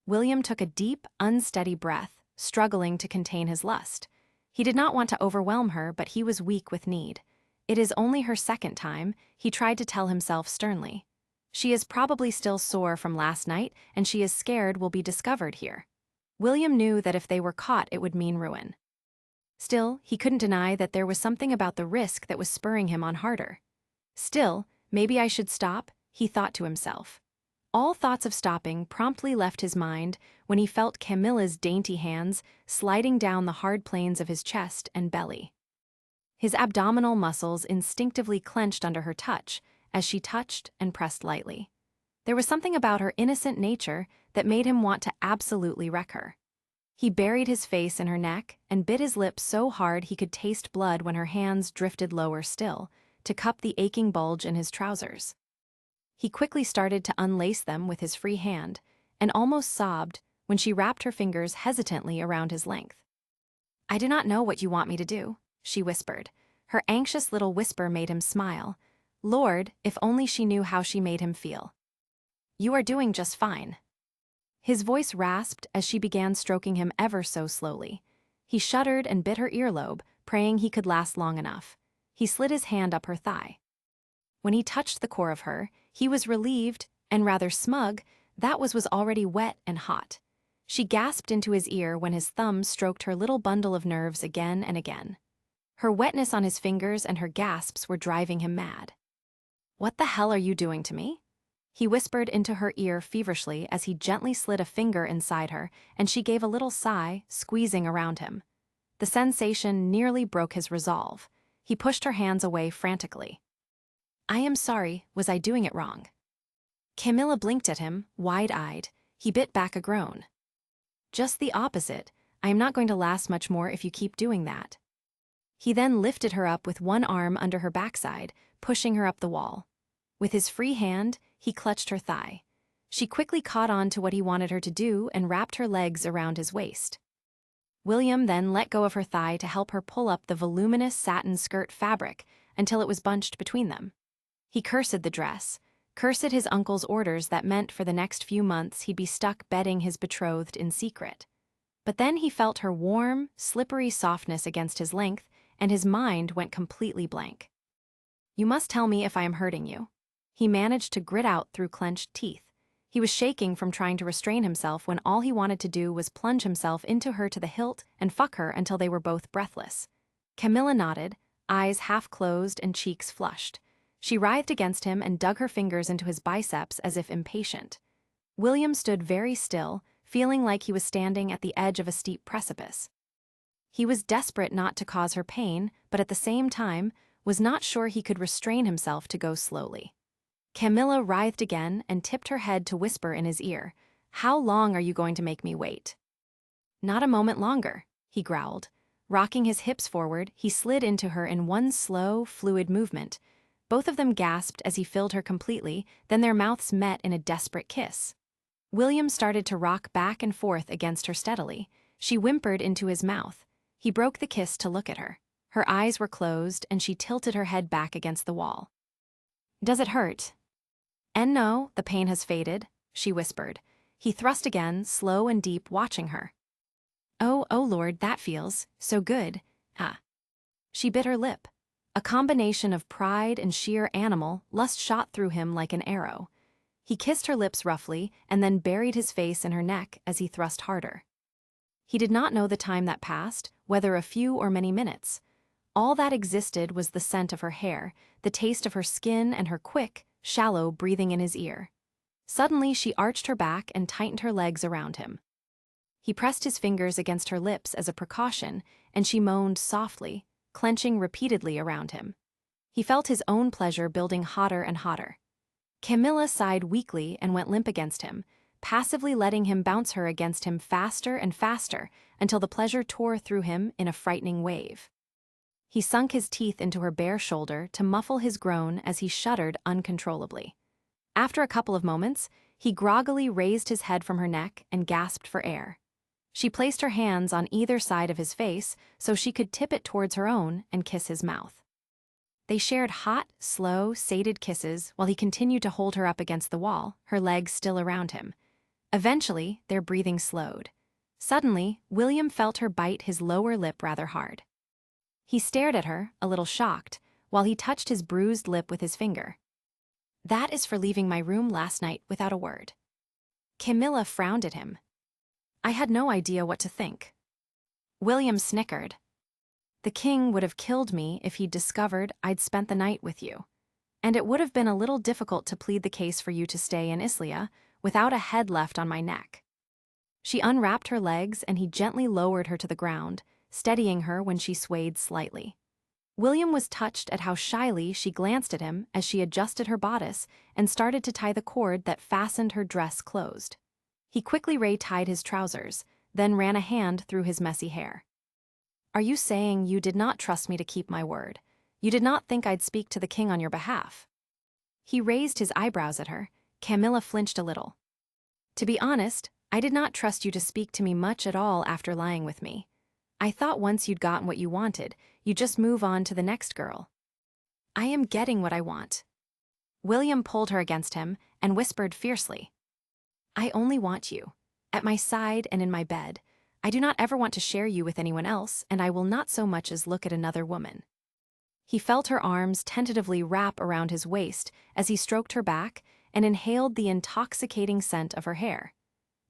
William took a deep, unsteady breath, struggling to contain his lust. He did not want to overwhelm her, but he was weak with need. It is only her second time, he tried to tell himself sternly. She is probably still sore from last night, and she is scared will be discovered here. William knew that if they were caught, it would mean ruin. Still, he couldn't deny that there was something about the risk that was spurring him on harder. Still, maybe I should stop, he thought to himself. All thoughts of stopping promptly left his mind when he felt Camilla's dainty hands sliding down the hard planes of his chest and belly. His abdominal muscles instinctively clenched under her touch as she touched and pressed lightly. There was something about her innocent nature that made him want to absolutely wreck her. He buried his face in her neck and bit his lips so hard he could taste blood when her hands drifted lower still, to cup the aching bulge in his trousers. He quickly started to unlace them with his free hand, and almost sobbed when she wrapped her fingers hesitantly around his length. "I do not know what you want me to do," she whispered. Her anxious little whisper made him smile. Lord, if only she knew how she made him feel. "You are doing just fine." His voice rasped as she began stroking him ever so slowly. He shuddered and bit her earlobe, praying he could last long enough. He slid his hand up her thigh. When he touched the core of her, he was relieved, and rather smug, that was already wet and hot. She gasped into his ear when his thumb stroked her little bundle of nerves again and again. Her wetness on his fingers and her gasps were driving him mad. "What the hell are you doing to me?" He whispered into her ear feverishly as he gently slid a finger inside her, and she gave a little sigh, squeezing around him. The sensation nearly broke his resolve. He pushed her hands away frantically. "I am sorry, was I doing it wrong?" Camilla blinked at him, wide-eyed. He bit back a groan. "Just the opposite. I am not going to last much more if you keep doing that." He then lifted her up with one arm under her backside, pushing her up the wall. With his free hand, he clutched her thigh. She quickly caught on to what he wanted her to do and wrapped her legs around his waist. William then let go of her thigh to help her pull up the voluminous satin skirt fabric until it was bunched between them. He cursed the dress, cursed his uncle's orders that meant for the next few months he'd be stuck bedding his betrothed in secret. But then he felt her warm, slippery softness against his length, and his mind went completely blank. "You must tell me if I am hurting you." He managed to grit out through clenched teeth. He was shaking from trying to restrain himself when all he wanted to do was plunge himself into her to the hilt and fuck her until they were both breathless. Camilla nodded, eyes half closed and cheeks flushed. She writhed against him and dug her fingers into his biceps as if impatient. William stood very still, feeling like he was standing at the edge of a steep precipice. He was desperate not to cause her pain, but at the same time, was not sure he could restrain himself to go slowly. Camilla writhed again and tipped her head to whisper in his ear, "How long are you going to make me wait?" "Not a moment longer," he growled. Rocking his hips forward, he slid into her in one slow, fluid movement. Both of them gasped as he filled her completely, then their mouths met in a desperate kiss. William started to rock back and forth against her steadily. She whimpered into his mouth. He broke the kiss to look at her. Her eyes were closed, and she tilted her head back against the wall. "Does it hurt?" "And no, the pain has faded," she whispered. He thrust again, slow and deep, watching her. Oh Lord, that feels so good. Ah." She bit her lip. A combination of pride and sheer animal lust shot through him like an arrow. He kissed her lips roughly and then buried his face in her neck as he thrust harder. He did not know the time that passed, whether a few or many minutes. All that existed was the scent of her hair, the taste of her skin, and her quick, shallow breathing in his ear. Suddenly she arched her back and tightened her legs around him. He pressed his fingers against her lips as a precaution, and she moaned softly, clenching repeatedly around him. He felt his own pleasure building hotter and hotter. Camilla sighed weakly and went limp against him, passively letting him bounce her against him faster and faster until the pleasure tore through him in a frightening wave. He sunk his teeth into her bare shoulder to muffle his groan as he shuddered uncontrollably. After a couple of moments, he groggily raised his head from her neck and gasped for air. She placed her hands on either side of his face so she could tip it towards her own and kiss his mouth. They shared hot, slow, sated kisses while he continued to hold her up against the wall, her legs still around him. Eventually, their breathing slowed. Suddenly, William felt her bite his lower lip rather hard. He stared at her, a little shocked, while he touched his bruised lip with his finger. "That is for leaving my room last night without a word." Camilla frowned at him. "I had no idea what to think." William snickered. "The king would have killed me if he'd discovered I'd spent the night with you. And it would have been a little difficult to plead the case for you to stay in Islia without a head left on my neck." She unwrapped her legs and he gently lowered her to the ground, steadying her when she swayed slightly. William was touched at how shyly she glanced at him as she adjusted her bodice and started to tie the cord that fastened her dress closed. He quickly re-tied his trousers, then ran a hand through his messy hair. "Are you saying you did not trust me to keep my word? You did not think I'd speak to the king on your behalf?" He raised his eyebrows at her. Camilla flinched a little. "To be honest, I did not trust you to speak to me much at all after lying with me. I thought once you'd gotten what you wanted, you'd just move on to the next girl." "I am getting what I want." William pulled her against him and whispered fiercely. "I only want you. At my side and in my bed. I do not ever want to share you with anyone else, and I will not so much as look at another woman." He felt her arms tentatively wrap around his waist as he stroked her back and inhaled the intoxicating scent of her hair.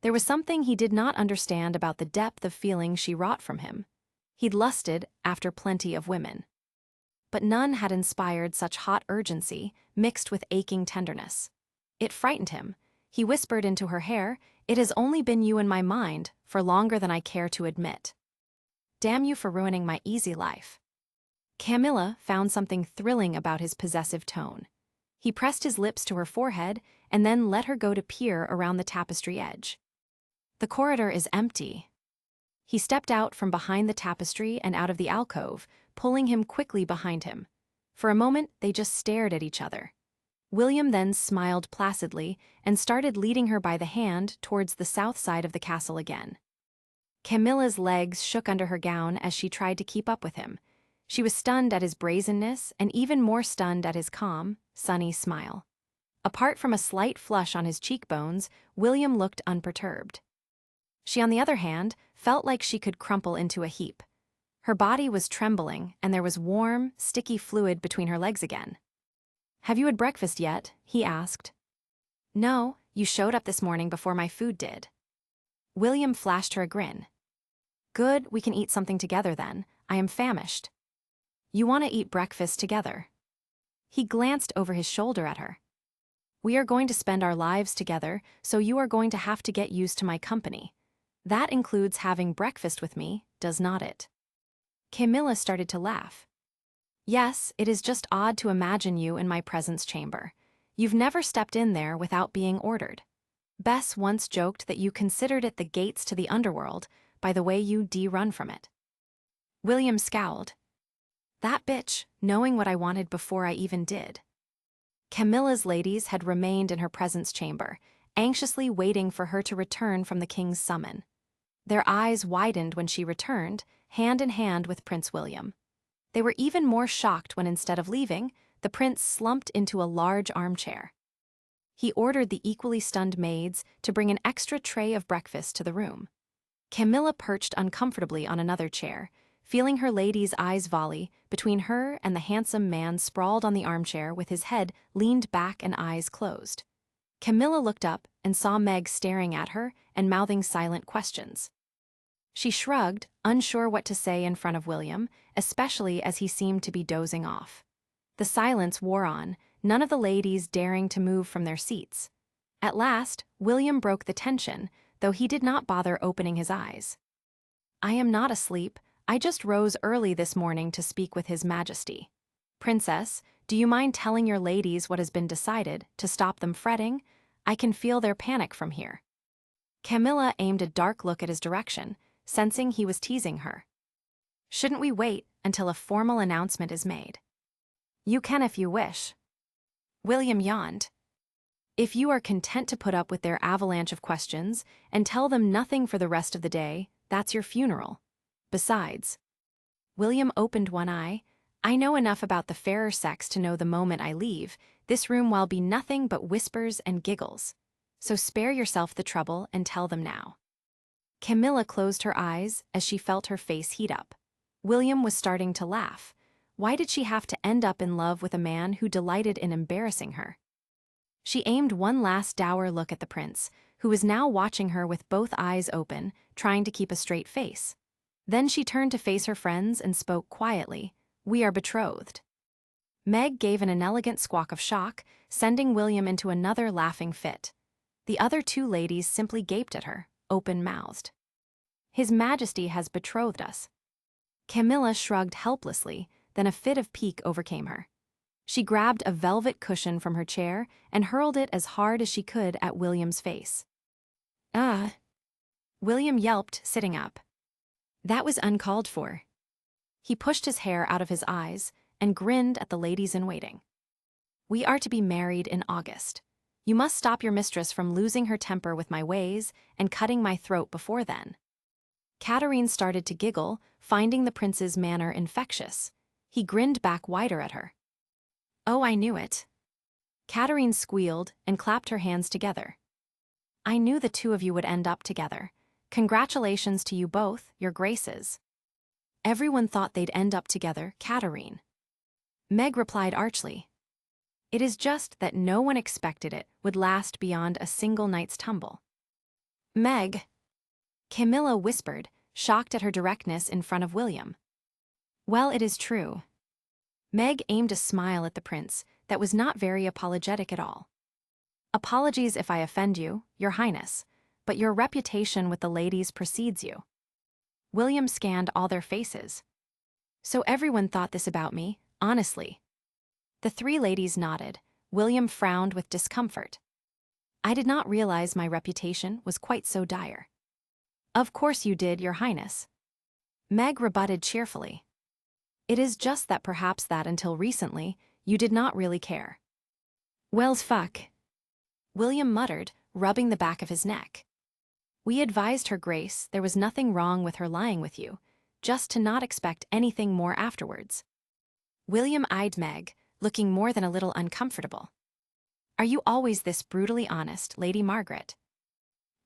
There was something he did not understand about the depth of feeling she wrought from him. He'd lusted after plenty of women, but none had inspired such hot urgency mixed with aching tenderness. It frightened him. He whispered into her hair, "It has only been you in my mind for longer than I care to admit. Damn you for ruining my easy life." Camilla found something thrilling about his possessive tone. He pressed his lips to her forehead and then let her go to peer around the tapestry edge. "The corridor is empty." He stepped out from behind the tapestry and out of the alcove, pulling him quickly behind him. For a moment, they just stared at each other. William then smiled placidly and started leading her by the hand towards the south side of the castle again. Camilla's legs shook under her gown as she tried to keep up with him. She was stunned at his brazenness and even more stunned at his calm, sunny smile. Apart from a slight flush on his cheekbones, William looked unperturbed. She, on the other hand, felt like she could crumple into a heap. Her body was trembling, and there was warm, sticky fluid between her legs again. "Have you had breakfast yet?" he asked. "No, you showed up this morning before my food did." William flashed her a grin. "Good, we can eat something together then. I am famished." "You want to eat breakfast together?" He glanced over his shoulder at her. "We are going to spend our lives together, so you are going to have to get used to my company. That includes having breakfast with me, does not it?" Camilla started to laugh. "Yes, it is just odd to imagine you in my presence chamber. You've never stepped in there without being ordered. Bess once joked that you considered it the gates to the underworld by the way you run from it." William scowled. "That bitch, knowing what I wanted before I even did." Camilla's ladies had remained in her presence chamber, anxiously waiting for her to return from the king's summon. Their eyes widened when she returned, hand in hand with Prince William. They were even more shocked when, instead of leaving, the prince slumped into a large armchair. He ordered the equally stunned maids to bring an extra tray of breakfast to the room. Camilla perched uncomfortably on another chair, feeling her lady's eyes volley between her and the handsome man sprawled on the armchair with his head leaned back and eyes closed. Camilla looked up and saw Meg staring at her and mouthing silent questions. She shrugged, unsure what to say in front of William, especially as he seemed to be dozing off. The silence wore on, none of the ladies daring to move from their seats. At last, William broke the tension, though he did not bother opening his eyes. "I am not asleep. I just rose early this morning to speak with His Majesty. Princess, do you mind telling your ladies what has been decided, to stop them fretting? I can feel their panic from here." Camilla aimed a dark look at his direction, sensing he was teasing her. "Shouldn't we wait until a formal announcement is made?" "You can if you wish." William yawned. "If you are content to put up with their avalanche of questions and tell them nothing for the rest of the day, that's your funeral. Besides," William opened one eye, "I know enough about the fairer sex to know the moment I leave, this room will be nothing but whispers and giggles. so spare yourself the trouble and tell them now. Camilla closed her eyes as she felt her face heat up. William was starting to laugh. Why did she have to end up in love with a man who delighted in embarrassing her? She aimed one last dour look at the prince, who was now watching her with both eyes open, trying to keep a straight face. Then she turned to face her friends and spoke quietly, "We are betrothed." Meg gave an inelegant squawk of shock, sending William into another laughing fit. The other two ladies simply gaped at her, open-mouthed. "His Majesty has betrothed us." Camilla shrugged helplessly, then a fit of pique overcame her. She grabbed a velvet cushion from her chair and hurled it as hard as she could at William's face. "Ah!" William yelped, sitting up. That was uncalled for. He pushed his hair out of his eyes and grinned at the ladies-in-waiting. "We are to be married in August. You must stop your mistress from losing her temper with my ways and cutting my throat before then." Katerine started to giggle, finding the prince's manner infectious. He grinned back wider at her. "Oh, I knew it." Katerine squealed and clapped her hands together. "I knew the two of you would end up together. Congratulations to you both, your graces." Everyone thought they'd end up together, Katerine. Meg replied archly. "It is just that no one expected it would last beyond a single night's tumble." "Meg," Camilla whispered, shocked at her directness in front of William. "Well, it is true." Meg aimed a smile at the prince that was not very apologetic at all. "Apologies if I offend you, your highness, but your reputation with the ladies precedes you." William scanned all their faces. "So everyone thought this about me, honestly." The three ladies nodded. William frowned with discomfort. "I did not realize my reputation was quite so dire." "Of course you did, your highness." Meg rebutted cheerfully. "It is just that perhaps that until recently, you did not really care." "Well, fuck," William muttered, rubbing the back of his neck. "We advised her grace there was nothing wrong with her lying with you, just to not expect anything more afterwards." William eyed Meg, looking more than a little uncomfortable. "Are you always this brutally honest, Lady Margaret?"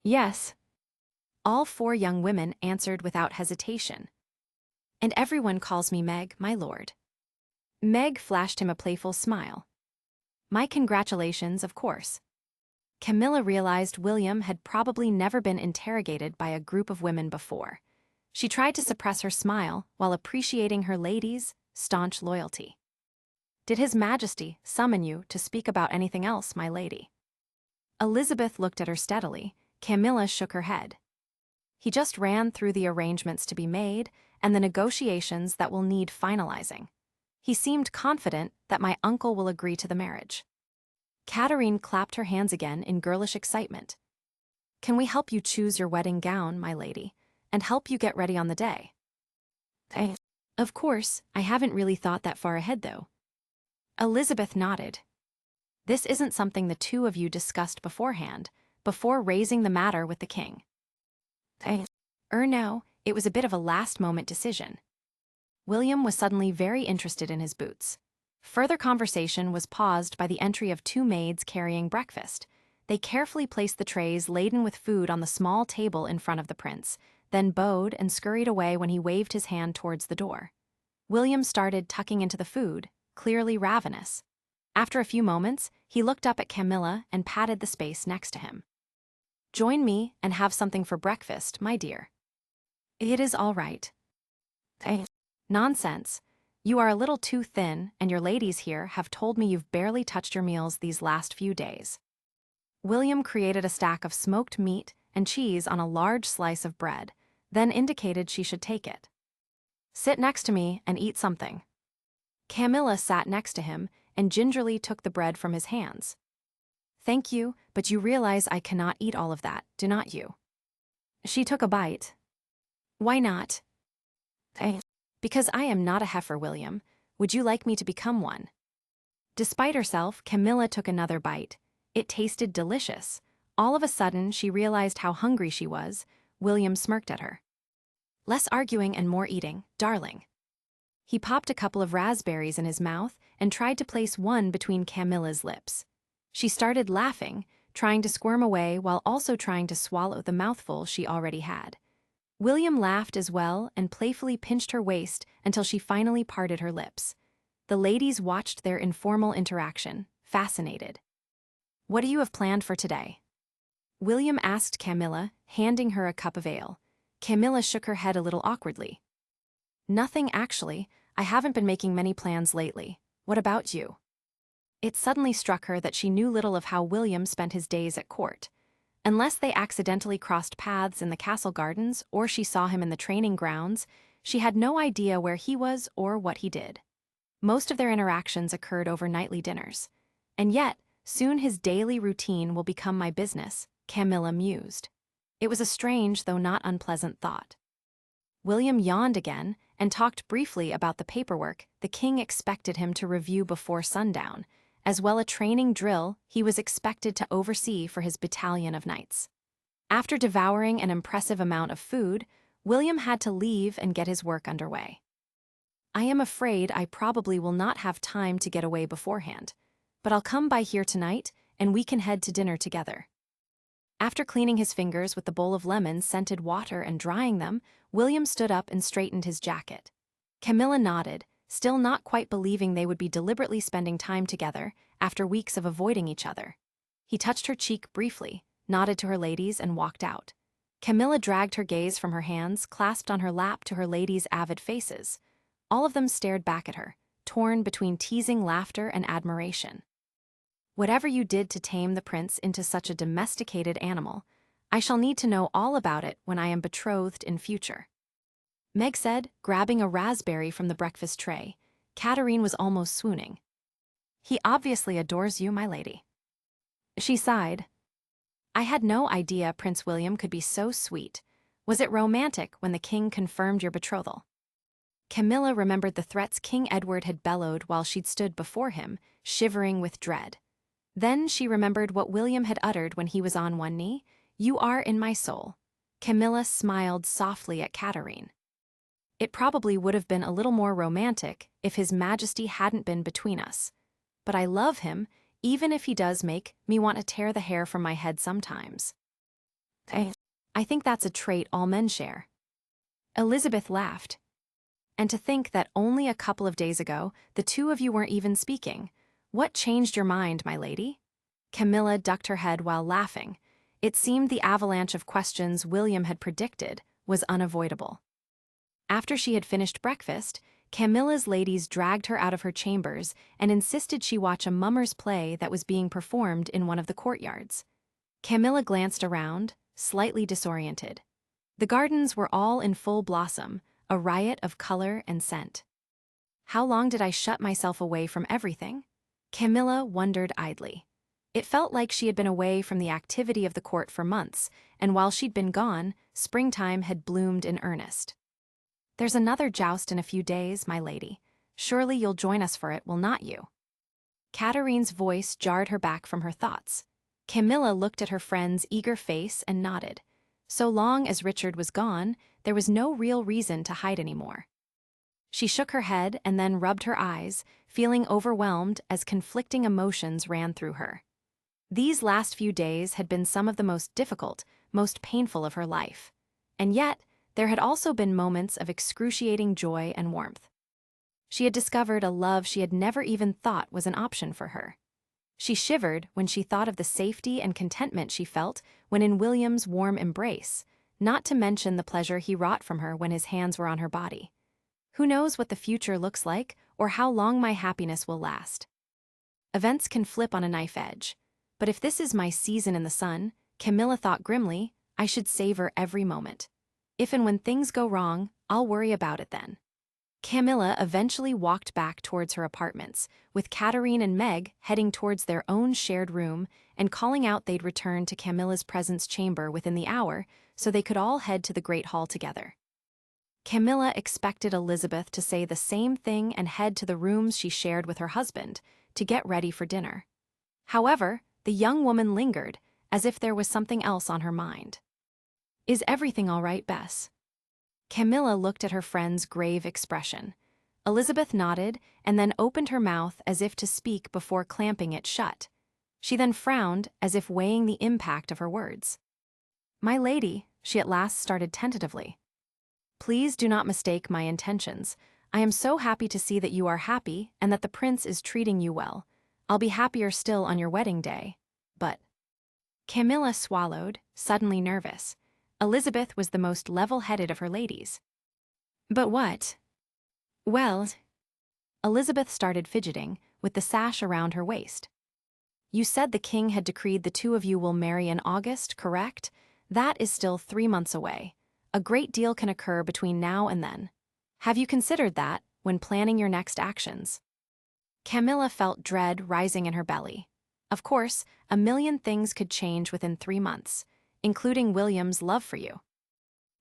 "Yes." All four young women answered without hesitation. "And everyone calls me Meg, my lord." Meg flashed him a playful smile. "My congratulations, of course." Camilla realized William had probably never been interrogated by a group of women before. She tried to suppress her smile while appreciating her lady's staunch loyalty. "Did His Majesty summon you to speak about anything else, my lady?" Elizabeth looked at her steadily. Camilla shook her head. "He just ran through the arrangements to be made and the negotiations that will need finalizing. He seemed confident that my uncle will agree to the marriage." Katerine clapped her hands again in girlish excitement. "Can we help you choose your wedding gown, my lady, and help you get ready on the day?" "Of course, I haven't really thought that far ahead, though." Elizabeth nodded. "This isn't something the two of you discussed beforehand, before raising the matter with the king?" No, it was a bit of a last-moment decision." William was suddenly very interested in his boots. Further conversation was paused by the entry of two maids carrying breakfast. They carefully placed the trays laden with food on the small table in front of the prince, then bowed and scurried away when he waved his hand towards the door. William started tucking into the food, clearly ravenous. After a few moments, he looked up at Camilla and patted the space next to him. "Join me and have something for breakfast, my dear." "It is all right." "Nonsense. You are a little too thin, and your ladies here have told me you've barely touched your meals these last few days." William created a stack of smoked meat and cheese on a large slice of bread, then indicated she should take it. "Sit next to me and eat something." Camilla sat next to him and gingerly took the bread from his hands. "Thank you, but you realize I cannot eat all of that, do not you?" She took a bite. "Why not?" "Because I am not a heifer, William. Would you like me to become one?" Despite herself, Camilla took another bite. It tasted delicious. All of a sudden, she realized how hungry she was. William smirked at her. "Less arguing and more eating, darling." He popped a couple of raspberries in his mouth and tried to place one between Camilla's lips. She started laughing, trying to squirm away while also trying to swallow the mouthful she already had. William laughed as well and playfully pinched her waist until she finally parted her lips. The ladies watched their informal interaction, fascinated. "What do you have planned for today?" William asked Camilla, handing her a cup of ale. Camilla shook her head a little awkwardly. "Nothing, actually. I haven't been making many plans lately. What about you?" It suddenly struck her that she knew little of how William spent his days at court. Unless they accidentally crossed paths in the castle gardens or she saw him in the training grounds, she had no idea where he was or what he did. Most of their interactions occurred over nightly dinners. And yet, soon his daily routine will become my business, Camilla mused. It was a strange, though not unpleasant thought. William yawned again and talked briefly about the paperwork the king expected him to review before sundown, as well a training drill he was expected to oversee for his battalion of knights. After devouring an impressive amount of food, William had to leave and get his work underway. "I am afraid I probably will not have time to get away beforehand, but I'll come by here tonight and we can head to dinner together." After cleaning his fingers with the bowl of lemon-scented water and drying them, William stood up and straightened his jacket. Camilla nodded, still not quite believing they would be deliberately spending time together after weeks of avoiding each other. He touched her cheek briefly, nodded to her ladies, and walked out. Camilla dragged her gaze from her hands clasped on her lap to her ladies' avid faces. All of them stared back at her, torn between teasing laughter and admiration. "Whatever you did to tame the prince into such a domesticated animal, I shall need to know all about it when I am betrothed in future," Meg said, grabbing a raspberry from the breakfast tray. Katarine was almost swooning. "He obviously adores you, my lady." She sighed. "I had no idea Prince William could be so sweet. Was it romantic when the king confirmed your betrothal?" Camilla remembered the threats King Edward had bellowed while she'd stood before him, shivering with dread. Then she remembered what William had uttered when he was on one knee. "You are in my soul." Camilla smiled softly at Katarine. "It probably would have been a little more romantic if His Majesty hadn't been between us. But I love him, even if he does make me want to tear the hair from my head sometimes." I think that's a trait all men share." Elizabeth laughed. "And to think that only a couple of days ago, the two of you weren't even speaking. What changed your mind, my lady?" Camilla ducked her head while laughing. It seemed the avalanche of questions William had predicted was unavoidable. After she had finished breakfast, Camilla's ladies dragged her out of her chambers and insisted she watch a mummers play that was being performed in one of the courtyards. Camilla glanced around, slightly disoriented. The gardens were all in full blossom, a riot of color and scent. How long did I shut myself away from everything? Camilla wondered idly. It felt like she had been away from the activity of the court for months, and while she'd been gone, springtime had bloomed in earnest. "There's another joust in a few days, my lady. Surely you'll join us for it, will not you?" Katarine's voice jarred her back from her thoughts. Camilla looked at her friend's eager face and nodded. So long as Richard was gone, there was no real reason to hide anymore. She shook her head and then rubbed her eyes, feeling overwhelmed as conflicting emotions ran through her. These last few days had been some of the most difficult, most painful of her life. And yet, there had also been moments of excruciating joy and warmth. She had discovered a love she had never even thought was an option for her. She shivered when she thought of the safety and contentment she felt when in William's warm embrace, not to mention the pleasure he wrought from her when his hands were on her body. Who knows what the future looks like or how long my happiness will last? Events can flip on a knife edge. But if this is my season in the sun, Camilla thought grimly, I should savor every moment. If and when things go wrong, I'll worry about it then. Camilla eventually walked back towards her apartments, with Katarine and Meg heading towards their own shared room and calling out they'd return to Camilla's presence chamber within the hour so they could all head to the Great Hall together. Camilla expected Elizabeth to say the same thing and head to the rooms she shared with her husband to get ready for dinner. However, the young woman lingered, as if there was something else on her mind. Is everything all right, Bess? Camilla looked at her friend's grave expression. Elizabeth nodded and then opened her mouth as if to speak before clamping it shut. She then frowned, as if weighing the impact of her words. "My lady," she at last started tentatively. "Please do not mistake my intentions. I am so happy to see that you are happy and that the prince is treating you well. I'll be happier still on your wedding day. But—" Camilla swallowed, suddenly nervous. Elizabeth was the most level-headed of her ladies. "But what?" "Well—" Elizabeth started fidgeting, with the sash around her waist. "You said the king had decreed the two of you will marry in August, correct? That is still 3 months away. A great deal can occur between now and then. Have you considered that when planning your next actions?" Camilla felt dread rising in her belly. Of course, a million things could change within 3 months, including William's love for you.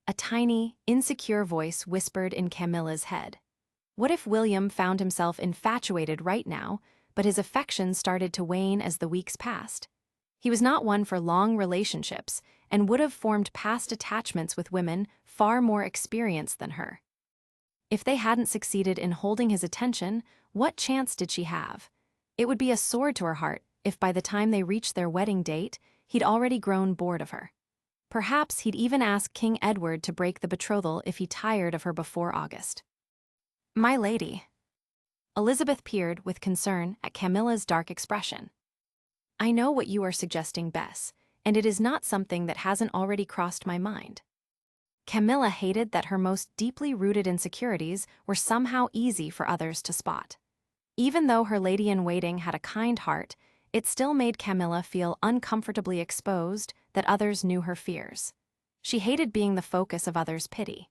A tiny, insecure voice whispered in Camilla's head. What if William found himself infatuated right now, but his affection started to wane as the weeks passed? He was not one for long relationships and would have formed past attachments with women far more experienced than her. If they hadn't succeeded in holding his attention, what chance did she have? It would be a sword to her heart if by the time they reached their wedding date, he'd already grown bored of her. Perhaps he'd even ask King Edward to break the betrothal if he tired of her before August. "My lady." Elizabeth peered with concern at Camilla's dark expression. "I know what you are suggesting, Bess, and it is not something that hasn't already crossed my mind." Camilla hated that her most deeply rooted insecurities were somehow easy for others to spot. Even though her lady-in-waiting had a kind heart, it still made Camilla feel uncomfortably exposed that others knew her fears. She hated being the focus of others' pity.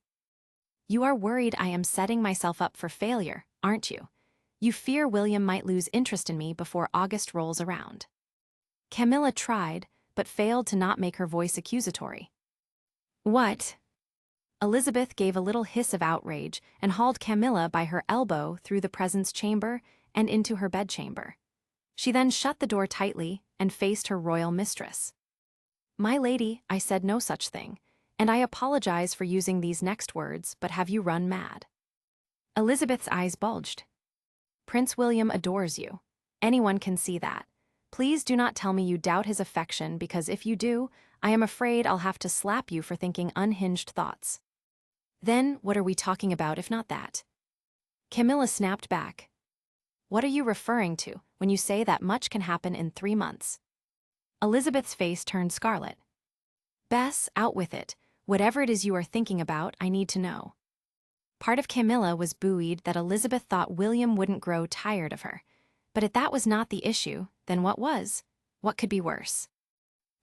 "You are worried I am setting myself up for failure, aren't you? You fear William might lose interest in me before August rolls around." Camilla tried, but failed to not make her voice accusatory. "What?" Elizabeth gave a little hiss of outrage and hauled Camilla by her elbow through the presence chamber and into her bedchamber. She then shut the door tightly and faced her royal mistress. "My lady, I said no such thing, and I apologize for using these next words, but have you run mad?" Elizabeth's eyes bulged. "Prince William adores you. Anyone can see that. Please do not tell me you doubt his affection, because if you do, I am afraid I'll have to slap you for thinking unhinged thoughts." "Then what are we talking about if not that?" Camilla snapped back. "What are you referring to when you say that much can happen in 3 months?" Elizabeth's face turned scarlet. "Bess, out with it. Whatever it is you are thinking about, I need to know." Part of Camilla was buoyed that Elizabeth thought William wouldn't grow tired of her. But if that was not the issue, then what was? What could be worse?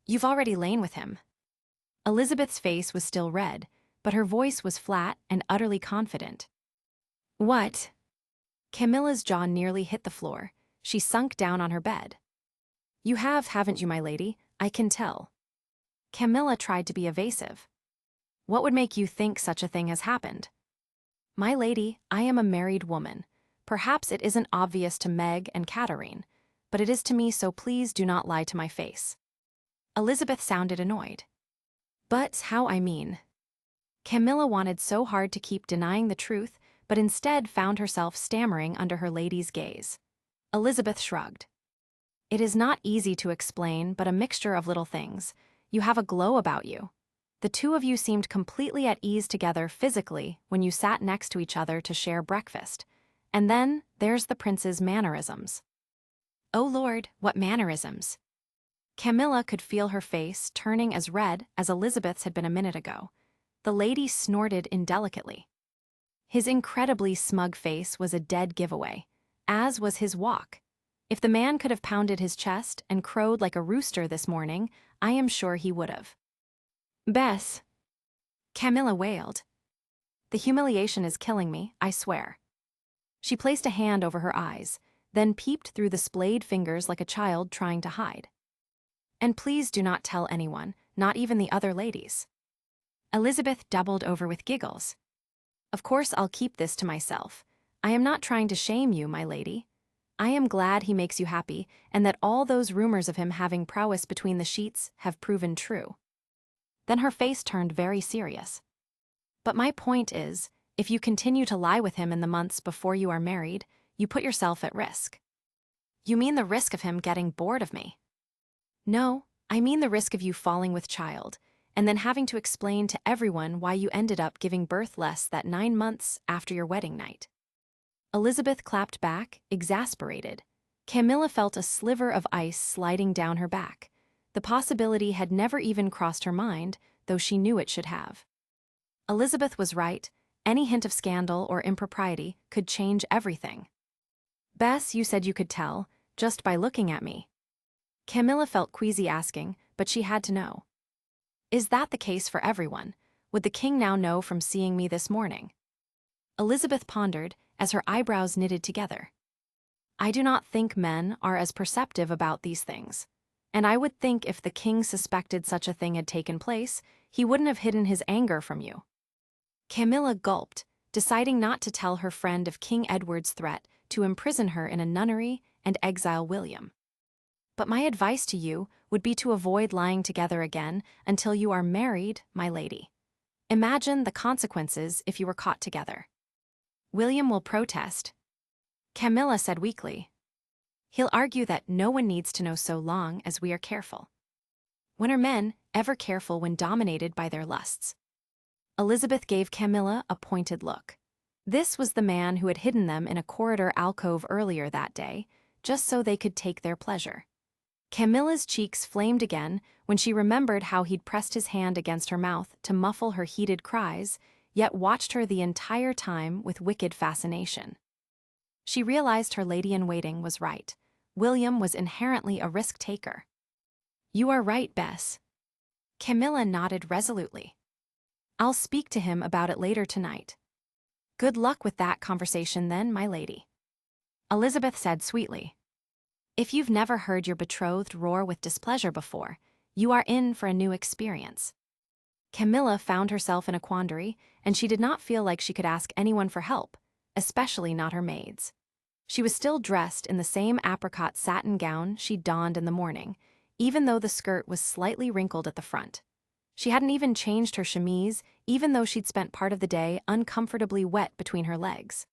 "You've already lain with him." Elizabeth's face was still red, but her voice was flat and utterly confident. "What?" Camilla's jaw nearly hit the floor. She sunk down on her bed. "You have, haven't you, my lady? I can tell." Camilla tried to be evasive. "What would make you think such a thing has happened?" "My lady, I am a married woman. Perhaps it isn't obvious to Meg and Katarine, but it is to me, so please do not lie to my face." Elizabeth sounded annoyed. "But how I mean?" Camilla wanted so hard to keep denying the truth, but instead found herself stammering under her lady's gaze. Elizabeth shrugged. "It is not easy to explain, but a mixture of little things. You have a glow about you. The two of you seemed completely at ease together physically when you sat next to each other to share breakfast. And then there's the prince's mannerisms." "Oh Lord, what mannerisms?" Camilla could feel her face turning as red as Elizabeth's had been a minute ago. The lady snorted indelicately. His incredibly smug face was a dead giveaway, as was his walk. If the man could have pounded his chest and crowed like a rooster this morning, I am sure he would have. "Bess," Camilla wailed. "The humiliation is killing me, I swear." She placed a hand over her eyes, then peeped through the splayed fingers like a child trying to hide. "And please do not tell anyone, not even the other ladies." Elizabeth doubled over with giggles. "Of course I'll keep this to myself. I am not trying to shame you, my lady. I am glad he makes you happy and that all those rumors of him having prowess between the sheets have proven true." Then her face turned very serious. "But my point is, if you continue to lie with him in the months before you are married, you put yourself at risk." "You mean the risk of him getting bored of me?" No, I mean the risk of you falling with child, and then having to explain to everyone why you ended up giving birth less than 9 months after your wedding night. Elizabeth clapped back, exasperated. Camilla felt a sliver of ice sliding down her back. The possibility had never even crossed her mind, though she knew it should have. Elizabeth was right. Any hint of scandal or impropriety could change everything. Bess, you said you could tell, just by looking at me. Camilla felt queasy asking, but she had to know. Is that the case for everyone? Would the king now know from seeing me this morning? Elizabeth pondered, as her eyebrows knitted together. I do not think men are as perceptive about these things. And I would think if the king suspected such a thing had taken place, he wouldn't have hidden his anger from you. Camilla gulped, deciding not to tell her friend of King Edward's threat to imprison her in a nunnery and exile William. But my advice to you would be to avoid lying together again until you are married, my lady. Imagine the consequences if you were caught together. William will protest. Camilla said weakly. He'll argue that no one needs to know so long as we are careful. When are men ever careful when dominated by their lusts? Elizabeth gave Camilla a pointed look. This was the man who had hidden them in a corridor alcove earlier that day, just so they could take their pleasure. Camilla's cheeks flamed again when she remembered how he'd pressed his hand against her mouth to muffle her heated cries, yet watched her the entire time with wicked fascination. She realized her lady-in-waiting was right. William was inherently a risk-taker. You are right, Bess. Camilla nodded resolutely. I'll speak to him about it later tonight. Good luck with that conversation then, my lady. Elizabeth said sweetly. If you've never heard your betrothed roar with displeasure before, you are in for a new experience. Camilla found herself in a quandary, and she did not feel like she could ask anyone for help, especially not her maids. She was still dressed in the same apricot satin gown she'd donned in the morning, even though the skirt was slightly wrinkled at the front. She hadn't even changed her chemise, even though she'd spent part of the day uncomfortably wet between her legs.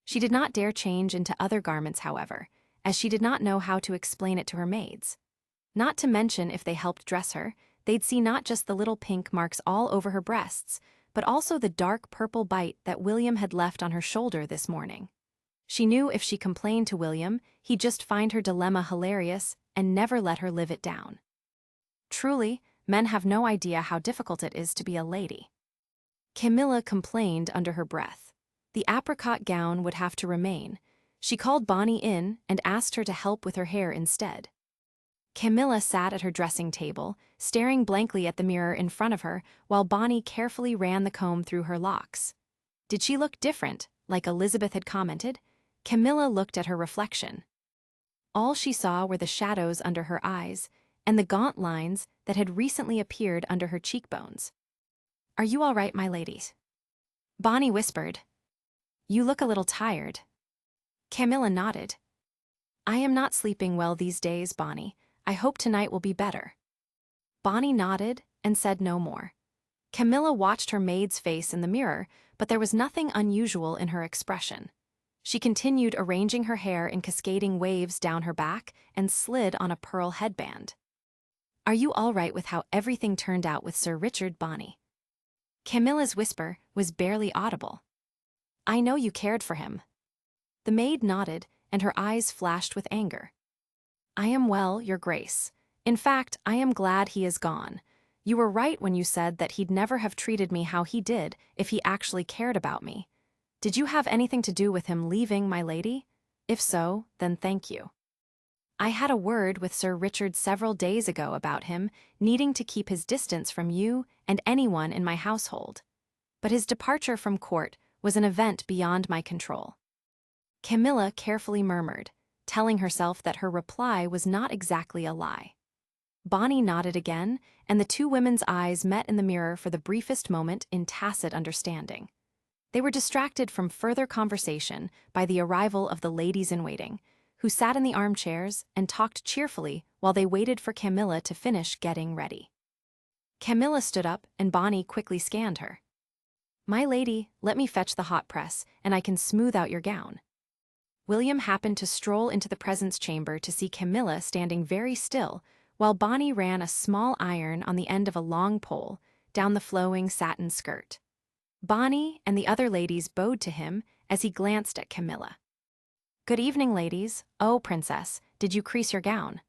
She did not dare change into other garments, however, as she did not know how to explain it to her maids. Not to mention if they helped dress her, they'd see not just the little pink marks all over her breasts, but also the dark purple bite that William had left on her shoulder this morning. She knew if she complained to William, he'd just find her dilemma hilarious and never let her live it down. Truly, men have no idea how difficult it is to be a lady. Camilla complained under her breath. The apricot gown would have to remain. She called Bonnie in and asked her to help with her hair instead. Camilla sat at her dressing table, staring blankly at the mirror in front of her while Bonnie carefully ran the comb through her locks. Did she look different, like Elizabeth had commented? Camilla looked at her reflection. All she saw were the shadows under her eyes and the gaunt lines that had recently appeared under her cheekbones. Are you all right, my ladies? Bonnie whispered. You look a little tired. Camilla nodded. I am not sleeping well these days, Bonnie. I hope tonight will be better. Bonnie nodded and said no more. Camilla watched her maid's face in the mirror, but there was nothing unusual in her expression. She continued arranging her hair in cascading waves down her back and slid on a pearl headband. Are you all right with how everything turned out with Sir Richard, Bonnie? Camilla's whisper was barely audible. I know you cared for him. The maid nodded, and her eyes flashed with anger. I am well, Your Grace. In fact, I am glad he is gone. You were right when you said that he'd never have treated me how he did if he actually cared about me. Did you have anything to do with him leaving, my lady? If so, then thank you. I had a word with Sir Richard several days ago about him needing to keep his distance from you and anyone in my household. But his departure from court was an event beyond my control. Camilla carefully murmured, telling herself that her reply was not exactly a lie. Bonnie nodded again, and the two women's eyes met in the mirror for the briefest moment in tacit understanding. They were distracted from further conversation by the arrival of the ladies-in-waiting, who sat in the armchairs and talked cheerfully while they waited for Camilla to finish getting ready. Camilla stood up, and Bonnie quickly scanned her. My lady, let me fetch the hot press, and I can smooth out your gown. William happened to stroll into the presence chamber to see Camilla standing very still, while Bonnie ran a small iron on the end of a long pole down the flowing satin skirt. Bonnie and the other ladies bowed to him as he glanced at Camilla. "Good evening, ladies. Oh, princess, did you crease your gown?"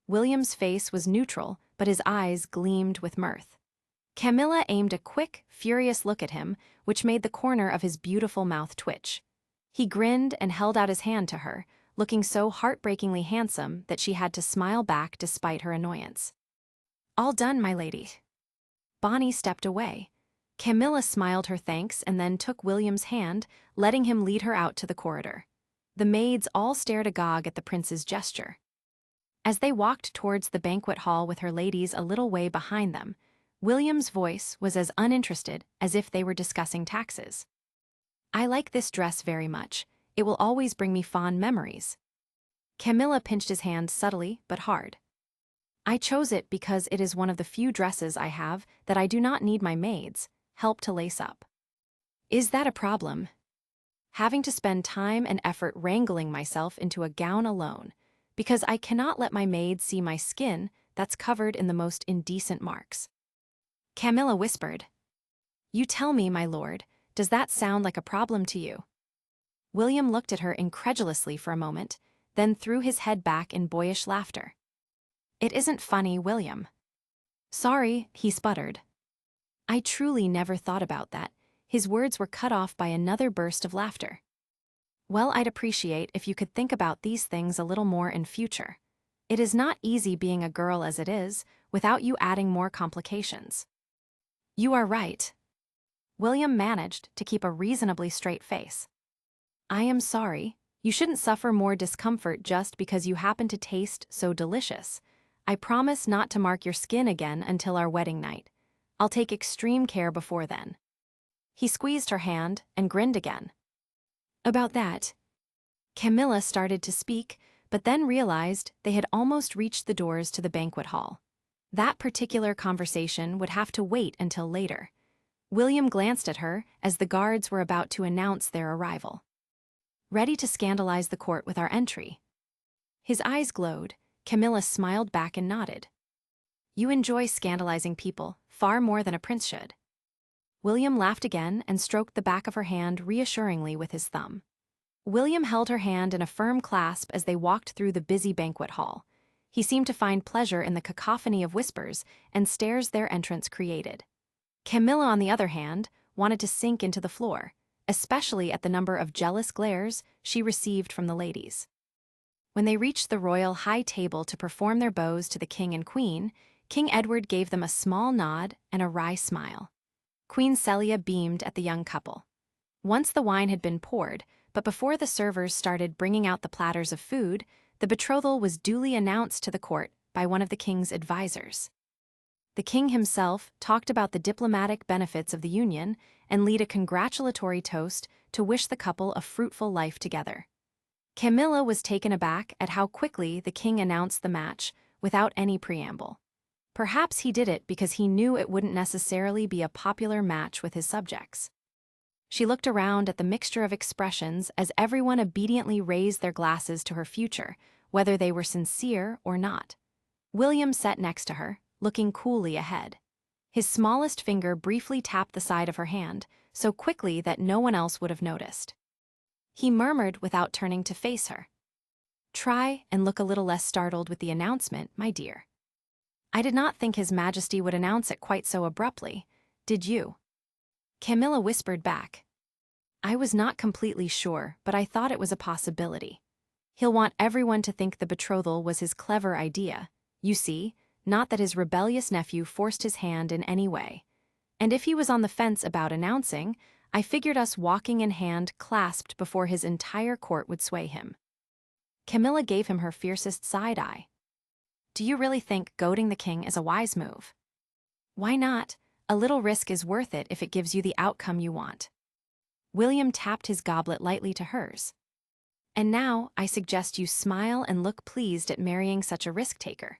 William's face was neutral, but his eyes gleamed with mirth. Camilla aimed a quick, furious look at him, which made the corner of his beautiful mouth twitch. He grinned and held out his hand to her, looking so heartbreakingly handsome that she had to smile back despite her annoyance. "All done, my lady." Bonnie stepped away. Camilla smiled her thanks and then took William's hand, letting him lead her out to the corridor. The maids all stared agog at the prince's gesture. As they walked towards the banquet hall with her ladies a little way behind them, William's voice was as uninterested as if they were discussing taxes. "I like this dress very much. It will always bring me fond memories." Camilla pinched his hand subtly but hard. "I chose it because it is one of the few dresses I have that I do not need my maids' help to lace up." "Is that a problem? Having to spend time and effort wrangling myself into a gown alone, because I cannot let my maid see my skin that's covered in the most indecent marks." Camilla whispered. "You tell me, my lord, does that sound like a problem to you?" William looked at her incredulously for a moment, then threw his head back in boyish laughter. "It isn't funny, William." "Sorry," he sputtered. "I truly never thought about that." His words were cut off by another burst of laughter. "Well, I'd appreciate if you could think about these things a little more in future. It is not easy being a girl as it is, without you adding more complications." "You are right." William managed to keep a reasonably straight face. "I am sorry. You shouldn't suffer more discomfort just because you happen to taste so delicious. I promise not to mark your skin again until our wedding night. I'll take extreme care before then." He squeezed her hand and grinned again. "About that." Camilla started to speak, but then realized they had almost reached the doors to the banquet hall. That particular conversation would have to wait until later. William glanced at her as the guards were about to announce their arrival. "Ready to scandalize the court with our entry." His eyes glowed. Camilla smiled back and nodded. "You enjoy scandalizing people far more than a prince should." William laughed again and stroked the back of her hand reassuringly with his thumb. William held her hand in a firm clasp as they walked through the busy banquet hall. He seemed to find pleasure in the cacophony of whispers and stares their entrance created. Camilla, on the other hand, wanted to sink into the floor, especially at the number of jealous glares she received from the ladies. When they reached the royal high table to perform their bows to the king and queen, King Edward gave them a small nod and a wry smile. Queen Celia beamed at the young couple. Once the wine had been poured, but before the servers started bringing out the platters of food, the betrothal was duly announced to the court by one of the king's advisors. The king himself talked about the diplomatic benefits of the union and led a congratulatory toast to wish the couple a fruitful life together. Camilla was taken aback at how quickly the king announced the match without any preamble. Perhaps he did it because he knew it wouldn't necessarily be a popular match with his subjects. She looked around at the mixture of expressions as everyone obediently raised their glasses to her future, whether they were sincere or not. William sat next to her, looking coolly ahead. His smallest finger briefly tapped the side of her hand, so quickly that no one else would have noticed. He murmured without turning to face her. "Try and look a little less startled with the announcement, my dear." "I did not think His Majesty would announce it quite so abruptly, did you?" Camilla whispered back. "I was not completely sure, but I thought it was a possibility. He'll want everyone to think the betrothal was his clever idea, you see, not that his rebellious nephew forced his hand in any way. And if he was on the fence about announcing, I figured us walking in hand clasped before his entire court would sway him." Camilla gave him her fiercest side-eye. "Do you really think goading the king is a wise move?" "Why not? A little risk is worth it if it gives you the outcome you want." William tapped his goblet lightly to hers. "And now I suggest you smile and look pleased at marrying such a risk-taker.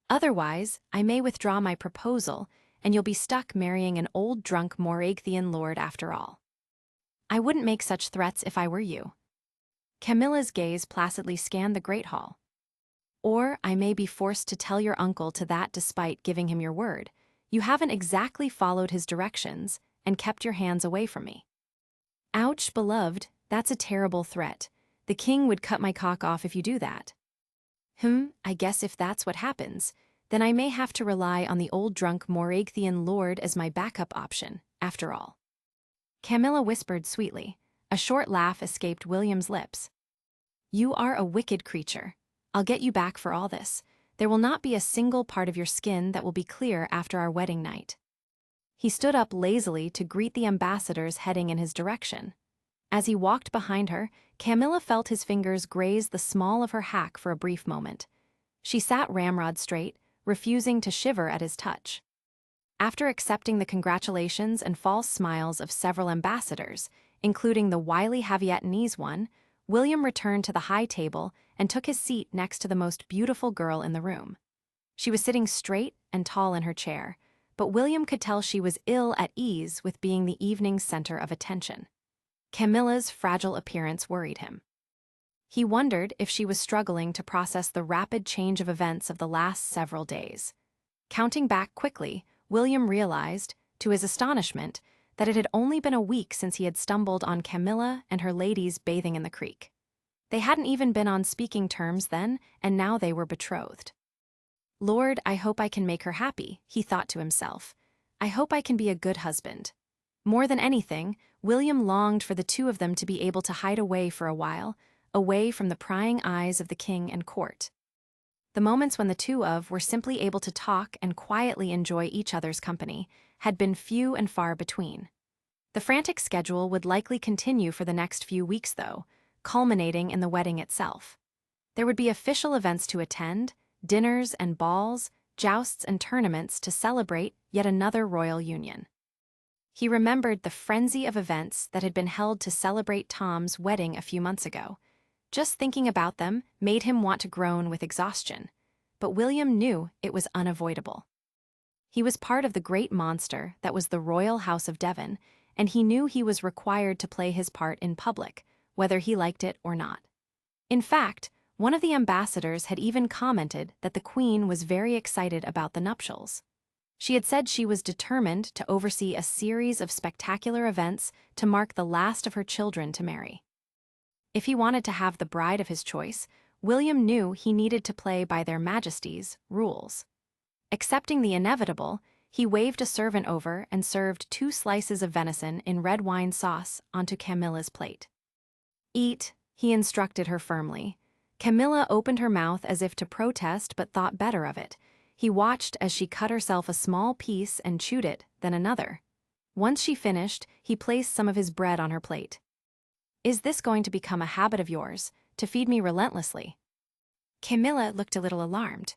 Otherwise, I may withdraw my proposal, and you'll be stuck marrying an old drunk Moragathian lord after all." "I wouldn't make such threats if I were you." Camilla's gaze placidly scanned the great hall. Or I may be forced to tell your uncle to that despite giving him your word. You haven't exactly followed his directions and kept your hands away from me. Ouch, beloved, that's a terrible threat. The king would cut my cock off if you do that. I guess if that's what happens, then I may have to rely on the old drunk Moragthian lord as my backup option, after all. Camilla whispered sweetly. A short laugh escaped William's lips. You are a wicked creature. I'll get you back for all this. There will not be a single part of your skin that will be clear after our wedding night. He stood up lazily to greet the ambassadors heading in his direction. As he walked behind her, Camilla felt his fingers graze the small of her hack for a brief moment. She sat ramrod straight, refusing to shiver at his touch. After accepting the congratulations and false smiles of several ambassadors, including the wily Havietanese one, William returned to the high table and took his seat next to the most beautiful girl in the room. She was sitting straight and tall in her chair, but William could tell she was ill at ease with being the evening's center of attention. Camilla's fragile appearance worried him. He wondered if she was struggling to process the rapid change of events of the last several days. Counting back quickly, William realized, to his astonishment, that it had only been a week since he had stumbled on Camilla and her ladies bathing in the creek. They hadn't even been on speaking terms then, and now they were betrothed. Lord, I hope I can make her happy, he thought to himself. I hope I can be a good husband. More than anything, William longed for the two of them to be able to hide away for a while, away from the prying eyes of the king and court. The moments when the two were simply able to talk and quietly enjoy each other's company had been few and far between. The frantic schedule would likely continue for the next few weeks, though, culminating in the wedding itself. There would be official events to attend, dinners and balls, jousts and tournaments to celebrate yet another royal union. He remembered the frenzy of events that had been held to celebrate Tom's wedding a few months ago. Just thinking about them made him want to groan with exhaustion, but William knew it was unavoidable. He was part of the great monster that was the Royal House of Devon, and he knew he was required to play his part in public, whether he liked it or not. In fact, one of the ambassadors had even commented that the Queen was very excited about the nuptials. She had said she was determined to oversee a series of spectacular events to mark the last of her children to marry. If he wanted to have the bride of his choice, William knew he needed to play by their majesties' rules. Accepting the inevitable, he waved a servant over and served 2 slices of venison in red wine sauce onto Camilla's plate. Eat, he instructed her firmly. Camilla opened her mouth as if to protest but thought better of it. He watched as she cut herself a small piece and chewed it, then another. Once she finished, he placed some of his bread on her plate. Is this going to become a habit of yours, to feed me relentlessly? Camilla looked a little alarmed.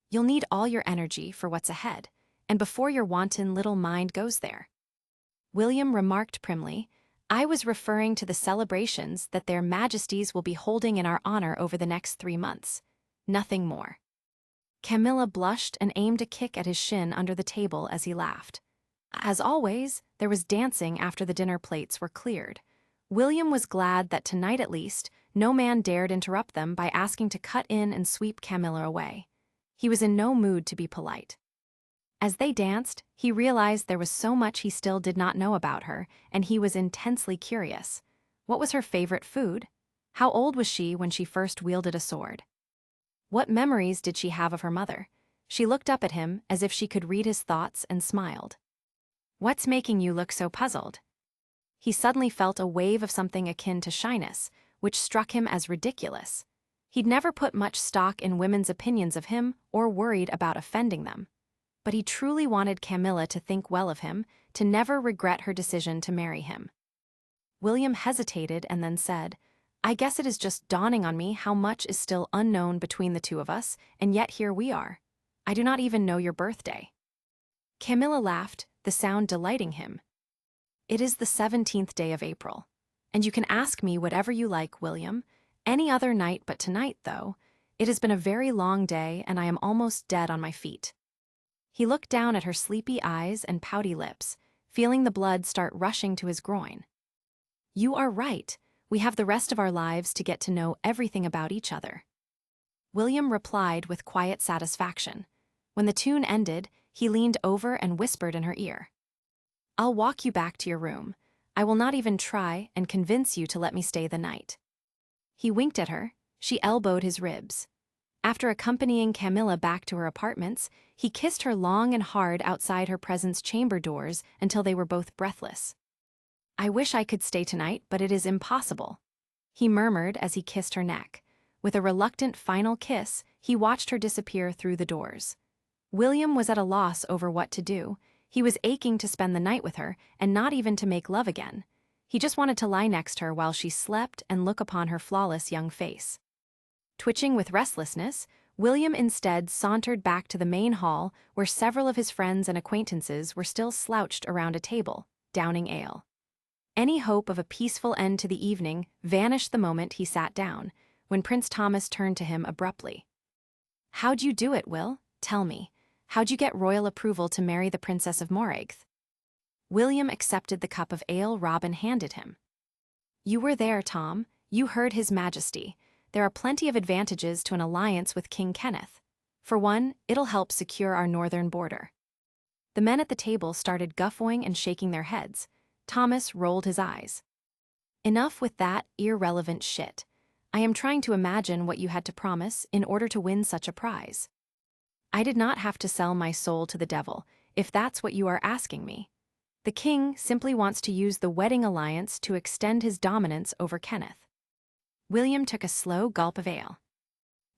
You'll need all your energy for what's ahead, and before your wanton little mind goes there. William remarked primly, I was referring to the celebrations that their majesties will be holding in our honor over the next 3 months. Nothing more. Camilla blushed and aimed a kick at his shin under the table as he laughed. As always, there was dancing after the dinner plates were cleared. William was glad that tonight at least, no man dared interrupt them by asking to cut in and sweep Camilla away. He was in no mood to be polite. As they danced, he realized there was so much he still did not know about her, and he was intensely curious. What was her favorite food? How old was she when she first wielded a sword? What memories did she have of her mother? She looked up at him as if she could read his thoughts and smiled. What's making you look so puzzled? He suddenly felt a wave of something akin to shyness, which struck him as ridiculous. He'd never put much stock in women's opinions of him or worried about offending them. But he truly wanted Camilla to think well of him, to never regret her decision to marry him. William hesitated and then said, I guess it is just dawning on me how much is still unknown between the two of us, and yet here we are. I do not even know your birthday. Camilla laughed, the sound delighting him. It is the 17th day of April. And you can ask me whatever you like, William. Any other night but tonight, though. It has been a very long day, and I am almost dead on my feet. He looked down at her sleepy eyes and pouty lips, feeling the blood start rushing to his groin. You are right. We have the rest of our lives to get to know everything about each other. William replied with quiet satisfaction. When the tune ended, he leaned over and whispered in her ear. "I'll walk you back to your room. I will not even try and convince you to let me stay the night." He winked at her. She elbowed his ribs. After accompanying Camilla back to her apartments, he kissed her long and hard outside her presence chamber doors until they were both breathless. "I wish I could stay tonight, but it is impossible," he murmured as he kissed her neck. With a reluctant final kiss, he watched her disappear through the doors. William was at a loss over what to do. He was aching to spend the night with her, and not even to make love again. He just wanted to lie next her while she slept and look upon her flawless young face. Twitching with restlessness, William instead sauntered back to the main hall where several of his friends and acquaintances were still slouched around a table, downing ale. Any hope of a peaceful end to the evening vanished the moment he sat down, when Prince Thomas turned to him abruptly. "How'd you do it, Will? Tell me. How'd you get royal approval to marry the Princess of Moragth?" William accepted the cup of ale Robin handed him. "You were there, Tom. You heard His Majesty. There are plenty of advantages to an alliance with King Kenneth. For one, it'll help secure our northern border." The men at the table started guffawing and shaking their heads. Thomas rolled his eyes. "Enough with that irrelevant shit. I am trying to imagine what you had to promise in order to win such a prize." "I did not have to sell my soul to the devil, if that's what you are asking me. The king simply wants to use the wedding alliance to extend his dominance over Kenneth." William took a slow gulp of ale.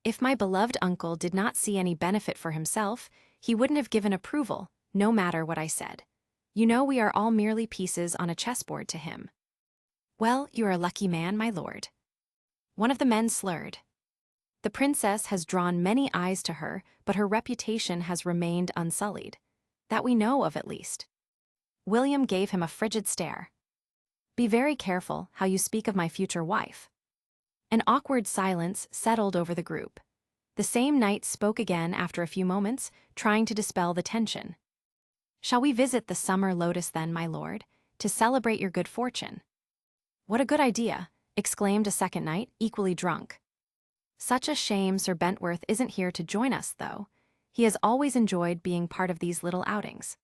"If my beloved uncle did not see any benefit for himself, he wouldn't have given approval, no matter what I said. You know we are all merely pieces on a chessboard to him." "Well, you're a lucky man, my lord." One of the men slurred. "The princess has drawn many eyes to her, but her reputation has remained unsullied. That we know of, at least." William gave him a frigid stare. "Be very careful how you speak of my future wife." An awkward silence settled over the group. The same knight spoke again after a few moments, trying to dispel the tension. "Shall we visit the summer lotus then, my lord, to celebrate your good fortune?" "What a good idea," exclaimed a second knight, equally drunk. "Such a shame Sir Bentworth isn't here to join us, though. He has always enjoyed being part of these little outings."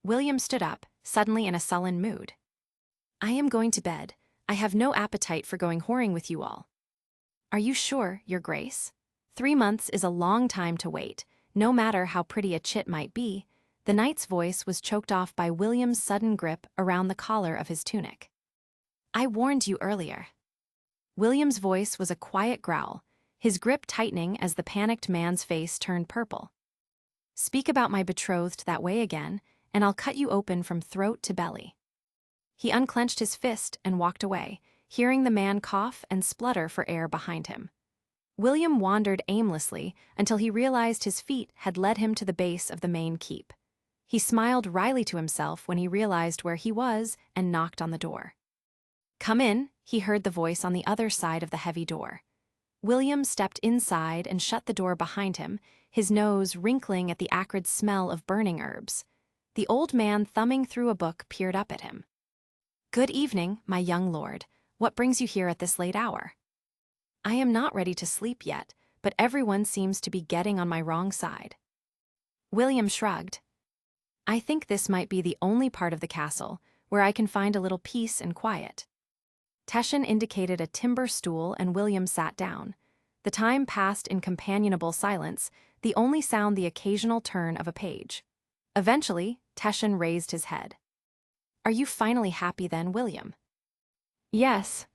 William stood up, suddenly in a sullen mood. "I am going to bed. I have no appetite for going whoring with you all." "Are you sure, Your Grace? 3 months is a long time to wait, no matter how pretty a chit might be." The knight's voice was choked off by William's sudden grip around the collar of his tunic. "I warned you earlier." William's voice was a quiet growl, his grip tightening as the panicked man's face turned purple. "Speak about my betrothed that way again, and I'll cut you open from throat to belly." He unclenched his fist and walked away, hearing the man cough and splutter for air behind him. William wandered aimlessly until he realized his feet had led him to the base of the main keep. He smiled wryly to himself when he realized where he was and knocked on the door. "Come in," he heard the voice on the other side of the heavy door. William stepped inside and shut the door behind him, his nose wrinkling at the acrid smell of burning herbs. The old man thumbing through a book peered up at him. "Good evening, my young lord. What brings you here at this late hour?" "I am not ready to sleep yet, but everyone seems to be getting on my wrong side." William shrugged. "I think this might be the only part of the castle where I can find a little peace and quiet." Teshin indicated a timber stool and William sat down. The time passed in companionable silence, the only sound the occasional turn of a page. Eventually, Teshin raised his head. "Are you finally happy then, William?" "Yes."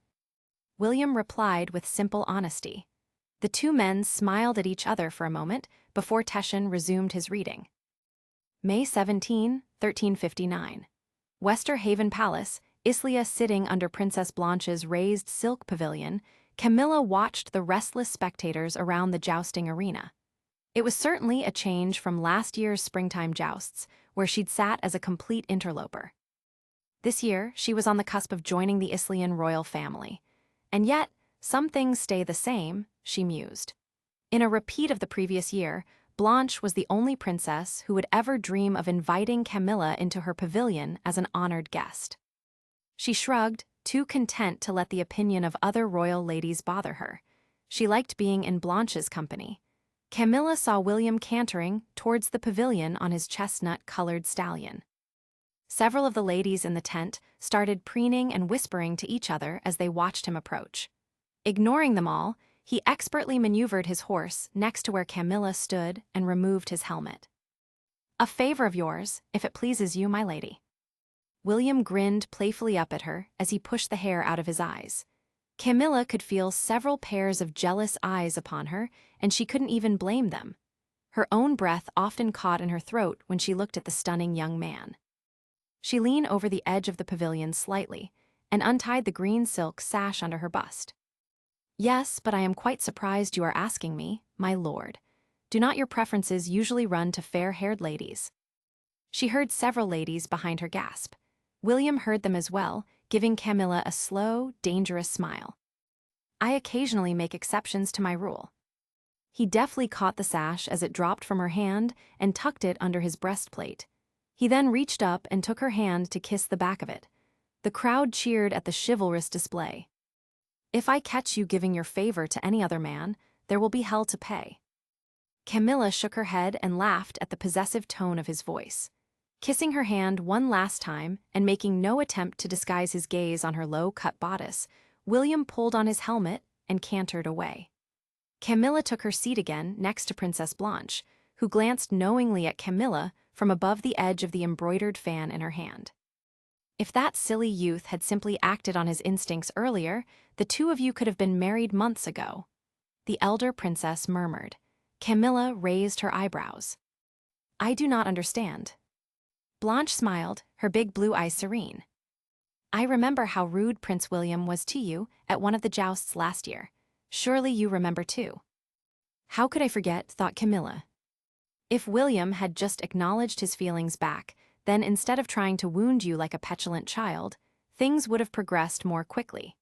William replied with simple honesty. The two men smiled at each other for a moment before Teshin resumed his reading. May 17, 1359. Wester Haven Palace, Islia sitting under Princess Blanche's raised silk pavilion, Camilla watched the restless spectators around the jousting arena. It was certainly a change from last year's springtime jousts, where she'd sat as a complete interloper. This year, she was on the cusp of joining the Islian royal family. And yet, some things stay the same, she mused. In a repeat of the previous year, Blanche was the only princess who would ever dream of inviting Camilla into her pavilion as an honored guest. She shrugged, too content to let the opinion of other royal ladies bother her. She liked being in Blanche's company. Camilla saw William cantering towards the pavilion on his chestnut-colored stallion. Several of the ladies in the tent started preening and whispering to each other as they watched him approach. Ignoring them all, he expertly maneuvered his horse next to where Camilla stood and removed his helmet. "A favor of yours, if it pleases you, my lady." William grinned playfully up at her as he pushed the hair out of his eyes. Camilla could feel several pairs of jealous eyes upon her, and she couldn't even blame them. Her own breath often caught in her throat when she looked at the stunning young man. She leaned over the edge of the pavilion slightly and untied the green silk sash under her bust. "Yes, but I am quite surprised you are asking me, my lord. Do not your preferences usually run to fair-haired ladies?" She heard several ladies behind her gasp. William heard them as well, giving Camilla a slow, dangerous smile. "I occasionally make exceptions to my rule." He deftly caught the sash as it dropped from her hand and tucked it under his breastplate. He then reached up and took her hand to kiss the back of it. The crowd cheered at the chivalrous display. "If I catch you giving your favor to any other man, there will be hell to pay." Camilla shook her head and laughed at the possessive tone of his voice. Kissing her hand one last time and making no attempt to disguise his gaze on her low-cut bodice, William pulled on his helmet and cantered away. Camilla took her seat again next to Princess Blanche, who glanced knowingly at Camilla from above the edge of the embroidered fan in her hand. "If that silly youth had simply acted on his instincts earlier, the two of you could have been married months ago," the elder princess murmured. Camilla raised her eyebrows. "I do not understand." Blanche smiled, her big blue eyes serene. "I remember how rude Prince William was to you at one of the jousts last year. Surely you remember too." "How could I forget?" thought Camilla. If William had just acknowledged his feelings back, then instead of trying to wound you like a petulant child, things would have progressed more quickly.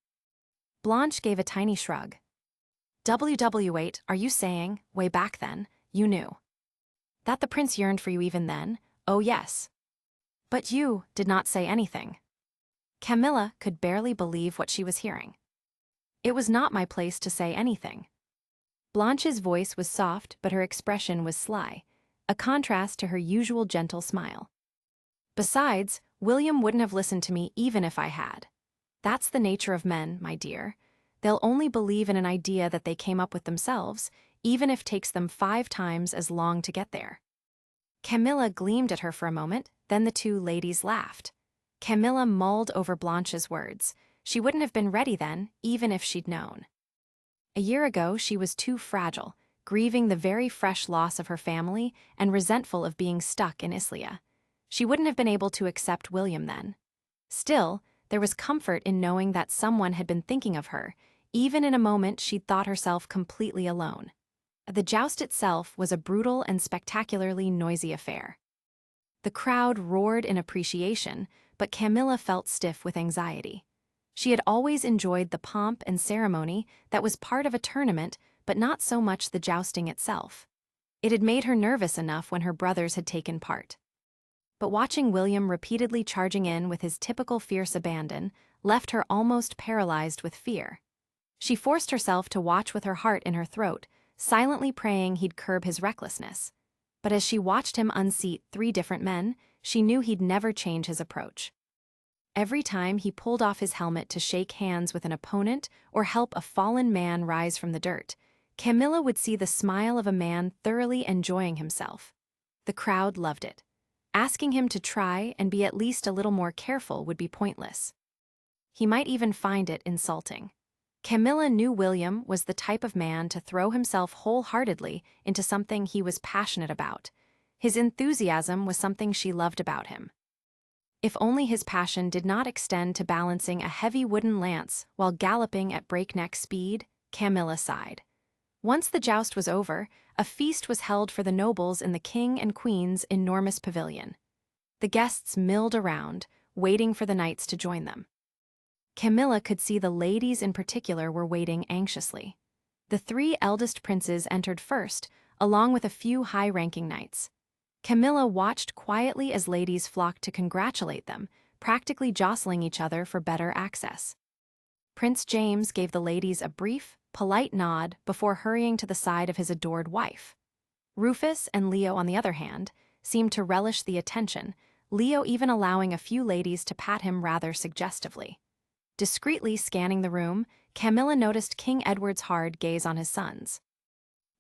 Blanche gave a tiny shrug. "WW8, are you saying, way back then, you knew that the prince yearned for you even then?" "Oh yes. But you did not say anything." Camilla could barely believe what she was hearing. "It was not my place to say anything." Blanche's voice was soft, but her expression was sly, a contrast to her usual gentle smile. "Besides, William wouldn't have listened to me even if I had. That's the nature of men, my dear. They'll only believe in an idea that they came up with themselves, even if it takes them 5 times as long to get there." Camilla gleamed at her for a moment, then the two ladies laughed. Camilla mulled over Blanche's words. She wouldn't have been ready then, even if she'd known. A year ago, she was too fragile, grieving the very fresh loss of her family and resentful of being stuck in Islia. She wouldn't have been able to accept William then. Still, there was comfort in knowing that someone had been thinking of her, even in a moment she'd thought herself completely alone. The joust itself was a brutal and spectacularly noisy affair. The crowd roared in appreciation, but Camilla felt stiff with anxiety. She had always enjoyed the pomp and ceremony that was part of a tournament, but not so much the jousting itself. It had made her nervous enough when her brothers had taken part. But watching William repeatedly charging in with his typical fierce abandon left her almost paralyzed with fear. She forced herself to watch with her heart in her throat, silently praying he'd curb his recklessness. But as she watched him unseat 3 different men, she knew he'd never change his approach. Every time he pulled off his helmet to shake hands with an opponent or help a fallen man rise from the dirt, Camilla would see the smile of a man thoroughly enjoying himself. The crowd loved it. Asking him to try and be at least a little more careful would be pointless. He might even find it insulting. Camilla knew William was the type of man to throw himself wholeheartedly into something he was passionate about. His enthusiasm was something she loved about him. If only his passion did not extend to balancing a heavy wooden lance while galloping at breakneck speed, Camilla sighed. Once the joust was over, a feast was held for the nobles in the king and queen's enormous pavilion. The guests milled around, waiting for the knights to join them. Camilla could see the ladies in particular were waiting anxiously. The 3 eldest princes entered first, along with a few high-ranking knights. Camilla watched quietly as ladies flocked to congratulate them, practically jostling each other for better access. Prince James gave the ladies a brief polite nod before hurrying to the side of his adored wife. Rufus and Leo, on the other hand, seemed to relish the attention, Leo even allowing a few ladies to pat him rather suggestively. Discreetly scanning the room, Camilla noticed King Edward's hard gaze on his sons.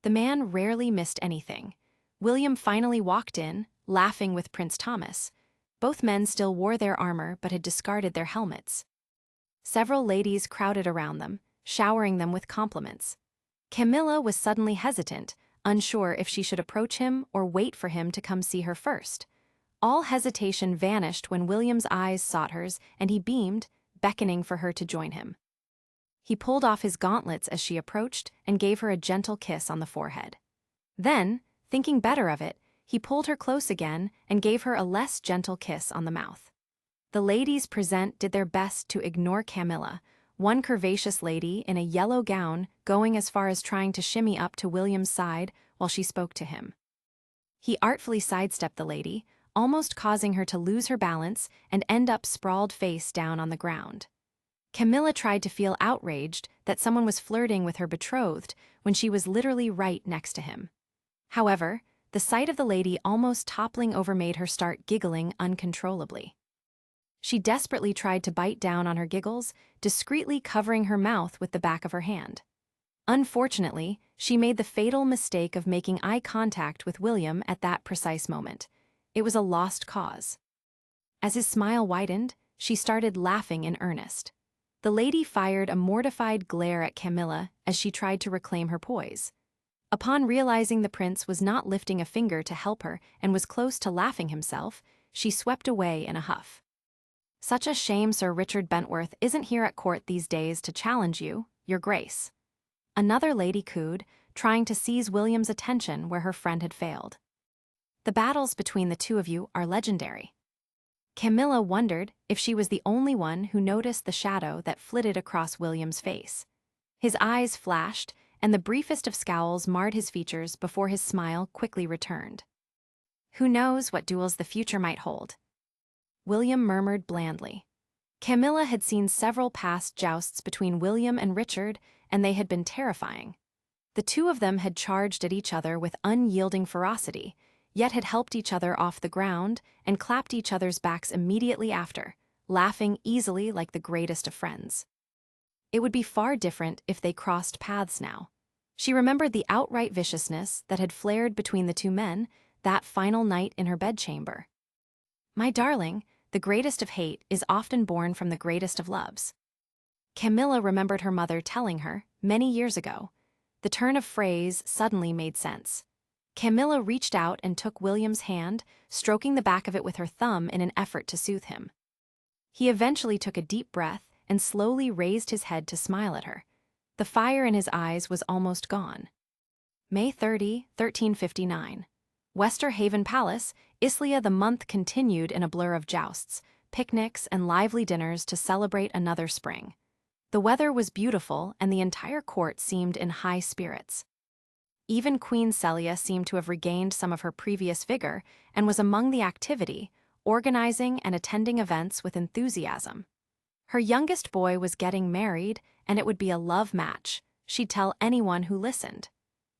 The man rarely missed anything. William finally walked in, laughing with Prince Thomas. Both men still wore their armor but had discarded their helmets. Several ladies crowded around them, showering them with compliments. Camilla was suddenly hesitant, unsure if she should approach him or wait for him to come see her first. All hesitation vanished when William's eyes sought hers and he beamed, beckoning for her to join him. He pulled off his gauntlets as she approached and gave her a gentle kiss on the forehead. Then, thinking better of it, he pulled her close again and gave her a less gentle kiss on the mouth. The ladies present did their best to ignore Camilla, one curvaceous lady in a yellow gown going as far as trying to shimmy up to William's side while she spoke to him. He artfully sidestepped the lady, almost causing her to lose her balance and end up sprawled face down on the ground. Camilla tried to feel outraged that someone was flirting with her betrothed when she was literally right next to him. However, the sight of the lady almost toppling over made her start giggling uncontrollably. She desperately tried to bite down on her giggles, discreetly covering her mouth with the back of her hand. Unfortunately, she made the fatal mistake of making eye contact with William at that precise moment. It was a lost cause. As his smile widened, she started laughing in earnest. The lady fired a mortified glare at Camilla as she tried to reclaim her poise. Upon realizing the prince was not lifting a finger to help her and was close to laughing himself, she swept away in a huff. "Such a shame Sir Richard Bentworth isn't here at court these days to challenge you, your grace." Another lady cooed, trying to seize William's attention where her friend had failed. "The battles between the two of you are legendary." Camilla wondered if she was the only one who noticed the shadow that flitted across William's face. His eyes flashed, and the briefest of scowls marred his features before his smile quickly returned. "Who knows what duels the future might hold?" William murmured blandly. Camilla had seen several past jousts between William and Richard, and they had been terrifying. The two of them had charged at each other with unyielding ferocity, yet had helped each other off the ground and clapped each other's backs immediately after, laughing easily like the greatest of friends. It would be far different if they crossed paths now. She remembered the outright viciousness that had flared between the two men that final night in her bedchamber. "My darling, the greatest of hate is often born from the greatest of loves." Camilla remembered her mother telling her, many years ago. The turn of phrase suddenly made sense. Camilla reached out and took William's hand, stroking the back of it with her thumb in an effort to soothe him. He eventually took a deep breath and slowly raised his head to smile at her. The fire in his eyes was almost gone. May 30, 1359. Wester Haven Palace, Islia. The month continued in a blur of jousts, picnics, and lively dinners to celebrate another spring. The weather was beautiful and the entire court seemed in high spirits. Even Queen Celia seemed to have regained some of her previous vigor and was among the activity, organizing and attending events with enthusiasm. Her youngest boy was getting married, and it would be a love match, she'd tell anyone who listened.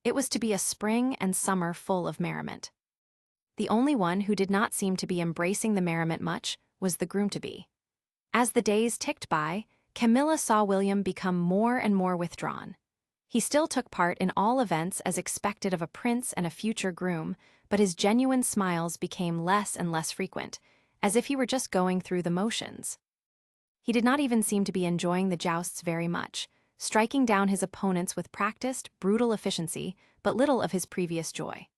It was to be a spring and summer full of merriment. The only one who did not seem to be embracing the merriment much was the groom-to-be. As the days ticked by, Camilla saw William become more and more withdrawn. He still took part in all events as expected of a prince and a future groom, but his genuine smiles became less and less frequent, as if he were just going through the motions. He did not even seem to be enjoying the jousts very much, striking down his opponents with practiced, brutal efficiency, but little of his previous joy.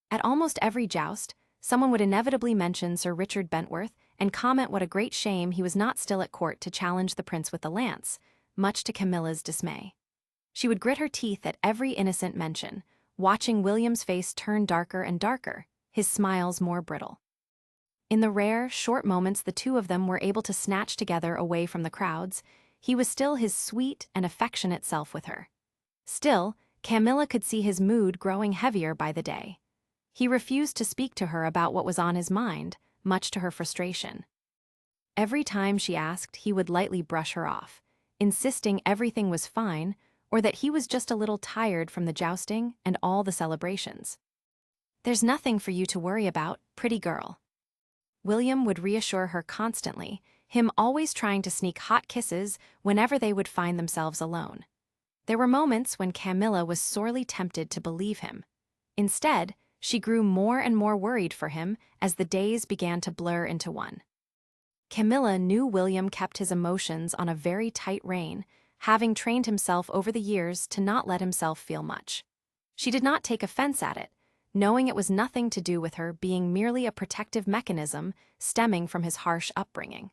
At almost every joust, someone would inevitably mention Sir Richard Bentworth and comment what a great shame he was not still at court to challenge the prince with the lance, much to Camilla's dismay. She would grit her teeth at every innocent mention, watching William's face turn darker and darker, his smiles more brittle. In the rare, short moments the two of them were able to snatch together away from the crowds, he was still his sweet and affectionate self with her. Still, Camilla could see his mood growing heavier by the day. He refused to speak to her about what was on his mind, much to her frustration. Every time she asked, he would lightly brush her off, insisting everything was fine, or that he was just a little tired from the jousting and all the celebrations. "There's nothing for you to worry about, pretty girl." William would reassure her constantly, him always trying to sneak hot kisses whenever they would find themselves alone. There were moments when Camilla was sorely tempted to believe him. Instead, she grew more and more worried for him as the days began to blur into one. Camilla knew William kept his emotions on a very tight rein, having trained himself over the years to not let himself feel much. She did not take offense at it, knowing it was nothing to do with her being merely a protective mechanism stemming from his harsh upbringing.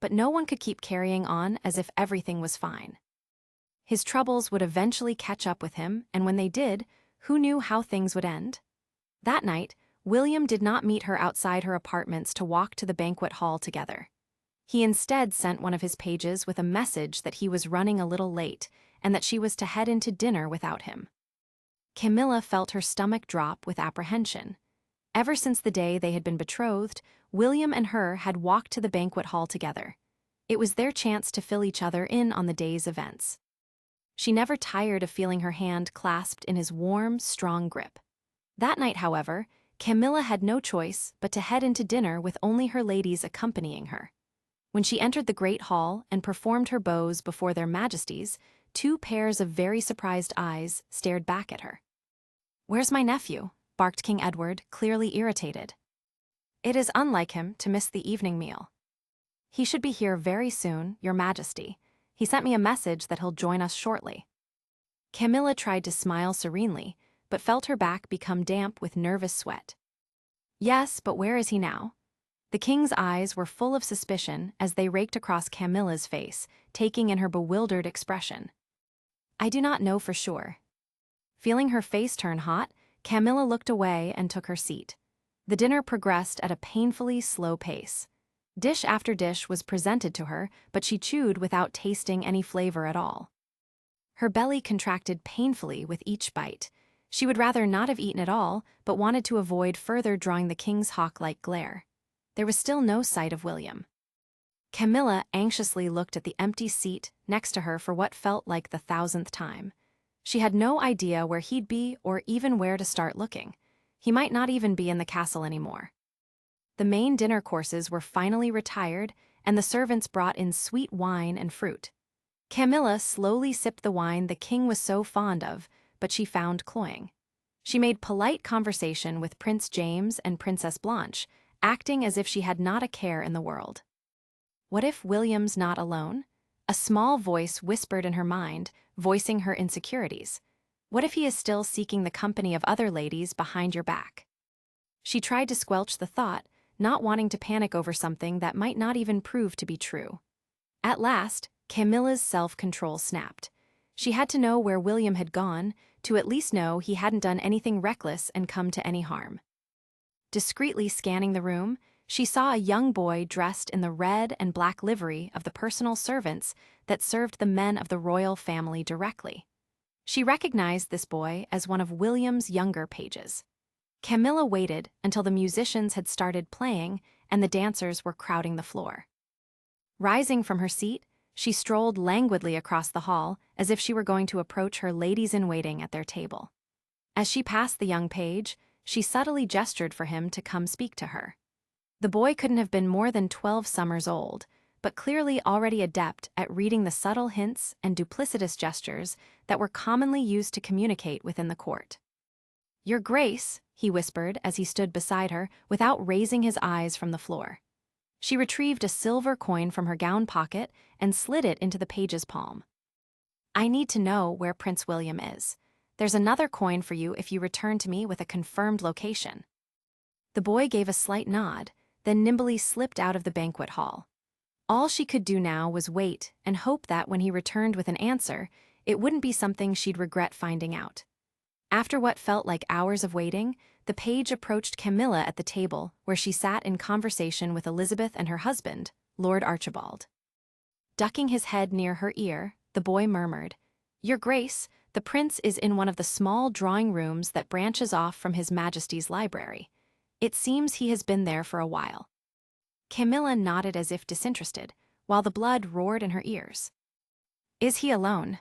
But no one could keep carrying on as if everything was fine. His troubles would eventually catch up with him, and when they did, who knew how things would end? That night, William did not meet her outside her apartments to walk to the banquet hall together. He instead sent one of his pages with a message that he was running a little late and that she was to head into dinner without him. Camilla felt her stomach drop with apprehension. Ever since the day they had been betrothed, William and her had walked to the banquet hall together. It was their chance to fill each other in on the day's events. She never tired of feeling her hand clasped in his warm, strong grip. That night, however, Camilla had no choice but to head into dinner with only her ladies accompanying her. When she entered the great hall and performed her bows before their majesties, two pairs of very surprised eyes stared back at her. "Where's my nephew?" barked King Edward, clearly irritated. "It is unlike him to miss the evening meal." "He should be here very soon, Your Majesty. He sent me a message that he'll join us shortly." Camilla tried to smile serenely, but felt her back become damp with nervous sweat. "Yes, but where is he now?" The king's eyes were full of suspicion as they raked across Camilla's face, taking in her bewildered expression. "I do not know for sure." Feeling her face turn hot, Camilla looked away and took her seat. The dinner progressed at a painfully slow pace. Dish after dish was presented to her, but she chewed without tasting any flavor at all. Her belly contracted painfully with each bite. She would rather not have eaten at all, but wanted to avoid further drawing the king's hawk-like glare. There was still no sight of William. Camilla anxiously looked at the empty seat next to her for what felt like the 1,000th time. She had no idea where he'd be or even where to start looking. He might not even be in the castle anymore. The main dinner courses were finally retired, and the servants brought in sweet wine and fruit. Camilla slowly sipped the wine the king was so fond of, but she found cloying. She made polite conversation with Prince James and Princess Blanche, acting as if she had not a care in the world. What if William's not alone? A small voice whispered in her mind, voicing her insecurities. What if he is still seeking the company of other ladies behind your back? She tried to squelch the thought, not wanting to panic over something that might not even prove to be true. At last, Camilla's self-control snapped. She had to know where William had gone, to at least know he hadn't done anything reckless and come to any harm. Discreetly scanning the room, she saw a young boy dressed in the red and black livery of the personal servants that served the men of the royal family directly. She recognized this boy as one of William's younger pages. Camilla waited until the musicians had started playing and the dancers were crowding the floor. Rising from her seat, she strolled languidly across the hall as if she were going to approach her ladies-in-waiting at their table. As she passed the young page, she subtly gestured for him to come speak to her. The boy couldn't have been more than 12 summers old, but clearly already adept at reading the subtle hints and duplicitous gestures that were commonly used to communicate within the court. "Your Grace," he whispered as he stood beside her without raising his eyes from the floor. She retrieved a silver coin from her gown pocket and slid it into the page's palm. "I need to know where Prince William is. There's another coin for you if you return to me with a confirmed location." The boy gave a slight nod, then nimbly slipped out of the banquet hall. All she could do now was wait and hope that when he returned with an answer, it wouldn't be something she'd regret finding out. After what felt like hours of waiting, the page approached Camilla at the table where she sat in conversation with Elizabeth and her husband, Lord Archibald. Ducking his head near her ear, the boy murmured, "Your Grace, the prince is in one of the small drawing rooms that branches off from His Majesty's library. It seems he has been there for a while." Camilla nodded as if disinterested, while the blood roared in her ears. "Is he alone?"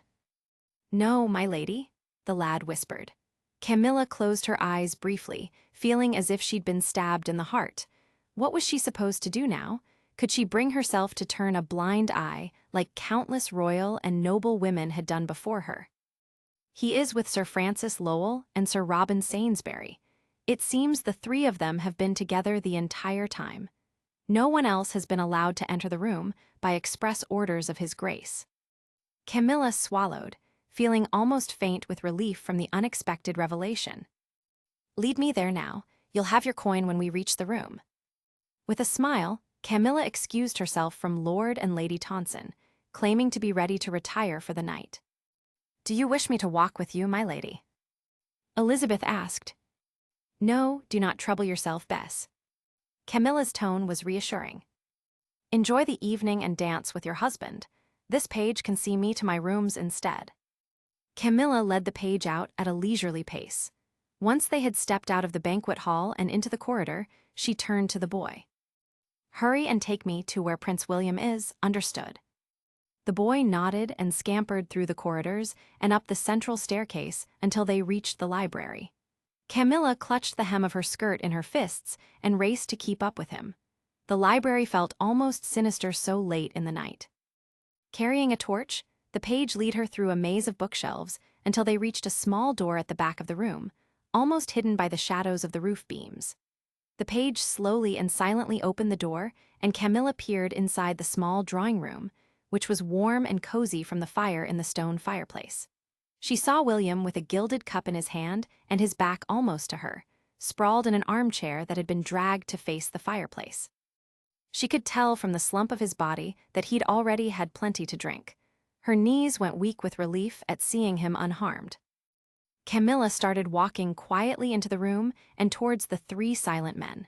No, my lady, the lad whispered. Camilla closed her eyes briefly, feeling as if she'd been stabbed in the heart. What was she supposed to do now? Could she bring herself to turn a blind eye, like countless royal and noble women had done before her? He is with Sir Francis Lowell and Sir Robin Sainsbury. It seems the three of them have been together the entire time. No one else has been allowed to enter the room by express orders of His Grace. Camilla swallowed, feeling almost faint with relief from the unexpected revelation. Lead me there now. You'll have your coin when we reach the room. With a smile, Camilla excused herself from Lord and Lady Tonson, claiming to be ready to retire for the night. Do you wish me to walk with you, my lady? Elizabeth asked. No, do not trouble yourself, Bess. Camilla's tone was reassuring. Enjoy the evening and dance with your husband. This page can see me to my rooms instead. Camilla led the page out at a leisurely pace. Once they had stepped out of the banquet hall and into the corridor, she turned to the boy. Hurry and take me to where Prince William is, understood. The boy nodded and scampered through the corridors and up the central staircase until they reached the library. Camilla clutched the hem of her skirt in her fists and raced to keep up with him. The library felt almost sinister so late in the night. Carrying a torch, the page led her through a maze of bookshelves until they reached a small door at the back of the room, almost hidden by the shadows of the roof beams. The page slowly and silently opened the door, and Camilla peered inside the small drawing room, which was warm and cozy from the fire in the stone fireplace. She saw William with a gilded cup in his hand and his back almost to her, sprawled in an armchair that had been dragged to face the fireplace. She could tell from the slump of his body that he'd already had plenty to drink. Her knees went weak with relief at seeing him unharmed. Camilla started walking quietly into the room and towards the three silent men.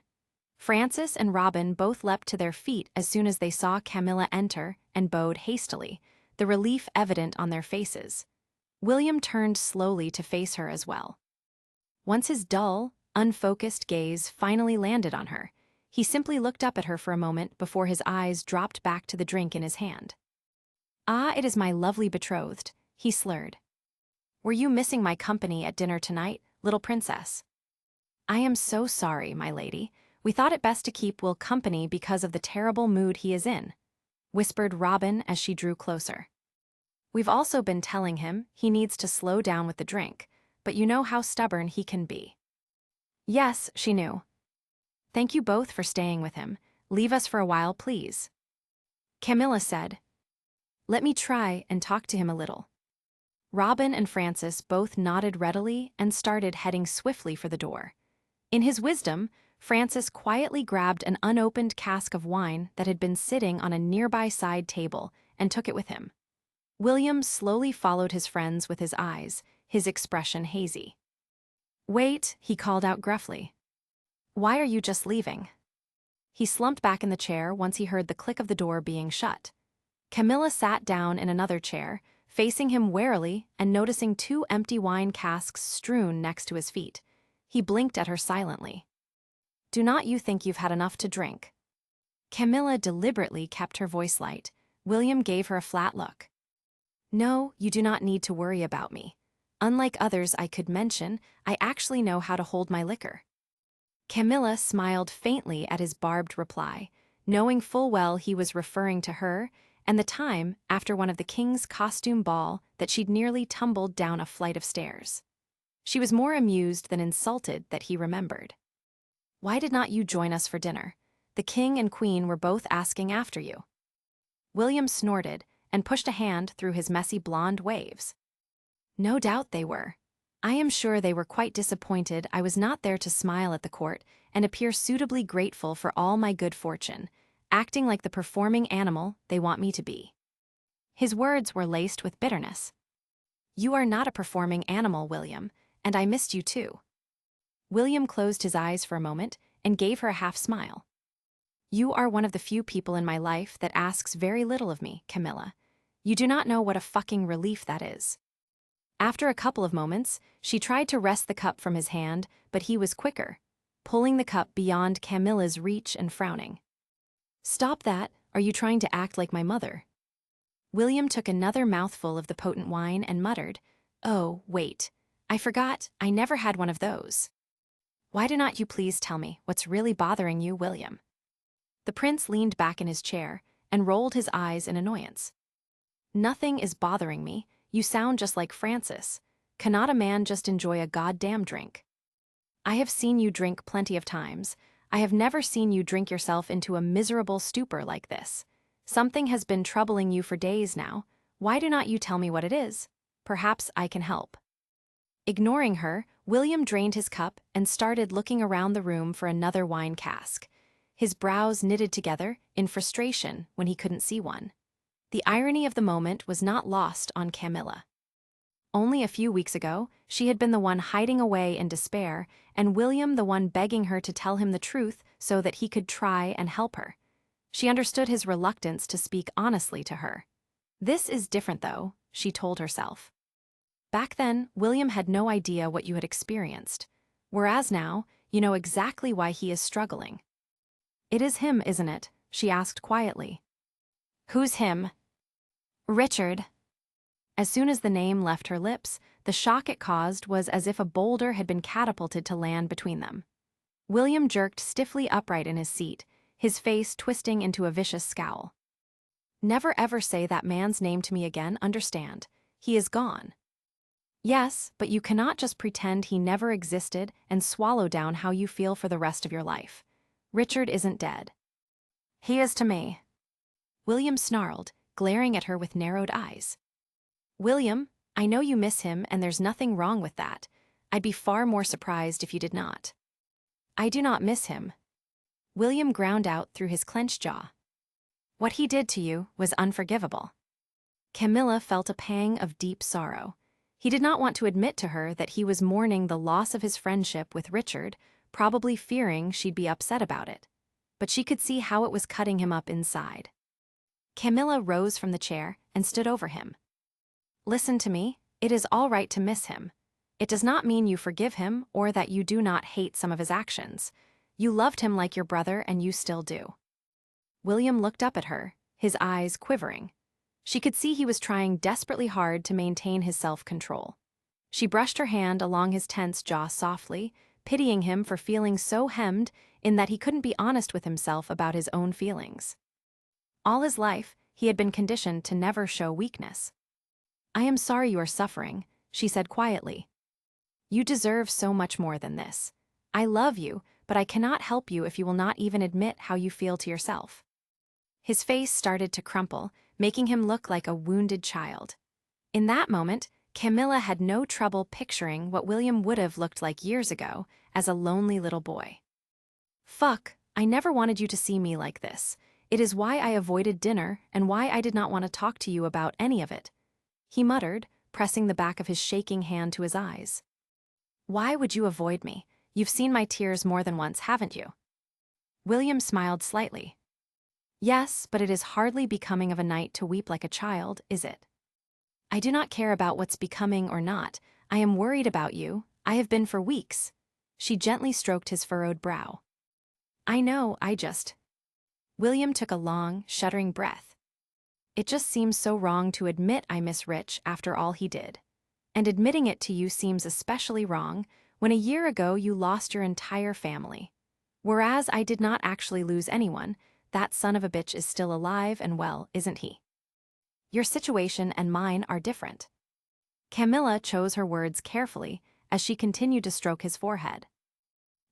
Francis and Robin both leapt to their feet as soon as they saw Camilla enter and bowed hastily, the relief evident on their faces. William turned slowly to face her as well. Once his dull, unfocused gaze finally landed on her, he simply looked up at her for a moment before his eyes dropped back to the drink in his hand. Ah, it is my lovely betrothed, he slurred. Were you missing my company at dinner tonight, little princess? I am so sorry, my lady. We thought it best to keep Will company because of the terrible mood he is in, whispered Robin as she drew closer. We've also been telling him he needs to slow down with the drink, but you know how stubborn he can be. Yes, she knew. Thank you both for staying with him. Leave us for a while, please. Camilla said. Let me try and talk to him a little. Robin and Francis both nodded readily and started heading swiftly for the door. In his wisdom, Francis quietly grabbed an unopened cask of wine that had been sitting on a nearby side table and took it with him. William slowly followed his friends with his eyes, his expression hazy. Wait, he called out gruffly. Why are you just leaving? He slumped back in the chair once he heard the click of the door being shut. Camilla sat down in another chair, facing him warily and noticing two empty wine casks strewn next to his feet. He blinked at her silently. Do not you think you've had enough to drink? Camilla deliberately kept her voice light. William gave her a flat look. No, you do not need to worry about me. Unlike others I could mention, I actually know how to hold my liquor. Camilla smiled faintly at his barbed reply, knowing full well he was referring to her and the time after one of the king's costume ball that she'd nearly tumbled down a flight of stairs. She was more amused than insulted that he remembered. Why did not you join us for dinner? The king and queen were both asking after you. William snorted and pushed a hand through his messy blonde waves. No doubt they were. I am sure they were quite disappointed I was not there to smile at the court and appear suitably grateful for all my good fortune, acting like the performing animal they want me to be. His words were laced with bitterness. You are not a performing animal, William, and I missed you too. William closed his eyes for a moment and gave her a half-smile. You are one of the few people in my life that asks very little of me, Camilla. You do not know what a fucking relief that is. After a couple of moments, she tried to wrest the cup from his hand, but he was quicker, pulling the cup beyond Camilla's reach and frowning. Stop that, are you trying to act like my mother? William took another mouthful of the potent wine and muttered, "Oh, wait. I forgot, I never had one of those. Why do not you please tell me what's really bothering you, William?" The prince leaned back in his chair and rolled his eyes in annoyance. "Nothing is bothering me. You sound just like Francis. Cannot a man just enjoy a goddamn drink? I have seen you drink plenty of times. I have never seen you drink yourself into a miserable stupor like this. Something has been troubling you for days now. Why do not you tell me what it is? Perhaps I can help." Ignoring her, William drained his cup and started looking around the room for another wine cask. His brows knitted together in frustration when he couldn't see one. The irony of the moment was not lost on Camilla. Only a few weeks ago, she had been the one hiding away in despair, and William the one begging her to tell him the truth so that he could try and help her. She understood his reluctance to speak honestly to her. This is different, though, she told herself. Back then, William had no idea what you had experienced, whereas now, you know exactly why he is struggling. "It is him, isn't it?" she asked quietly. "Who's him?" "Richard." As soon as the name left her lips, the shock it caused was as if a boulder had been catapulted to land between them. William jerked stiffly upright in his seat, his face twisting into a vicious scowl. "Never ever say that man's name to me again, understand? He is gone." "Yes, but you cannot just pretend he never existed and swallow down how you feel for the rest of your life. Richard isn't dead." "He is to me." William snarled, glaring at her with narrowed eyes. "William, I know you miss him and there's nothing wrong with that. I'd be far more surprised if you did not." "I do not miss him." William ground out through his clenched jaw. "What he did to you was unforgivable." Camilla felt a pang of deep sorrow. He did not want to admit to her that he was mourning the loss of his friendship with Richard, probably fearing she'd be upset about it. But she could see how it was cutting him up inside. Camilla rose from the chair and stood over him. "Listen to me, it is all right to miss him. It does not mean you forgive him or that you do not hate some of his actions. You loved him like your brother and you still do." William looked up at her, his eyes quivering. She could see he was trying desperately hard to maintain his self-control. She brushed her hand along his tense jaw softly, pitying him for feeling so hemmed in that he couldn't be honest with himself about his own feelings. All his life, he had been conditioned to never show weakness. "I am sorry you are suffering," she said quietly. "You deserve so much more than this. I love you, but I cannot help you if you will not even admit how you feel to yourself." His face started to crumple, making him look like a wounded child. In that moment, Camilla had no trouble picturing what William would have looked like years ago as a lonely little boy. "Fuck, I never wanted you to see me like this. It is why I avoided dinner and why I did not want to talk to you about any of it," he muttered, pressing the back of his shaking hand to his eyes. "Why would you avoid me? You've seen my tears more than once, haven't you?" William smiled slightly. "Yes, but it is hardly becoming of a knight to weep like a child, is it?" "I do not care about what's becoming or not. I am worried about you. I have been for weeks." She gently stroked his furrowed brow. "I know, William took a long, shuddering breath. "It just seems so wrong to admit I miss Rich after all he did. And admitting it to you seems especially wrong when a year ago you lost your entire family. Whereas I did not actually lose anyone, that son of a bitch is still alive and well, isn't he? Your situation and mine are different." Camilla chose her words carefully as she continued to stroke his forehead.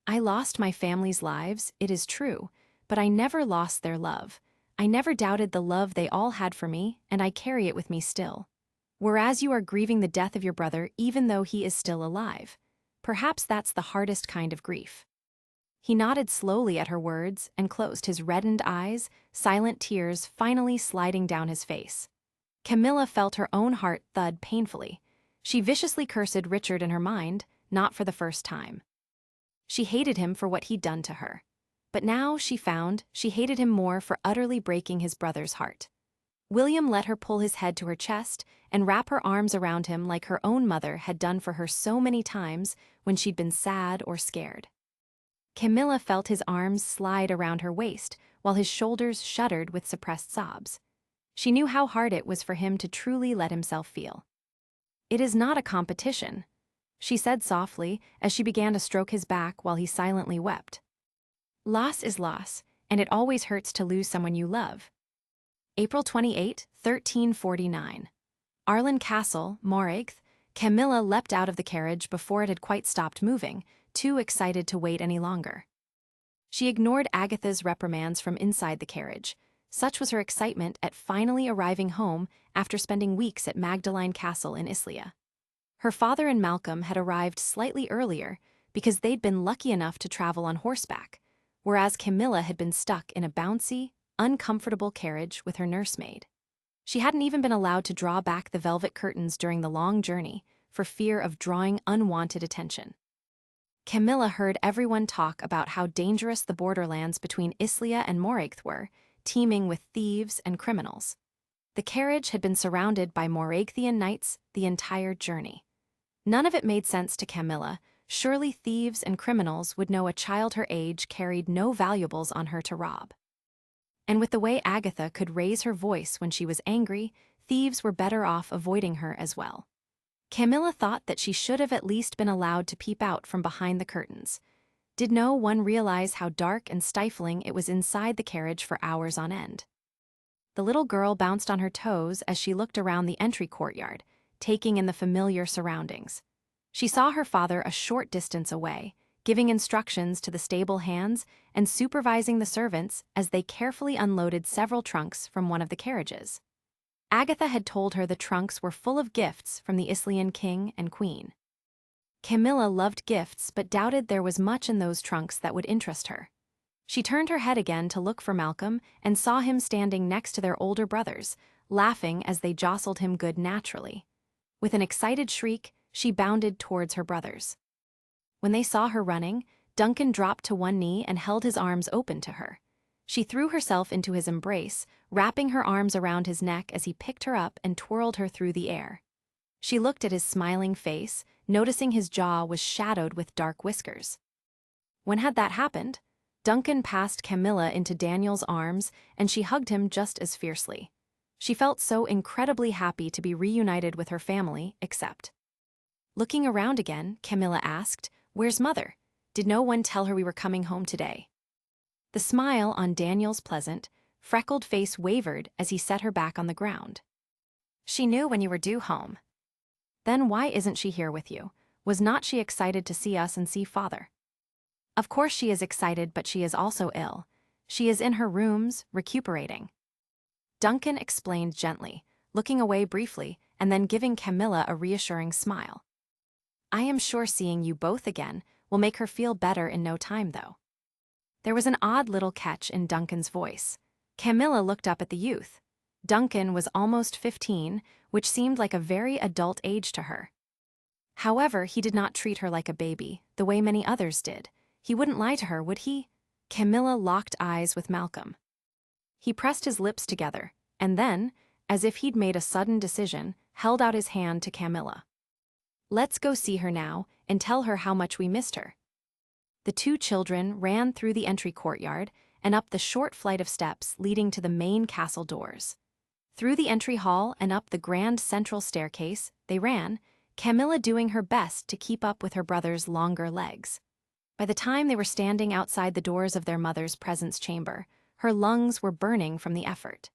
"I lost my family's lives, it is true, but I never lost their love. I never doubted the love they all had for me, and I carry it with me still. Whereas you are grieving the death of your brother even though he is still alive. Perhaps that's the hardest kind of grief." He nodded slowly at her words and closed his reddened eyes, silent tears finally sliding down his face. Camilla felt her own heart thud painfully. She viciously cursed Richard in her mind, not for the first time. She hated him for what he'd done to her. But now she found she hated him more for utterly breaking his brother's heart. William let her pull his head to her chest and wrap her arms around him like her own mother had done for her so many times when she'd been sad or scared. Camilla felt his arms slide around her waist while his shoulders shuddered with suppressed sobs. She knew how hard it was for him to truly let himself feel. "It is not a competition," she said softly as she began to stroke his back while he silently wept. "Loss is loss, and it always hurts to lose someone you love." April 28, 1349. Arlen Castle, Moragh. Camilla leapt out of the carriage before it had quite stopped moving, too excited to wait any longer. She ignored Agatha's reprimands from inside the carriage. Such was her excitement at finally arriving home after spending weeks at Magdalene Castle in Islay. Her father and Malcolm had arrived slightly earlier because they'd been lucky enough to travel on horseback, whereas Camilla had been stuck in a bouncy, uncomfortable carriage with her nursemaid. She hadn't even been allowed to draw back the velvet curtains during the long journey for fear of drawing unwanted attention. Camilla heard everyone talk about how dangerous the borderlands between Islay and Moragh were, teeming with thieves and criminals. The carriage had been surrounded by Moraghian knights the entire journey. None of it made sense to Camilla. Surely thieves and criminals would know a child her age carried no valuables on her to rob. And with the way Agatha could raise her voice when she was angry, thieves were better off avoiding her as well. Camilla thought that she should have at least been allowed to peep out from behind the curtains. Did no one realize how dark and stifling it was inside the carriage for hours on end? The little girl bounced on her toes as she looked around the entry courtyard, taking in the familiar surroundings. She saw her father a short distance away, giving instructions to the stable hands and supervising the servants as they carefully unloaded several trunks from one of the carriages. Agatha had told her the trunks were full of gifts from the Isleyan king and queen. Camilla loved gifts but doubted there was much in those trunks that would interest her. She turned her head again to look for Malcolm and saw him standing next to their older brothers, laughing as they jostled him good naturally. With an excited shriek, she bounded towards her brothers. When they saw her running, Duncan dropped to one knee and held his arms open to her. She threw herself into his embrace, wrapping her arms around his neck as he picked her up and twirled her through the air. She looked at his smiling face, noticing his jaw was shadowed with dark whiskers. When had that happened? Duncan passed Camilla into Daniel's arms, and she hugged him just as fiercely. She felt so incredibly happy to be reunited with her family, except. Looking around again, Camilla asked, "Where's Mother? Did no one tell her we were coming home today?" The smile on Daniel's pleasant, freckled face wavered as he set her back on the ground. "She knew when you were due home." "Then why isn't she here with you? Was not she excited to see us and see Father?" "Of course she is excited, but she is also ill. She is in her rooms, recuperating." Duncan explained gently, looking away briefly and then giving Camilla a reassuring smile. "I am sure seeing you both again will make her feel better in no time, though." There was an odd little catch in Duncan's voice. Camilla looked up at the youth. Duncan was almost 15, which seemed like a very adult age to her. However, he did not treat her like a baby, the way many others did. He wouldn't lie to her, would he? Camilla locked eyes with Malcolm. He pressed his lips together, and then, as if he'd made a sudden decision, held out his hand to Camilla. "Let's go see her now and tell her how much we missed her." The two children ran through the entry courtyard and up the short flight of steps leading to the main castle doors. Through the entry hall and up the grand central staircase, they ran, Camilla doing her best to keep up with her brother's longer legs. By the time they were standing outside the doors of their mother's presence chamber, her lungs were burning from the effort.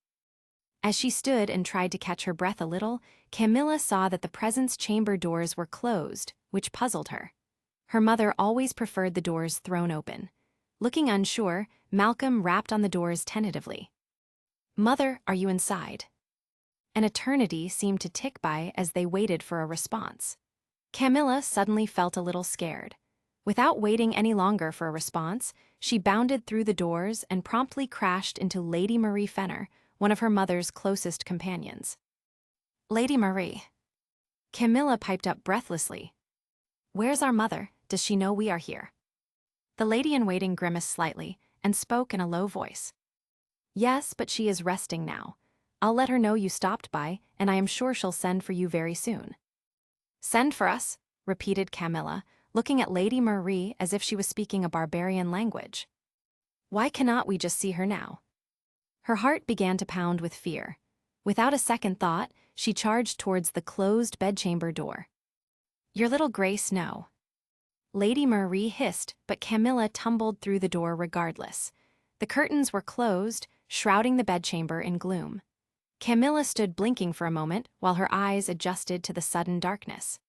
As she stood and tried to catch her breath a little, Camilla saw that the presence chamber doors were closed, which puzzled her. Her mother always preferred the doors thrown open. Looking unsure, Malcolm rapped on the doors tentatively. "Mother, are you inside?" An eternity seemed to tick by as they waited for a response. Camilla suddenly felt a little scared. Without waiting any longer for a response, she bounded through the doors and promptly crashed into Lady Marie Fenner, one of her mother's closest companions. "Lady Marie." Camilla piped up breathlessly. "Where's our mother? Does she know we are here?" The lady-in-waiting grimaced slightly and spoke in a low voice. "Yes, but she is resting now. I'll let her know you stopped by, and I am sure she'll send for you very soon." "Send for us?" repeated Camilla, looking at Lady Marie as if she was speaking a barbarian language. "Why cannot we just see her now?" Her heart began to pound with fear. Without a second thought, she charged towards the closed bedchamber door. "Your little Grace, no." Lady Marie hissed, but Camilla tumbled through the door regardless. The curtains were closed, shrouding the bedchamber in gloom. Camilla stood blinking for a moment while her eyes adjusted to the sudden darkness.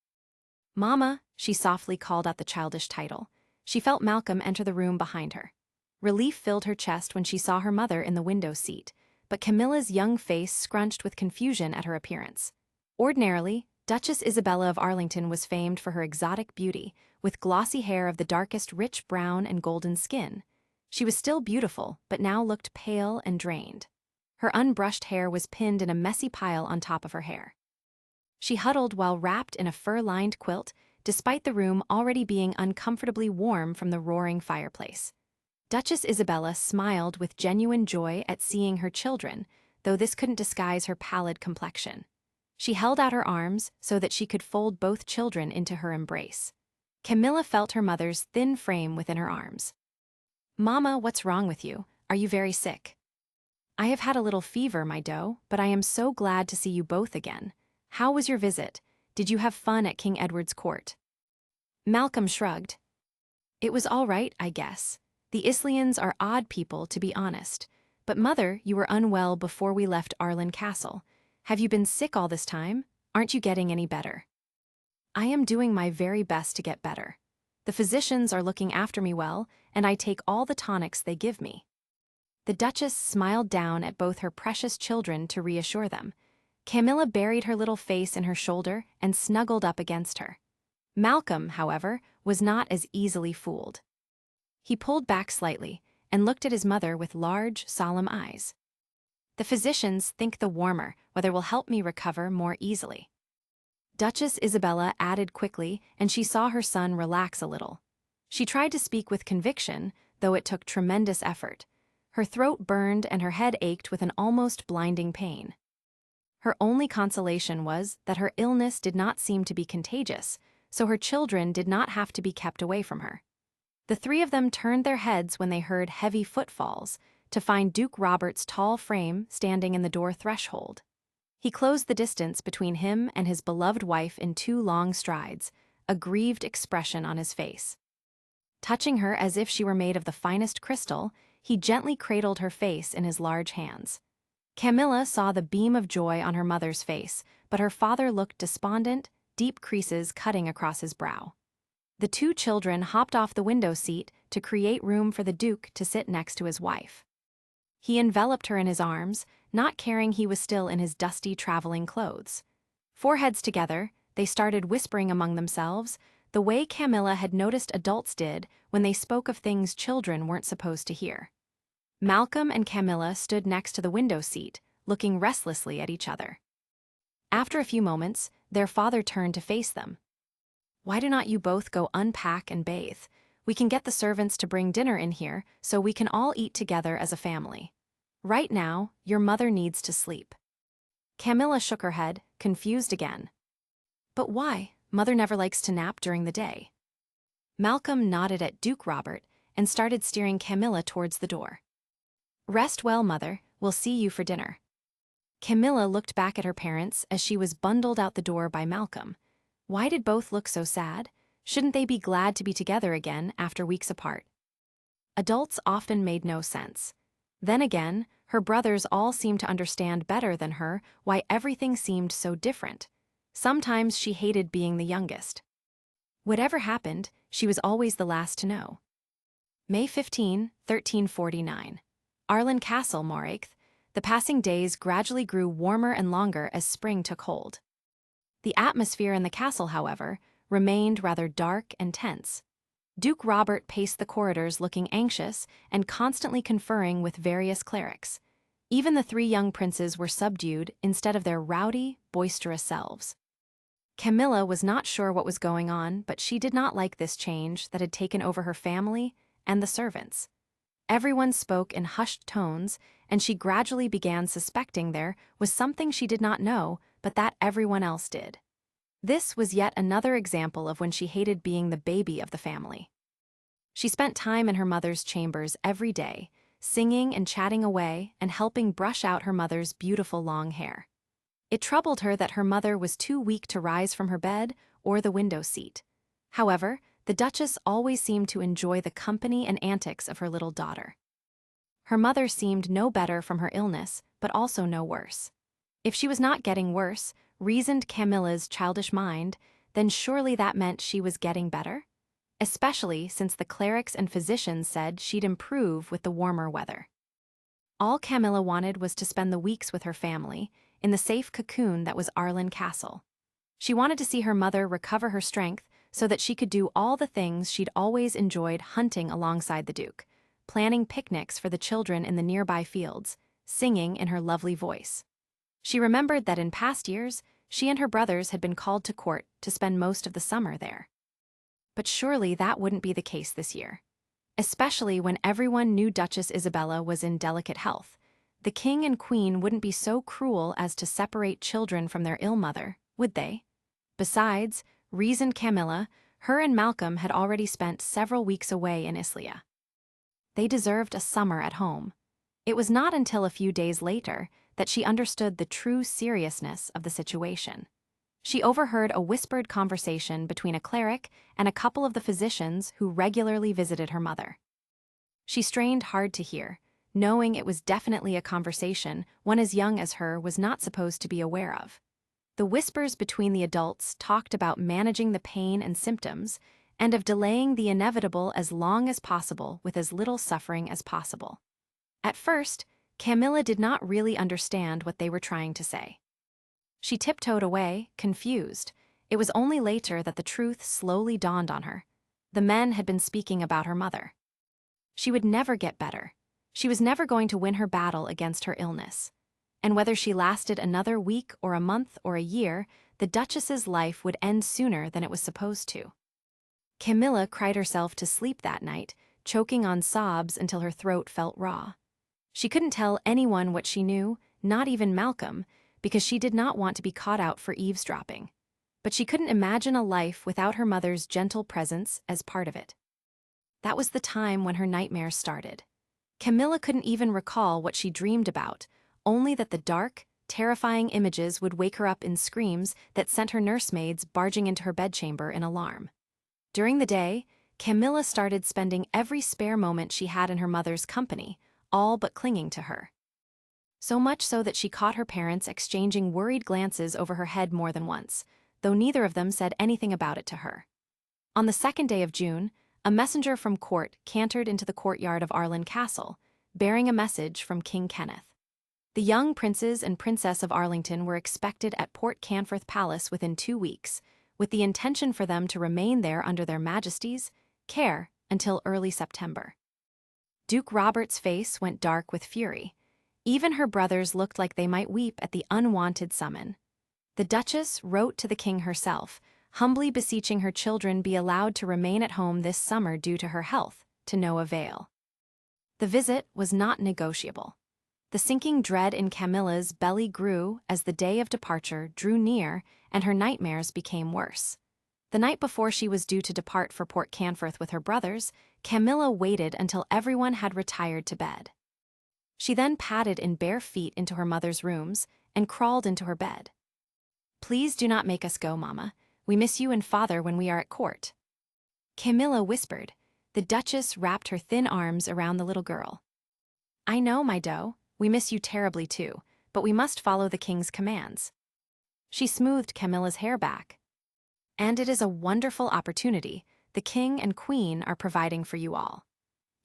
"Mama," she softly called out the childish title. She felt Malcolm enter the room behind her. Relief filled her chest when she saw her mother in the window seat, but Camilla's young face scrunched with confusion at her appearance. Ordinarily, Duchess Isabella of Arlington was famed for her exotic beauty, with glossy hair of the darkest rich brown and golden skin. She was still beautiful, but now looked pale and drained. Her unbrushed hair was pinned in a messy pile on top of her hair. She huddled while wrapped in a fur-lined quilt, despite the room already being uncomfortably warm from the roaring fireplace. Duchess Isabella smiled with genuine joy at seeing her children, though this couldn't disguise her pallid complexion. She held out her arms so that she could fold both children into her embrace. Camilla felt her mother's thin frame within her arms. "Mama, what's wrong with you? Are you very sick?" "I have had a little fever, my doe, but I am so glad to see you both again. How was your visit? Did you have fun at King Edward's court?" Malcolm shrugged. "It was all right, I guess. The Islians are odd people, to be honest. But Mother, you were unwell before we left Arlen Castle. Have you been sick all this time? Aren't you getting any better?" "I am doing my very best to get better. The physicians are looking after me well, and I take all the tonics they give me." The Duchess smiled down at both her precious children to reassure them. Camilla buried her little face in her shoulder and snuggled up against her. Malcolm, however, was not as easily fooled. He pulled back slightly and looked at his mother with large, solemn eyes. "The physicians think the warmer weather will help me recover more easily." Duchess Isabella added quickly, and she saw her son relax a little. She tried to speak with conviction, though it took tremendous effort. Her throat burned and her head ached with an almost blinding pain. Her only consolation was that her illness did not seem to be contagious, so her children did not have to be kept away from her. The three of them turned their heads when they heard heavy footfalls, to find Duke Robert's tall frame standing in the door threshold. He closed the distance between him and his beloved wife in 2 long strides, a grieved expression on his face. Touching her as if she were made of the finest crystal, he gently cradled her face in his large hands. Camilla saw the beam of joy on her mother's face, but her father looked despondent, deep creases cutting across his brow. The 2 children hopped off the window seat to create room for the Duke to sit next to his wife. He enveloped her in his arms, not caring he was still in his dusty traveling clothes. Foreheads together, they started whispering among themselves, the way Camilla had noticed adults did when they spoke of things children weren't supposed to hear. Malcolm and Camilla stood next to the window seat, looking restlessly at each other. After a few moments, their father turned to face them. "Why do not you both go unpack and bathe? We can get the servants to bring dinner in here so we can all eat together as a family. Right now, your mother needs to sleep." Camilla shook her head, confused again. "But why? Mother never likes to nap during the day." Malcolm nodded at Duke Robert and started steering Camilla towards the door. "Rest well, Mother. We'll see you for dinner." Camilla looked back at her parents as she was bundled out the door by Malcolm. Why did both look so sad? Shouldn't they be glad to be together again after weeks apart? Adults often made no sense. Then again, her brothers all seemed to understand better than her why everything seemed so different. Sometimes she hated being the youngest. Whatever happened, she was always the last to know. May 15, 1349. Arlen Castle, Moraigth. The passing days gradually grew warmer and longer as spring took hold. The atmosphere in the castle, however, remained rather dark and tense. Duke Robert paced the corridors looking anxious and constantly conferring with various clerics. Even the 3 young princes were subdued instead of their rowdy, boisterous selves. Camilla was not sure what was going on, but she did not like this change that had taken over her family and the servants. Everyone spoke in hushed tones, and she gradually began suspecting there was something she did not know, but that everyone else did. This was yet another example of when she hated being the baby of the family. She spent time in her mother's chambers every day, singing and chatting away and helping brush out her mother's beautiful long hair. It troubled her that her mother was too weak to rise from her bed or the window seat. However, the Duchess always seemed to enjoy the company and antics of her little daughter. Her mother seemed no better from her illness, but also no worse. If she was not getting worse, reasoned Camilla's childish mind, then surely that meant she was getting better? Especially since the clerics and physicians said she'd improve with the warmer weather. All Camilla wanted was to spend the weeks with her family, in the safe cocoon that was Arlen Castle. She wanted to see her mother recover her strength so that she could do all the things she'd always enjoyed hunting alongside the Duke, planning picnics for the children in the nearby fields, singing in her lovely voice. She remembered that in past years, she and her brothers had been called to court to spend most of the summer there. But surely that wouldn't be the case this year. Especially when everyone knew Duchess Isabella was in delicate health. The king and queen wouldn't be so cruel as to separate children from their ill mother, would they? Besides, reasoned Camilla, her and Malcolm had already spent several weeks away in Islia. They deserved a summer at home. It was not until a few days later that she understood the true seriousness of the situation. She overheard a whispered conversation between a cleric and a couple of the physicians who regularly visited her mother. She strained hard to hear, knowing it was definitely a conversation one as young as her was not supposed to be aware of. The whispers between the adults talked about managing the pain and symptoms, and of delaying the inevitable as long as possible with as little suffering as possible. At first, Camilla did not really understand what they were trying to say. She tiptoed away, confused. It was only later that the truth slowly dawned on her. The men had been speaking about her mother. She would never get better. She was never going to win her battle against her illness. And whether she lasted another week or a month or a year, the Duchess's life would end sooner than it was supposed to. Camilla cried herself to sleep that night, choking on sobs until her throat felt raw. She couldn't tell anyone what she knew, not even Malcolm, because she did not want to be caught out for eavesdropping. But she couldn't imagine a life without her mother's gentle presence as part of it. That was the time when her nightmares started. Camilla couldn't even recall what she dreamed about, only that the dark, terrifying images would wake her up in screams that sent her nursemaids barging into her bedchamber in alarm. During the day, Camilla started spending every spare moment she had in her mother's company, all but clinging to her. So much so that she caught her parents exchanging worried glances over her head more than once, though neither of them said anything about it to her. On the 2nd day of June, a messenger from court cantered into the courtyard of Arlen Castle, bearing a message from King Kenneth. The young princes and princess of Arlington were expected at Port Canforth Palace within 2 weeks, with the intention for them to remain there under their majesties' care until early September. Duke Robert's face went dark with fury. Even her brothers looked like they might weep at the unwanted summon. The Duchess wrote to the king herself, humbly beseeching her children be allowed to remain at home this summer due to her health, to no avail. The visit was not negotiable. The sinking dread in Camilla's belly grew as the day of departure drew near and her nightmares became worse. The night before she was due to depart for Port Canforth with her brothers, Camilla waited until everyone had retired to bed. She then padded in bare feet into her mother's rooms and crawled into her bed. "Please do not make us go, Mama. We miss you and Father when we are at court," Camilla whispered. The Duchess wrapped her thin arms around the little girl. "I know, my doe. We miss you terribly too, but we must follow the king's commands." She smoothed Camilla's hair back. "And it is a wonderful opportunity the king and queen are providing for you all.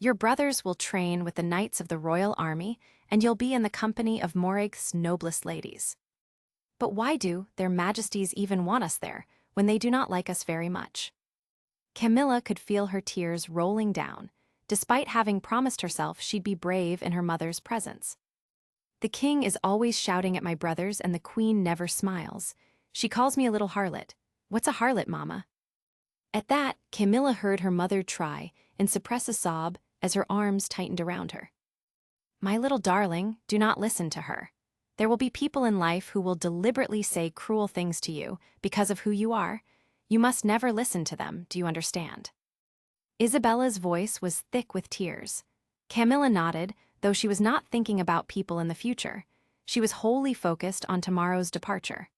Your brothers will train with the knights of the royal army, and you'll be in the company of Morag's noblest ladies. But why do their majesties even want us there, when they do not like us very much?" Camilla could feel her tears rolling down, despite having promised herself she'd be brave in her mother's presence. "The king is always shouting at my brothers and the queen never smiles. She calls me a little harlot. What's a harlot, Mama?" At that, Camilla heard her mother try and suppress a sob as her arms tightened around her. "My little darling, do not listen to her. There will be people in life who will deliberately say cruel things to you because of who you are. You must never listen to them, do you understand?" Isabella's voice was thick with tears. Camilla nodded, though she was not thinking about people in the future. She was wholly focused on tomorrow's departure.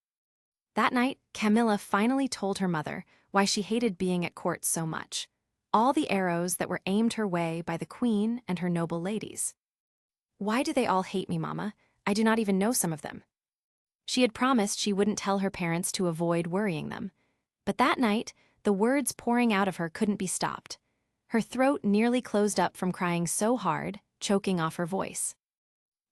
That night, Camilla finally told her mother why she hated being at court so much. All the arrows that were aimed her way by the queen and her noble ladies. "Why do they all hate me, Mama? I do not even know some of them." She had promised she wouldn't tell her parents to avoid worrying them. But that night, the words pouring out of her couldn't be stopped. Her throat nearly closed up from crying so hard, choking off her voice.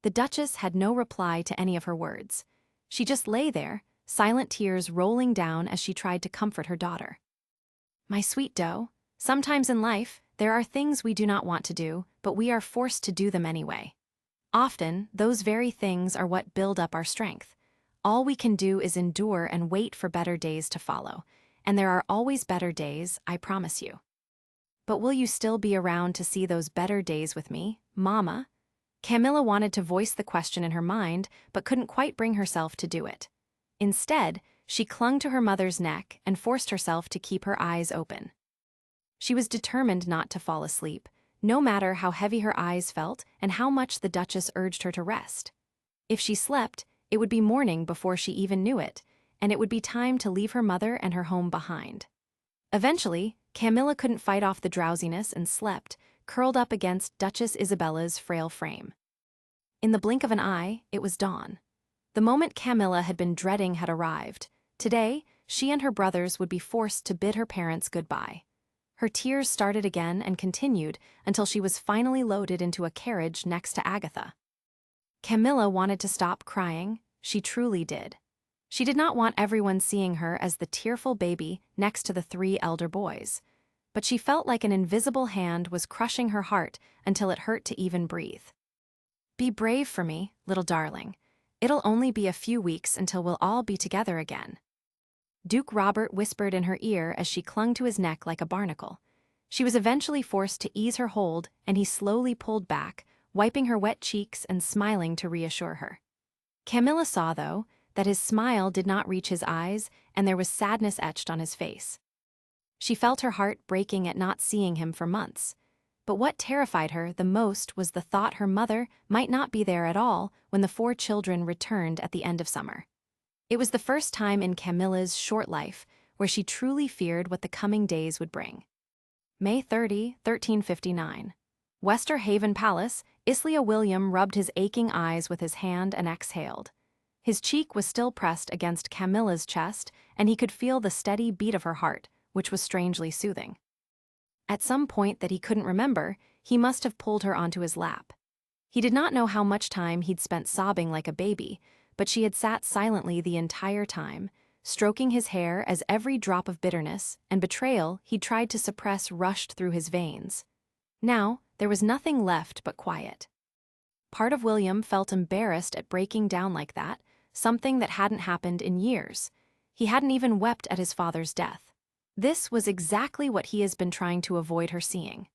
The Duchess had no reply to any of her words. She just lay there, silent tears rolling down as she tried to comfort her daughter. "My sweet doe, sometimes in life, there are things we do not want to do, but we are forced to do them anyway. Often, those very things are what build up our strength. All we can do is endure and wait for better days to follow, and there are always better days, I promise you. But will you still be around to see those better days with me, Mama?" Camilla wanted to voice the question in her mind, but couldn't quite bring herself to do it. Instead, she clung to her mother's neck and forced herself to keep her eyes open. She was determined not to fall asleep, no matter how heavy her eyes felt and how much the Duchess urged her to rest. If she slept, it would be morning before she even knew it, and it would be time to leave her mother and her home behind. Eventually, Camilla couldn't fight off the drowsiness and slept, curled up against Duchess Isabella's frail frame. In the blink of an eye, it was dawn. The moment Camilla had been dreading had arrived. Today, she and her brothers would be forced to bid her parents goodbye. Her tears started again and continued until she was finally loaded into a carriage next to Agatha. Camilla wanted to stop crying. She truly did. She did not want everyone seeing her as the tearful baby next to the 3 elder boys. But she felt like an invisible hand was crushing her heart until it hurt to even breathe. "Be brave for me, little darling. It'll only be a few weeks until we'll all be together again." Duke Robert whispered in her ear as she clung to his neck like a barnacle. She was eventually forced to ease her hold, and he slowly pulled back, wiping her wet cheeks and smiling to reassure her. Camilla saw, though, that his smile did not reach his eyes, and there was sadness etched on his face. She felt her heart breaking at not seeing him for months. But what terrified her the most was the thought her mother might not be there at all when the 4 children returned at the end of summer. It was the first time in Camilla's short life where she truly feared what the coming days would bring. May 30, 1359. Wester Haven Palace, Islia William rubbed his aching eyes with his hand and exhaled. His cheek was still pressed against Camilla's chest, and he could feel the steady beat of her heart, which was strangely soothing. At some point that he couldn't remember, he must have pulled her onto his lap. He did not know how much time he'd spent sobbing like a baby, but she had sat silently the entire time, stroking his hair as every drop of bitterness and betrayal he'd tried to suppress rushed through his veins. Now, there was nothing left but quiet. Part of William felt embarrassed at breaking down like that, something that hadn't happened in years. He hadn't even wept at his father's death. This was exactly what he has been trying to avoid her seeing.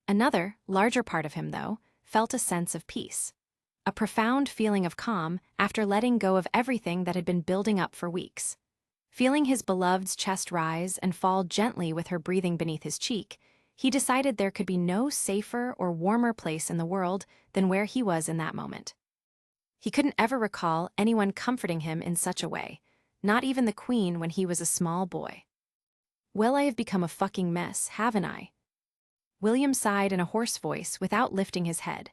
Another, larger part of him, though, felt a sense of peace. A profound feeling of calm after letting go of everything that had been building up for weeks. Feeling his beloved's chest rise and fall gently with her breathing beneath his cheek, he decided there could be no safer or warmer place in the world than where he was in that moment. He couldn't ever recall anyone comforting him in such a way, not even the Queen when he was a small boy. "Well, I have become a fucking mess, haven't I?" William sighed in a hoarse voice without lifting his head.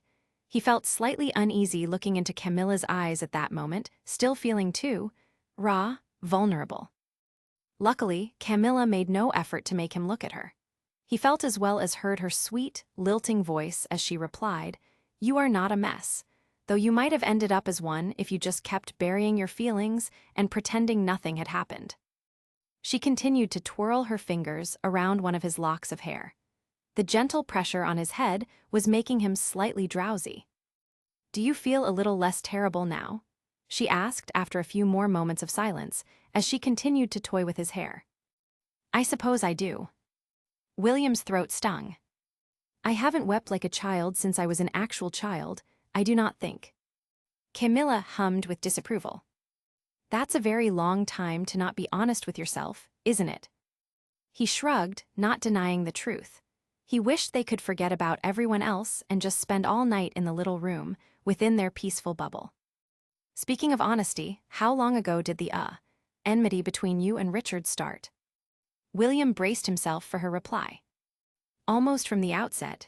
He felt slightly uneasy looking into Camilla's eyes at that moment, still feeling too raw, vulnerable. Luckily, Camilla made no effort to make him look at her. He felt as well as heard her sweet, lilting voice as she replied, "You are not a mess, though you might have ended up as one if you just kept burying your feelings and pretending nothing had happened." She continued to twirl her fingers around one of his locks of hair. The gentle pressure on his head was making him slightly drowsy. "Do you feel a little less terrible now?" she asked after a few more moments of silence, as she continued to toy with his hair. "I suppose I do." William's throat stung. "I haven't wept like a child since I was an actual child, I do not think." Camilla hummed with disapproval. "That's a very long time to not be honest with yourself, isn't it?" He shrugged, not denying the truth. He wished they could forget about everyone else and just spend all night in the little room, within their peaceful bubble. Speaking of honesty, how long ago did the enmity between you and Richard start? William braced himself for her reply. Almost from the outset.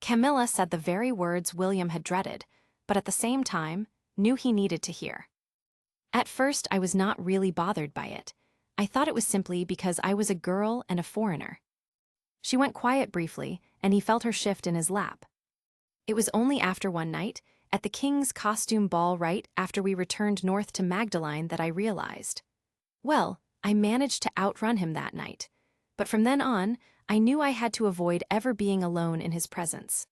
Camilla said the very words William had dreaded, but at the same time, knew he needed to hear. At first, I was not really bothered by it. I thought it was simply because I was a girl and a foreigner. She went quiet briefly, and he felt her shift in his lap. It was only after one night, at the King's costume ball right after we returned north to Magdalene, that I realized. Well, I managed to outrun him that night. But from then on, I knew I had to avoid ever being alone in his presence.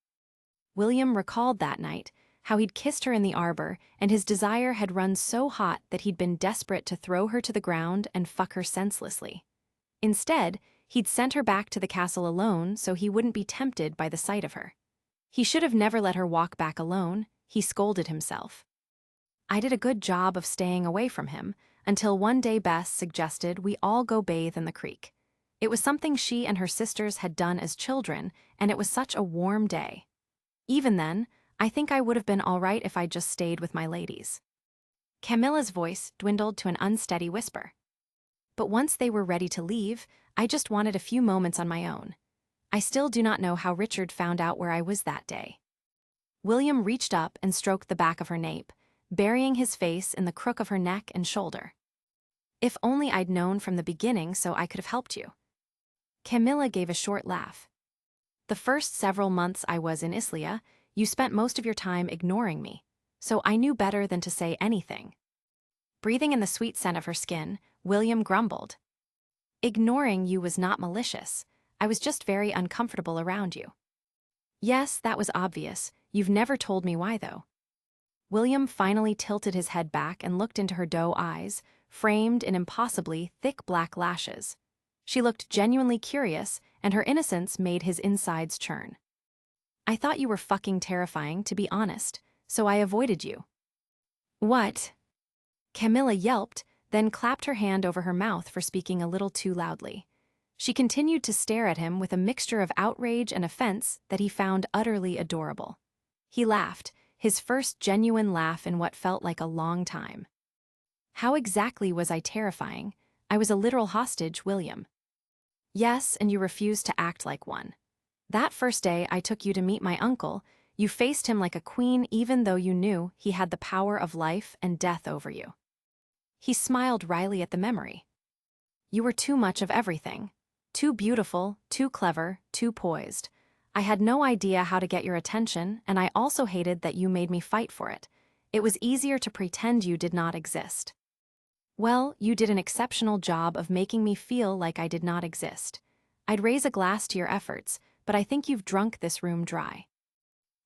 William recalled that night, how he'd kissed her in the arbor, and his desire had run so hot that he'd been desperate to throw her to the ground and fuck her senselessly. Instead, he'd sent her back to the castle alone so he wouldn't be tempted by the sight of her. He should have never let her walk back alone, he scolded himself. I did a good job of staying away from him, until one day Bess suggested we all go bathe in the creek. It was something she and her sisters had done as children, and it was such a warm day. Even then, I think I would have been all right if I'd just stayed with my ladies. Camilla's voice dwindled to an unsteady whisper. But once they were ready to leave, I just wanted a few moments on my own. I still do not know how Richard found out where I was that day. William reached up and stroked the back of her nape, burying his face in the crook of her neck and shoulder. If only I'd known from the beginning so I could have helped you. Camilla gave a short laugh. The first several months I was in Islia, you spent most of your time ignoring me, so I knew better than to say anything. Breathing in the sweet scent of her skin, William grumbled. Ignoring you was not malicious. I was just very uncomfortable around you. Yes, that was obvious. You've never told me why, though. William finally tilted his head back and looked into her doe eyes, framed in impossibly thick black lashes. She looked genuinely curious, and her innocence made his insides churn. I thought you were fucking terrifying, to be honest, so I avoided you. What? Camilla yelped, then clapped her hand over her mouth for speaking a little too loudly. She continued to stare at him with a mixture of outrage and offense that he found utterly adorable. He laughed, his first genuine laugh in what felt like a long time. How exactly was I terrifying? I was a literal hostage, William. Yes, and you refused to act like one. That first day I took you to meet my uncle, you faced him like a queen even though you knew he had the power of life and death over you. He smiled wryly at the memory. You were too much of everything. Too beautiful, too clever, too poised. I had no idea how to get your attention, and I also hated that you made me fight for it. It was easier to pretend you did not exist. Well, you did an exceptional job of making me feel like I did not exist. I'd raise a glass to your efforts, but I think you've drunk this room dry.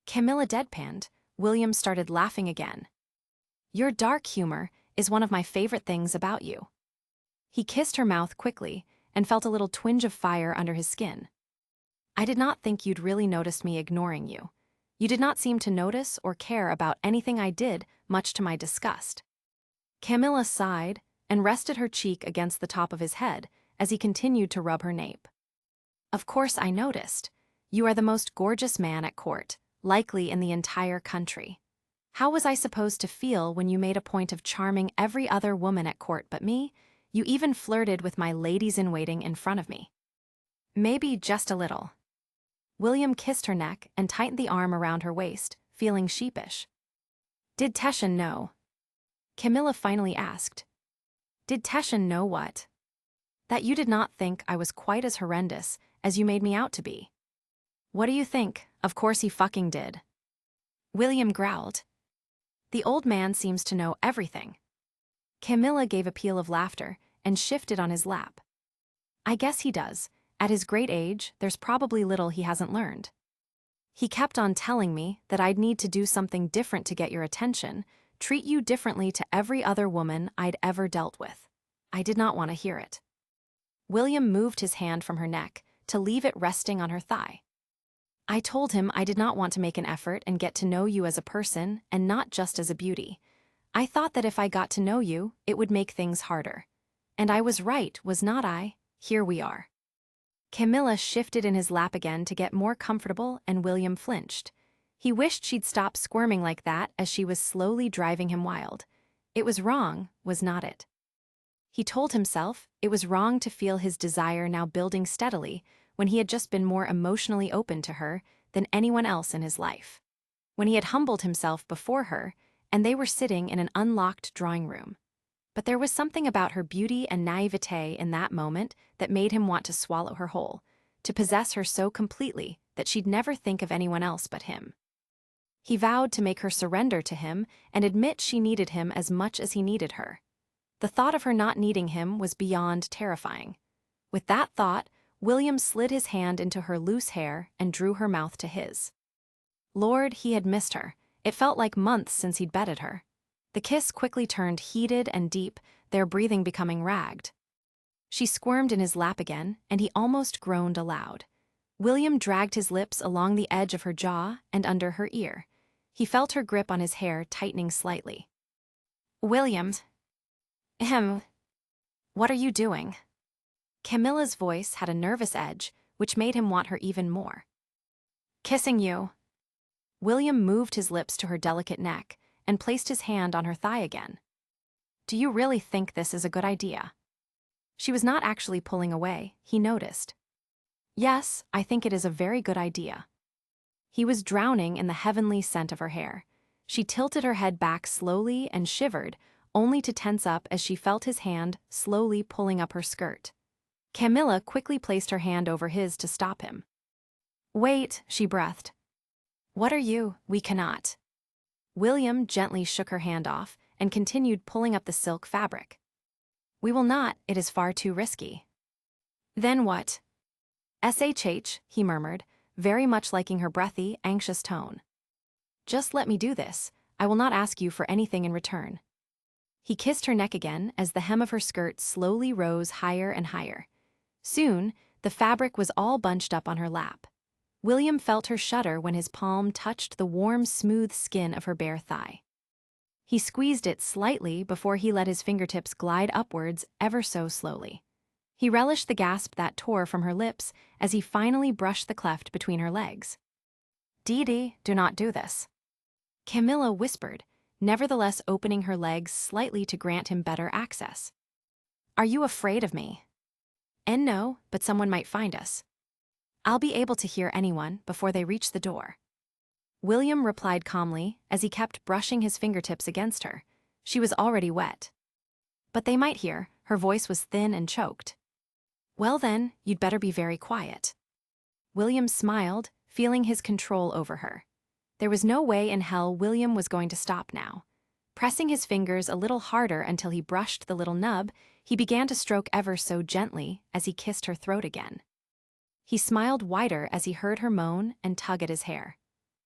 Camilla deadpanned. William started laughing again. Your dark humor is one of my favorite things about you. He kissed her mouth quickly and felt a little twinge of fire under his skin. I did not think you'd really noticed me ignoring you. You did not seem to notice or care about anything I did, much to my disgust. Camilla sighed and rested her cheek against the top of his head as he continued to rub her nape. Of course I noticed. You are the most gorgeous man at court, likely in the entire country. How was I supposed to feel when you made a point of charming every other woman at court but me? You even flirted with my ladies-in-waiting in front of me. Maybe just a little. William kissed her neck and tightened the arm around her waist, feeling sheepish. Did Teshan know? Camilla finally asked. Did Teshan know what? That you did not think I was quite as horrendous as you made me out to be. What do you think? Of course he fucking did. William growled. The old man seems to know everything. Camilla gave a peal of laughter and shifted on his lap. I guess he does. At his great age, there's probably little he hasn't learned. He kept on telling me that I'd need to do something different to get your attention, treat you differently to every other woman I'd ever dealt with. I did not want to hear it. William moved his hand from her neck to leave it resting on her thigh. I told him I did not want to make an effort and get to know you as a person and not just as a beauty. I thought that if I got to know you, it would make things harder. And I was right, was not I? Here we are. Camilla shifted in his lap again to get more comfortable, and William flinched. He wished she'd stop squirming like that as she was slowly driving him wild. It was wrong, was not it? He told himself it was wrong to feel his desire now building steadily when he had just been more emotionally open to her than anyone else in his life. When he had humbled himself before her, and they were sitting in an unlocked drawing room. But there was something about her beauty and naivete in that moment that made him want to swallow her whole, to possess her so completely that she'd never think of anyone else but him. He vowed to make her surrender to him and admit she needed him as much as he needed her. The thought of her not needing him was beyond terrifying. With that thought, William slid his hand into her loose hair and drew her mouth to his. Lord, he had missed her. It felt like months since he'd bedded her. The kiss quickly turned heated and deep, their breathing becoming ragged. She squirmed in his lap again, and he almost groaned aloud. William dragged his lips along the edge of her jaw and under her ear. He felt her grip on his hair tightening slightly. William. What are you doing? Camilla's voice had a nervous edge, which made him want her even more. Kissing you. William moved his lips to her delicate neck and placed his hand on her thigh again. Do you really think this is a good idea? She was not actually pulling away, he noticed. Yes, I think it is a very good idea. He was drowning in the heavenly scent of her hair. She tilted her head back slowly and shivered, only to tense up as she felt his hand slowly pulling up her skirt. Camilla quickly placed her hand over his to stop him. Wait, she breathed. What are you? We cannot. William gently shook her hand off and continued pulling up the silk fabric. We will not, it is far too risky. Then what? SHH, he murmured, very much liking her breathy, anxious tone. Just let me do this. I will not ask you for anything in return. He kissed her neck again as the hem of her skirt slowly rose higher and higher. Soon, the fabric was all bunched up on her lap. William felt her shudder when his palm touched the warm, smooth skin of her bare thigh. He squeezed it slightly before he let his fingertips glide upwards ever so slowly. He relished the gasp that tore from her lips as he finally brushed the cleft between her legs. Dee, do not do this. Camilla whispered, nevertheless opening her legs slightly to grant him better access. Are you afraid of me? And no, but someone might find us. I'll be able to hear anyone before they reach the door. William replied calmly as he kept brushing his fingertips against her. She was already wet. But they might hear, her voice was thin and choked. Well then, you'd better be very quiet. William smiled, feeling his control over her. There was no way in hell William was going to stop now. Pressing his fingers a little harder until he brushed the little nub, he began to stroke ever so gently as he kissed her throat again. He smiled wider as he heard her moan and tug at his hair.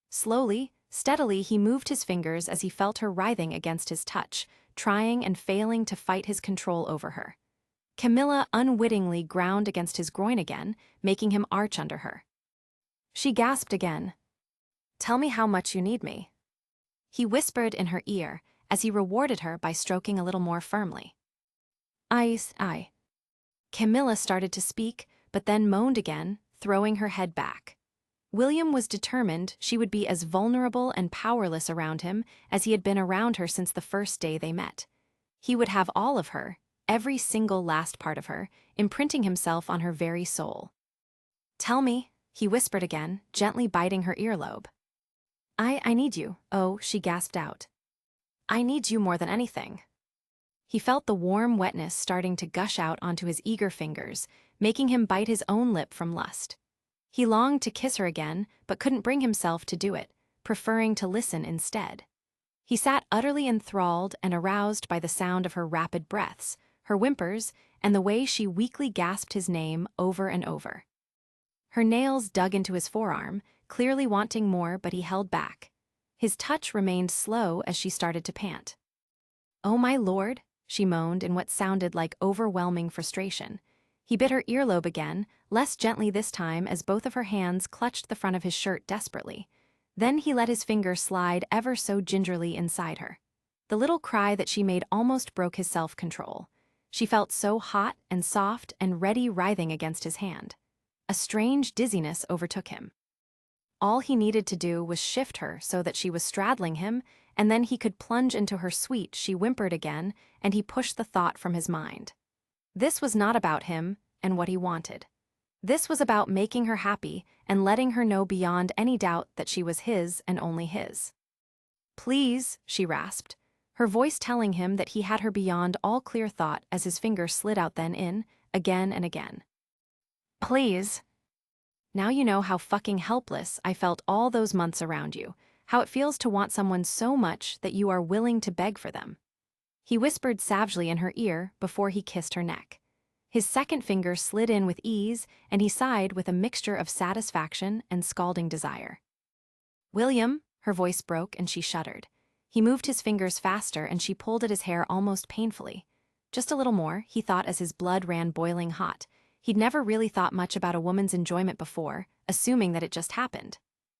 Slowly, steadily he moved his fingers as he felt her writhing against his touch, trying and failing to fight his control over her. Camilla unwittingly ground against his groin again, making him arch under her. She gasped again. Tell me how much you need me. He whispered in her ear as he rewarded her by stroking a little more firmly. I. Camilla started to speak, but then moaned again, throwing her head back. William was determined she would be as vulnerable and powerless around him as he had been around her since the first day they met. He would have all of her, every single last part of her, imprinting himself on her very soul. Tell me, he whispered again, gently biting her earlobe. I need you, oh, she gasped out. I need you more than anything. He felt the warm wetness starting to gush out onto his eager fingers, making him bite his own lip from lust. He longed to kiss her again, but couldn't bring himself to do it, preferring to listen instead. He sat utterly enthralled and aroused by the sound of her rapid breaths, her whimpers, and the way she weakly gasped his name over and over. Her nails dug into his forearm, clearly wanting more, but he held back. His touch remained slow as she started to pant. Oh my lord, she moaned in what sounded like overwhelming frustration. He bit her earlobe again, less gently this time as both of her hands clutched the front of his shirt desperately. Then he let his finger slide ever so gingerly inside her. The little cry that she made almost broke his self-control. She felt so hot and soft and ready writhing against his hand. a strange dizziness overtook him. All he needed to do was shift her so that she was straddling him, and then he could plunge into her sweet. She whimpered again, and he pushed the thought from his mind. This was not about him and what he wanted. This was about making her happy and letting her know beyond any doubt that she was his and only his. "Please," she rasped, her voice telling him that he had her beyond all clear thought as his fingers slid out then in, again and again. "Please. Now you know how fucking helpless I felt all those months around you, how it feels to want someone so much that you are willing to beg for them." He whispered savagely in her ear before he kissed her neck. His second finger slid in with ease, and he sighed with a mixture of satisfaction and scalding desire. "William," her voice broke and she shuddered. He moved his fingers faster and she pulled at his hair almost painfully. Just a little more, he thought as his blood ran boiling hot. He'd never really thought much about a woman's enjoyment before, assuming that it just happened.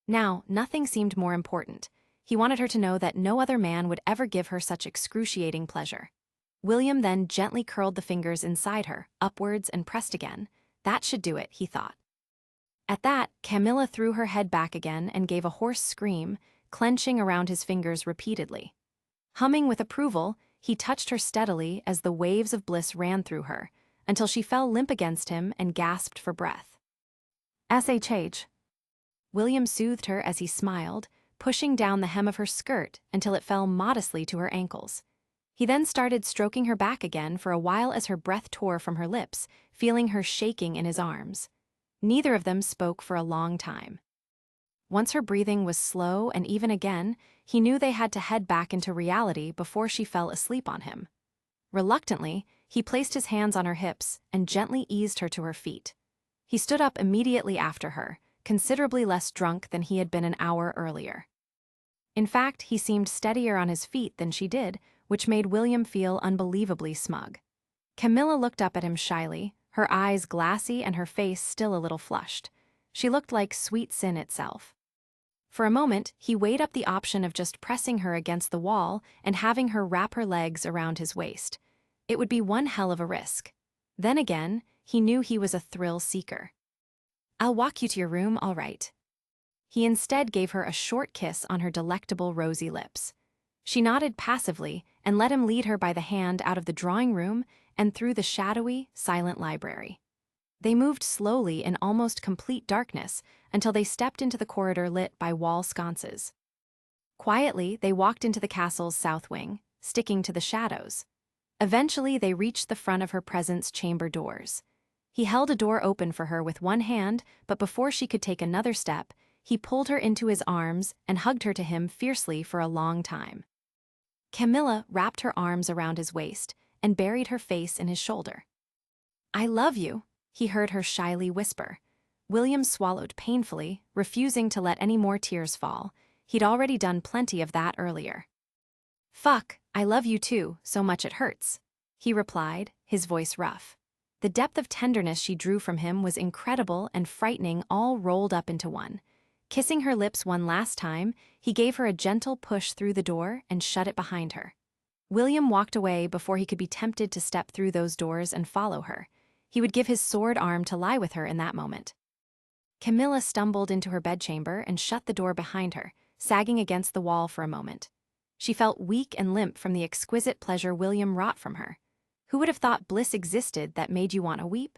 Now, nothing seemed more important. He wanted her to know that no other man would ever give her such excruciating pleasure. William then gently curled the fingers inside her, upwards and pressed again. That should do it, he thought. At that, Camilla threw her head back again and gave a hoarse scream, clenching around his fingers repeatedly. Humming with approval, he touched her steadily as the waves of bliss ran through her, until she fell limp against him and gasped for breath. "SHH." William soothed her as he smiled, pushing down the hem of her skirt until it fell modestly to her ankles. He then started stroking her back again for a while as her breath tore from her lips, feeling her shaking in his arms. Neither of them spoke for a long time. Once her breathing was slow and even again, he knew they had to head back into reality before she fell asleep on him. Reluctantly, he placed his hands on her hips and gently eased her to her feet. He stood up immediately after her, considerably less drunk than he had been an hour earlier. In fact, he seemed steadier on his feet than she did, which made William feel unbelievably smug. Camilla looked up at him shyly, her eyes glassy and her face still a little flushed. She looked like sweet sin itself. For a moment, he weighed up the option of just pressing her against the wall and having her wrap her legs around his waist. It would be one hell of a risk. Then again, he knew he was a thrill seeker. "I'll walk you to your room, all right." He instead gave her a short kiss on her delectable rosy lips. She nodded passively and let him lead her by the hand out of the drawing room and through the shadowy, silent library. They moved slowly in almost complete darkness until they stepped into the corridor lit by wall sconces. Quietly, they walked into the castle's south wing, sticking to the shadows. Eventually, they reached the front of her presence chamber doors. He held a door open for her with one hand, but before she could take another step, he pulled her into his arms and hugged her to him fiercely for a long time. Camilla wrapped her arms around his waist and buried her face in his shoulder. "I love you," he heard her shyly whisper. William swallowed painfully, refusing to let any more tears fall. He'd already done plenty of that earlier. "Fuck, I love you too, so much it hurts," he replied, his voice rough. The depth of tenderness she drew from him was incredible and frightening, all rolled up into one. Kissing her lips one last time, he gave her a gentle push through the door and shut it behind her. William walked away before he could be tempted to step through those doors and follow her. He would give his sword arm to lie with her in that moment. Camilla stumbled into her bedchamber and shut the door behind her, sagging against the wall for a moment. She felt weak and limp from the exquisite pleasure William wrought from her. Who would have thought bliss existed that made you want to weep?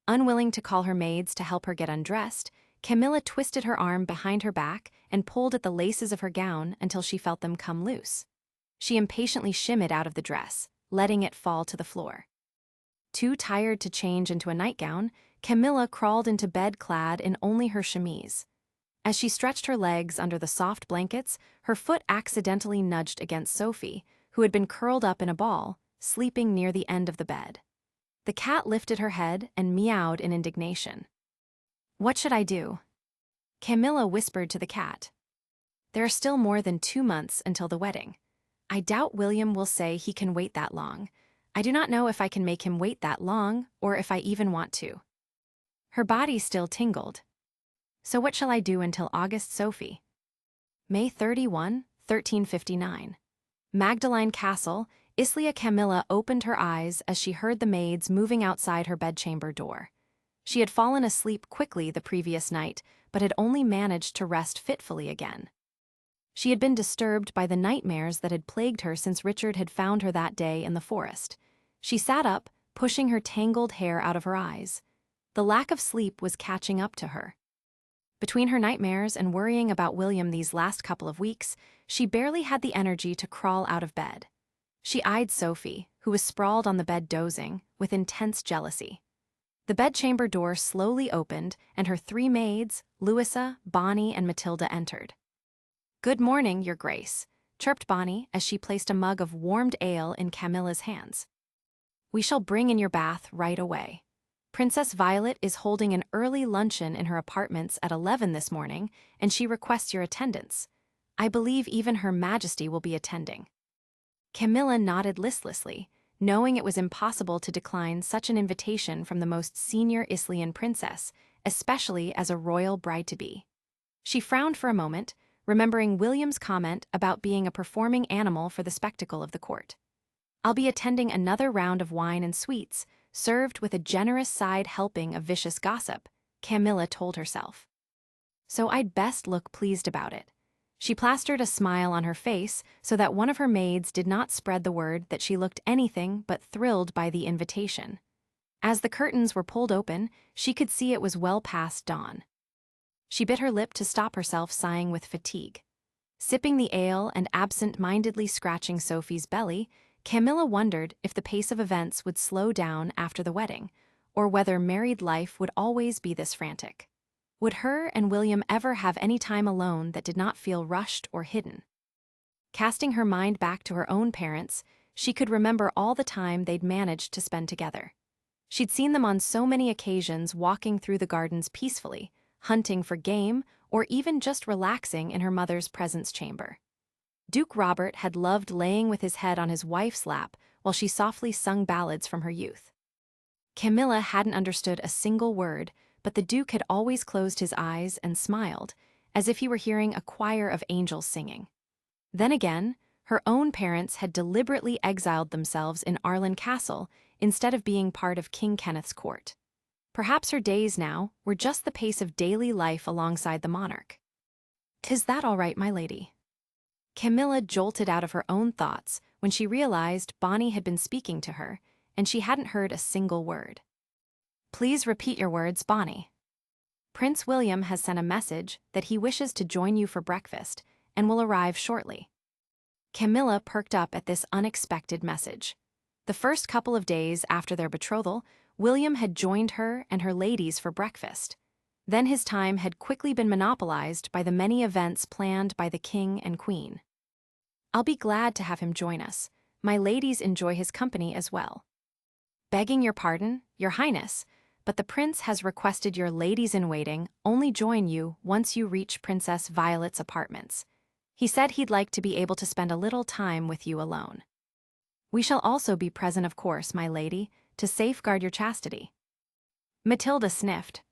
Unwilling to call her maids to help her get undressed, Camilla twisted her arm behind her back and pulled at the laces of her gown until she felt them come loose. She impatiently shimmied out of the dress, letting it fall to the floor. Too tired to change into a nightgown, Camilla crawled into bed clad in only her chemise. As she stretched her legs under the soft blankets, her foot accidentally nudged against Sophie, who had been curled up in a ball, sleeping near the end of the bed. The cat lifted her head and meowed in indignation. "What should I do?" Camilla whispered to the cat. "There are still more than 2 months until the wedding. I doubt William will say he can wait that long. I do not know if I can make him wait that long, or if I even want to." Her body still tingled. "So what shall I do until August, Sophie?" May 31, 1359. Magdalene Castle, Islia Camilla opened her eyes as she heard the maids moving outside her bedchamber door. She had fallen asleep quickly the previous night, but had only managed to rest fitfully again. She had been disturbed by the nightmares that had plagued her since Richard had found her that day in the forest. She sat up, pushing her tangled hair out of her eyes. The lack of sleep was catching up to her. Between her nightmares and worrying about William these last couple of weeks, she barely had the energy to crawl out of bed. She eyed Sophie, who was sprawled on the bed dozing, with intense jealousy. The bedchamber door slowly opened, and her three maids, Louisa, Bonnie, and Matilda, entered. "Good morning, Your Grace," chirped Bonnie as she placed a mug of warmed ale in Camilla's hands. "We shall bring in your bath right away. Princess Violet is holding an early luncheon in her apartments at 11 this morning, and she requests your attendance. I believe even Her Majesty will be attending." Camilla nodded listlessly, knowing it was impossible to decline such an invitation from the most senior Islian princess, especially as a royal bride-to-be. She frowned for a moment, remembering William's comment about being a performing animal for the spectacle of the court. "I'll be attending another round of wine and sweets, served with a generous side helping of vicious gossip," Camilla told herself. "So I'd best look pleased about it." She plastered a smile on her face so that one of her maids did not spread the word that she looked anything but thrilled by the invitation. As the curtains were pulled open, she could see it was well past dawn. She bit her lip to stop herself sighing with fatigue. Sipping the ale and absent-mindedly scratching Sophie's belly, Camilla wondered if the pace of events would slow down after the wedding, or whether married life would always be this frantic. Would her and William ever have any time alone that did not feel rushed or hidden? Casting her mind back to her own parents, she could remember all the time they'd managed to spend together. She'd seen them on so many occasions walking through the gardens peacefully, hunting for game, or even just relaxing in her mother's presence chamber. Duke Robert had loved laying with his head on his wife's lap while she softly sung ballads from her youth. Camilla hadn't understood a single word, but the Duke had always closed his eyes and smiled, as if he were hearing a choir of angels singing. Then again, her own parents had deliberately exiled themselves in Arlen Castle instead of being part of King Kenneth's court. Perhaps her days now were just the pace of daily life alongside the monarch. "'Tis that all right, my lady." Camilla jolted out of her own thoughts when she realized Bonnie had been speaking to her, and she hadn't heard a single word. "Please repeat your words, Bonnie." "Prince William has sent a message that he wishes to join you for breakfast and will arrive shortly." Camilla perked up at this unexpected message. The first couple of days after their betrothal, William had joined her and her ladies for breakfast. Then his time had quickly been monopolized by the many events planned by the king and queen. "I'll be glad to have him join us. My ladies enjoy his company as well." "Begging your pardon, Your Highness, but the prince has requested your ladies-in-waiting only join you once you reach Princess Violet's apartments. He said he'd like to be able to spend a little time with you alone." "We shall also be present, of course, my lady, to safeguard your chastity." Matilda sniffed.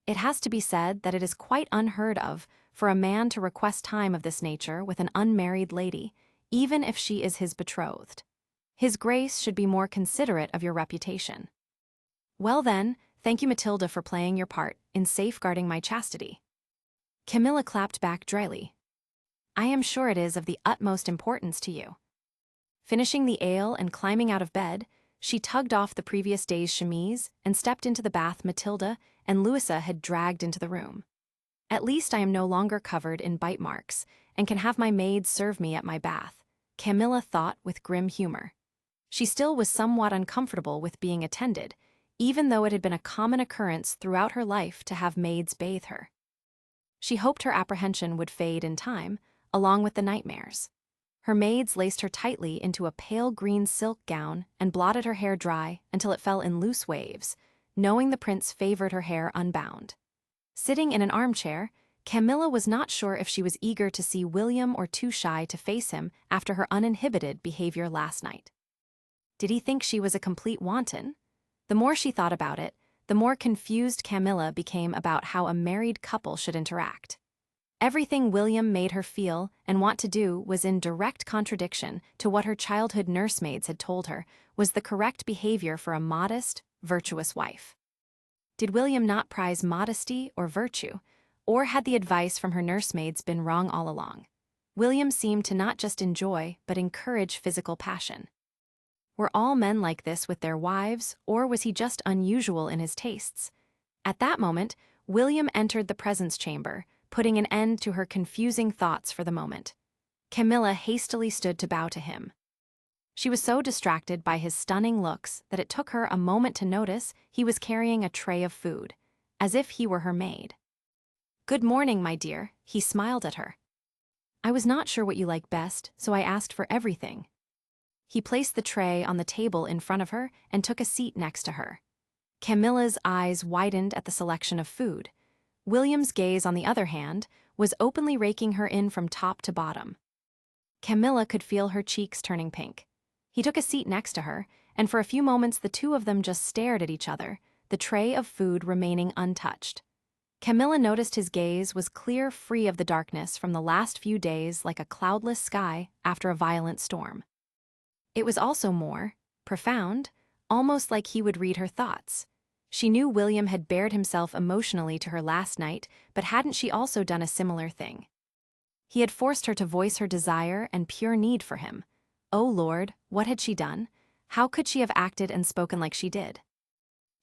It has to be said that it is quite unheard of for a man to request time of this nature with an unmarried lady, even if she is his betrothed. His Grace should be more considerate of your reputation. "Well then, thank you, Matilda, for playing your part in safeguarding my chastity." Camilla clapped back dryly. "I am sure it is of the utmost importance to you." Finishing the ale and climbing out of bed, she tugged off the previous day's chemise and stepped into the bath Matilda and Louisa had dragged into the room. "At least I am no longer covered in bite marks and can have my maid serve me at my bath," Camilla thought with grim humor. She still was somewhat uncomfortable with being attended, even though it had been a common occurrence throughout her life to have maids bathe her. She hoped her apprehension would fade in time, along with the nightmares. Her maids laced her tightly into a pale green silk gown and blotted her hair dry until it fell in loose waves, knowing the prince favored her hair unbound. Sitting in an armchair, Camilla was not sure if she was eager to see William or too shy to face him after her uninhibited behavior last night. Did he think she was a complete wanton? The more she thought about it, the more confused Camilla became about how a married couple should interact. Everything William made her feel and want to do was in direct contradiction to what her childhood nursemaids had told her was the correct behavior for a modest, virtuous wife. Did William not prize modesty or virtue? Or had the advice from her nursemaids been wrong all along? William seemed to not just enjoy, but encourage physical passion. Were all men like this with their wives, or was he just unusual in his tastes? At that moment, William entered the presence chamber, putting an end to her confusing thoughts for the moment. Camilla hastily stood to bow to him. She was so distracted by his stunning looks that it took her a moment to notice he was carrying a tray of food, as if he were her maid. "Good morning, my dear," he smiled at her. "I was not sure what you like best, so I asked for everything." He placed the tray on the table in front of her and took a seat next to her. Camilla's eyes widened at the selection of food. William's gaze, on the other hand, was openly raking her in from top to bottom. Camilla could feel her cheeks turning pink. He took a seat next to her, and for a few moments the two of them just stared at each other, the tray of food remaining untouched. Camilla noticed his gaze was clear, free of the darkness from the last few days, like a cloudless sky after a violent storm. It was also more profound, almost like he would read her thoughts. She knew William had bared himself emotionally to her last night, but hadn't she also done a similar thing? He had forced her to voice her desire and pure need for him. Oh Lord, what had she done? How could she have acted and spoken like she did?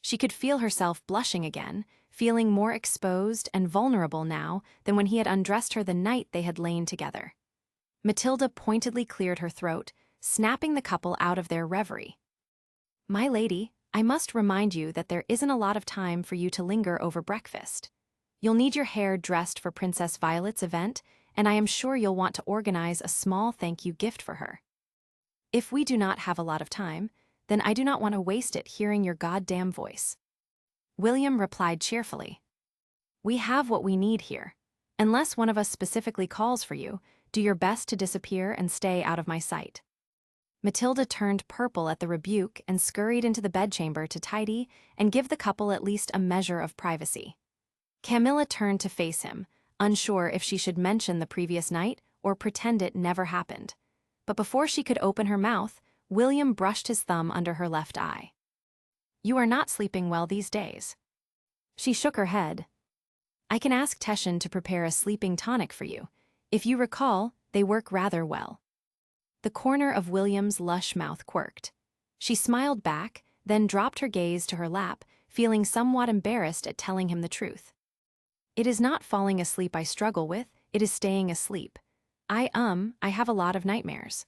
She could feel herself blushing again, feeling more exposed and vulnerable now than when he had undressed her the night they had lain together. Matilda pointedly cleared her throat, snapping the couple out of their reverie. "My lady, I must remind you that there isn't a lot of time for you to linger over breakfast. You'll need your hair dressed for Princess Violet's event, and I am sure you'll want to organize a small thank-you gift for her. If we do not have a lot of time, then I do not want to waste it hearing your goddamn voice." William replied cheerfully. "We have what we need here. Unless one of us specifically calls for you, do your best to disappear and stay out of my sight." Matilda turned purple at the rebuke and scurried into the bedchamber to tidy and give the couple at least a measure of privacy. Camilla turned to face him, unsure if she should mention the previous night or pretend it never happened. But before she could open her mouth, William brushed his thumb under her left eye. "You are not sleeping well these days." She shook her head. "I can ask Teshin to prepare a sleeping tonic for you. If you recall, they work rather well." The corner of William's lush mouth quirked. She smiled back, then dropped her gaze to her lap, feeling somewhat embarrassed at telling him the truth. "It is not falling asleep I struggle with, it is staying asleep. I have a lot of nightmares."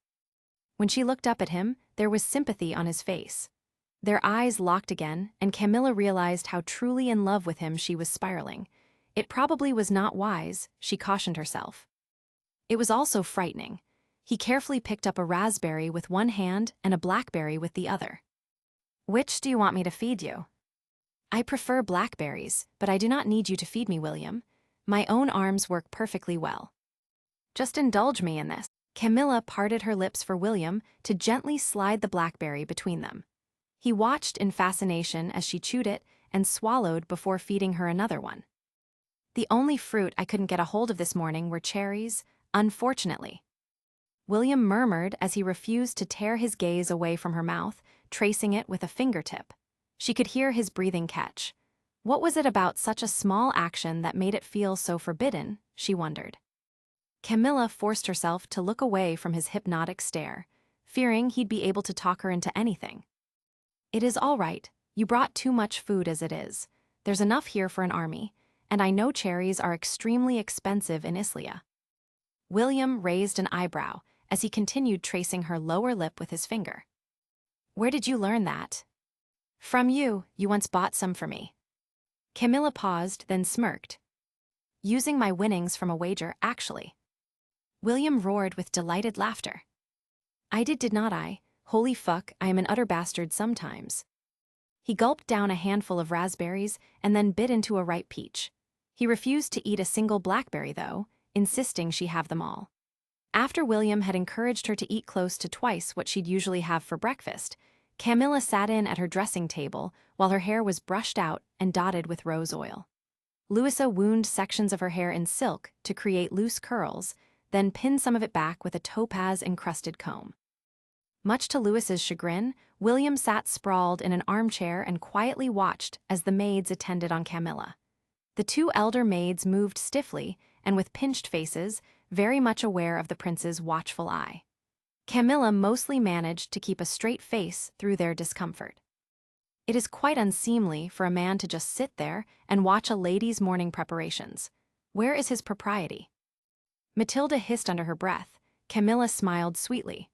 When she looked up at him, there was sympathy on his face. Their eyes locked again, and Camilla realized how truly in love with him she was spiraling. It probably was not wise, she cautioned herself. It was also frightening. He carefully picked up a raspberry with one hand and a blackberry with the other. "Which do you want me to feed you?" "I prefer blackberries, but I do not need you to feed me, William. My own arms work perfectly well. Just indulge me in this." Camilla parted her lips for William to gently slide the blackberry between them. He watched in fascination as she chewed it and swallowed before feeding her another one. "The only fruit I couldn't get a hold of this morning were cherries, unfortunately." William murmured as he refused to tear his gaze away from her mouth, tracing it with a fingertip. She could hear his breathing catch. What was it about such a small action that made it feel so forbidden, she wondered. Camilla forced herself to look away from his hypnotic stare, fearing he'd be able to talk her into anything. "It is all right. You brought too much food as it is. There's enough here for an army, and I know cherries are extremely expensive in Islia." William raised an eyebrow as he continued tracing her lower lip with his finger. "Where did you learn that?" "From you. You once bought some for me." Camilla paused, then smirked. "Using my winnings from a wager, actually." William roared with delighted laughter. "I did not I? Holy fuck, I am an utter bastard sometimes." He gulped down a handful of raspberries and then bit into a ripe peach. He refused to eat a single blackberry, though, insisting she have them all. After William had encouraged her to eat close to twice what she'd usually have for breakfast, Camilla sat in at her dressing table while her hair was brushed out and dotted with rose oil. Louisa wound sections of her hair in silk to create loose curls, then pinned some of it back with a topaz-encrusted comb. Much to Lewis's chagrin, William sat sprawled in an armchair and quietly watched as the maids attended on Camilla. The two elder maids moved stiffly and with pinched faces, very much aware of the prince's watchful eye. Camilla mostly managed to keep a straight face through their discomfort. It is quite unseemly for a man to just sit there and watch a lady's morning preparations. Where is his propriety? Matilda hissed under her breath. Camilla smiled sweetly.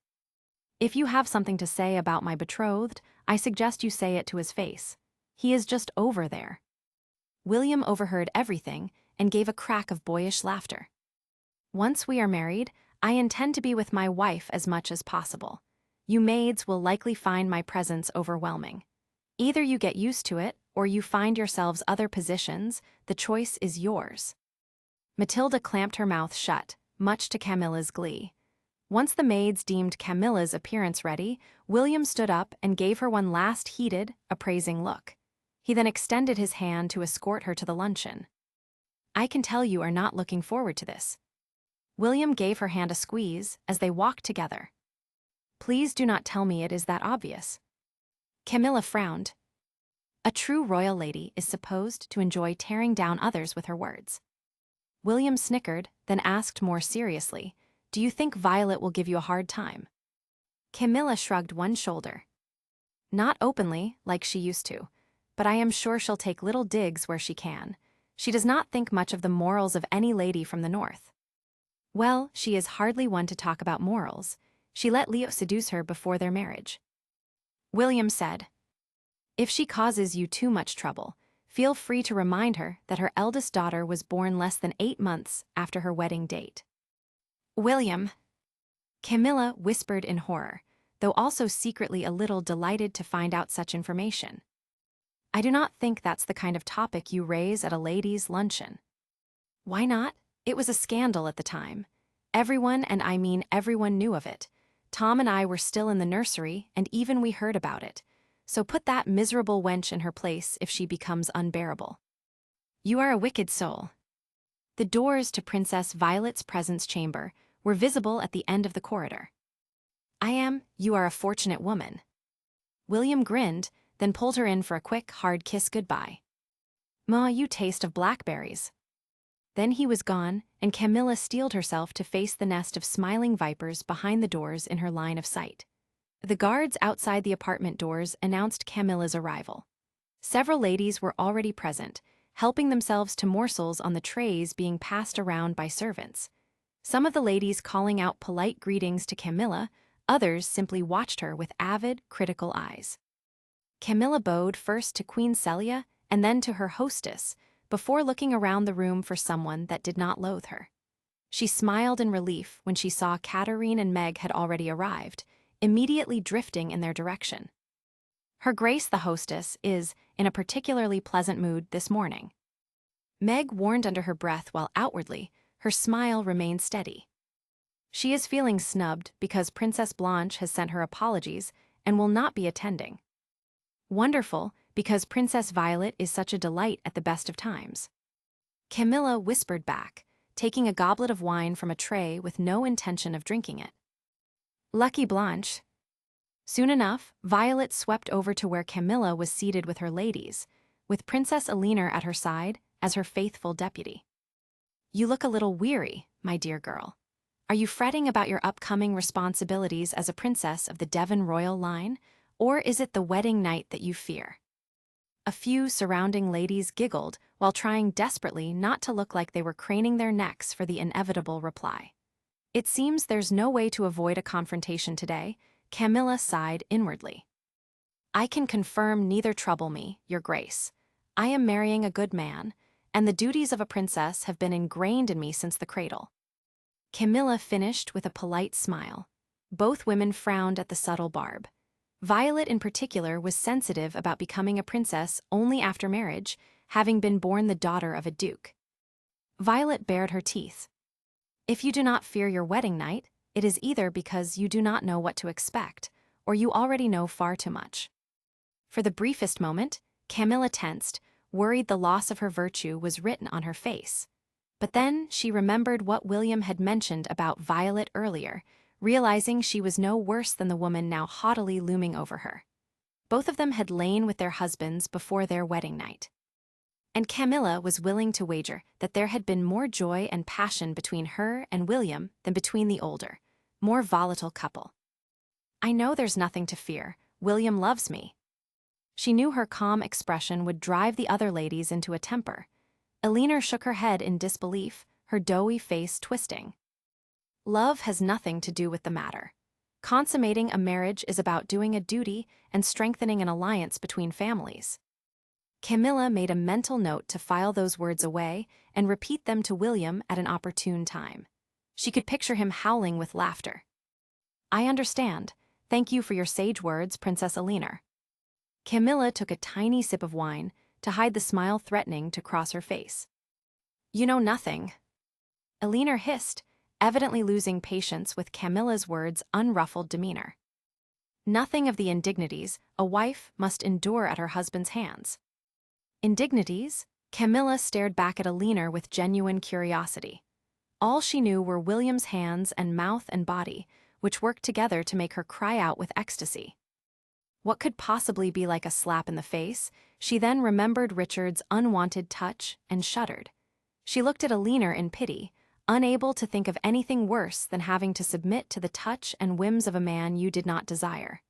If you have something to say about my betrothed, I suggest you say it to his face. He is just over there. William overheard everything and gave a crack of boyish laughter. Once we are married, I intend to be with my wife as much as possible. You maids will likely find my presence overwhelming. Either you get used to it, or you find yourselves other positions. The choice is yours. Matilda clamped her mouth shut, much to Camilla's glee. Once the maids deemed Camilla's appearance ready, William stood up and gave her one last heated, appraising look. He then extended his hand to escort her to the luncheon. I can tell you are not looking forward to this. William gave her hand a squeeze as they walked together. Please do not tell me it is that obvious. Camilla frowned. A true royal lady is supposed to enjoy tearing down others with her words. William snickered, then asked more seriously, do you think Violet will give you a hard time? Camilla shrugged one shoulder. Not openly, like she used to, but I am sure she'll take little digs where she can. She does not think much of the morals of any lady from the north. Well, she is hardly one to talk about morals. She let Leo seduce her before their marriage. William said, if she causes you too much trouble, feel free to remind her that her eldest daughter was born less than 8 months after her wedding date. William, Camilla whispered in horror, though also secretly a little delighted to find out such information. I do not think that's the kind of topic you raise at a ladies' luncheon. Why not? It was a scandal at the time. Everyone, and I mean everyone, knew of it. Tom and I were still in the nursery, and even we heard about it. So put that miserable wench in her place if she becomes unbearable. You are a wicked soul. The doors to Princess Violet's presence chamber were visible at the end of the corridor. You are a fortunate woman. William grinned, then pulled her in for a quick, hard kiss goodbye. Ma, you taste of blackberries. Then he was gone, and Camilla steeled herself to face the nest of smiling vipers behind the doors in her line of sight. The guards outside the apartment doors announced Camilla's arrival. Several ladies were already present, helping themselves to morsels on the trays being passed around by servants. Some of the ladies calling out polite greetings to Camilla, others simply watched her with avid, critical eyes. Camilla bowed first to Queen Celia and then to her hostess, before looking around the room for someone that did not loathe her. She smiled in relief when she saw Katerine and Meg had already arrived, immediately drifting in their direction. Her Grace the hostess is in a particularly pleasant mood this morning. Meg warned under her breath while outwardly, her smile remained steady. She is feeling snubbed because Princess Blanche has sent her apologies and will not be attending. Wonderful, because Princess Violet is such a delight at the best of times. Camilla whispered back, taking a goblet of wine from a tray with no intention of drinking it. Lucky Blanche. Soon enough, Violet swept over to where Camilla was seated with her ladies, with Princess Elinor at her side as her faithful deputy. You look a little weary, my dear girl. Are you fretting about your upcoming responsibilities as a princess of the Devon royal line, or is it the wedding night that you fear? A few surrounding ladies giggled while trying desperately not to look like they were craning their necks for the inevitable reply. It seems there's no way to avoid a confrontation today, Camilla sighed inwardly. I can confirm neither trouble me, your grace. I am marrying a good man, and the duties of a princess have been ingrained in me since the cradle. Camilla finished with a polite smile. Both women frowned at the subtle barb. Violet in particular was sensitive about becoming a princess only after marriage, having been born the daughter of a duke. Violet bared her teeth. If you do not fear your wedding night, it is either because you do not know what to expect, or you already know far too much. For the briefest moment, Camilla tensed, worried the loss of her virtue was written on her face. But then she remembered what William had mentioned about Violet earlier, realizing she was no worse than the woman now haughtily looming over her. Both of them had lain with their husbands before their wedding night. And Camilla was willing to wager that there had been more joy and passion between her and William than between the older, more volatile couple. "I know there's nothing to fear. William loves me." She knew her calm expression would drive the other ladies into a temper. Elinor shook her head in disbelief, her doughy face twisting. "Love has nothing to do with the matter. Consummating a marriage is about doing a duty and strengthening an alliance between families." Camilla made a mental note to file those words away and repeat them to William at an opportune time. She could picture him howling with laughter. "I understand. Thank you for your sage words, Princess Elinor." Camilla took a tiny sip of wine to hide the smile threatening to cross her face. "You know nothing," Elinor hissed, evidently losing patience with Camilla's words' unruffled demeanor. "Nothing of the indignities a wife must endure at her husband's hands." Indignities? Camilla stared back at Elinor with genuine curiosity. All she knew were William's hands and mouth and body, which worked together to make her cry out with ecstasy. What could possibly be like a slap in the face? She then remembered Richard's unwanted touch and shuddered. She looked at Elinor in pity, unable to think of anything worse than having to submit to the touch and whims of a man you did not desire.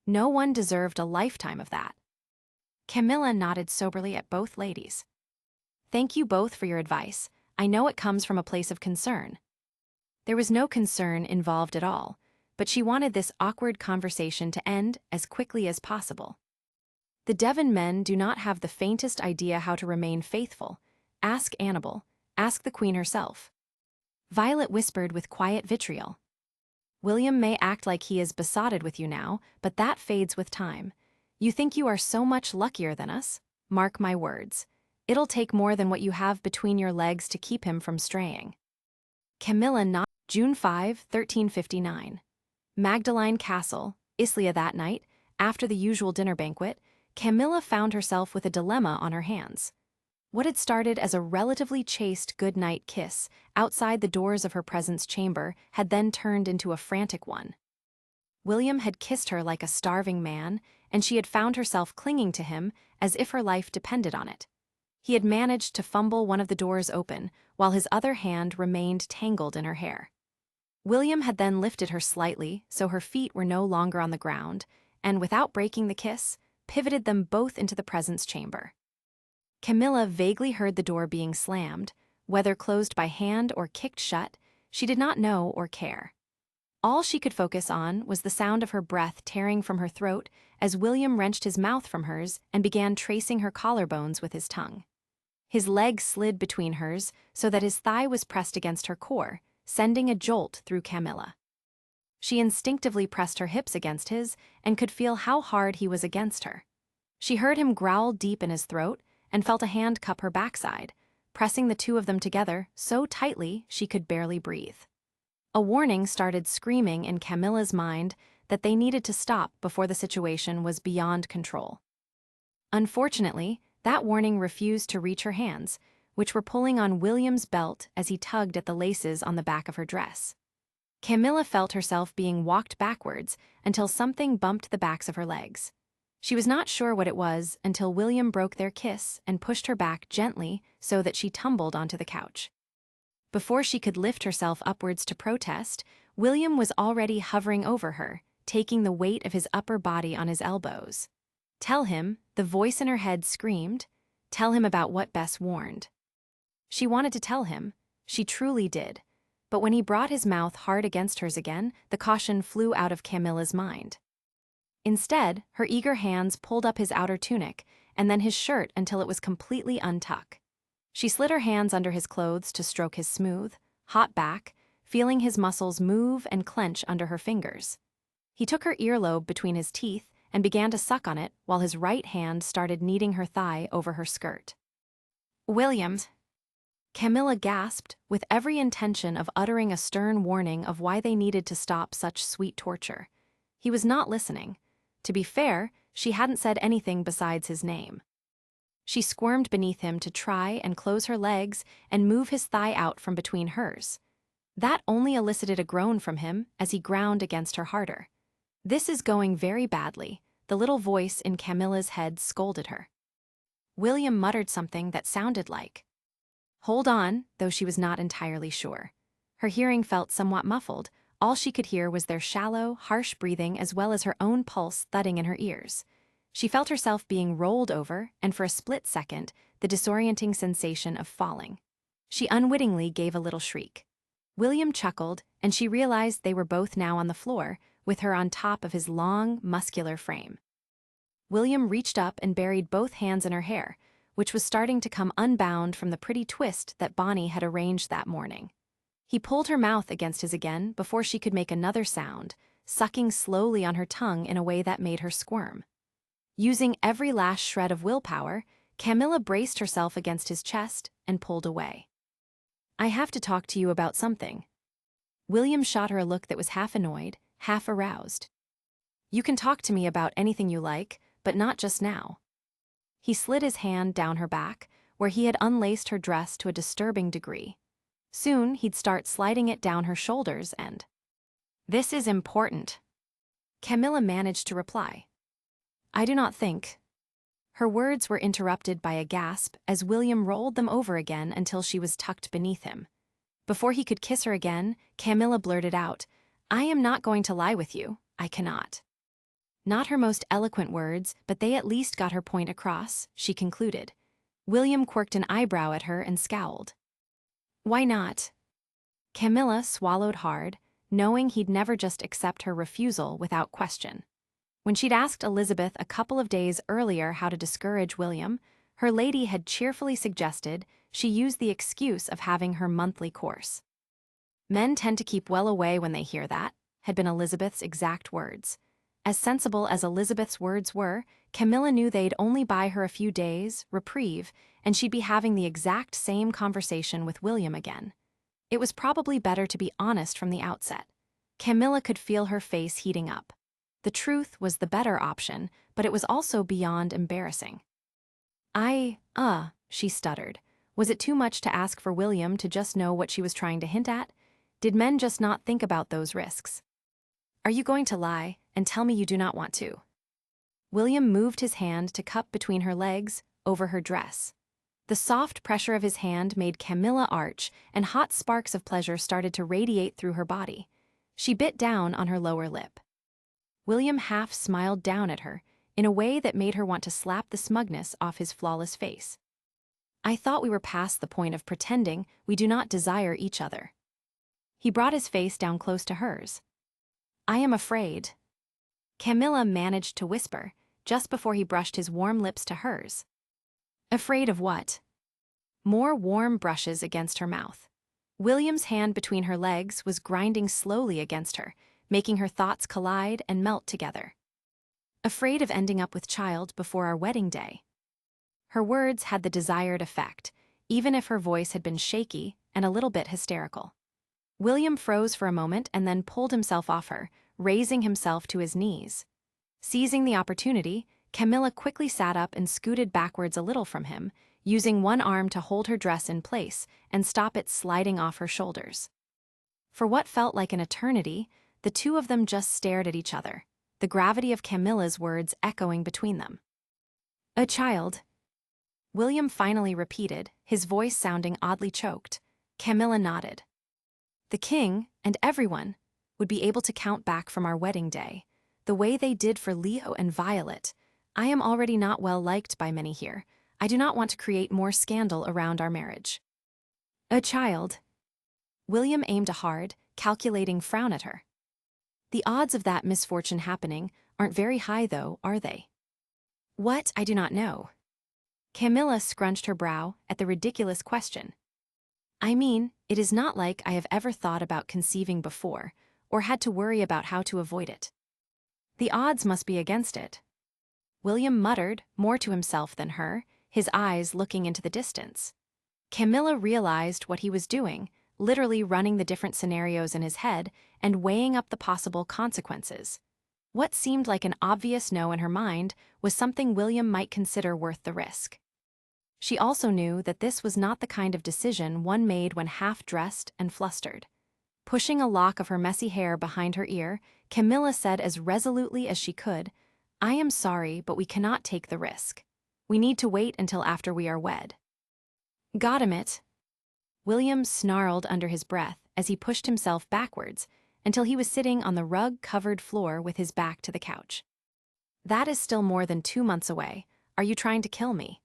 No one deserved a lifetime of that. Camilla nodded soberly at both ladies. "Thank you both for your advice. I know it comes from a place of concern." There was no concern involved at all, but she wanted this awkward conversation to end as quickly as possible. "The Devon men do not have the faintest idea how to remain faithful. Ask Annabel, ask the Queen herself." Violet whispered with quiet vitriol. "William may act like he is besotted with you now, but that fades with time. You think you are so much luckier than us? Mark my words. It'll take more than what you have between your legs to keep him from straying." Camilla nodded. June 5, 1359. Magdalene Castle, Islia. That night, after the usual dinner banquet, Camilla found herself with a dilemma on her hands. What had started as a relatively chaste good-night kiss outside the doors of her presence chamber had then turned into a frantic one. William had kissed her like a starving man, and she had found herself clinging to him as if her life depended on it. He had managed to fumble one of the doors open, while his other hand remained tangled in her hair. William had then lifted her slightly so her feet were no longer on the ground, and without breaking the kiss, pivoted them both into the presence chamber. Camilla vaguely heard the door being slammed, whether closed by hand or kicked shut, she did not know or care. All she could focus on was the sound of her breath tearing from her throat as William wrenched his mouth from hers and began tracing her collarbones with his tongue. His leg slid between hers so that his thigh was pressed against her core, sending a jolt through Camilla. She instinctively pressed her hips against his and could feel how hard he was against her. She heard him growl deep in his throat and felt a hand cup her backside, pressing the two of them together so tightly she could barely breathe. A warning started screaming in Camilla's mind that they needed to stop before the situation was beyond control. Unfortunately, that warning refused to reach her hands, which were pulling on William's belt as he tugged at the laces on the back of her dress. Camilla felt herself being walked backwards until something bumped the backs of her legs. She was not sure what it was until William broke their kiss and pushed her back gently so that she tumbled onto the couch. Before she could lift herself upwards to protest, William was already hovering over her, taking the weight of his upper body on his elbows. "Tell him," the voice in her head screamed, "tell him about what Bess warned." She wanted to tell him, she truly did, but when he brought his mouth hard against hers again, the caution flew out of Camilla's mind. Instead, her eager hands pulled up his outer tunic and then his shirt until it was completely untucked. She slid her hands under his clothes to stroke his smooth, hot back, feeling his muscles move and clench under her fingers. He took her earlobe between his teeth and began to suck on it while his right hand started kneading her thigh over her skirt. "William!" Camilla gasped, with every intention of uttering a stern warning of why they needed to stop such sweet torture. He was not listening. To be fair, she hadn't said anything besides his name. She squirmed beneath him to try and close her legs and move his thigh out from between hers. That only elicited a groan from him as he ground against her harder. "This is going very badly," the little voice in Camilla's head scolded her. William muttered something that sounded like, "Hold on," though she was not entirely sure. Her hearing felt somewhat muffled. All she could hear was their shallow, harsh breathing as well as her own pulse thudding in her ears. She felt herself being rolled over, and for a split second, the disorienting sensation of falling. She unwittingly gave a little shriek. William chuckled, and she realized they were both now on the floor, with her on top of his long, muscular frame. William reached up and buried both hands in her hair, which was starting to come unbound from the pretty twist that Bonnie had arranged that morning. He pulled her mouth against his again before she could make another sound, sucking slowly on her tongue in a way that made her squirm. Using every last shred of willpower, Camilla braced herself against his chest and pulled away. "I have to talk to you about something." William shot her a look that was half annoyed, half aroused. "You can talk to me about anything you like, but not just now." He slid his hand down her back, where he had unlaced her dress to a disturbing degree. Soon he'd start sliding it down her shoulders and... "This is important." Camilla managed to reply. "I do not think." Her words were interrupted by a gasp as William rolled them over again until she was tucked beneath him. Before he could kiss her again, Camilla blurted out, "I am not going to lie with you. I cannot." Not her most eloquent words, but they at least got her point across, she concluded. William quirked an eyebrow at her and scowled. "Why not?" Camilla swallowed hard, knowing he'd never just accept her refusal without question. When she'd asked Elizabeth a couple of days earlier how to discourage William, her lady had cheerfully suggested she use the excuse of having her monthly course. "Men tend to keep well away when they hear that," had been Elizabeth's exact words. As sensible as Elizabeth's words were, Camilla knew they'd only buy her a few days, reprieve, and she'd be having the exact same conversation with William again. It was probably better to be honest from the outset. Camilla could feel her face heating up. The truth was the better option, but it was also beyond embarrassing. She stuttered. Was it too much to ask for William to just know what she was trying to hint at? Did men just not think about those risks? "Are you going to lie and tell me you do not want to?" William moved his hand to cup between her legs, over her dress. The soft pressure of his hand made Camilla arch, and hot sparks of pleasure started to radiate through her body. She bit down on her lower lip. William half smiled down at her, in a way that made her want to slap the smugness off his flawless face. "I thought we were past the point of pretending we do not desire each other." He brought his face down close to hers. "I am afraid." Camilla managed to whisper, just before he brushed his warm lips to hers. "Afraid of what?" More warm brushes against her mouth. William's hand between her legs was grinding slowly against her, making her thoughts collide and melt together. "Afraid of ending up with child before our wedding day." Her words had the desired effect, even if her voice had been shaky and a little bit hysterical. William froze for a moment and then pulled himself off her, raising himself to his knees. Seizing the opportunity, Camilla quickly sat up and scooted backwards a little from him, using one arm to hold her dress in place and stop it sliding off her shoulders. For what felt like an eternity, the two of them just stared at each other, the gravity of Camilla's words echoing between them. "A child," William finally repeated, his voice sounding oddly choked. Camilla nodded. "The king, and everyone, would be able to count back from our wedding day, the way they did for Leo and Violet. I am already not well liked by many here. I do not want to create more scandal around our marriage." "A child." William aimed a hard, calculating frown at her. "The odds of that misfortune happening aren't very high though, are they?" "What? I do not know." Camilla scrunched her brow at the ridiculous question. "I mean, it is not like I have ever thought about conceiving before, or had to worry about how to avoid it." "The odds must be against it." William muttered, more to himself than her, his eyes looking into the distance. Camilla realized what he was doing, literally running the different scenarios in his head and weighing up the possible consequences. What seemed like an obvious no in her mind was something William might consider worth the risk. She also knew that this was not the kind of decision one made when half-dressed and flustered. Pushing a lock of her messy hair behind her ear, Camilla said as resolutely as she could, "I am sorry, but we cannot take the risk. We need to wait until after we are wed." "Got it." William snarled under his breath as he pushed himself backwards until he was sitting on the rug-covered floor with his back to the couch. "That is still more than 2 months away. Are you trying to kill me?"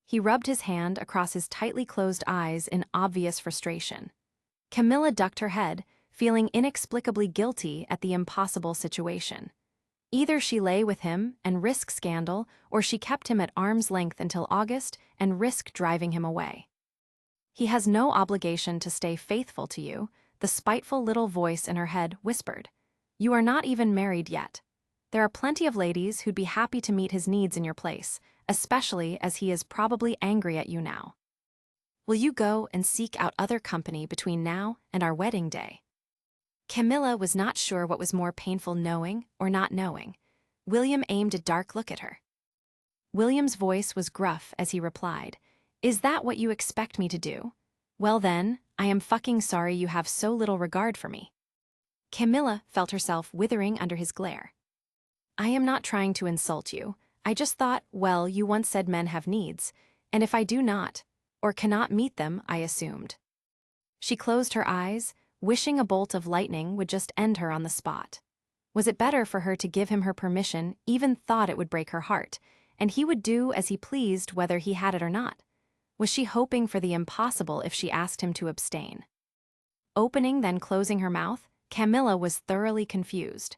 He rubbed his hand across his tightly closed eyes in obvious frustration. Camilla ducked her head, feeling inexplicably guilty at the impossible situation. Either she lay with him and risked scandal, or she kept him at arm's length until August and risked driving him away. "He has no obligation to stay faithful to you," the spiteful little voice in her head whispered. "You are not even married yet. There are plenty of ladies who'd be happy to meet his needs in your place, especially as he is probably angry at you now. Will you go and seek out other company between now and our wedding day?" Camilla was not sure what was more painful, knowing or not knowing. William aimed a dark look at her. William's voice was gruff as he replied, "Is that what you expect me to do? Well then, I am fucking sorry you have so little regard for me." Camilla felt herself withering under his glare. "I am not trying to insult you. I just thought, well, you once said men have needs, and if I do not, or cannot meet them, I assumed." She closed her eyes, wishing a bolt of lightning would just end her on the spot. Was it better for her to give him her permission, even thought it would break her heart, and he would do as he pleased whether he had it or not? Was she hoping for the impossible if she asked him to abstain? Opening then closing her mouth, Camilla was thoroughly confused.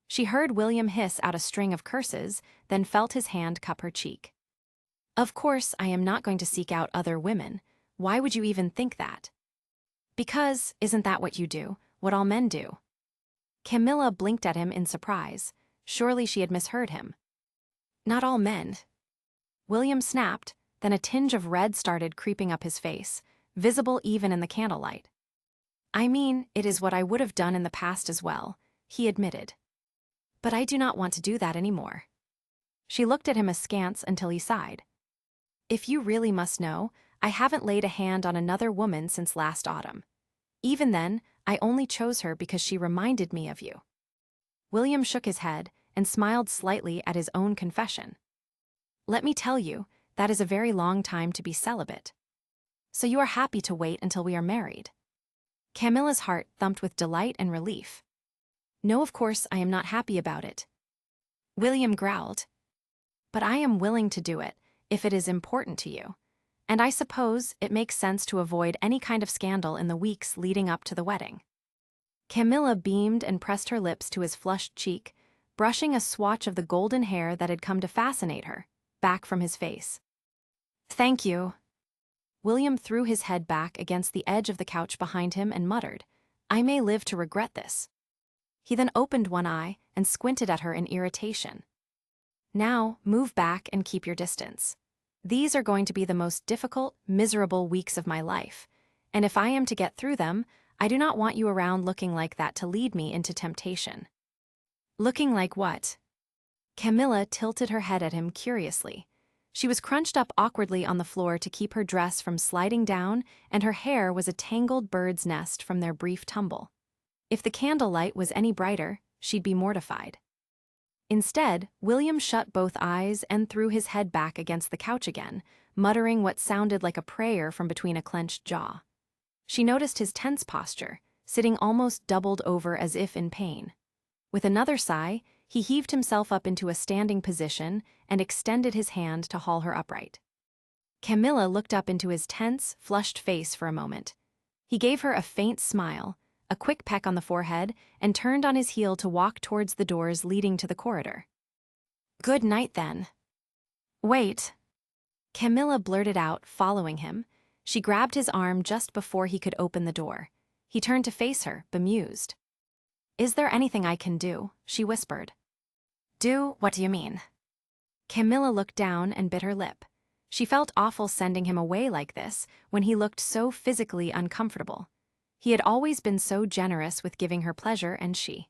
She heard William hiss out a string of curses, then felt his hand cup her cheek. "Of course, I am not going to seek out other women. Why would you even think that?" "Because, isn't that what you do, what all men do?" Camilla blinked at him in surprise. Surely she had misheard him. "Not all men." William snapped, then a tinge of red started creeping up his face, visible even in the candlelight. "I mean, it is what I would have done in the past as well," he admitted. "But I do not want to do that anymore." She looked at him askance until he sighed. "If you really must know, I haven't laid a hand on another woman since last autumn. Even then, I only chose her because she reminded me of you." William shook his head and smiled slightly at his own confession. "Let me tell you, that is a very long time to be celibate. So you are happy to wait until we are married?" Camilla's heart thumped with delight and relief. "No, of course I am not happy about it." William growled. "But I am willing to do it, if it is important to you. And I suppose it makes sense to avoid any kind of scandal in the weeks leading up to the wedding." Camilla beamed and pressed her lips to his flushed cheek, brushing a swatch of the golden hair that had come to fascinate her, back from his face. "Thank you." William threw his head back against the edge of the couch behind him and muttered, "I may live to regret this." He then opened one eye and squinted at her in irritation. "Now, move back and keep your distance. These are going to be the most difficult, miserable weeks of my life, and if I am to get through them, I do not want you around looking like that to lead me into temptation." "Looking like what?" Camilla tilted her head at him curiously. She was crunched up awkwardly on the floor to keep her dress from sliding down, and her hair was a tangled bird's nest from their brief tumble. If the candlelight was any brighter, she'd be mortified. Instead, William shut both eyes and threw his head back against the couch again, muttering what sounded like a prayer from between a clenched jaw. She noticed his tense posture, sitting almost doubled over as if in pain. With another sigh, he heaved himself up into a standing position and extended his hand to haul her upright. Camilla looked up into his tense, flushed face for a moment. He gave her a faint smile, a quick peck on the forehead, and turned on his heel to walk towards the doors leading to the corridor. "Good night, then." "Wait." Camilla blurted out, following him. She grabbed his arm just before he could open the door. He turned to face her, bemused. "Is there anything I can do?" she whispered. "Do? What do you mean?" Camilla looked down and bit her lip. She felt awful sending him away like this when he looked so physically uncomfortable. He had always been so generous with giving her pleasure, and she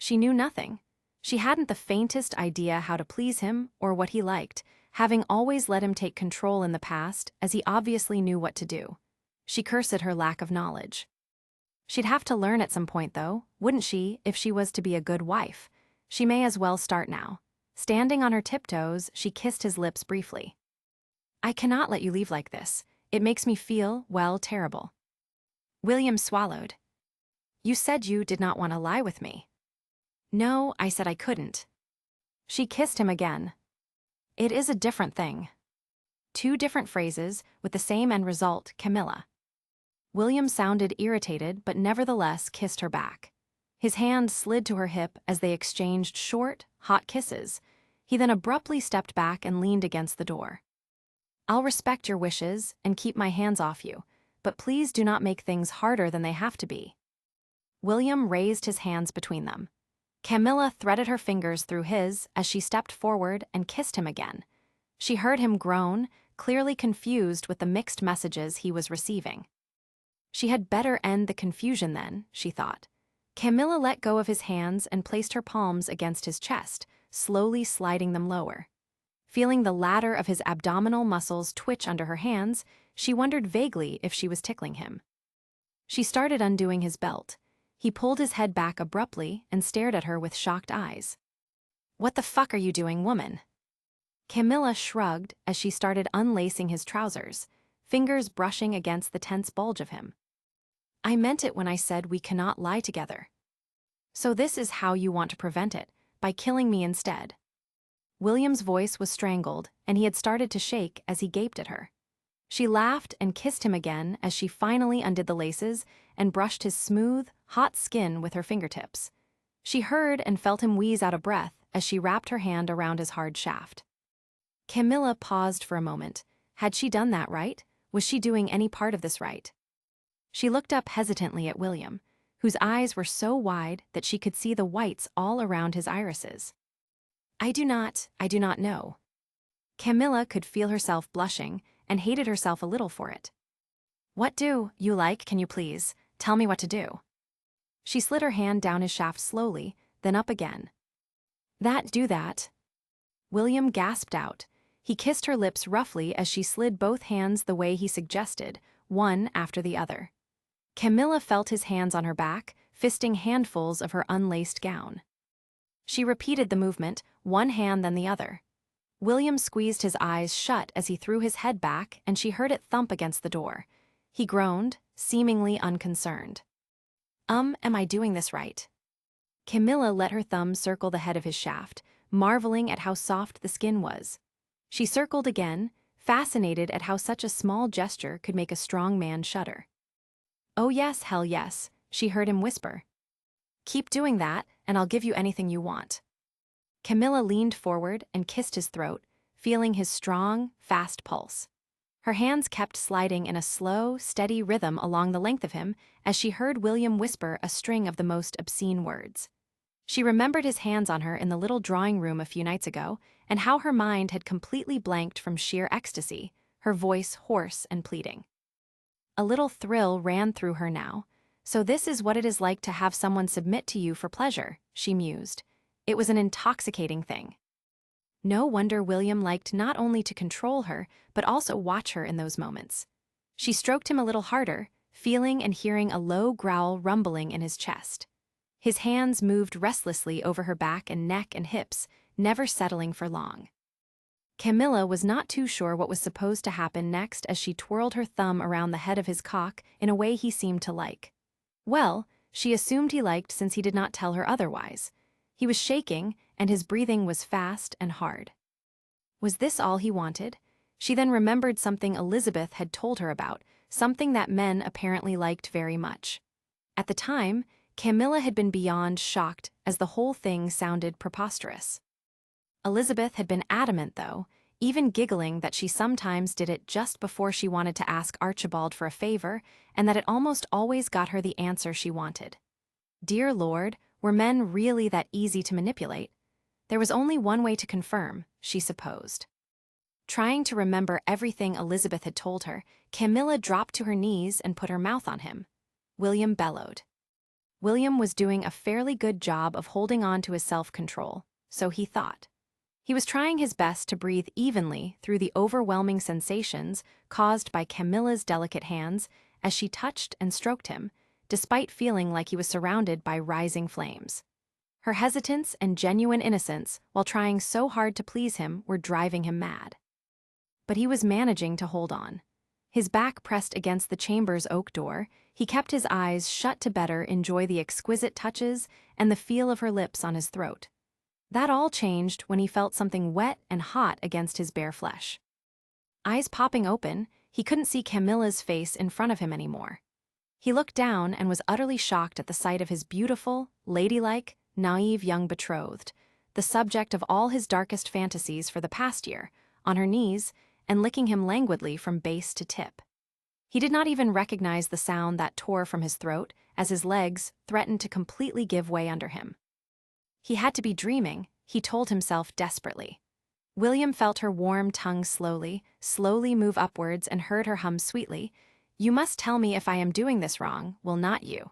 knew nothing. She hadn't the faintest idea how to please him or what he liked, having always let him take control in the past as he obviously knew what to do. She cursed her lack of knowledge. She'd have to learn at some point, though, wouldn't she, if she was to be a good wife? She may as well start now. Standing on her tiptoes, she kissed his lips briefly. I cannot let you leave like this. It makes me feel, well, terrible. William swallowed. You said you did not want to lie with me. No, I said I couldn't. She kissed him again. It is a different thing. Two different phrases, with the same end result, Camilla. William sounded irritated but nevertheless kissed her back. His hand slid to her hip as they exchanged short, hot kisses. He then abruptly stepped back and leaned against the door. I'll respect your wishes and keep my hands off you, but please do not make things harder than they have to be. William raised his hands between them. Camilla threaded her fingers through his as she stepped forward and kissed him again. She heard him groan, clearly confused with the mixed messages he was receiving. She had better end the confusion then, she thought. Camilla let go of his hands and placed her palms against his chest, slowly sliding them lower. Feeling the ladder of his abdominal muscles twitch under her hands, she wondered vaguely if she was tickling him. She started undoing his belt. He pulled his head back abruptly and stared at her with shocked eyes. What the fuck are you doing, woman? Camilla shrugged as she started unlacing his trousers, fingers brushing against the tense bulge of him. I meant it when I said we cannot lie together. So this is how you want to prevent it, by killing me instead. William's voice was strangled, and he had started to shake as he gaped at her. She laughed and kissed him again as she finally undid the laces and brushed his smooth, hot skin with her fingertips. She heard and felt him wheeze out a breath as she wrapped her hand around his hard shaft. Camilla paused for a moment. Had she done that right? Was she doing any part of this right? She looked up hesitantly at William, whose eyes were so wide that she could see the whites all around his irises. I do not know. Camilla could feel herself blushing and hated herself a little for it. What do you like, can you please? Tell me what to do. She slid her hand down his shaft slowly, then up again. Do that. William gasped out. He kissed her lips roughly as she slid both hands the way he suggested, one after the other. Camilla felt his hands on her back, fisting handfuls of her unlaced gown. She repeated the movement, one hand then the other. William squeezed his eyes shut as he threw his head back, and she heard it thump against the door. He groaned, seemingly unconcerned. Am I doing this right? Camilla let her thumb circle the head of his shaft, marveling at how soft the skin was. She circled again, fascinated at how such a small gesture could make a strong man shudder. Oh yes, hell yes, she heard him whisper. Keep doing that, and I'll give you anything you want. Camilla leaned forward and kissed his throat, feeling his strong, fast pulse. Her hands kept sliding in a slow, steady rhythm along the length of him as she heard William whisper a string of the most obscene words. She remembered his hands on her in the little drawing room a few nights ago, and how her mind had completely blanked from sheer ecstasy, her voice hoarse and pleading. A little thrill ran through her now. So this is what it is like to have someone submit to you for pleasure, she mused. It was an intoxicating thing. No wonder William liked not only to control her, but also watch her in those moments. She stroked him a little harder, feeling and hearing a low growl rumbling in his chest. His hands moved restlessly over her back and neck and hips, never settling for long. Camilla was not too sure what was supposed to happen next as she twirled her thumb around the head of his cock in a way he seemed to like. Well, she assumed he liked since he did not tell her otherwise. He was shaking, and his breathing was fast and hard. Was this all he wanted? She then remembered something Elizabeth had told her about, something that men apparently liked very much. At the time, Camilla had been beyond shocked as the whole thing sounded preposterous. Elizabeth had been adamant, though, even giggling that she sometimes did it just before she wanted to ask Archibald for a favor, and that it almost always got her the answer she wanted. Dear Lord, were men really that easy to manipulate? There was only one way to confirm, she supposed. Trying to remember everything Elizabeth had told her, Camilla dropped to her knees and put her mouth on him. William bellowed. William was doing a fairly good job of holding on to his self-control, so he thought. He was trying his best to breathe evenly through the overwhelming sensations caused by Camilla's delicate hands as she touched and stroked him, despite feeling like he was surrounded by rising flames. Her hesitance and genuine innocence, while trying so hard to please him, were driving him mad. But he was managing to hold on. His back pressed against the chamber's oak door, he kept his eyes shut to better enjoy the exquisite touches and the feel of her lips on his throat. That all changed when he felt something wet and hot against his bare flesh. Eyes popping open, he couldn't see Camilla's face in front of him anymore. He looked down and was utterly shocked at the sight of his beautiful, ladylike, naive young betrothed, the subject of all his darkest fantasies for the past year, on her knees and licking him languidly from base to tip. He did not even recognize the sound that tore from his throat as his legs threatened to completely give way under him. He had to be dreaming, he told himself desperately. William felt her warm tongue slowly move upwards and heard her hum sweetly, "You must tell me if I am doing this wrong, will not you?"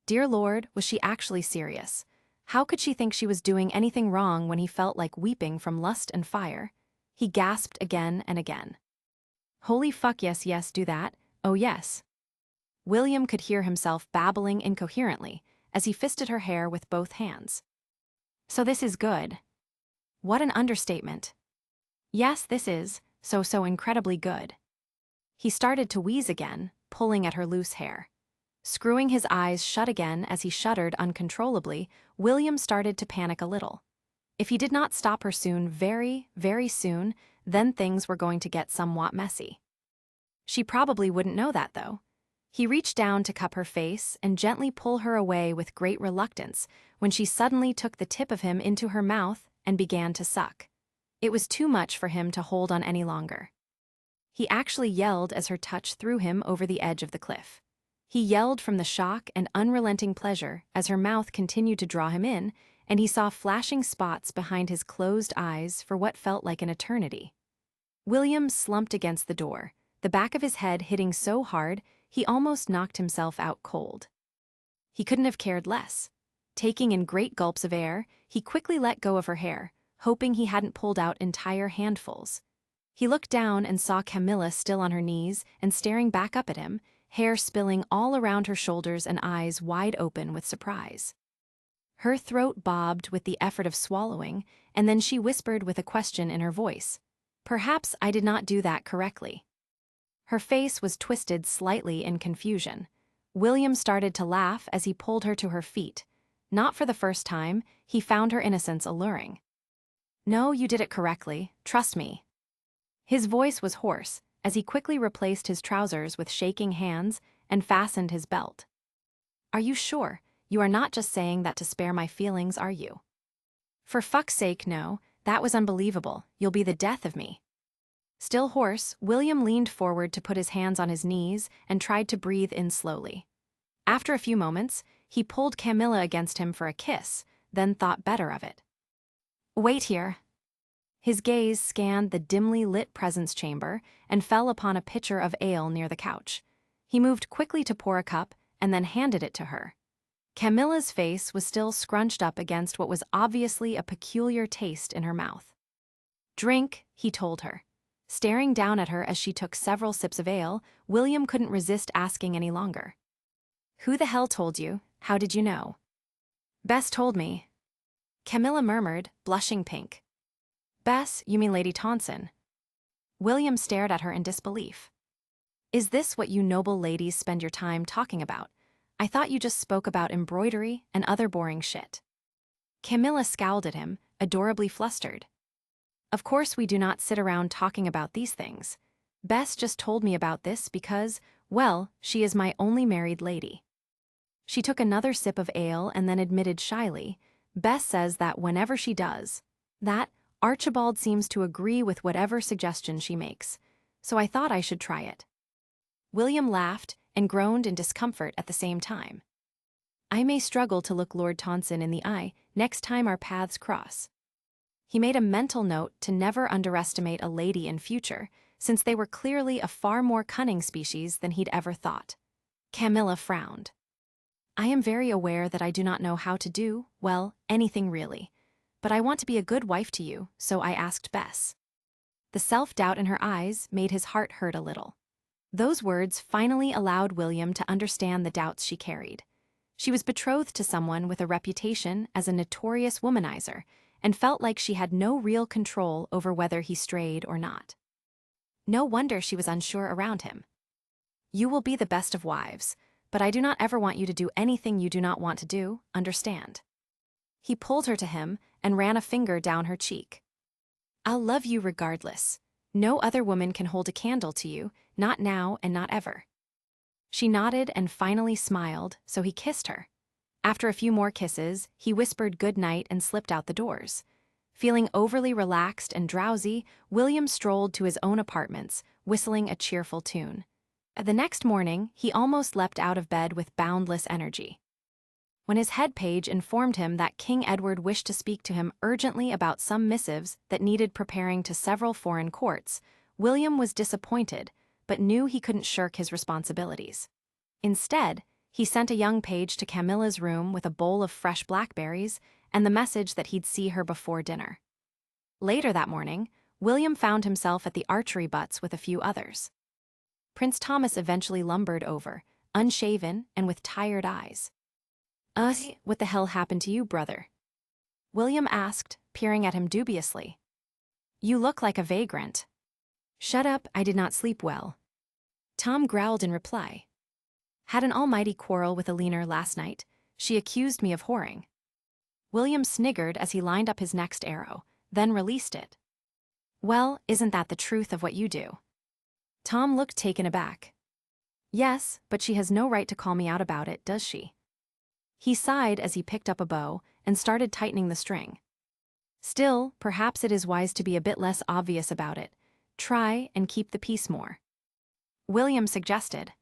Dear Lord, was she actually serious? How could she think she was doing anything wrong when he felt like weeping from lust and fire? He gasped again and again. Holy fuck, yes, yes, do that, oh yes. William could hear himself babbling incoherently as he fisted her hair with both hands. So this is good. What an understatement. Yes, this is, so incredibly good. He started to wheeze again, pulling at her loose hair. Screwing his eyes shut again as he shuddered uncontrollably, William started to panic a little. If he did not stop her soon, very, very soon, then things were going to get somewhat messy. She probably wouldn't know that, though. He reached down to cup her face and gently pull her away with great reluctance when she suddenly took the tip of him into her mouth and began to suck. It was too much for him to hold on any longer. He actually yelled as her touch threw him over the edge of the cliff. He yelled from the shock and unrelenting pleasure as her mouth continued to draw him in, and he saw flashing spots behind his closed eyes for what felt like an eternity. William slumped against the door, the back of his head hitting so hard he almost knocked himself out cold. He couldn't have cared less. Taking in great gulps of air, he quickly let go of her hair, hoping he hadn't pulled out entire handfuls. He looked down and saw Camilla still on her knees and staring back up at him, hair spilling all around her shoulders and eyes wide open with surprise. Her throat bobbed with the effort of swallowing, and then she whispered with a question in her voice. Perhaps I did not do that correctly. Her face was twisted slightly in confusion. William started to laugh as he pulled her to her feet. Not for the first time, he found her innocence alluring. No, you did it correctly, trust me. His voice was hoarse as he quickly replaced his trousers with shaking hands and fastened his belt. Are you sure? You are not just saying that to spare my feelings, are you? For fuck's sake, no, that was unbelievable, you'll be the death of me. Still hoarse, William leaned forward to put his hands on his knees and tried to breathe in slowly. After a few moments, he pulled Camilla against him for a kiss, then thought better of it. Wait here. His gaze scanned the dimly lit presence chamber and fell upon a pitcher of ale near the couch. He moved quickly to pour a cup and then handed it to her. Camilla's face was still scrunched up against what was obviously a peculiar taste in her mouth. Drink, he told her. Staring down at her as she took several sips of ale, William couldn't resist asking any longer. Who the hell told you? How did you know? Bess told me. Camilla murmured, blushing pink. Bess, you mean Lady Tonson. William stared at her in disbelief. Is this what you noble ladies spend your time talking about? I thought you just spoke about embroidery and other boring shit. Camilla scowled at him, adorably flustered. Of course we do not sit around talking about these things. Bess just told me about this because, well, she is my only married lady. She took another sip of ale and then admitted shyly, Bess says that whenever she does, that Archibald seems to agree with whatever suggestion she makes, so I thought I should try it. William laughed and groaned in discomfort at the same time. I may struggle to look Lord Tonson in the eye next time our paths cross. He made a mental note to never underestimate a lady in future, since they were clearly a far more cunning species than he'd ever thought. Camilla frowned. I am very aware that I do not know how to do, well, anything really. But I want to be a good wife to you, so I asked Bess. The self-doubt in her eyes made his heart hurt a little. Those words finally allowed William to understand the doubts she carried. She was betrothed to someone with a reputation as a notorious womanizer and felt like she had no real control over whether he strayed or not. No wonder she was unsure around him. You will be the best of wives, but I do not ever want you to do anything you do not want to do, understand? He pulled her to him and ran a finger down her cheek. I'll love you regardless. No other woman can hold a candle to you, not now and not ever. She nodded and finally smiled, so he kissed her. After a few more kisses, he whispered good night and slipped out the doors. Feeling overly relaxed and drowsy, William strolled to his own apartments, whistling a cheerful tune. The next morning, he almost leapt out of bed with boundless energy. When his head page informed him that King Edward wished to speak to him urgently about some missives that needed preparing to several foreign courts, William was disappointed, but knew he couldn't shirk his responsibilities. Instead, he sent a young page to Camilla's room with a bowl of fresh blackberries and the message that he'd see her before dinner. Later that morning, William found himself at the archery butts with a few others. Prince Thomas eventually lumbered over, unshaven and with tired eyes. What the hell happened to you, brother? William asked, peering at him dubiously. You look like a vagrant. Shut up, I did not sleep well. Tom growled in reply. Had an almighty quarrel with Alina last night. She accused me of whoring. William sniggered as he lined up his next arrow, then released it. Well, isn't that the truth of what you do? Tom looked taken aback. Yes, but she has no right to call me out about it, does she? He sighed as he picked up a bow and started tightening the string. Still, perhaps it is wise to be a bit less obvious about it. Try and keep the peace more. William suggested.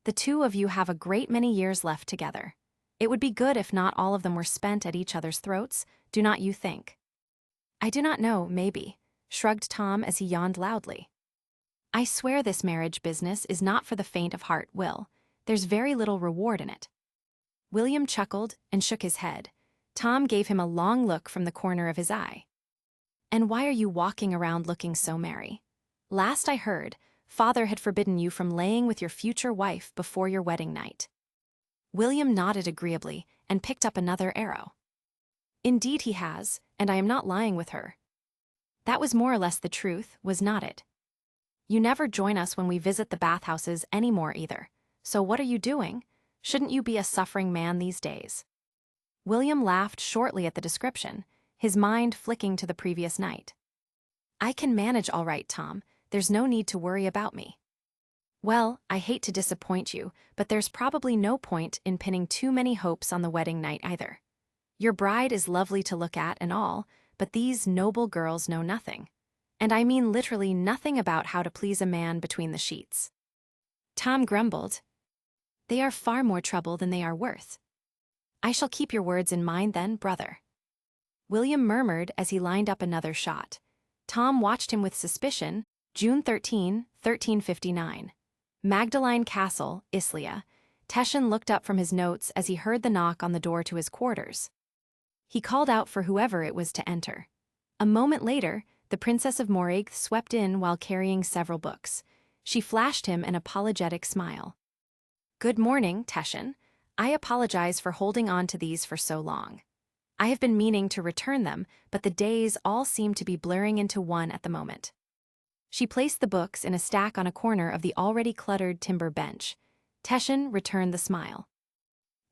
The two of you have a great many years left together. It would be good if not all of them were spent at each other's throats, do not you think? I do not know, maybe, shrugged Tom as he yawned loudly. I swear this marriage business is not for the faint of heart, Will. There's very little reward in it. William chuckled and shook his head. Tom gave him a long look from the corner of his eye. And why are you walking around looking so merry? Last I heard, Father had forbidden you from laying with your future wife before your wedding night. William nodded agreeably and picked up another arrow. Indeed he has, and I am not lying with her. That was more or less the truth, was not it? You never join us when we visit the bathhouses anymore either. So what are you doing? Shouldn't you be a suffering man these days? William laughed shortly at the description, his mind flicking to the previous night. I can manage all right, Tom. There's no need to worry about me. Well, I hate to disappoint you, but there's probably no point in pinning too many hopes on the wedding night either. Your bride is lovely to look at and all, but these noble girls know nothing. And I mean literally nothing about how to please a man between the sheets. Tom grumbled. They are far more trouble than they are worth. I shall keep your words in mind then, brother. William murmured as he lined up another shot. Tom watched him with suspicion. June 13, 1359. Magdalene Castle, Islia. Teshin looked up from his notes as he heard the knock on the door to his quarters. He called out for whoever it was to enter. A moment later, the Princess of Moragh swept in while carrying several books. She flashed him an apologetic smile. Good morning, Teshin. I apologize for holding on to these for so long. I have been meaning to return them, but the days all seem to be blurring into one at the moment. She placed the books in a stack on a corner of the already cluttered timber bench. Teshin returned the smile.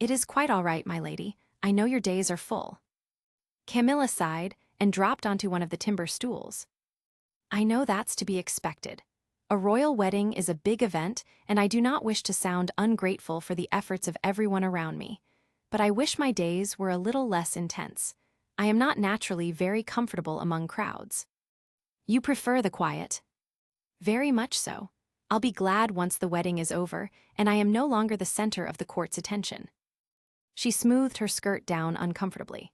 It is quite all right, my lady. I know your days are full. Camilla sighed and dropped onto one of the timber stools. I know that's to be expected. A royal wedding is a big event, and I do not wish to sound ungrateful for the efforts of everyone around me. But I wish my days were a little less intense. I am not naturally very comfortable among crowds. You prefer the quiet? Very much so. I'll be glad once the wedding is over, and I am no longer the center of the court's attention. She smoothed her skirt down uncomfortably.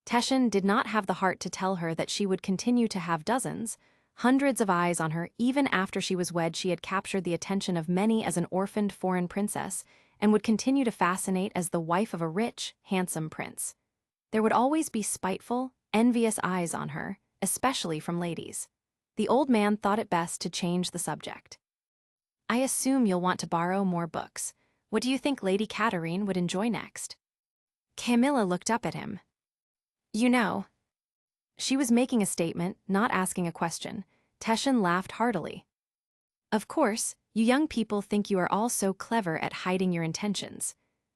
Teshin did not have the heart to tell her that she would continue to have dozens, hundreds of eyes on her even after she was wed. She had captured the attention of many as an orphaned foreign princess, and would continue to fascinate as the wife of a rich, handsome prince. There would always be spiteful, envious eyes on her, especially from ladies. The old man thought it best to change the subject. I assume you'll want to borrow more books. What do you think Lady Katarine would enjoy next? Camilla looked up at him. You know. She was making a statement, not asking a question. Teshin laughed heartily. Of course, you young people think you are all so clever at hiding your intentions.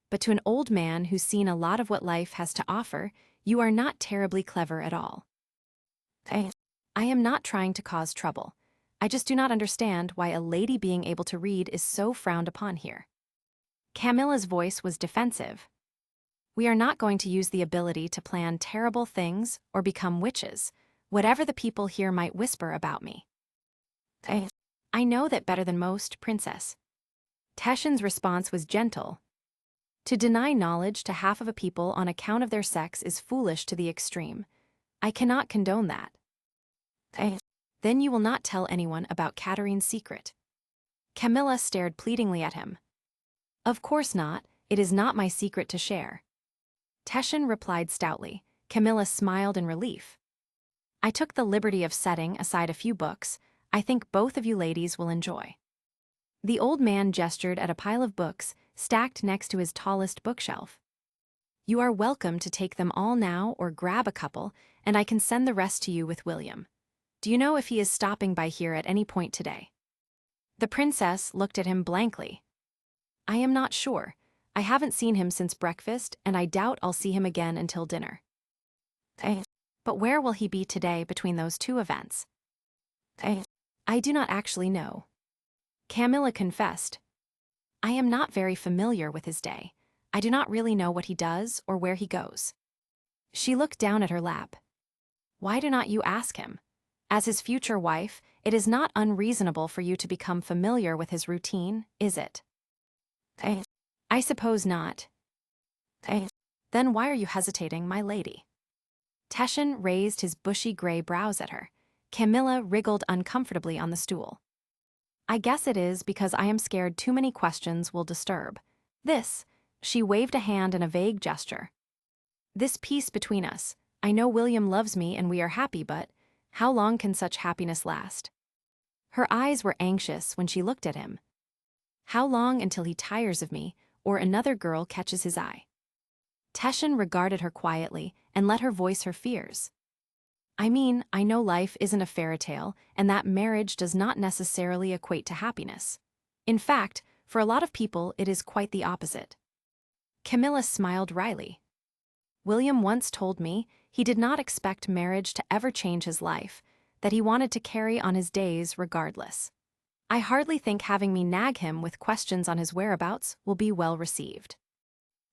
But to an old man who's seen a lot of what life has to offer, you are not terribly clever at all. I am not trying to cause trouble. I just do not understand why a lady being able to read is so frowned upon here. Camilla's voice was defensive. We are not going to use the ability to plan terrible things or become witches, whatever the people here might whisper about me. I know that better than most, Princess. Teshin's response was gentle. To deny knowledge to half of a people on account of their sex is foolish to the extreme. I cannot condone that. Then you will not tell anyone about Katarine's secret. Camilla stared pleadingly at him. Of course not, it is not my secret to share. Teshin replied stoutly. Camilla smiled in relief. I took the liberty of setting aside a few books I think both of you ladies will enjoy. The old man gestured at a pile of books stacked next to his tallest bookshelf. You are welcome to take them all now or grab a couple, and I can send the rest to you with William. Do you know if he is stopping by here at any point today? The princess looked at him blankly. I am not sure. I haven't seen him since breakfast, and I doubt I'll see him again until dinner. But where will he be today between those two events? I do not actually know. Camilla confessed. I am not very familiar with his day. I do not really know what he does or where he goes. She looked down at her lap. Why do not you ask him? As his future wife, it is not unreasonable for you to become familiar with his routine, is it? I suppose not. Then why are you hesitating, my lady? Teshin raised his bushy gray brows at her. Camilla wriggled uncomfortably on the stool. I guess it is because I am scared too many questions will disturb. She waved a hand in a vague gesture. This peace between us, I know William loves me and we are happy, but how long can such happiness last? Her eyes were anxious when she looked at him. How long until he tires of me, or another girl catches his eye? Teshin regarded her quietly and let her voice her fears. I mean, I know life isn't a fairy tale and that marriage does not necessarily equate to happiness. In fact, for a lot of people, it is quite the opposite. Camilla smiled wryly. William once told me he did not expect marriage to ever change his life, that he wanted to carry on his days regardless. I hardly think having me nag him with questions on his whereabouts will be well received.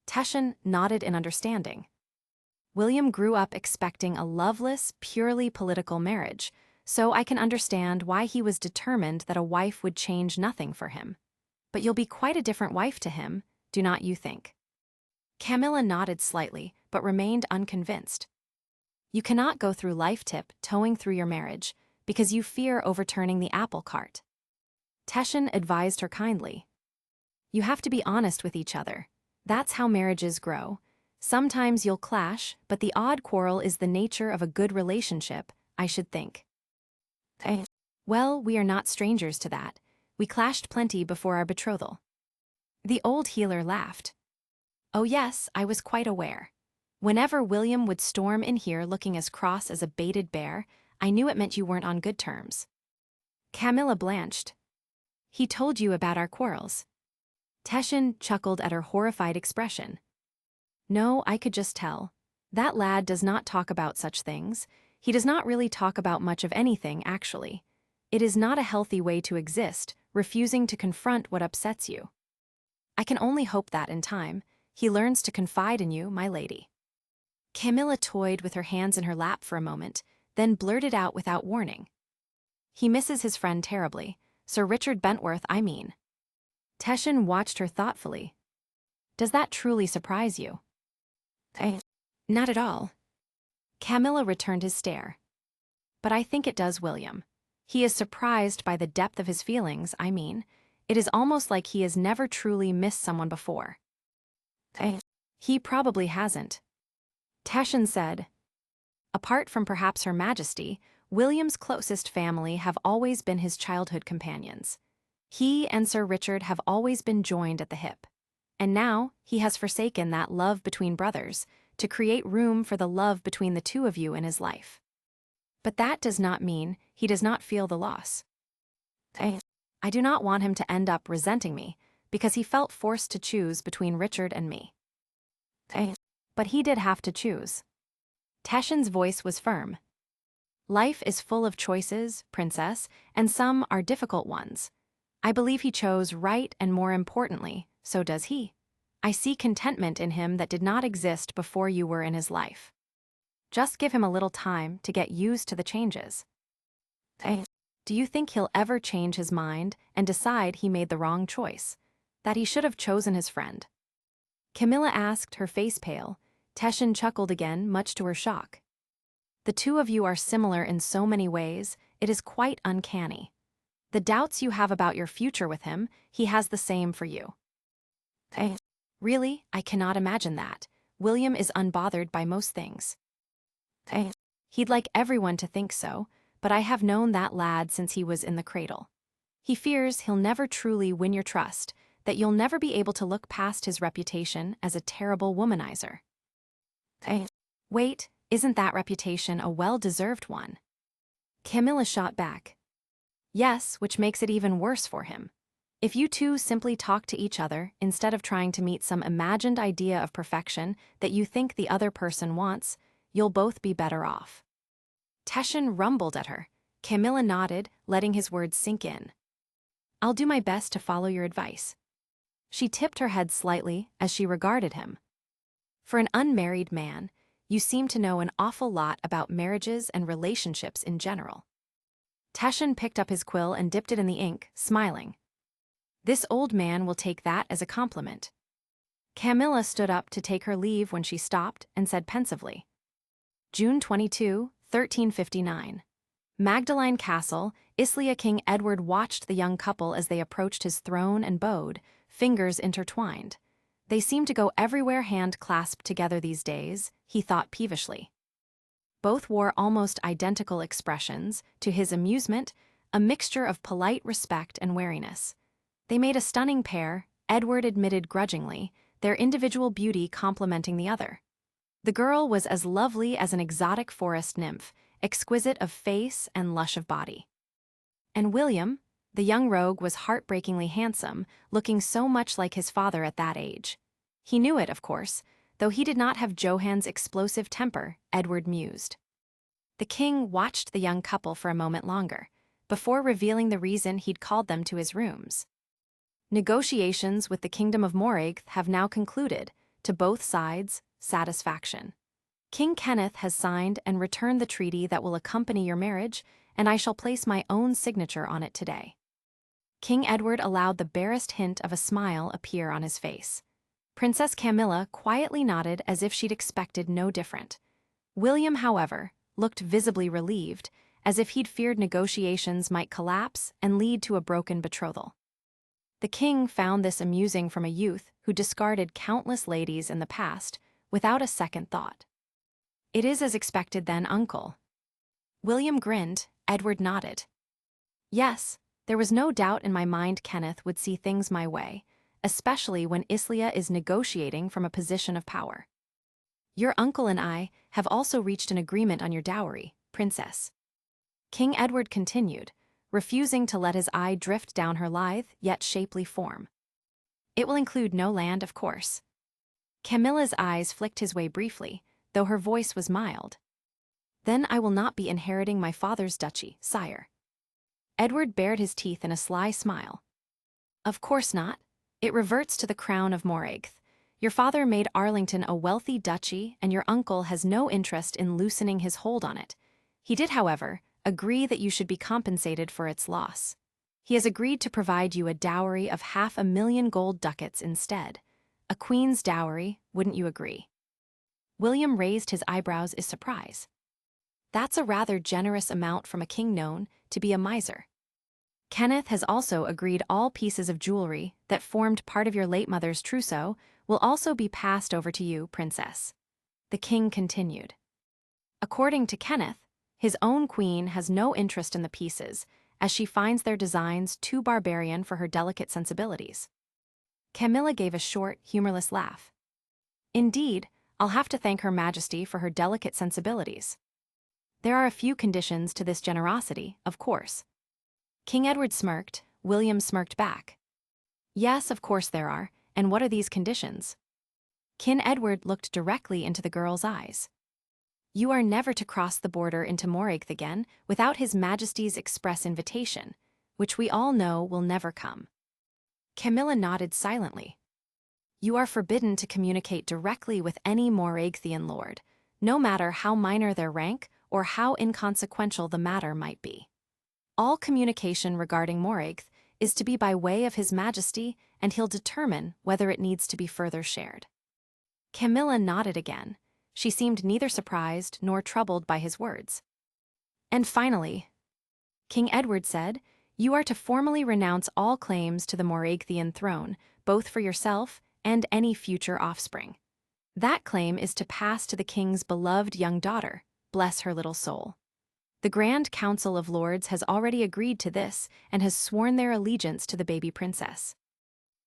Teshin nodded in understanding. William grew up expecting a loveless, purely political marriage, so I can understand why he was determined that a wife would change nothing for him. But you'll be quite a different wife to him, do not you think? Camilla nodded slightly, but remained unconvinced. You cannot go through life tiptoeing through your marriage, because you fear overturning the apple cart. Teshin advised her kindly. You have to be honest with each other. That's how marriages grow. Sometimes you'll clash, but the odd quarrel is the nature of a good relationship, I should think. Well, we are not strangers to that. We clashed plenty before our betrothal. The old healer laughed. Oh yes, I was quite aware. Whenever William would storm in here looking as cross as a baited bear, I knew it meant you weren't on good terms. Camilla blanched. He told you about our quarrels. Teshin chuckled at her horrified expression. No, I could just tell. That lad does not talk about such things. He does not really talk about much of anything, actually. It is not a healthy way to exist, refusing to confront what upsets you. I can only hope that in time, he learns to confide in you, my lady. Camilla toyed with her hands in her lap for a moment, then blurted out without warning. He misses his friend terribly. Sir Richard Bentworth, I mean. Teshin watched her thoughtfully. Does that truly surprise you? Not at all. Camilla returned his stare. But I think it does William. He is surprised by the depth of his feelings, I mean. It is almost like he has never truly missed someone before. He probably hasn't. Teshin said. Apart from perhaps Her Majesty, William's closest family have always been his childhood companions. He and Sir Richard have always been joined at the hip. And now he has forsaken that love between brothers to create room for the love between the two of you in his life. But that does not mean he does not feel the loss. I do not want him to end up resenting me because he felt forced to choose between Richard and me. But he did have to choose. Teshin's voice was firm. Life is full of choices, princess, and some are difficult ones. I believe he chose right, and more importantly, so does he. I see contentment in him that did not exist before you were in his life. Just give him a little time to get used to the changes. Do you think he'll ever change his mind and decide he made the wrong choice, that he should have chosen his friend? Camilla asked, her face pale. Teshin chuckled again, much to her shock. The two of you are similar in so many ways, it is quite uncanny. The doubts you have about your future with him, he has the same for you. Really, I cannot imagine that. William is unbothered by most things. He'd like everyone to think so, but I have known that lad since he was in the cradle. He fears he'll never truly win your trust, that you'll never be able to look past his reputation as a terrible womanizer. Wait, isn't that reputation a well-deserved one? Camilla shot back. Yes, which makes it even worse for him. If you two simply talk to each other instead of trying to meet some imagined idea of perfection that you think the other person wants, you'll both be better off. Teshin rumbled at her. Camilla nodded, letting his words sink in. I'll do my best to follow your advice. She tipped her head slightly as she regarded him. For an unmarried man, you seem to know an awful lot about marriages and relationships in general. Teshin picked up his quill and dipped it in the ink, smiling. This old man will take that as a compliment. Camilla stood up to take her leave when she stopped and said pensively. June 22, 1359. Magdalene Castle, Islia. King Edward watched the young couple as they approached his throne and bowed, fingers intertwined. They seem to go everywhere hand clasped together these days, he thought peevishly. Both wore almost identical expressions, to his amusement, a mixture of polite respect and wariness. They made a stunning pair, Edward admitted grudgingly, their individual beauty complementing the other. The girl was as lovely as an exotic forest nymph, exquisite of face and lush of body. And William, the young rogue, was heartbreakingly handsome, looking so much like his father at that age. He knew it, of course, though he did not have Johan's explosive temper, Edward mused. The king watched the young couple for a moment longer, before revealing the reason he'd called them to his rooms. Negotiations with the Kingdom of Moragh have now concluded, to both sides' satisfaction. King Kenneth has signed and returned the treaty that will accompany your marriage, and I shall place my own signature on it today. King Edward allowed the barest hint of a smile appear on his face. Princess Camilla quietly nodded as if she'd expected no different. William, however, looked visibly relieved, as if he'd feared negotiations might collapse and lead to a broken betrothal. The king found this amusing from a youth who discarded countless ladies in the past without a second thought. It is as expected then, uncle. William grinned, Edward nodded. Yes, there was no doubt in my mind Kenneth would see things my way, especially when Islia is negotiating from a position of power. Your uncle and I have also reached an agreement on your dowry, princess. King Edward continued, refusing to let his eye drift down her lithe yet shapely form. It will include no land, of course. Camilla's eyes flicked his way briefly, though her voice was mild. Then I will not be inheriting my father's duchy, sire. Edward bared his teeth in a sly smile. Of course not. It reverts to the crown of Moragh. Your father made Arlington a wealthy duchy, and your uncle has no interest in loosening his hold on it. He did, however, agree that you should be compensated for its loss. He has agreed to provide you a dowry of 500,000 gold ducats instead. A queen's dowry, wouldn't you agree? William raised his eyebrows in surprise. That's a rather generous amount from a king known to be a miser. Kenneth has also agreed all pieces of jewelry that formed part of your late mother's trousseau will also be passed over to you, princess. The king continued. According to Kenneth, his own queen has no interest in the pieces, as she finds their designs too barbarian for her delicate sensibilities. Camilla gave a short, humorless laugh. Indeed, I'll have to thank Her Majesty for her delicate sensibilities. There are a few conditions to this generosity, of course. King Edward smirked, William smirked back. Yes, of course there are, and what are these conditions? King Edward looked directly into the girl's eyes. You are never to cross the border into Moragh again without His Majesty's express invitation, which we all know will never come. Camilla nodded silently. You are forbidden to communicate directly with any Moraighian lord, no matter how minor their rank or how inconsequential the matter might be. All communication regarding Moragh is to be by way of His Majesty, and he'll determine whether it needs to be further shared. Camilla nodded again. She seemed neither surprised nor troubled by his words. And finally, King Edward said, you are to formally renounce all claims to the Moraighian throne, both for yourself and any future offspring. That claim is to pass to the king's beloved young daughter, bless her little soul. The Grand Council of Lords has already agreed to this and has sworn their allegiance to the baby princess.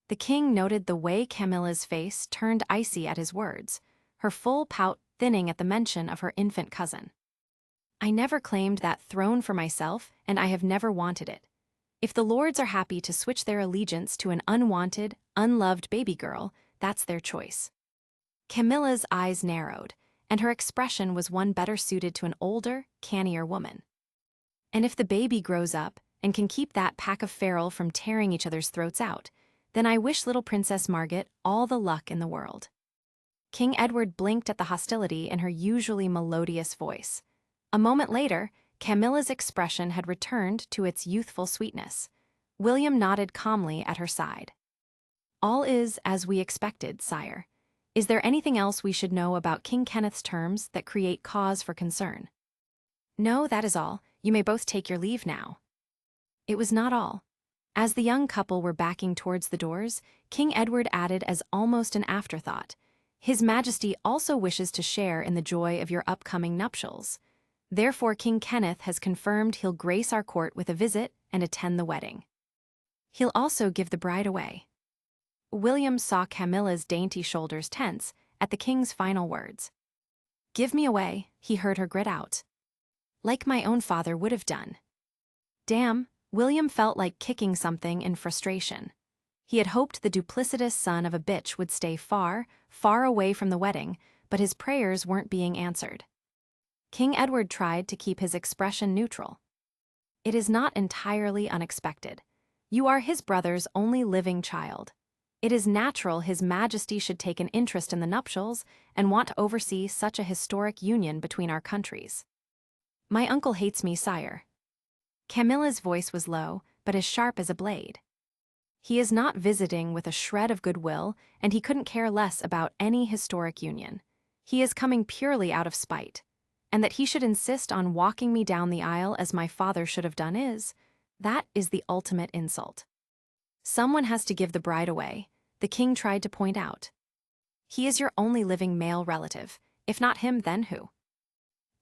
The king noted the way Camilla's face turned icy at his words, her full pout thinning at the mention of her infant cousin. I never claimed that throne for myself, and I have never wanted it. If the lords are happy to switch their allegiance to an unwanted, unloved baby girl, that's their choice. Camilla's eyes narrowed, and her expression was one better suited to an older, cannier woman. And if the baby grows up and can keep that pack of feral from tearing each other's throats out, then I wish little Princess Margaret all the luck in the world. King Edward blinked at the hostility in her usually melodious voice. A moment later, Camilla's expression had returned to its youthful sweetness. William nodded calmly at her side. All is as we expected, sire. Is there anything else we should know about King Kenneth's terms that create cause for concern? No, that is all. You may both take your leave now. It was not all. As the young couple were backing towards the doors, King Edward added as almost an afterthought, His Majesty also wishes to share in the joy of your upcoming nuptials. Therefore King Kenneth has confirmed he'll grace our court with a visit and attend the wedding. He'll also give the bride away. William saw Camilla's dainty shoulders tense at the king's final words. Give me away, he heard her grit out. Like my own father would have done. Damn, William felt like kicking something in frustration. He had hoped the duplicitous son of a bitch would stay far, far away from the wedding, but his prayers weren't being answered. King Edward tried to keep his expression neutral. It is not entirely unexpected. You are his brother's only living child. It is natural His Majesty should take an interest in the nuptials and want to oversee such a historic union between our countries. My uncle hates me, sire. Camilla's voice was low, but as sharp as a blade. He is not visiting with a shred of goodwill, and he couldn't care less about any historic union. He is coming purely out of spite. And that he should insist on walking me down the aisle as my father should have done that is the ultimate insult. Someone has to give the bride away, the king tried to point out. He is your only living male relative. If not him, then who?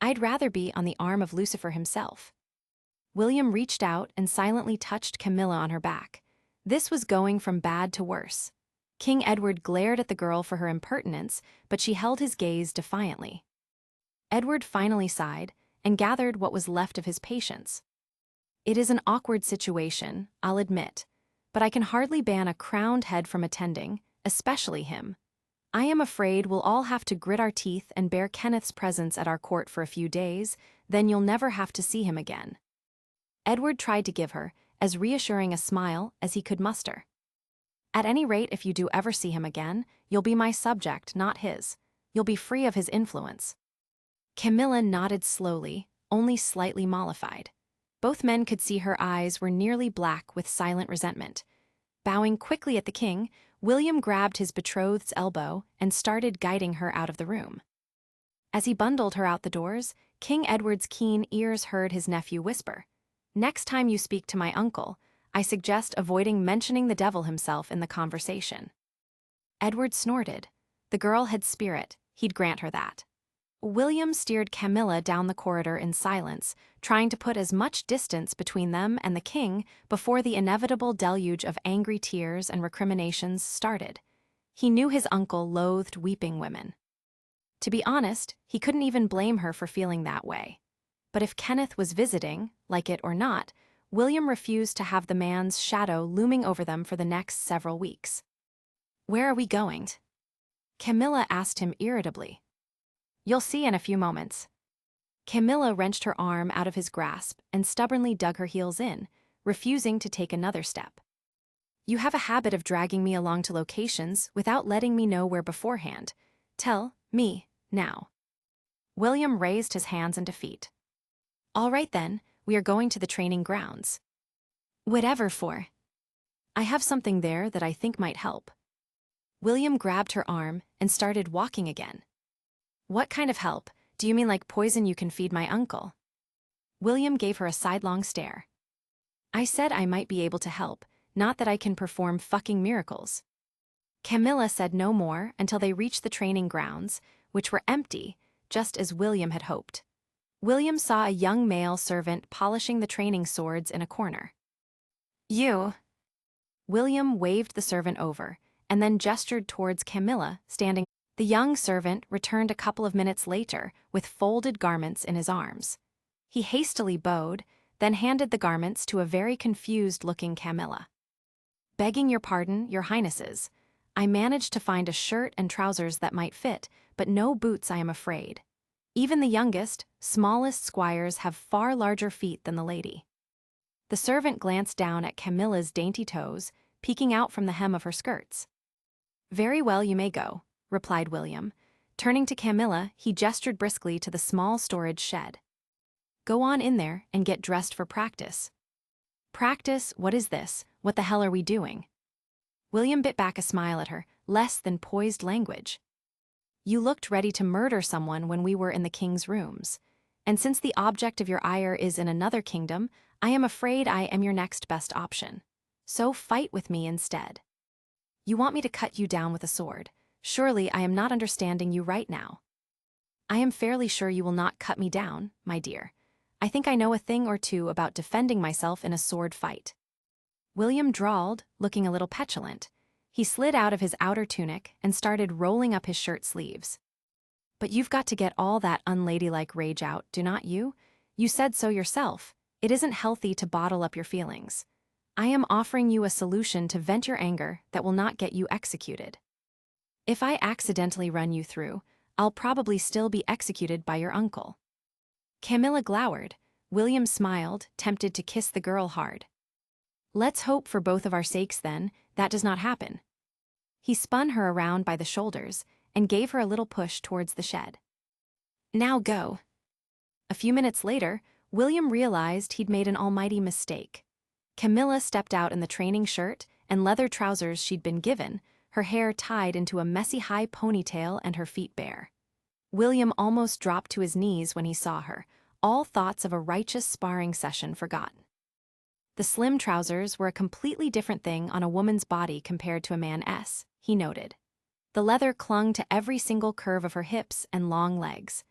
I'd rather be on the arm of Lucifer himself. William reached out and silently touched Camilla on her back. This was going from bad to worse. King Edward glared at the girl for her impertinence, but she held his gaze defiantly. Edward finally sighed and gathered what was left of his patience. It is an awkward situation, I'll admit, but I can hardly ban a crowned head from attending, especially him. I am afraid we'll all have to grit our teeth and bear Kenneth's presence at our court for a few days, then you'll never have to see him again. Edward tried to give her as reassuring a smile as he could muster. At any rate, if you do ever see him again, you'll be my subject, not his. You'll be free of his influence. Camilla nodded slowly, only slightly mollified. Both men could see her eyes were nearly black with silent resentment. Bowing quickly at the king, William grabbed his betrothed's elbow and started guiding her out of the room. As he bundled her out the doors, King Edward's keen ears heard his nephew whisper, "Next time you speak to my uncle, I suggest avoiding mentioning the devil himself in the conversation." Edward snorted. The girl had spirit, he'd grant her that. William steered Camilla down the corridor in silence, trying to put as much distance between them and the king before the inevitable deluge of angry tears and recriminations started. He knew his uncle loathed weeping women. To be honest, he couldn't even blame her for feeling that way. But if Kenneth was visiting, like it or not, William refused to have the man's shadow looming over them for the next several weeks. "Where are we going?" Camilla asked him irritably. "You'll see in a few moments." Camilla wrenched her arm out of his grasp and stubbornly dug her heels in, refusing to take another step. "You have a habit of dragging me along to locations without letting me know where beforehand. Tell me, now." William raised his hands in defeat. "All right then, we are going to the training grounds." "Whatever for?" "I have something there that I think might help." William grabbed her arm and started walking again. "What kind of help? Do you mean like poison you can feed my uncle?" William gave her a sidelong stare. "I said I might be able to help, not that I can perform fucking miracles." Camilla said no more until they reached the training grounds, which were empty, just as William had hoped. William saw a young male servant polishing the training swords in a corner. "You." William waved the servant over, and then gestured towards Camilla, standing. The young servant returned a couple of minutes later with folded garments in his arms. He hastily bowed, then handed the garments to a very confused-looking Camilla. "Begging your pardon, your highnesses. I managed to find a shirt and trousers that might fit, but no boots, I am afraid. Even the youngest, smallest squires have far larger feet than the lady." The servant glanced down at Camilla's dainty toes, peeking out from the hem of her skirts. "Very well, you may go," replied William. Turning to Camilla, he gestured briskly to the small storage shed. "Go on in there and get dressed for practice." "Practice? What is this? What the hell are we doing?" William bit back a smile at her, less than poised language. "You looked ready to murder someone when we were in the king's rooms. And since the object of your ire is in another kingdom, I am afraid I am your next best option. So fight with me instead." "You want me to cut you down with a sword? Surely I am not understanding you right now." "I am fairly sure you will not cut me down, my dear. I think I know a thing or two about defending myself in a sword fight." William drawled, looking a little petulant. He slid out of his outer tunic and started rolling up his shirt sleeves. "But you've got to get all that unladylike rage out, do not you? You said so yourself. It isn't healthy to bottle up your feelings. I am offering you a solution to vent your anger that will not get you executed. If I accidentally run you through, I'll probably still be executed by your uncle." Camilla glowered. William smiled, tempted to kiss the girl hard. "Let's hope for both of our sakes then, that does not happen." He spun her around by the shoulders and gave her a little push towards the shed. "Now go." A few minutes later, William realized he'd made an almighty mistake. Camilla stepped out in the training shirt and leather trousers she'd been given, her hair tied into a messy high ponytail and her feet bare. William almost dropped to his knees when he saw her, all thoughts of a righteous sparring session forgotten. The slim trousers were a completely different thing on a woman's body compared to a man's, he noted. The leather clung to every single curve of her hips and long legs.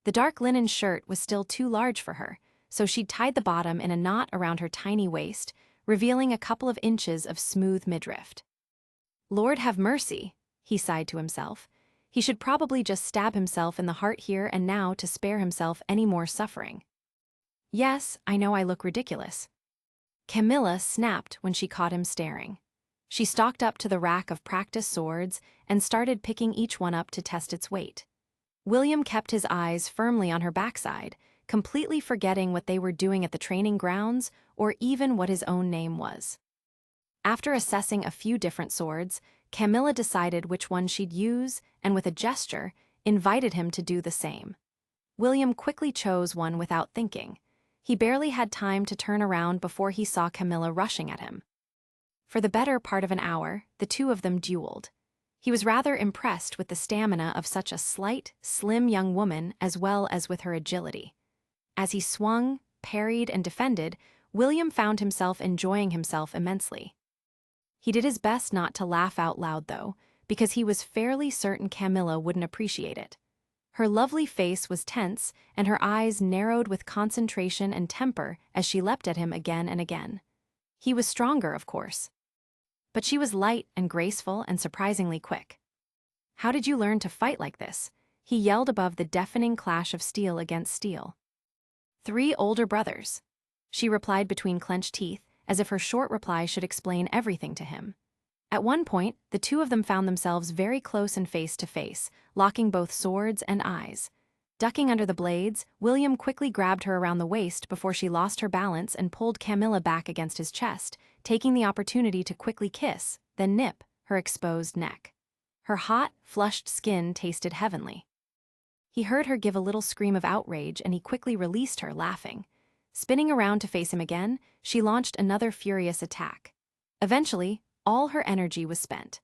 The dark linen shirt was still too large for her, so she'd tied the bottom in a knot around her tiny waist, revealing a couple of inches of smooth midriff. "Lord have mercy," he sighed to himself. He should probably just stab himself in the heart here and now to spare himself any more suffering. "Yes, I know I look ridiculous." Camilla snapped when she caught him staring. She stalked up to the rack of practice swords and started picking each one up to test its weight. William kept his eyes firmly on her backside, completely forgetting what they were doing at the training grounds or even what his own name was. After assessing a few different swords, Camilla decided which one she'd use and with a gesture, invited him to do the same. William quickly chose one without thinking. He barely had time to turn around before he saw Camilla rushing at him. For the better part of an hour, the two of them dueled. He was rather impressed with the stamina of such a slight, slim young woman as well as with her agility. As he swung, parried, and defended, William found himself enjoying himself immensely. He did his best not to laugh out loud, though, because he was fairly certain Camilla wouldn't appreciate it. Her lovely face was tense, and her eyes narrowed with concentration and temper as she leapt at him again and again. He was stronger, of course. But she was light and graceful and surprisingly quick. "How did you learn to fight like this?" he yelled above the deafening clash of steel against steel. "3 older brothers," she replied between clenched teeth, as if her short reply should explain everything to him. At one point, the two of them found themselves very close and face to face, locking both swords and eyes. Ducking under the blades, William quickly grabbed her around the waist before she lost her balance and pulled Camilla back against his chest, taking the opportunity to quickly kiss, then nip, her exposed neck. Her hot, flushed skin tasted heavenly. He heard her give a little scream of outrage, and he quickly released her, laughing. Spinning around to face him again, she launched another furious attack. Eventually, all her energy was spent.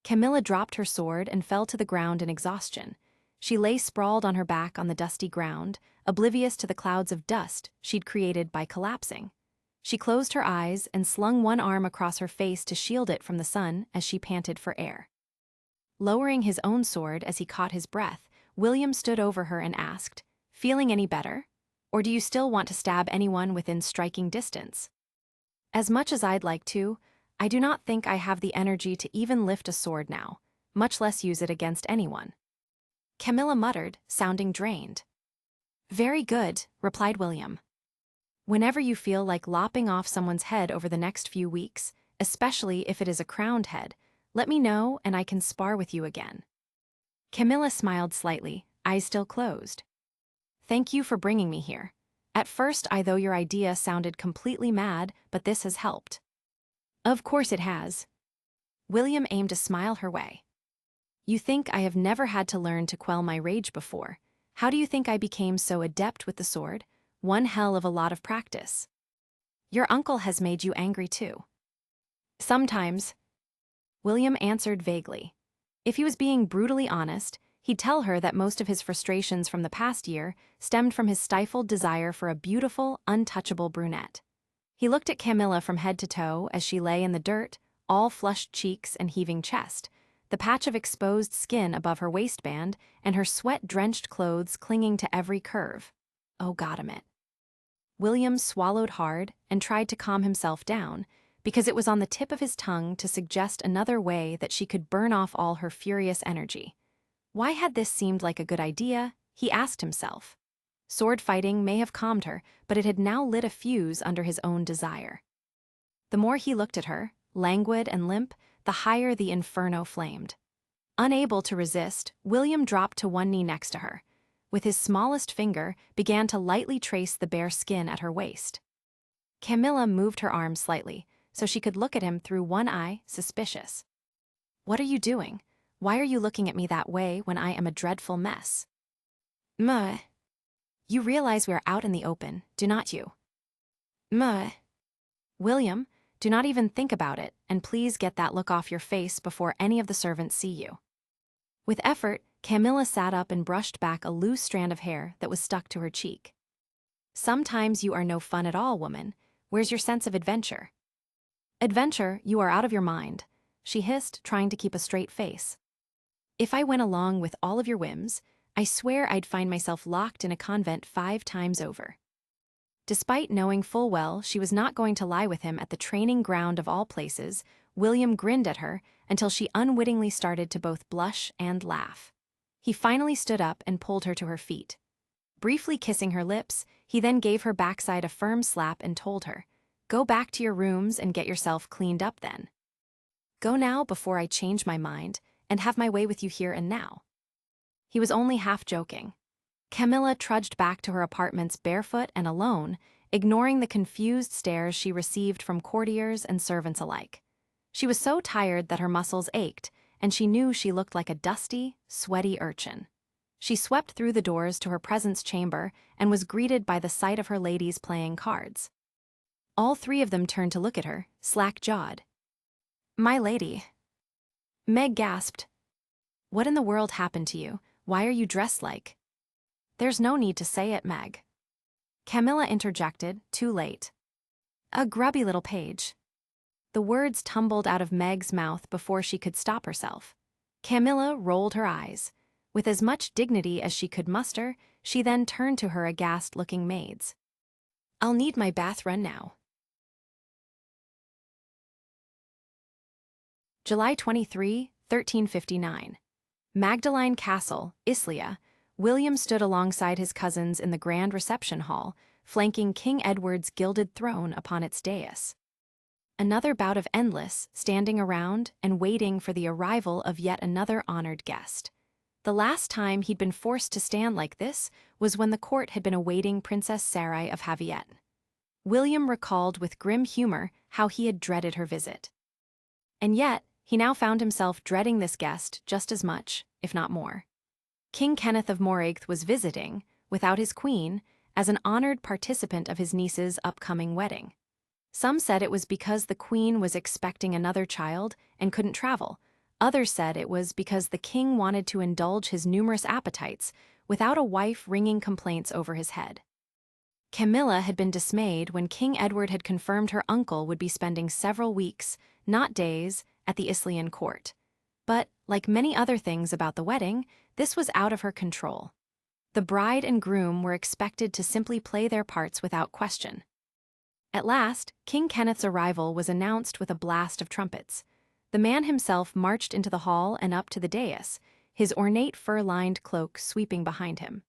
Camilla dropped her sword and fell to the ground in exhaustion. She lay sprawled on her back on the dusty ground, oblivious to the clouds of dust she'd created by collapsing. She closed her eyes and slung one arm across her face to shield it from the sun as she panted for air. Lowering his own sword as he caught his breath, William stood over her and asked, "Feeling any better? Or do you still want to stab anyone within striking distance?" "As much as I'd like to, I do not think I have the energy to even lift a sword now, much less use it against anyone," Camilla muttered, sounding drained. "Very good," replied William. "Whenever you feel like lopping off someone's head over the next few weeks, especially if it is a crowned head, let me know and I can spar with you again." Camilla smiled slightly, eyes still closed. "Thank you for bringing me here. At first I thought your idea sounded completely mad, but this has helped." "Of course it has." William aimed to smile her way. "You think I have never had to learn to quell my rage before. How do you think I became so adept with the sword? One hell of a lot of practice." "Your uncle has made you angry too." "Sometimes," William answered vaguely. If he was being brutally honest, he'd tell her that most of his frustrations from the past year stemmed from his stifled desire for a beautiful, untouchable brunette. He looked at Camilla from head to toe as she lay in the dirt, all flushed cheeks and heaving chest, the patch of exposed skin above her waistband and her sweat-drenched clothes clinging to every curve. Oh, goddammit. William swallowed hard and tried to calm himself down, because it was on the tip of his tongue to suggest another way that she could burn off all her furious energy. Why had this seemed like a good idea? He asked himself. Sword fighting may have calmed her, but it had now lit a fuse under his own desire. The more he looked at her, languid and limp, the higher the inferno flamed. Unable to resist, William dropped to one knee next to her. With his smallest finger, began to lightly trace the bare skin at her waist. Camilla moved her arm slightly, so she could look at him through one eye, suspicious. "What are you doing? Why are you looking at me that way when I am a dreadful mess?" "Muh. You realize we are out in the open, do not you?" "Muh." "William, do not even think about it, and please get that look off your face before any of the servants see you." With effort, Camilla sat up and brushed back a loose strand of hair that was stuck to her cheek. "Sometimes you are no fun at all, woman. Where's your sense of adventure?" "Adventure, you are out of your mind," she hissed, trying to keep a straight face. "If I went along with all of your whims, I swear I'd find myself locked in a convent 5 times over." Despite knowing full well she was not going to lie with him at the training ground of all places, William grinned at her until she unwittingly started to both blush and laugh. He finally stood up and pulled her to her feet. Briefly kissing her lips, he then gave her backside a firm slap and told her, "Go back to your rooms and get yourself cleaned up then. Go now before I change my mind and have my way with you here and now." He was only half joking. Camilla trudged back to her apartments barefoot and alone, ignoring the confused stares she received from courtiers and servants alike. She was so tired that her muscles ached, and she knew she looked like a dusty, sweaty urchin. She swept through the doors to her presence chamber and was greeted by the sight of her ladies playing cards. All 3 of them turned to look at her, slack-jawed. "My lady." Meg gasped. "What in the world happened to you? Why are you dressed like—" "There's no need to say it, Meg." Camilla interjected, too late. "A grubby little page." The words tumbled out of Meg's mouth before she could stop herself. Camilla rolled her eyes. With as much dignity as she could muster, she then turned to her aghast-looking maids. "I'll need my bath run now." July 23, 1359. Magdalene Castle, Islia. William stood alongside his cousins in the grand reception hall, flanking King Edward's gilded throne upon its dais. Another bout of endless, standing around and waiting for the arrival of yet another honored guest. The last time he'd been forced to stand like this was when the court had been awaiting Princess Sarai of Haviette. William recalled with grim humor how he had dreaded her visit. And yet, he now found himself dreading this guest just as much, if not more. King Kenneth of Moraigne was visiting, without his queen, as an honored participant of his niece's upcoming wedding. Some said it was because the queen was expecting another child and couldn't travel. Others said it was because the king wanted to indulge his numerous appetites without a wife wringing complaints over his head. Camilla had been dismayed when King Edward had confirmed her uncle would be spending several weeks, not days, at the Islian court. But, like many other things about the wedding, this was out of her control. The bride and groom were expected to simply play their parts without question. At last, King Kenneth's arrival was announced with a blast of trumpets. The man himself marched into the hall and up to the dais, his ornate fur-lined cloak sweeping behind him.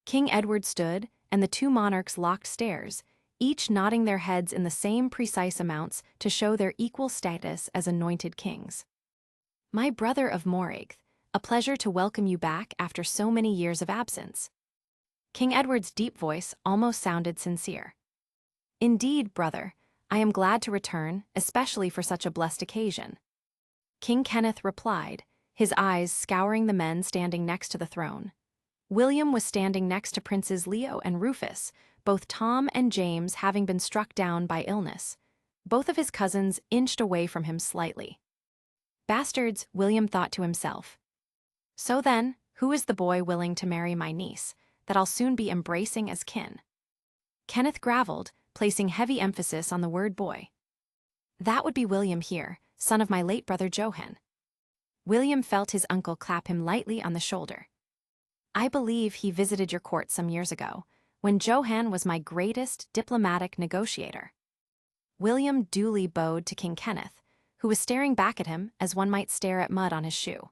King Edward stood, and the two monarchs locked stares, each nodding their heads in the same precise amounts to show their equal status as anointed kings. "My brother of Moraigne, a pleasure to welcome you back after so many years of absence." King Edward's deep voice almost sounded sincere. "Indeed, brother, I am glad to return, especially for such a blessed occasion." King Kenneth replied, his eyes scouring the men standing next to the throne. William was standing next to Princes Leo and Rufus, both Tom and James having been struck down by illness. Both of his cousins inched away from him slightly. "Bastards," William thought to himself. "So then, who is the boy willing to marry my niece, that I'll soon be embracing as kin?" Kenneth gravelled, placing heavy emphasis on the word boy. "That would be William here, son of my late brother Johann." William felt his uncle clap him lightly on the shoulder. "I believe he visited your court some years ago, when Johann was my greatest diplomatic negotiator." William duly bowed to King Kenneth, who was staring back at him as one might stare at mud on his shoe.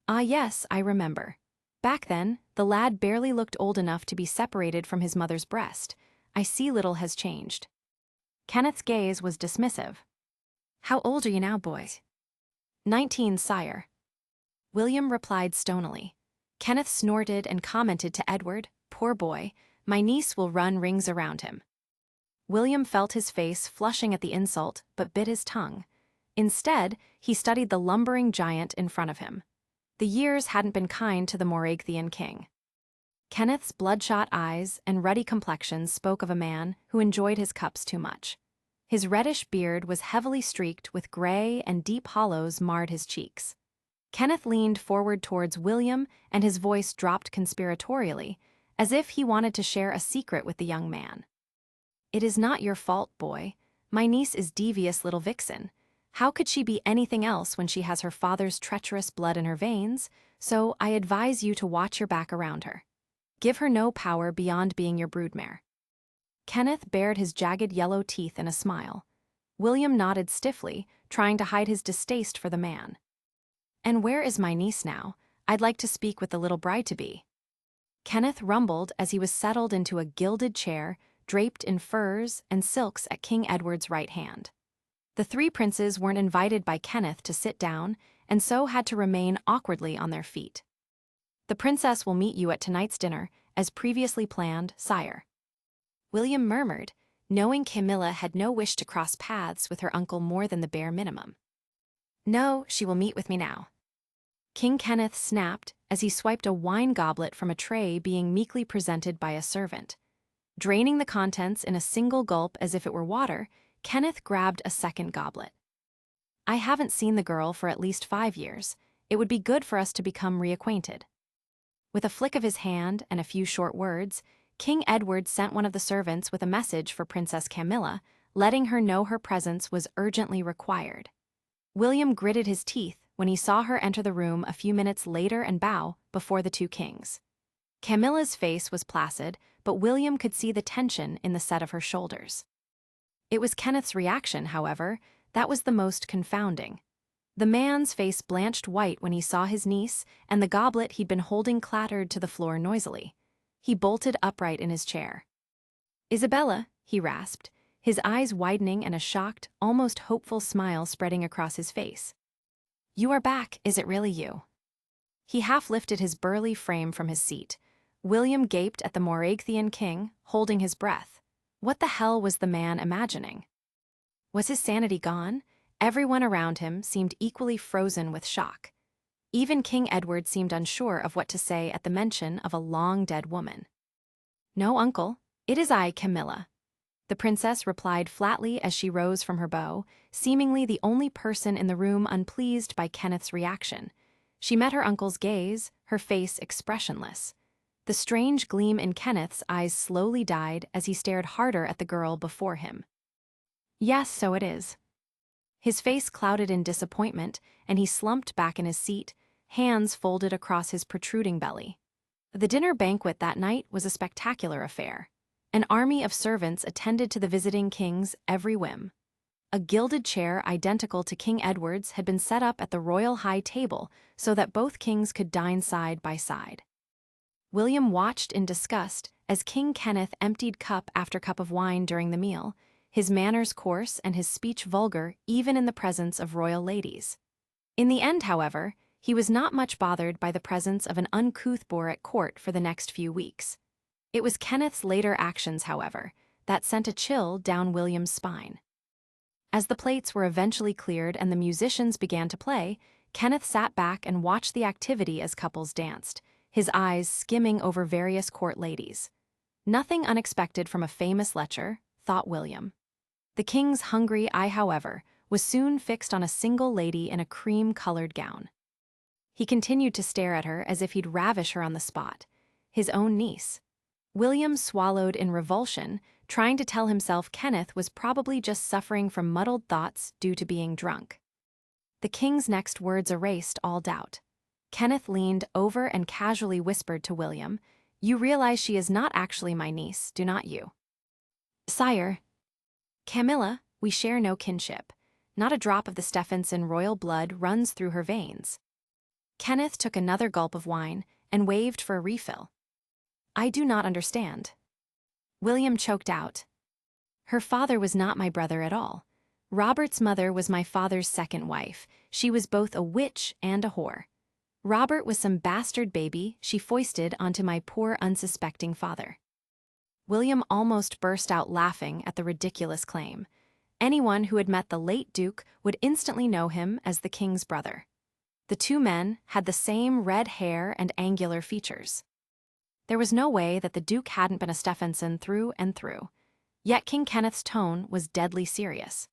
"Ah yes, I remember. Back then, the lad barely looked old enough to be separated from his mother's breast. I see little has changed." Kenneth's gaze was dismissive. "How old are you now, boy?" 19, sire." William replied stonily. Kenneth snorted and commented to Edward, "Poor boy, my niece will run rings around him." William felt his face flushing at the insult, but bit his tongue. Instead, he studied the lumbering giant in front of him. The years hadn't been kind to the Moraignian king. Kenneth's bloodshot eyes and ruddy complexion spoke of a man who enjoyed his cups too much. His reddish beard was heavily streaked with gray, and deep hollows marred his cheeks. Kenneth leaned forward towards William, and his voice dropped conspiratorially, as if he wanted to share a secret with the young man. "It is not your fault, boy. My niece is devious little Vixen. How could she be anything else when she has her father's treacherous blood in her veins? So I advise you to watch your back around her. Give her no power beyond being your broodmare." Kenneth bared his jagged yellow teeth in a smile. William nodded stiffly, trying to hide his distaste for the man. "And where is my niece now? I'd like to speak with the little bride-to-be." Kenneth rumbled as he was settled into a gilded chair, draped in furs and silks at King Edward's right hand. The three princes weren't invited by Kenneth to sit down, and so had to remain awkwardly on their feet. "The princess will meet you at tonight's dinner, as previously planned, sire." William murmured, knowing Camilla had no wish to cross paths with her uncle more than the bare minimum. "No, she will meet with me now." King Kenneth snapped as he swiped a wine goblet from a tray being meekly presented by a servant. Draining the contents in a single gulp as if it were water, Kenneth grabbed a second goblet. "I haven't seen the girl for at least 5 years. It would be good for us to become reacquainted." With a flick of his hand and a few short words, King Edward sent one of the servants with a message for Princess Camilla, letting her know her presence was urgently required. William gritted his teeth when he saw her enter the room a few minutes later and bow before the two kings. Camilla's face was placid, but William could see the tension in the set of her shoulders. It was Kenneth's reaction, however, that was the most confounding. The man's face blanched white when he saw his niece, and the goblet he'd been holding clattered to the floor noisily. He bolted upright in his chair. "Isabella," he rasped, his eyes widening and a shocked, almost hopeful smile spreading across his face. "You are back, is it really you?" He half lifted his burly frame from his seat. William gaped at the Moragathian king, holding his breath. What the hell was the man imagining? Was his sanity gone? Everyone around him seemed equally frozen with shock. Even King Edward seemed unsure of what to say at the mention of a long-dead woman. "No, uncle, it is I, Camilla," the princess replied flatly as she rose from her bow, seemingly the only person in the room unpleased by Kenneth's reaction. She met her uncle's gaze, her face expressionless. The strange gleam in Kenneth's eyes slowly died as he stared harder at the girl before him. "Yes, so it is." His face clouded in disappointment, and he slumped back in his seat, hands folded across his protruding belly. The dinner banquet that night was a spectacular affair. An army of servants attended to the visiting king's every whim. A gilded chair identical to King Edward's had been set up at the royal high table so that both kings could dine side by side. William watched in disgust as King Kenneth emptied cup after cup of wine during the meal, his manners coarse and his speech vulgar even in the presence of royal ladies. In the end, however, he was not much bothered by the presence of an uncouth boor at court for the next few weeks. It was Kenneth's later actions, however, that sent a chill down William's spine. As the plates were eventually cleared and the musicians began to play, Kenneth sat back and watched the activity as couples danced, his eyes skimming over various court ladies. Nothing unexpected from a famous lecher, thought William. The king's hungry eye, however, was soon fixed on a single lady in a cream-colored gown. He continued to stare at her as if he'd ravish her on the spot, his own niece. William swallowed in revulsion, trying to tell himself Kenneth was probably just suffering from muddled thoughts due to being drunk. The king's next words erased all doubt. Kenneth leaned over and casually whispered to William, "You realize she is not actually my niece, do not you?" "Sire." "Camilla, we share no kinship. Not a drop of the Stephenson royal blood runs through her veins." Kenneth took another gulp of wine and waved for a refill. "I do not understand." William choked out. "Her father was not my brother at all. Robert's mother was my father's second wife. She was both a witch and a whore. Robert was some bastard baby she foisted onto my poor unsuspecting father." William almost burst out laughing at the ridiculous claim. Anyone who had met the late Duke would instantly know him as the king's brother. The two men had the same red hair and angular features. There was no way that the Duke hadn't been a Stephenson through and through. Yet King Kenneth's tone was deadly serious.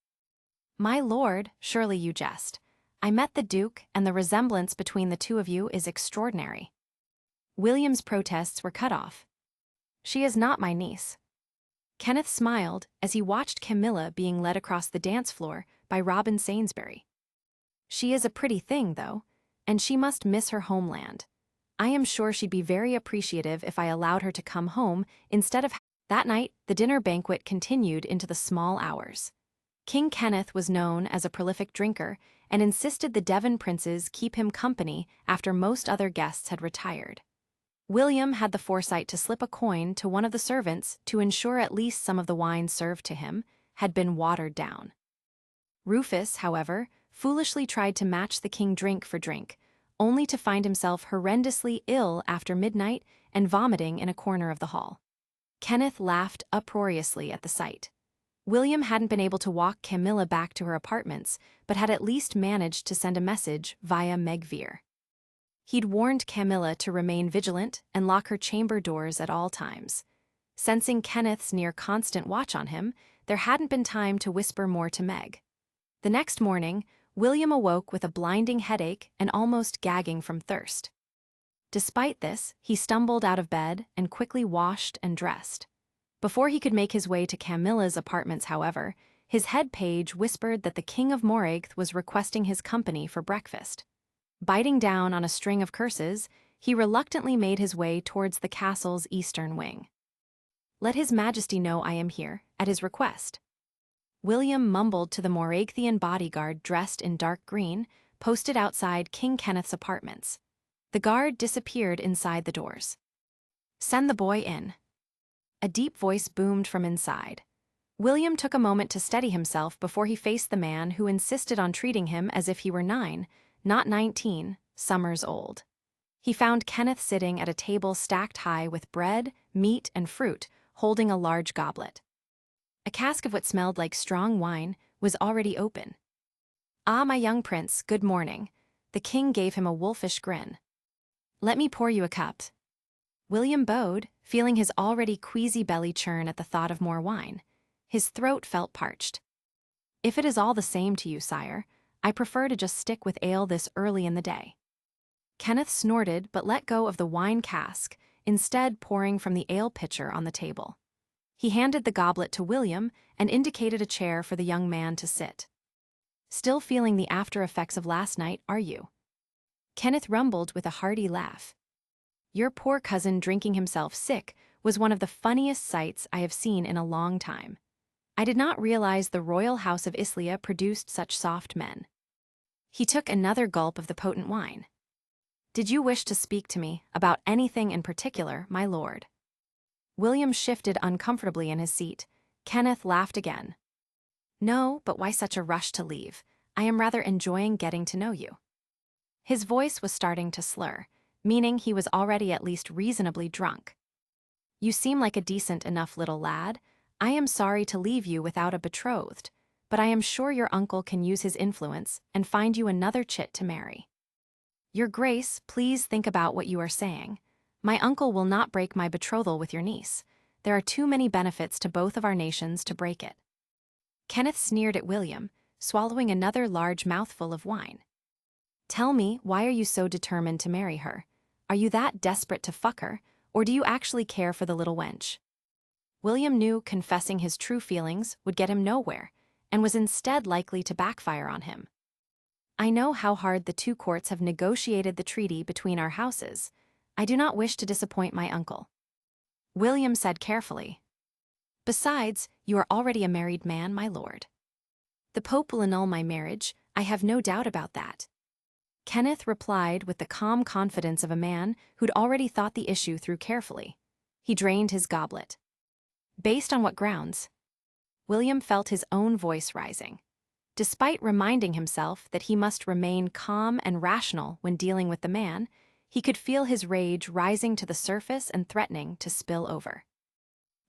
"My lord, surely you jest. I met the Duke, and the resemblance between the two of you is extraordinary." William's protests were cut off. "She is not my niece." Kenneth smiled as he watched Camilla being led across the dance floor by Robin Sainsbury. "She is a pretty thing, though, and she must miss her homeland. I am sure she'd be very appreciative if I allowed her to come home instead of—" That night, the dinner banquet continued into the small hours. King Kenneth was known as a prolific drinker and insisted the Devon princes keep him company after most other guests had retired. William had the foresight to slip a coin to one of the servants to ensure at least some of the wine served to him had been watered down. Rufus, however, foolishly tried to match the king drink for drink, only to find himself horrendously ill after midnight and vomiting in a corner of the hall. Kenneth laughed uproariously at the sight. William hadn't been able to walk Camilla back to her apartments, but had at least managed to send a message via Meg Veer. He'd warned Camilla to remain vigilant and lock her chamber doors at all times. Sensing Kenneth's near constant watch on him, there hadn't been time to whisper more to Meg. The next morning, William awoke with a blinding headache and almost gagging from thirst. Despite this, he stumbled out of bed and quickly washed and dressed. Before he could make his way to Camilla's apartments, however, his head page whispered that the King of Moragth was requesting his company for breakfast. Biting down on a string of curses, he reluctantly made his way towards the castle's eastern wing. "Let his majesty know I am here, at his request." William mumbled to the Moragathian bodyguard dressed in dark green, posted outside King Kenneth's apartments. The guard disappeared inside the doors. "Send the boy in." A deep voice boomed from inside. William took a moment to steady himself before he faced the man who insisted on treating him as if he were 9, not 19, summers old. He found Kenneth sitting at a table stacked high with bread, meat, and fruit, holding a large goblet. A cask of what smelled like strong wine was already open. "Ah, my young prince, good morning." The king gave him a wolfish grin. "Let me pour you a cup." William bowed, feeling his already queasy belly churn at the thought of more wine. His throat felt parched. "If it is all the same to you, sire, I prefer to just stick with ale this early in the day." Kenneth snorted but let go of the wine cask, instead pouring from the ale pitcher on the table. He handed the goblet to William and indicated a chair for the young man to sit. "Still feeling the after effects of last night, are you?" Kenneth rumbled with a hearty laugh. "Your poor cousin drinking himself sick was one of the funniest sights I have seen in a long time. I did not realize the royal house of Islia produced such soft men." He took another gulp of the potent wine. "Did you wish to speak to me about anything in particular, my lord?" William shifted uncomfortably in his seat. Kenneth laughed again. "No, but why such a rush to leave? I am rather enjoying getting to know you." His voice was starting to slur, meaning he was already at least reasonably drunk. "You seem like a decent enough little lad. I am sorry to leave you without a betrothed, but I am sure your uncle can use his influence and find you another chit to marry." "Your Grace, please think about what you are saying. My uncle will not break my betrothal with your niece. There are too many benefits to both of our nations to break it." Kenneth sneered at William, swallowing another large mouthful of wine. "Tell me, why are you so determined to marry her? Are you that desperate to fuck her, or do you actually care for the little wench?" William knew confessing his true feelings would get him nowhere, and was instead likely to backfire on him. "I know how hard the two courts have negotiated the treaty between our houses. I do not wish to disappoint my uncle," William said carefully. "Besides, you are already a married man, my lord. The Pope will annul my marriage, I have no doubt about that." Kenneth replied with the calm confidence of a man who'd already thought the issue through carefully. He drained his goblet. "Based on what grounds?" William felt his own voice rising. Despite reminding himself that he must remain calm and rational when dealing with the man, he could feel his rage rising to the surface and threatening to spill over.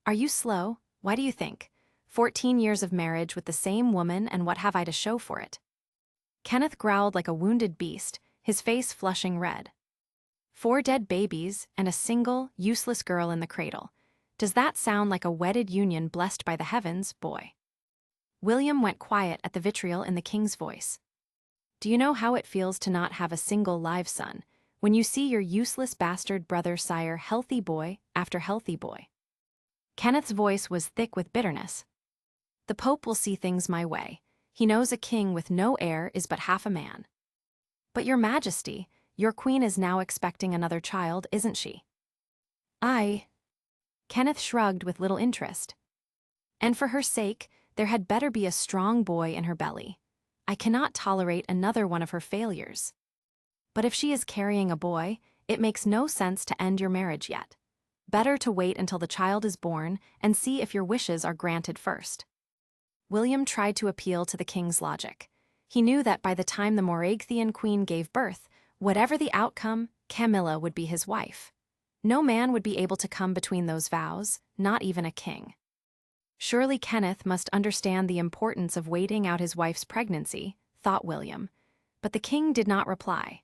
"Are you slow? Why do you think? 14 years of marriage with the same woman, and what have I to show for it?" Kenneth growled like a wounded beast, his face flushing red. 4 dead babies and a single, useless girl in the cradle. Does that sound like a wedded union blessed by the heavens, boy? William went quiet at the vitriol in the king's voice. "Do you know how it feels to not have a single live son, when you see your useless bastard brother sire healthy boy after healthy boy?" Kenneth's voice was thick with bitterness. "The Pope will see things my way. He knows a king with no heir is but half a man." "But your majesty, your queen is now expecting another child, isn't she?" Kenneth shrugged with little interest. "And for her sake, there had better be a strong boy in her belly. I cannot tolerate another one of her failures. But if she is carrying a boy, it makes no sense to end your marriage yet. Better to wait until the child is born and see if your wishes are granted first." William tried to appeal to the king's logic. He knew that by the time the Moragathian queen gave birth, whatever the outcome, Camilla would be his wife. No man would be able to come between those vows, not even a king. Surely Kenneth must understand the importance of waiting out his wife's pregnancy, thought William. But the king did not reply.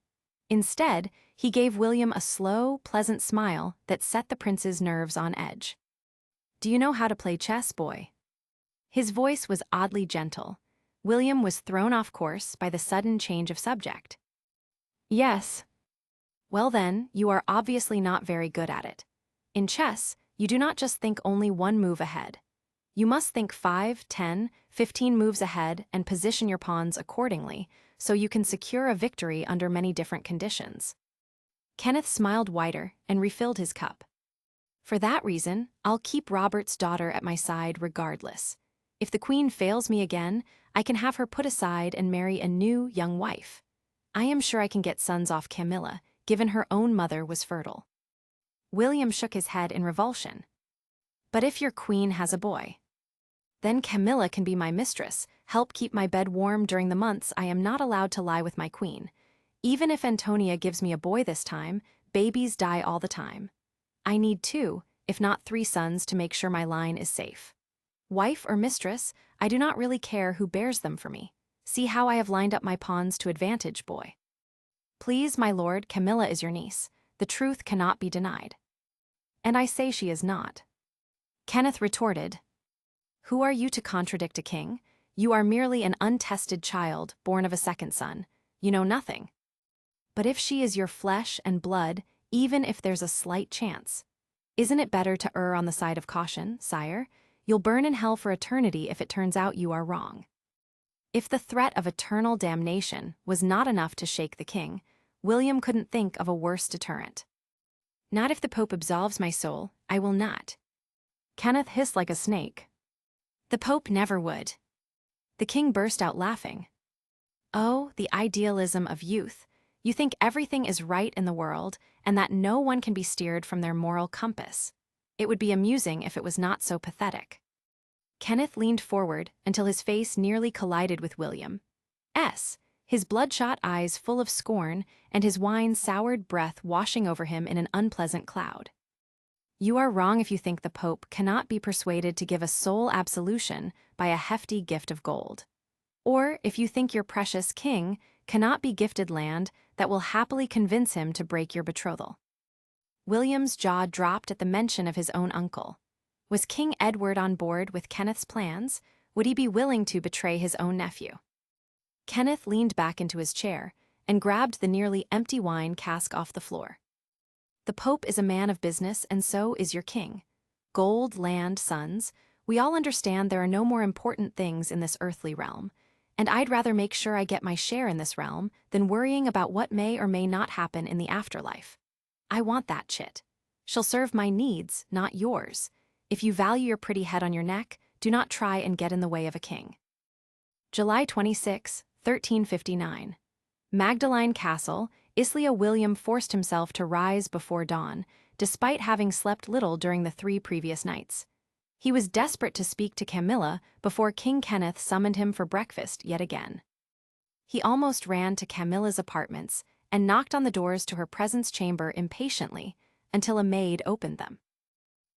Instead, he gave William a slow, pleasant smile that set the prince's nerves on edge. "Do you know how to play chess, boy?" His voice was oddly gentle. William was thrown off course by the sudden change of subject. "Yes." "Well then, you are obviously not very good at it. In chess, you do not just think only one move ahead. You must think 5, 10, 15 moves ahead, and position your pawns accordingly, so you can secure a victory under many different conditions. Kenneth smiled wider and refilled his cup. For that reason, I'll keep Robert's daughter at my side regardless. If the queen fails me again, I can have her put aside and marry a new, young wife. I am sure I can get sons off Camilla, given her own mother was fertile. William shook his head in revulsion. But if your queen has a boy? Then Camilla can be my mistress, help keep my bed warm during the months I am not allowed to lie with my queen. Even if Antonia gives me a boy this time, babies die all the time. I need 2, if not 3 sons to make sure my line is safe. Wife or mistress, I do not really care who bears them for me. See how I have lined up my pawns to advantage, boy. Please, my lord, Camilla is your niece. The truth cannot be denied. And I say she is not. Kenneth retorted. Who are you to contradict a king? You are merely an untested child, born of a second son. You know nothing. But if she is your flesh and blood, even if there's a slight chance, isn't it better to err on the side of caution, sire? You'll burn in hell for eternity if it turns out you are wrong. If the threat of eternal damnation was not enough to shake the king, William couldn't think of a worse deterrent. Not if the Pope absolves my soul, I will not. Kenneth hissed like a snake. The Pope never would. The king burst out laughing. Oh, the idealism of youth. You think everything is right in the world, and that no one can be steered from their moral compass. It would be amusing if it was not so pathetic. Kenneth leaned forward until his face nearly collided with William's, his bloodshot eyes full of scorn and his wine-soured breath washing over him in an unpleasant cloud. You are wrong if you think the Pope cannot be persuaded to give a sole absolution by a hefty gift of gold. Or if you think your precious king cannot be gifted land that will happily convince him to break your betrothal. William's jaw dropped at the mention of his own uncle. Was King Edward on board with Kenneth's plans? Would he be willing to betray his own nephew? Kenneth leaned back into his chair and grabbed the nearly empty wine cask off the floor. The Pope is a man of business, and so is your king. Gold, land, sons, we all understand there are no more important things in this earthly realm, and I'd rather make sure I get my share in this realm than worrying about what may or may not happen in the afterlife. I want that chit. She'll serve my needs, not yours. If you value your pretty head on your neck, do not try and get in the way of a king. July 26, 1359. Magdalene Castle, Islia William forced himself to rise before dawn, despite having slept little during the 3 previous nights. He was desperate to speak to Camilla before King Kenneth summoned him for breakfast yet again. He almost ran to Camilla's apartments and knocked on the doors to her presence chamber impatiently until a maid opened them.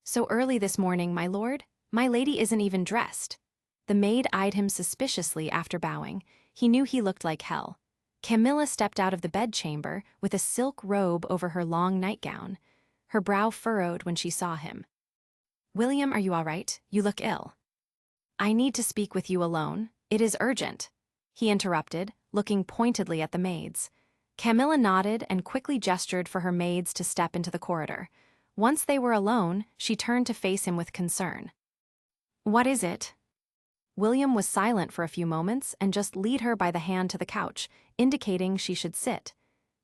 So early this morning, my lord? My lady isn't even dressed. The maid eyed him suspiciously after bowing. He knew he looked like hell. Camilla stepped out of the bedchamber with a silk robe over her long nightgown. Her brow furrowed when she saw him. William, are you all right? You look ill. I need to speak with you alone. It is urgent, he interrupted, looking pointedly at the maids. Camilla nodded and quickly gestured for her maids to step into the corridor. Once they were alone, she turned to face him with concern. What is it? William was silent for a few moments and just led her by the hand to the couch, indicating she should sit.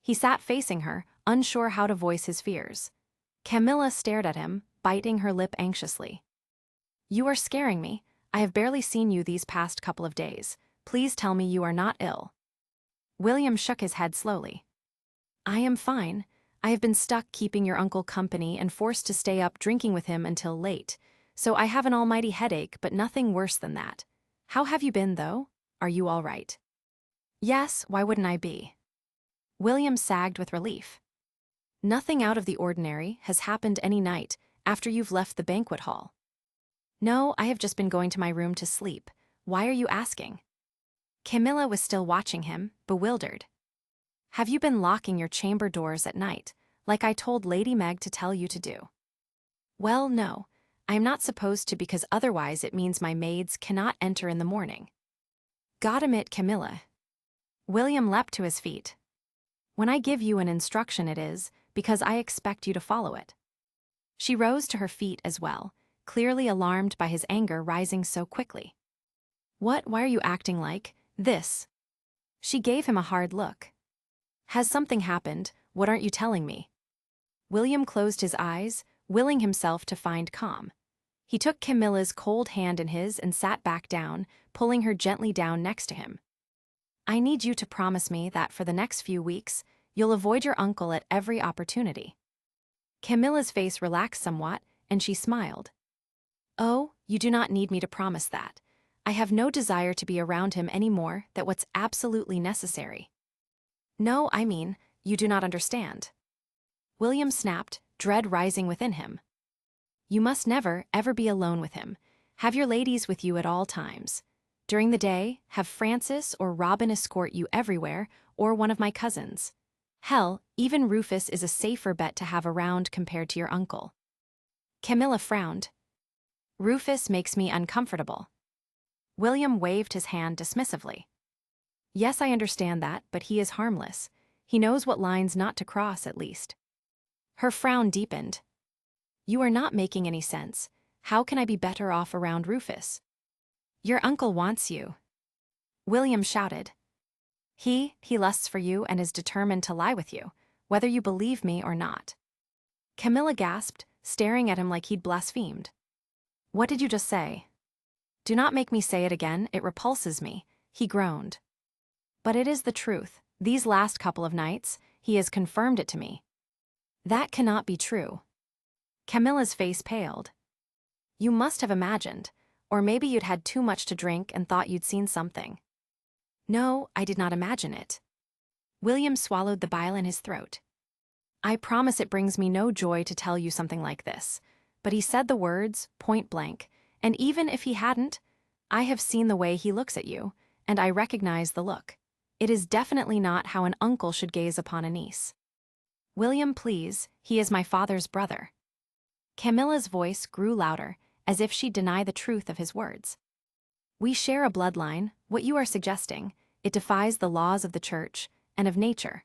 He sat facing her, unsure how to voice his fears. Camilla stared at him, biting her lip anxiously. You are scaring me. I have barely seen you these past couple of days. Please tell me you are not ill. William shook his head slowly. I am fine. I have been stuck keeping your uncle company and forced to stay up drinking with him until late, so I have an almighty headache, but nothing worse than that. How have you been, though? Are you all right? Yes, why wouldn't I be? William sagged with relief. Nothing out of the ordinary has happened any night after you've left the banquet hall. No, I have just been going to my room to sleep. Why are you asking? Camilla was still watching him, bewildered. Have you been locking your chamber doors at night, like I told Lady Meg to tell you to do? Well, no. I am not supposed to because otherwise it means my maids cannot enter in the morning. God admit, Camilla. William leapt to his feet. When I give you an instruction it is because I expect you to follow it. She rose to her feet as well, clearly alarmed by his anger rising so quickly. What? Why are you acting like this? She gave him a hard look. Has something happened? What aren't you telling me? William closed his eyes, willing himself to find calm. He took Camilla's cold hand in his and sat back down, pulling her gently down next to him. I need you to promise me that for the next few weeks, you'll avoid your uncle at every opportunity. Camilla's face relaxed somewhat, and she smiled. Oh, you do not need me to promise that. I have no desire to be around him any more than what's absolutely necessary. No, I mean, you do not understand. William snapped, dread rising within him. You must never, ever be alone with him. Have your ladies with you at all times. During the day, have Francis or Robin escort you everywhere, or one of my cousins. Hell, even Rufus is a safer bet to have around compared to your uncle. Camilla frowned. Rufus makes me uncomfortable. William waved his hand dismissively. Yes, I understand that, but he is harmless. He knows what lines not to cross, at least. Her frown deepened. You are not making any sense. How can I be better off around Rufus? Your uncle wants you. William shouted. He lusts for you and is determined to lie with you, whether you believe me or not. Camilla gasped, staring at him like he'd blasphemed. What did you just say? Do not make me say it again, it repulses me, he groaned. But it is the truth. These last couple of nights, he has confirmed it to me. That cannot be true. Camilla's face paled. You must have imagined, or maybe you'd had too much to drink and thought you'd seen something. No, I did not imagine it. William swallowed the bile in his throat. I promise it brings me no joy to tell you something like this, but he said the words, point blank, and even if he hadn't, I have seen the way he looks at you, and I recognize the look. It is definitely not how an uncle should gaze upon a niece. William, please, he is my father's brother. Camilla's voice grew louder, as if she'd deny the truth of his words. We share a bloodline. What you are suggesting, it defies the laws of the church and of nature.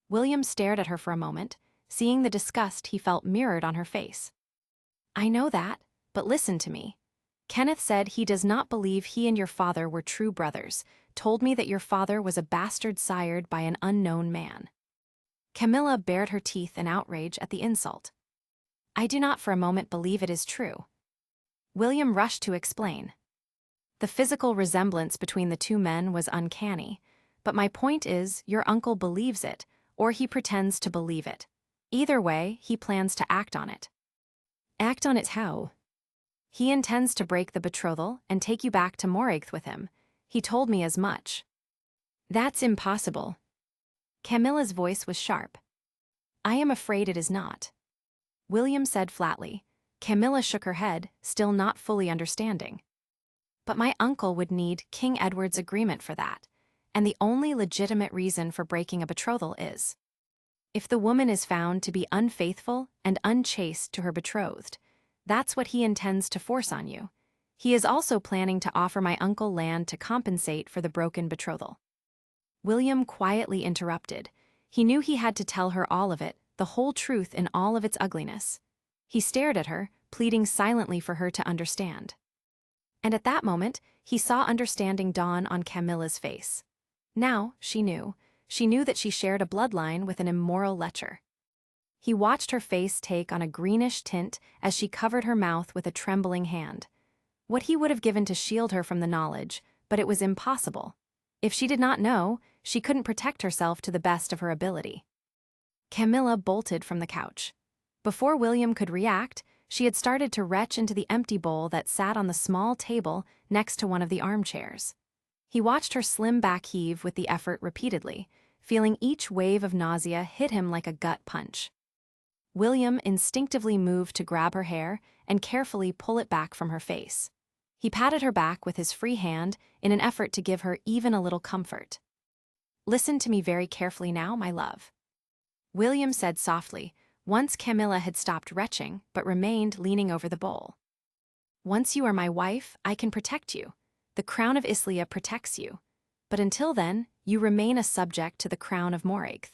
William stared at her for a moment, seeing the disgust he felt mirrored on her face. I know that, but listen to me. Kenneth said he does not believe he and your father were true brothers, told me that your father was a bastard sired by an unknown man. Camilla bared her teeth in outrage at the insult. I do not for a moment believe it is true. William rushed to explain. The physical resemblance between the two men was uncanny, but my point is your uncle believes it, or he pretends to believe it. Either way, he plans to act on it. Act on it how? He intends to break the betrothal and take you back to Moragth with him. He told me as much. That's impossible. Camilla's voice was sharp. I am afraid it is not. William said flatly. Camilla shook her head, still not fully understanding. But my uncle would need King Edward's agreement for that, and the only legitimate reason for breaking a betrothal is if the woman is found to be unfaithful and unchaste to her betrothed. That's what he intends to force on you. He is also planning to offer my uncle land to compensate for the broken betrothal. William quietly interrupted. He knew he had to tell her all of it, the whole truth in all of its ugliness. He stared at her, pleading silently for her to understand. And at that moment, he saw understanding dawn on Camilla's face. Now, she knew that she shared a bloodline with an immoral lecher. He watched her face take on a greenish tint as she covered her mouth with a trembling hand. What he would have given to shield her from the knowledge, but it was impossible. If she did not know, she couldn't protect herself to the best of her ability. Camilla bolted from the couch. Before William could react, she had started to retch into the empty bowl that sat on the small table next to one of the armchairs. He watched her slim back heave with the effort repeatedly, feeling each wave of nausea hit him like a gut punch. William instinctively moved to grab her hair and carefully pull it back from her face. He patted her back with his free hand in an effort to give her even a little comfort. Listen to me very carefully now, my love. William said softly, once Camilla had stopped retching but remained leaning over the bowl. Once you are my wife, I can protect you. The crown of Islia protects you. But until then, you remain a subject to the crown of Moragth.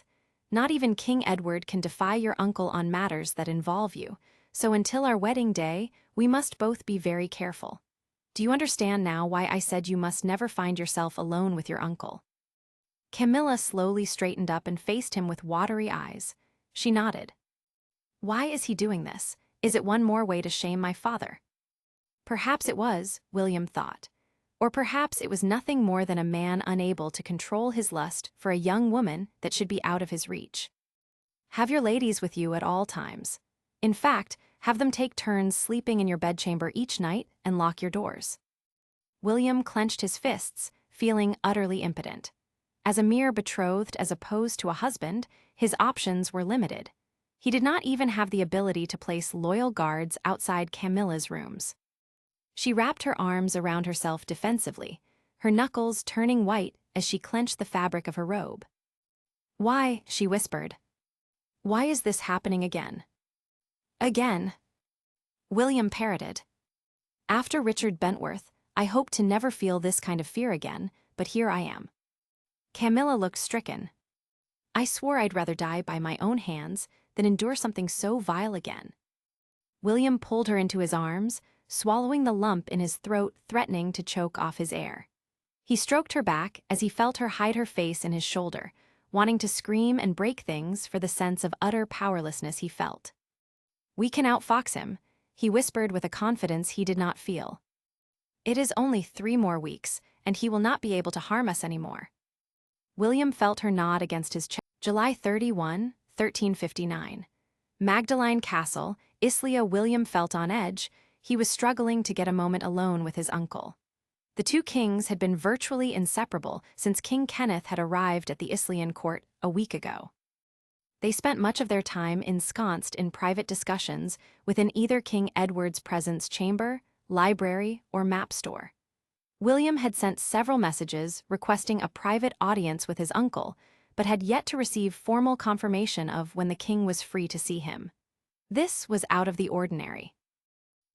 Not even King Edward can defy your uncle on matters that involve you, so until our wedding day, we must both be very careful. Do you understand now why I said you must never find yourself alone with your uncle? Camilla slowly straightened up and faced him with watery eyes. She nodded. Why is he doing this? Is it one more way to shame my father? Perhaps it was, William thought. Or perhaps it was nothing more than a man unable to control his lust for a young woman that should be out of his reach. Have your ladies with you at all times. In fact, have them take turns sleeping in your bedchamber each night and lock your doors. William clenched his fists, feeling utterly impotent. As a mere betrothed as opposed to a husband, his options were limited. He did not even have the ability to place loyal guards outside Camilla's rooms. She wrapped her arms around herself defensively, her knuckles turning white as she clenched the fabric of her robe. Why, she whispered. Why is this happening again? Again. William parroted. After Richard Bentworth, I hoped to never feel this kind of fear again, but here I am. Camilla looked stricken. I swore I'd rather die by my own hands than endure something so vile again. William pulled her into his arms, swallowing the lump in his throat, threatening to choke off his air. He stroked her back as he felt her hide her face in his shoulder, wanting to scream and break things for the sense of utter powerlessness he felt. We can outfox him, he whispered with a confidence he did not feel. It is only 3 more weeks, and he will not be able to harm us anymore. William felt her nod against his chest. July 31, 1359. Magdalene Castle, Islay. William felt on edge. He was struggling to get a moment alone with his uncle. The two kings had been virtually inseparable since King Kenneth had arrived at the Isleyan court a week ago. They spent much of their time ensconced in private discussions within either King Edward's presence chamber, library, or map store. William had sent several messages requesting a private audience with his uncle, but had yet to receive formal confirmation of when the king was free to see him. This was out of the ordinary.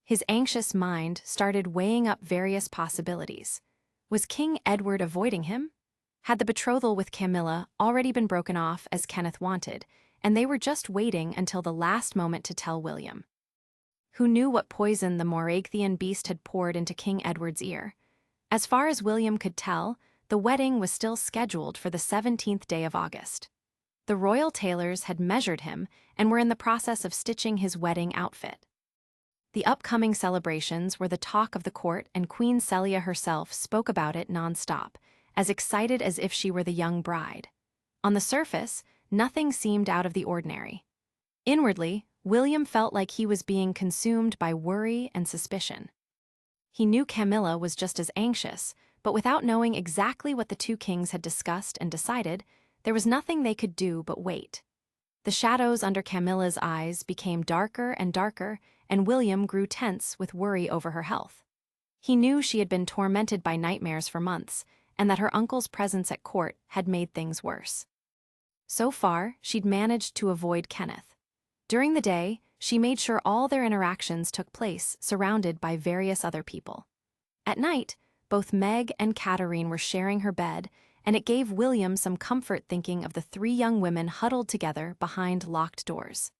His anxious mind started weighing up various possibilities. Was King Edward avoiding him? Had the betrothal with Camilla already been broken off as Kenneth wanted, and they were just waiting until the last moment to tell William? Who knew what poison the Moragathian beast had poured into King Edward's ear? As far as William could tell, the wedding was still scheduled for the 17th day of August. The royal tailors had measured him and were in the process of stitching his wedding outfit. The upcoming celebrations were the talk of the court, and Queen Celia herself spoke about it non-stop, as excited as if she were the young bride. On the surface, nothing seemed out of the ordinary. Inwardly, William felt like he was being consumed by worry and suspicion. He knew Camilla was just as anxious, but without knowing exactly what the two kings had discussed and decided, there was nothing they could do but wait. The shadows under Camilla's eyes became darker and darker, and William grew tense with worry over her health. He knew she had been tormented by nightmares for months, and that her uncle's presence at court had made things worse. So far, she'd managed to avoid Kenneth. During the day, she made sure all their interactions took place surrounded by various other people. At night, both Meg and Katerine were sharing her bed, and it gave William some comfort thinking of the 3 young women huddled together behind locked doors.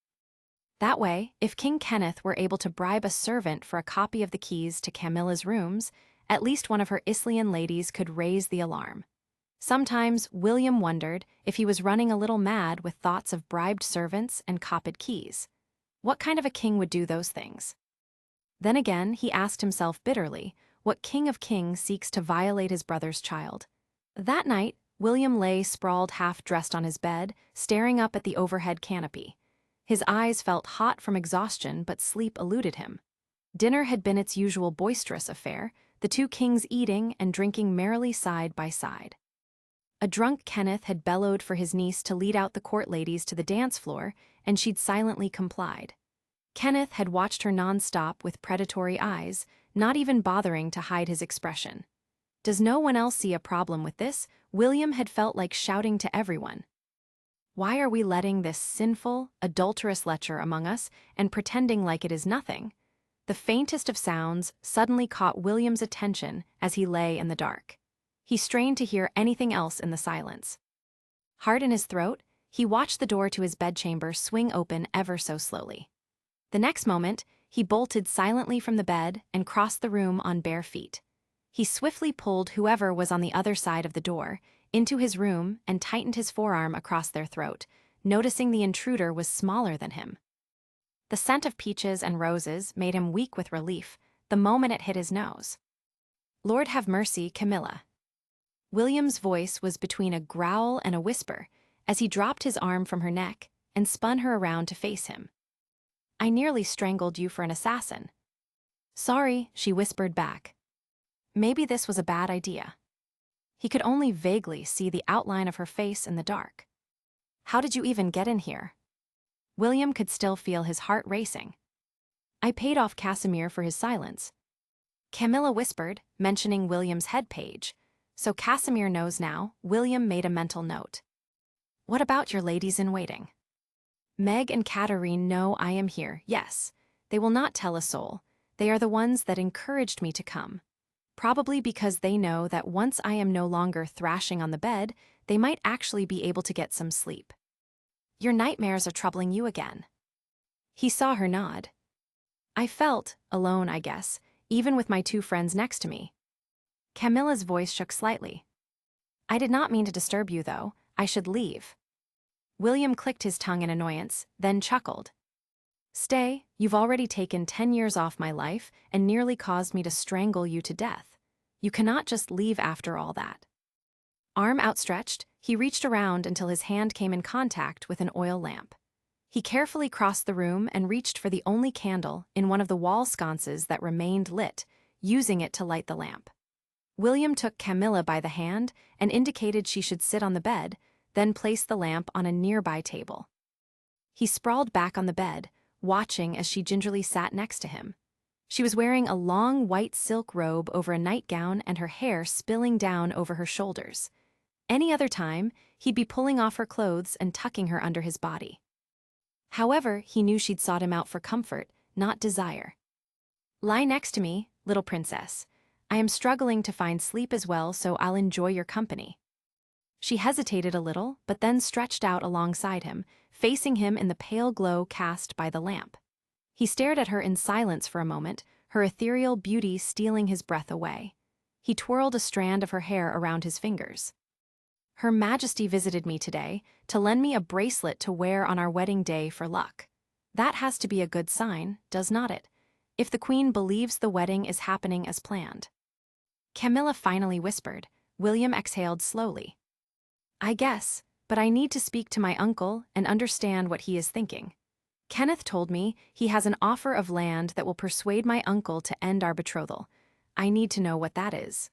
That way, if King Kenneth were able to bribe a servant for a copy of the keys to Camilla's rooms, at least one of her Isleyan ladies could raise the alarm. Sometimes William wondered if he was running a little mad with thoughts of bribed servants and copied keys. What kind of a king would do those things? Then again, he asked himself bitterly, what king of kings seeks to violate his brother's child? That night, William lay sprawled half-dressed on his bed, staring up at the overhead canopy. His eyes felt hot from exhaustion, but sleep eluded him. Dinner had been its usual boisterous affair, the two kings eating and drinking merrily side by side. A drunk Kenneth had bellowed for his niece to lead out the court ladies to the dance floor, and she'd silently complied. Kenneth had watched her non-stop with predatory eyes, not even bothering to hide his expression. Does no one else see a problem with this? William had felt like shouting to everyone. Why are we letting this sinful, adulterous lecher among us and pretending like it is nothing? The faintest of sounds suddenly caught William's attention as he lay in the dark. He strained to hear anything else in the silence. Heart in his throat, he watched the door to his bedchamber swing open ever so slowly. The next moment, He bolted silently from the bed and crossed the room on bare feet. He swiftly pulled whoever was on the other side of the door into his room and tightened his forearm across their throat, noticing the intruder was smaller than him. The scent of peaches and roses made him weak with relief the moment it hit his nose. "Lord have mercy, Camilla." William's voice was between a growl and a whisper as he dropped his arm from her neck and spun her around to face him. "I nearly strangled you for an assassin." "Sorry," she whispered back. Maybe this was a bad idea. He could only vaguely see the outline of her face in the dark. "How did you even get in here?" William could still feel his heart racing. "I paid off Casimir for his silence," Camilla whispered, mentioning William's head page. "So Casimir knows now." William made a mental note. "What about your ladies-in-waiting?" "Meg and Katarine know I am here, yes. They will not tell a soul. They are the ones that encouraged me to come. Probably because they know that once I am no longer thrashing on the bed, they might actually be able to get some sleep." "Your nightmares are troubling you again." He saw her nod. "I felt alone, I guess, even with my two friends next to me." Camilla's voice shook slightly. "I did not mean to disturb you, though. I should leave." William clicked his tongue in annoyance, then chuckled. "Stay, you've already taken 10 years off my life and nearly caused me to strangle you to death. You cannot just leave after all that." Arm outstretched, he reached around until his hand came in contact with an oil lamp. He carefully crossed the room and reached for the only candle in one of the wall sconces that remained lit, using it to light the lamp. William took Camilla by the hand and indicated she should sit on the bed, then placed the lamp on a nearby table. He sprawled back on the bed, watching as she gingerly sat next to him. She was wearing a long white silk robe over a nightgown and her hair spilling down over her shoulders. Any other time, he'd be pulling off her clothes and tucking her under his body. However, he knew she'd sought him out for comfort, not desire. "Lie next to me, little princess. I am struggling to find sleep as well, so I'll enjoy your company." She hesitated a little, but then stretched out alongside him, facing him in the pale glow cast by the lamp. He stared at her in silence for a moment, her ethereal beauty stealing his breath away. He twirled a strand of her hair around his fingers. "Her Majesty visited me today to lend me a bracelet to wear on our wedding day for luck. That has to be a good sign, does not it? If the Queen believes the wedding is happening as planned." Camilla finally whispered. William exhaled slowly. "I guess, but I need to speak to my uncle and understand what he is thinking. Kenneth told me he has an offer of land that will persuade my uncle to end our betrothal. I need to know what that is."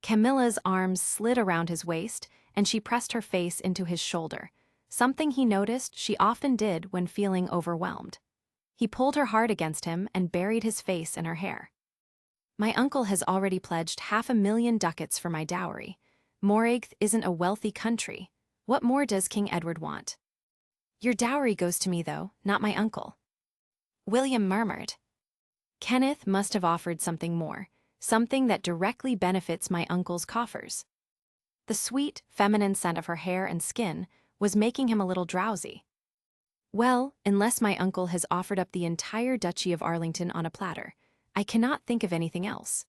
Camilla's arms slid around his waist, and she pressed her face into his shoulder, something he noticed she often did when feeling overwhelmed. He pulled her hard against him and buried his face in her hair. "My uncle has already pledged 500,000 ducats for my dowry. Moragh isn't a wealthy country. What more does King Edward want?" "Your dowry goes to me, though, not my uncle," William murmured. "Kenneth must have offered something more, something that directly benefits my uncle's coffers." The sweet, feminine scent of her hair and skin was making him a little drowsy. "Well, unless my uncle has offered up the entire Duchy of Arlington on a platter, I cannot think of anything else,"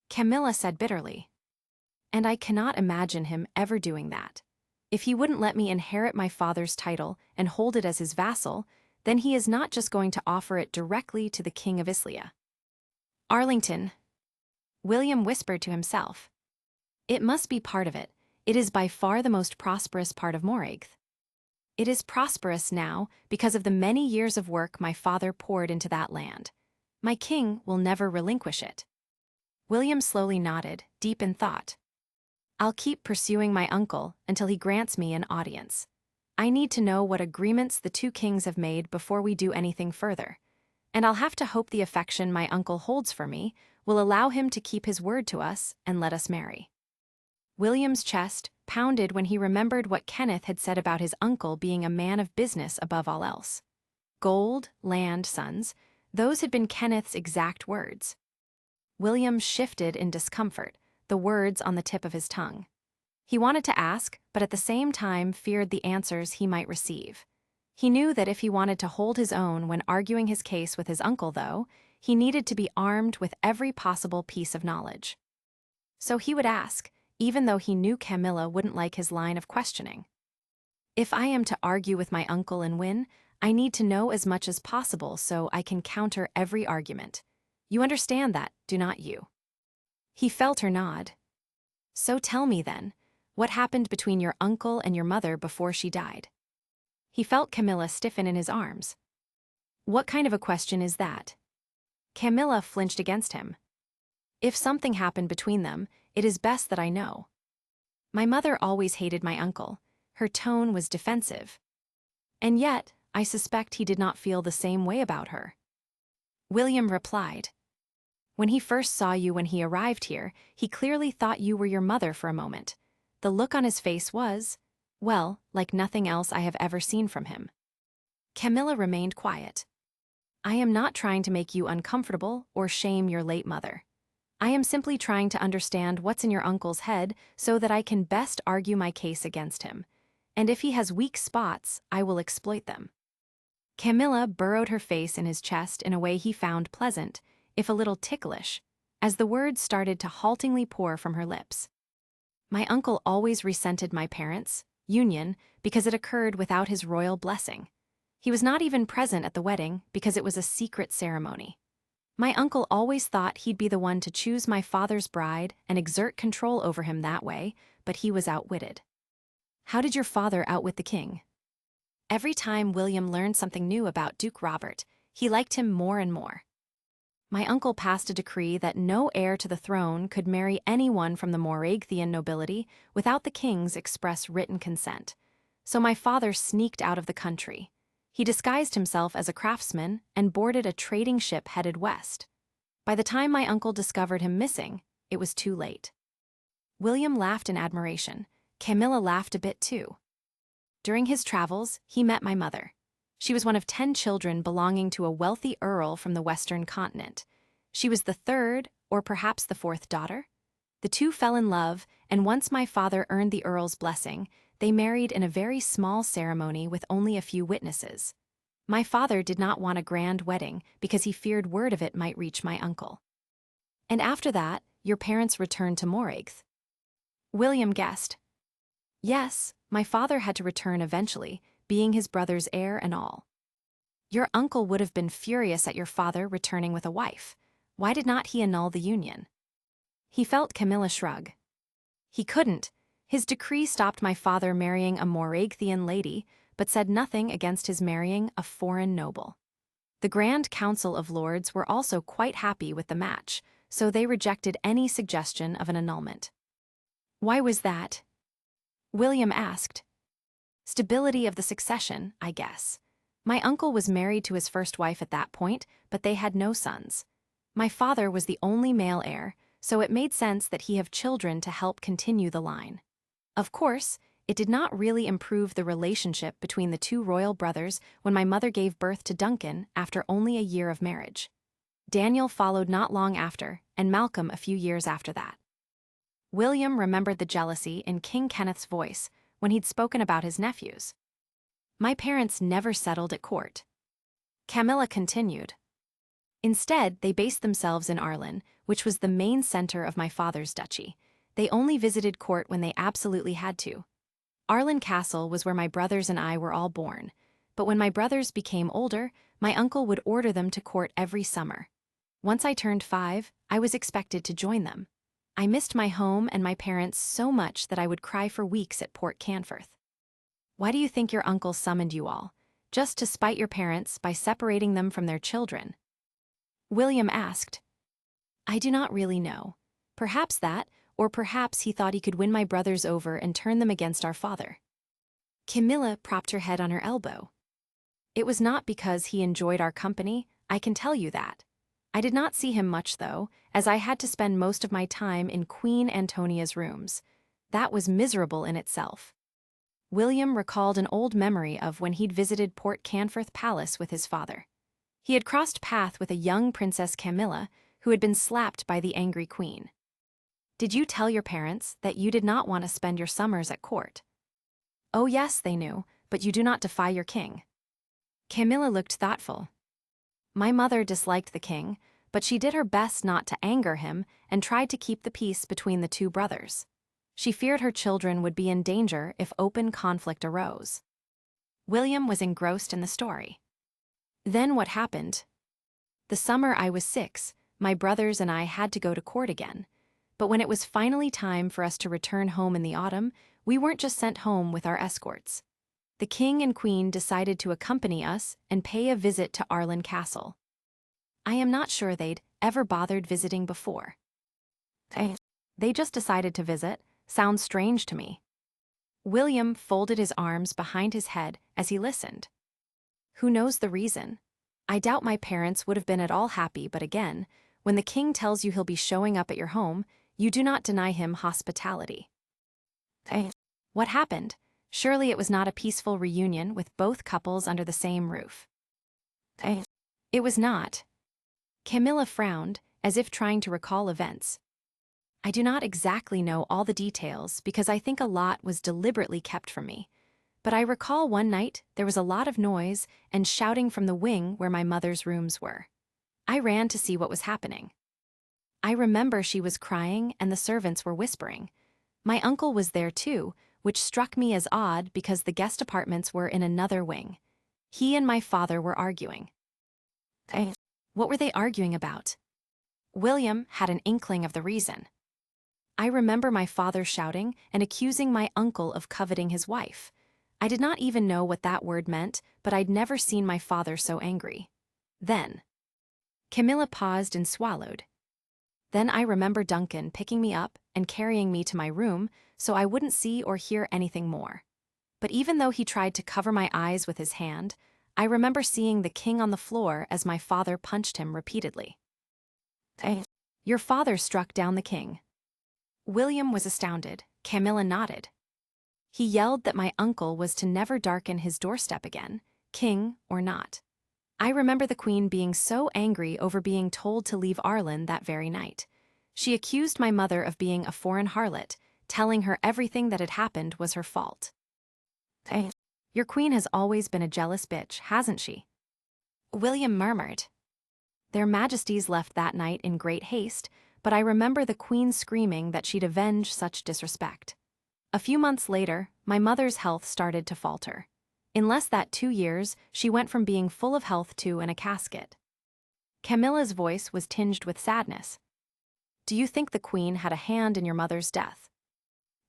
Camilla said bitterly. "And I cannot imagine him ever doing that. If he wouldn't let me inherit my father's title and hold it as his vassal, then he is not just going to offer it directly to the King of Islia." "Arlington," William whispered to himself. "It must be part of it. It is by far the most prosperous part of Moragh. It is prosperous now because of the many years of work my father poured into that land. My king will never relinquish it." William slowly nodded, deep in thought. "I'll keep pursuing my uncle until he grants me an audience. I need to know what agreements the two kings have made before we do anything further. And I'll have to hope the affection my uncle holds for me will allow him to keep his word to us and let us marry." William's chest pounded when he remembered what Kenneth had said about his uncle being a man of business above all else. Gold, land, sons, those had been Kenneth's exact words. William shifted in discomfort, the words on the tip of his tongue. He wanted to ask, but at the same time feared the answers he might receive. He knew that if he wanted to hold his own when arguing his case with his uncle, though, he needed to be armed with every possible piece of knowledge. So he would ask, even though he knew Camilla wouldn't like his line of questioning. If I am to argue with my uncle and win, I need to know as much as possible so I can counter every argument. You understand that, do not you? He felt her nod. So tell me then, what happened between your uncle and your mother before she died? He felt Camilla stiffen in his arms. What kind of a question is that? Camilla flinched against him. If something happened between them, it is best that I know. My mother always hated my uncle. Her tone was defensive. And yet, I suspect he did not feel the same way about her. William replied. When he first saw you when he arrived here, he clearly thought you were your mother for a moment. The look on his face was, well, like nothing else I have ever seen from him. Camilla remained quiet. I am not trying to make you uncomfortable or shame your late mother. I am simply trying to understand what's in your uncle's head so that I can best argue my case against him. And if he has weak spots, I will exploit them. Camilla burrowed her face in his chest in a way he found pleasant, if a little ticklish, as the words started to haltingly pour from her lips. My uncle always resented my parents' union because it occurred without his royal blessing. He was not even present at the wedding because it was a secret ceremony. My uncle always thought he'd be the one to choose my father's bride and exert control over him that way, but he was outwitted. How did your father outwit the king? Every time William learned something new about Duke Robert, he liked him more and more. My uncle passed a decree that no heir to the throne could marry anyone from the Moravian nobility without the king's express written consent. So my father sneaked out of the country. He disguised himself as a craftsman and boarded a trading ship headed west. By the time my uncle discovered him missing, it was too late. William laughed in admiration. Camilla laughed a bit too. During his travels, he met my mother. She was one of 10 children belonging to a wealthy earl from the western continent. She was the third, or perhaps the fourth daughter. The two fell in love, and once my father earned the earl's blessing, they married in a very small ceremony with only a few witnesses. My father did not want a grand wedding because he feared word of it might reach my uncle. And after that, your parents returned to Moragth. William guessed. Yes, my father had to return eventually, being his brother's heir and all. Your uncle would have been furious at your father returning with a wife. Why did not he annul the union? He felt Camilla shrug. He couldn't. His decree stopped my father marrying a Moravian lady, but said nothing against his marrying a foreign noble. The Grand Council of Lords were also quite happy with the match, so they rejected any suggestion of an annulment. Why was that? William asked. Stability of the succession, I guess. My uncle was married to his first wife at that point, but they had no sons. My father was the only male heir, so it made sense that he have children to help continue the line. Of course, it did not really improve the relationship between the two royal brothers when my mother gave birth to Duncan after only a year of marriage. Daniel followed not long after, and Malcolm a few years after that. William remembered the jealousy in King Kenneth's voice when he'd spoken about his nephews. My parents never settled at court. Camilla continued. Instead, they based themselves in Arlen, which was the main center of my father's duchy. They only visited court when they absolutely had to. Arlen Castle was where my brothers and I were all born, but when my brothers became older, my uncle would order them to court every summer. Once I turned 5, I was expected to join them. I missed my home and my parents so much that I would cry for weeks at Port Canforth. Why do you think your uncle summoned you all? Just to spite your parents by separating them from their children? William asked. I do not really know. Perhaps that, or perhaps he thought he could win my brothers over and turn them against our father. Camilla propped her head on her elbow. It was not because he enjoyed our company, I can tell you that. I did not see him much, though, as I had to spend most of my time in Queen Antonia's rooms. That was miserable in itself. William recalled an old memory of when he'd visited Port Canforth Palace with his father. He had crossed path with a young Princess Camilla, who had been slapped by the angry queen. Did you tell your parents that you did not want to spend your summers at court? Oh yes, they knew, but you do not defy your king. Camilla looked thoughtful. My mother disliked the king, but she did her best not to anger him and tried to keep the peace between the two brothers. She feared her children would be in danger if open conflict arose. William was engrossed in the story. Then what happened? The summer I was 6, my brothers and I had to go to court again. But when it was finally time for us to return home in the autumn, we weren't just sent home with our escorts. The king and queen decided to accompany us and pay a visit to Arlen Castle. I am not sure they'd ever bothered visiting before. They just decided to visit. Sounds strange to me. William folded his arms behind his head as he listened. Who knows the reason? I doubt my parents would have been at all happy, but again, when the king tells you he'll be showing up at your home, you do not deny him hospitality. What happened? Surely it was not a peaceful reunion with both couples under the same roof. It was not. Camilla frowned, as if trying to recall events. I do not exactly know all the details because I think a lot was deliberately kept from me. But I recall one night there was a lot of noise and shouting from the wing where my mother's rooms were. I ran to see what was happening. I remember she was crying and the servants were whispering. My uncle was there too, which struck me as odd because the guest apartments were in another wing. He and my father were arguing. What were they arguing about? William had an inkling of the reason. I remember my father shouting and accusing my uncle of coveting his wife. I did not even know what that word meant, but I'd never seen my father so angry. Then, Camilla paused and swallowed. Then I remember Duncan picking me up and carrying me to my room so I wouldn't see or hear anything more. But even though he tried to cover my eyes with his hand, I remember seeing the king on the floor as my father punched him repeatedly. Your father struck down the king. William was astounded. Camilla nodded. He yelled that my uncle was to never darken his doorstep again, king or not. I remember the queen being so angry over being told to leave Arlen that very night. She accused my mother of being a foreign harlot, telling her everything that had happened was her fault. Your queen has always been a jealous bitch, hasn't she? William murmured. Their majesties left that night in great haste, but I remember the queen screaming that she'd avenge such disrespect. A few months later, my mother's health started to falter. In less than 2 years, she went from being full of health to in a casket. Camilla's voice was tinged with sadness. Do you think the queen had a hand in your mother's death?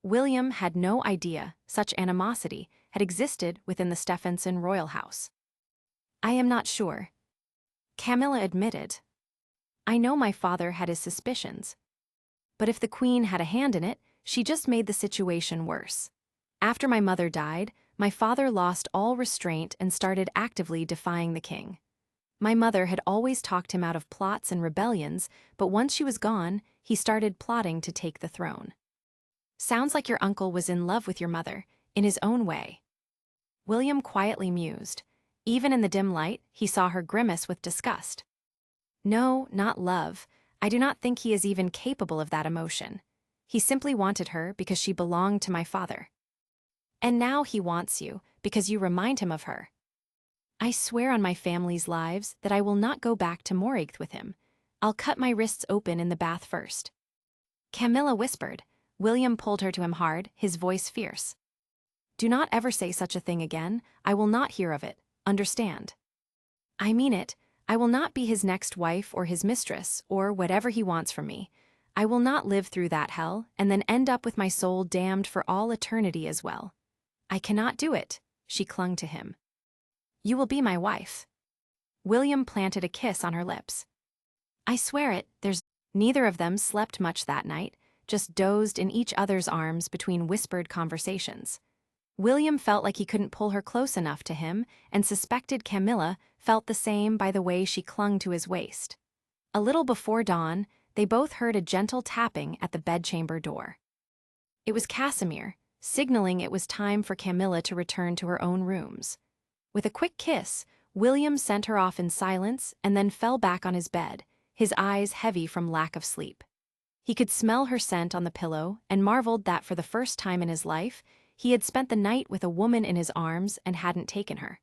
William had no idea such animosity had existed within the Stephenson royal house. I am not sure. Camilla admitted. I know my father had his suspicions. But if the queen had a hand in it, she just made the situation worse. After my mother died, my father lost all restraint and started actively defying the king. My mother had always talked him out of plots and rebellions, but once she was gone, he started plotting to take the throne. Sounds like your uncle was in love with your mother, in his own way. William quietly mused. Even in the dim light, he saw her grimace with disgust. No, not love. I do not think he is even capable of that emotion. He simply wanted her because she belonged to my father. And now he wants you because you remind him of her. I swear on my family's lives that I will not go back to Morigth with him. I'll cut my wrists open in the bath first. Camilla whispered. William pulled her to him hard, his voice fierce. Do not ever say such a thing again. I will not hear of it. Understand? I mean it. I will not be his next wife or his mistress, or whatever he wants from me. I will not live through that hell and then end up with my soul damned for all eternity as well. I cannot do it, she clung to him. You will be my wife. William planted a kiss on her lips. I swear it, Neither of them slept much that night, just dozed in each other's arms between whispered conversations. William felt like he couldn't pull her close enough to him and suspected Camilla felt the same by the way she clung to his waist. A little before dawn, they both heard a gentle tapping at the bedchamber door. It was Casimir, signaling it was time for Camilla to return to her own rooms. With a quick kiss, William sent her off in silence and then fell back on his bed, his eyes heavy from lack of sleep. He could smell her scent on the pillow and marveled that for the first time in his life, he had spent the night with a woman in his arms and hadn't taken her.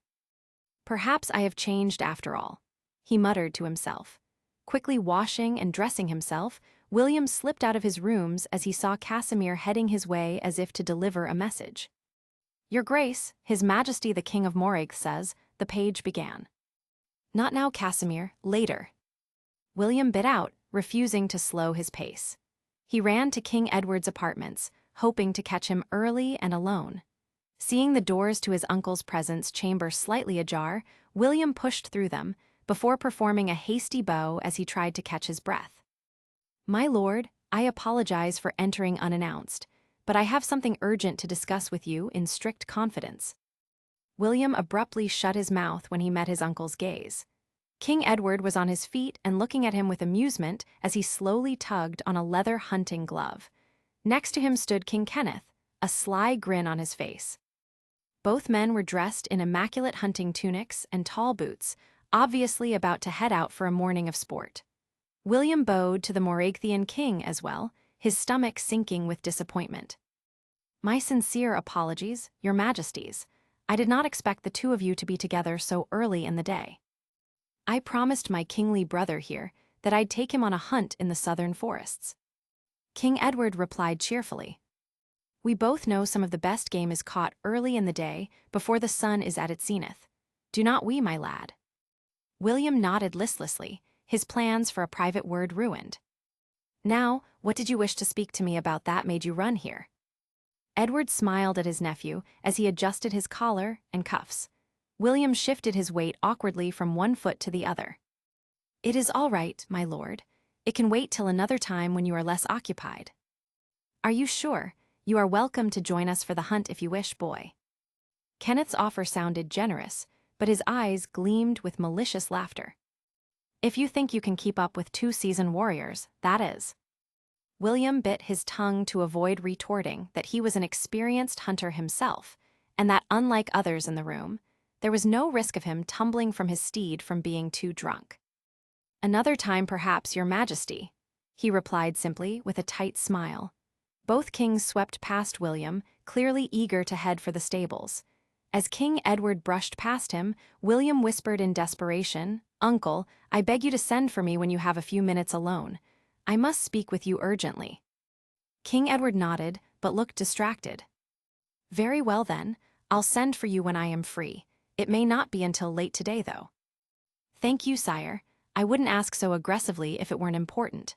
Perhaps I have changed after all, he muttered to himself. Quickly washing and dressing himself, William slipped out of his rooms as he saw Casimir heading his way as if to deliver a message. "Your Grace, His Majesty the King of Morag says," the page began. "Not now, Casimir, later." William bit out, refusing to slow his pace. He ran to King Edward's apartments, hoping to catch him early and alone. Seeing the doors to his uncle's presence chamber slightly ajar, William pushed through them, before performing a hasty bow as he tried to catch his breath. "My lord, I apologize for entering unannounced, but I have something urgent to discuss with you in strict confidence." William abruptly shut his mouth when he met his uncle's gaze. King Edward was on his feet and looking at him with amusement as he slowly tugged on a leather hunting glove. Next to him stood King Kenneth, a sly grin on his face. Both men were dressed in immaculate hunting tunics and tall boots, obviously about to head out for a morning of sport. William bowed to the Moragathian king as well, his stomach sinking with disappointment. "My sincere apologies, your majesties. I did not expect the two of you to be together so early in the day. I promised my kingly brother here that I'd take him on a hunt in the southern forests." King Edward replied cheerfully. "We both know some of the best game is caught early in the day before the sun is at its zenith. Do not we, my lad?" William nodded listlessly, his plans for a private word ruined. "Now, what did you wish to speak to me about that made you run here?" Edward smiled at his nephew as he adjusted his collar and cuffs. William shifted his weight awkwardly from one foot to the other. "It is all right, my lord. It can wait till another time when you are less occupied." "Are you sure? You are welcome to join us for the hunt if you wish, boy." Kenneth's offer sounded generous, but his eyes gleamed with malicious laughter. "If you think you can keep up with two seasoned warriors, that is." William bit his tongue to avoid retorting that he was an experienced hunter himself, and that unlike others in the room, there was no risk of him tumbling from his steed from being too drunk. "Another time perhaps, your majesty," he replied simply with a tight smile. Both kings swept past William, clearly eager to head for the stables. As King Edward brushed past him, William whispered in desperation, "Uncle, I beg you to send for me when you have a few minutes alone. I must speak with you urgently." King Edward nodded, but looked distracted. "Very well then, I'll send for you when I am free. It may not be until late today, though." "Thank you, sire. I wouldn't ask so aggressively if it weren't important."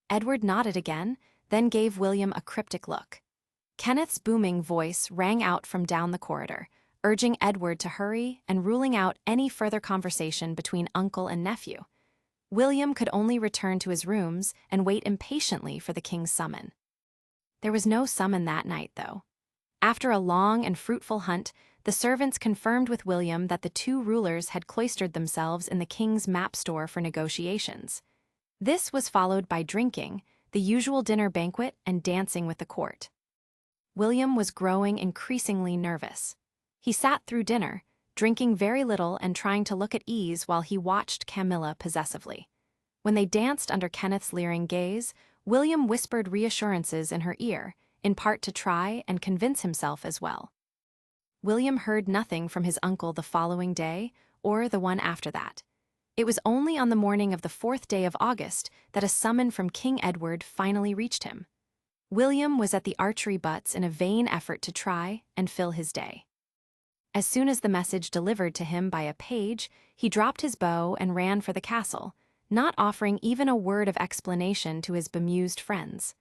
Edward nodded again, then gave William a cryptic look. Kenneth's booming voice rang out from down the corridor, urging Edward to hurry and ruling out any further conversation between uncle and nephew. William could only return to his rooms and wait impatiently for the king's summon. There was no summon that night, though. After a long and fruitful hunt, the servants confirmed with William that the two rulers had cloistered themselves in the king's map store for negotiations. This was followed by drinking, the usual dinner banquet, and dancing with the court. William was growing increasingly nervous. He sat through dinner, drinking very little and trying to look at ease while he watched Camilla possessively. When they danced under Kenneth's leering gaze, William whispered reassurances in her ear, in part to try and convince himself as well. William heard nothing from his uncle the following day, or the one after that. It was only on the morning of the 4th day of August that a summon from King Edward finally reached him. William was at the archery butts in a vain effort to try and fill his day. As soon as the message delivered to him by a page, he dropped his bow and ran for the castle, not offering even a word of explanation to his bemused friends.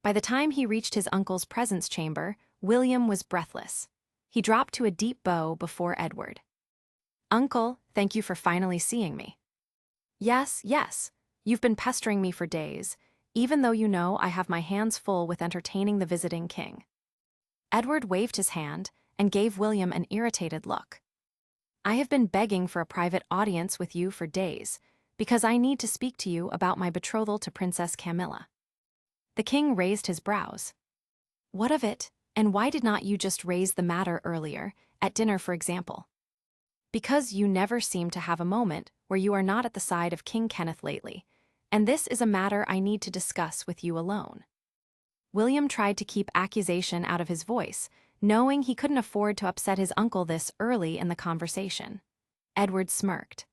By the time he reached his uncle's presence chamber, William was breathless. He dropped to a deep bow before Edward. "Uncle, thank you for finally seeing me." Yes, you've been pestering me for days, even though you know I have my hands full with entertaining the visiting king." Edward waved his hand and gave William an irritated look. "I have been begging for a private audience with you for days, because I need to speak to you about my betrothal to Princess Camilla." The king raised his brows. "What of it, and why did not you just raise the matter earlier, at dinner for example?" "Because you never seem to have a moment where you are not at the side of King Kenneth lately, and this is a matter I need to discuss with you alone." William tried to keep accusation out of his voice, knowing he couldn't afford to upset his uncle this early in the conversation. Edward smirked.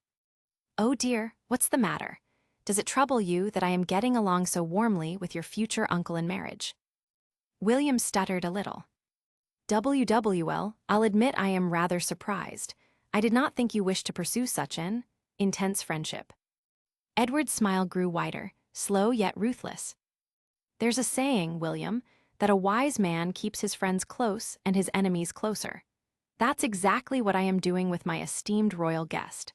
Oh dear, what's the matter? Does it trouble you that I am getting along so warmly with your future uncle in marriage? William stuttered a little. WWL, I'll admit I am rather surprised. I did not think you wished to pursue such an intense friendship. Edward's smile grew wider, slow yet ruthless. There's a saying, William, that a wise man keeps his friends close and his enemies closer. That's exactly what I am doing with my esteemed royal guest.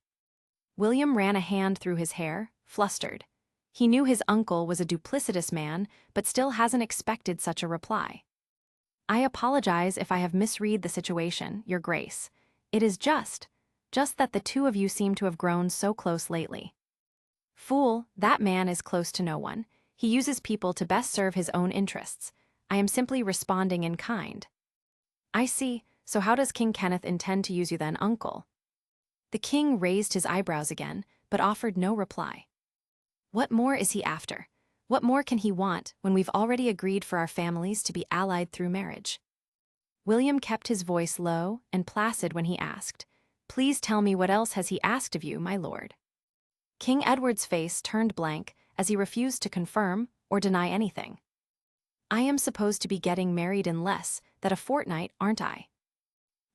William ran a hand through his hair, flustered. He knew his uncle was a duplicitous man, but still hasn't expected such a reply. I apologize if I have misread the situation, Your Grace. It is just that the two of you seem to have grown so close lately. Fool, that man is close to no one. He uses people to best serve his own interests. I am simply responding in kind. I see, so how does King Kenneth intend to use you then, uncle? The king raised his eyebrows again, but offered no reply. What more is he after? What more can he want when we've already agreed for our families to be allied through marriage? William kept his voice low and placid when he asked, Please tell me what else has he asked of you, my lord? King Edward's face turned blank as he refused to confirm or deny anything. I am supposed to be getting married in less than a fortnight, aren't I?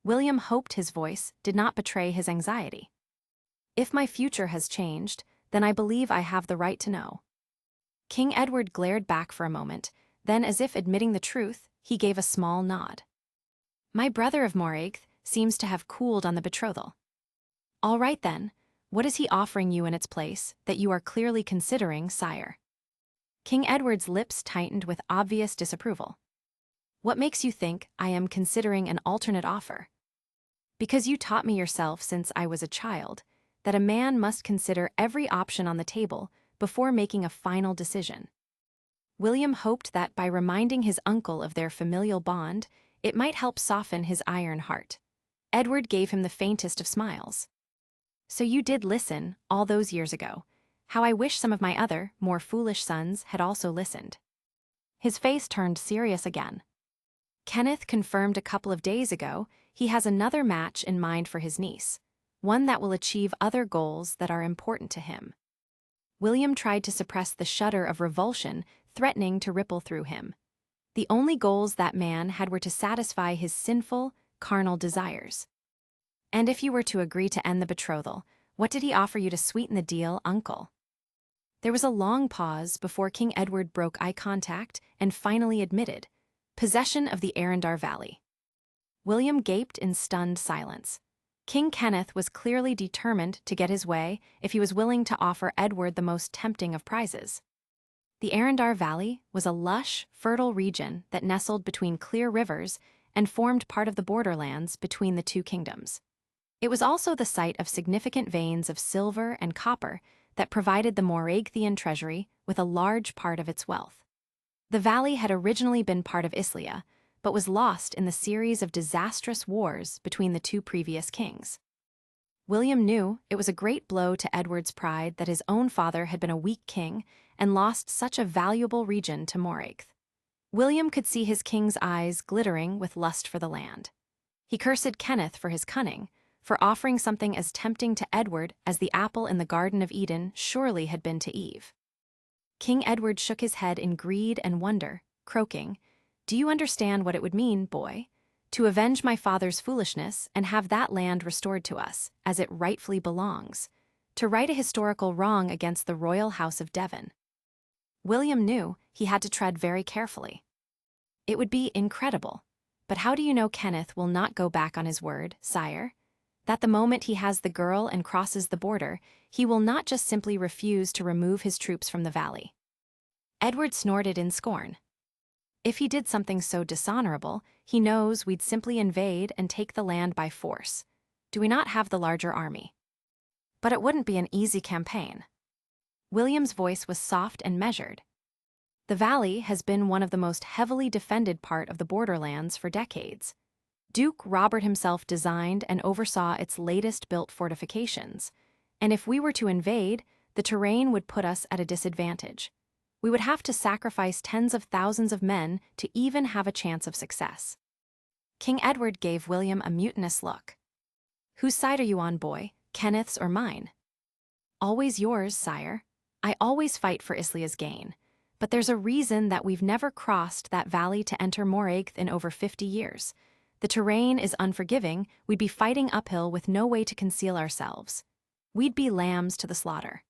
William hoped his voice did not betray his anxiety. If my future has changed, then I believe I have the right to know. King Edward glared back for a moment, then as if admitting the truth, he gave a small nod. My brother of Moragh seems to have cooled on the betrothal. All right then, what is he offering you in its place that you are clearly considering, sire? King Edward's lips tightened with obvious disapproval. What makes you think I am considering an alternate offer? Because you taught me yourself since I was a child that a man must consider every option on the table before making a final decision. William hoped that by reminding his uncle of their familial bond, it might help soften his iron heart. Edward gave him the faintest of smiles. So you did listen all those years ago. How I wish some of my other, more foolish sons had also listened. His face turned serious again. Kenneth confirmed a couple of days ago he has another match in mind for his niece, one that will achieve other goals that are important to him. William tried to suppress the shudder of revulsion threatening to ripple through him. The only goals that man had were to satisfy his sinful, carnal desires. And if you were to agree to end the betrothal, what did he offer you to sweeten the deal, uncle? There was a long pause before King Edward broke eye contact and finally admitted, possession of the Arrendar Valley. William gaped in stunned silence. King Kenneth was clearly determined to get his way if he was willing to offer Edward the most tempting of prizes. The Arrendar Valley was a lush, fertile region that nestled between clear rivers and formed part of the borderlands between the two kingdoms. It was also the site of significant veins of silver and copper that provided the Moravian treasury with a large part of its wealth. The valley had originally been part of Islia, but was lost in the series of disastrous wars between the two previous kings. William knew it was a great blow to Edward's pride that his own father had been a weak king and lost such a valuable region to Moragh. William could see his king's eyes glittering with lust for the land. He cursed Kenneth for his cunning, for offering something as tempting to Edward as the apple in the Garden of Eden surely had been to Eve. King Edward shook his head in greed and wonder, croaking, Do you understand what it would mean, boy? To avenge my father's foolishness and have that land restored to us, as it rightfully belongs. To right a historical wrong against the royal house of Devon. William knew he had to tread very carefully. It would be incredible, but how do you know Kenneth will not go back on his word, sire? That the moment he has the girl and crosses the border, he will not just simply refuse to remove his troops from the valley. Edward snorted in scorn. If he did something so dishonorable, he knows we'd simply invade and take the land by force. Do we not have the larger army? But it wouldn't be an easy campaign. William's voice was soft and measured. The valley has been one of the most heavily defended part of the borderlands for decades. Duke Robert himself designed and oversaw its latest built fortifications, and if we were to invade, the terrain would put us at a disadvantage. We would have to sacrifice tens of thousands of men to even have a chance of success. King Edward gave William a mutinous look. Whose side are you on, boy? Kenneth's or mine? Always yours, sire. I always fight for Islia's gain. But there's a reason that we've never crossed that valley to enter Moraigth in over 50 years. The terrain is unforgiving, we'd be fighting uphill with no way to conceal ourselves. We'd be lambs to the slaughter.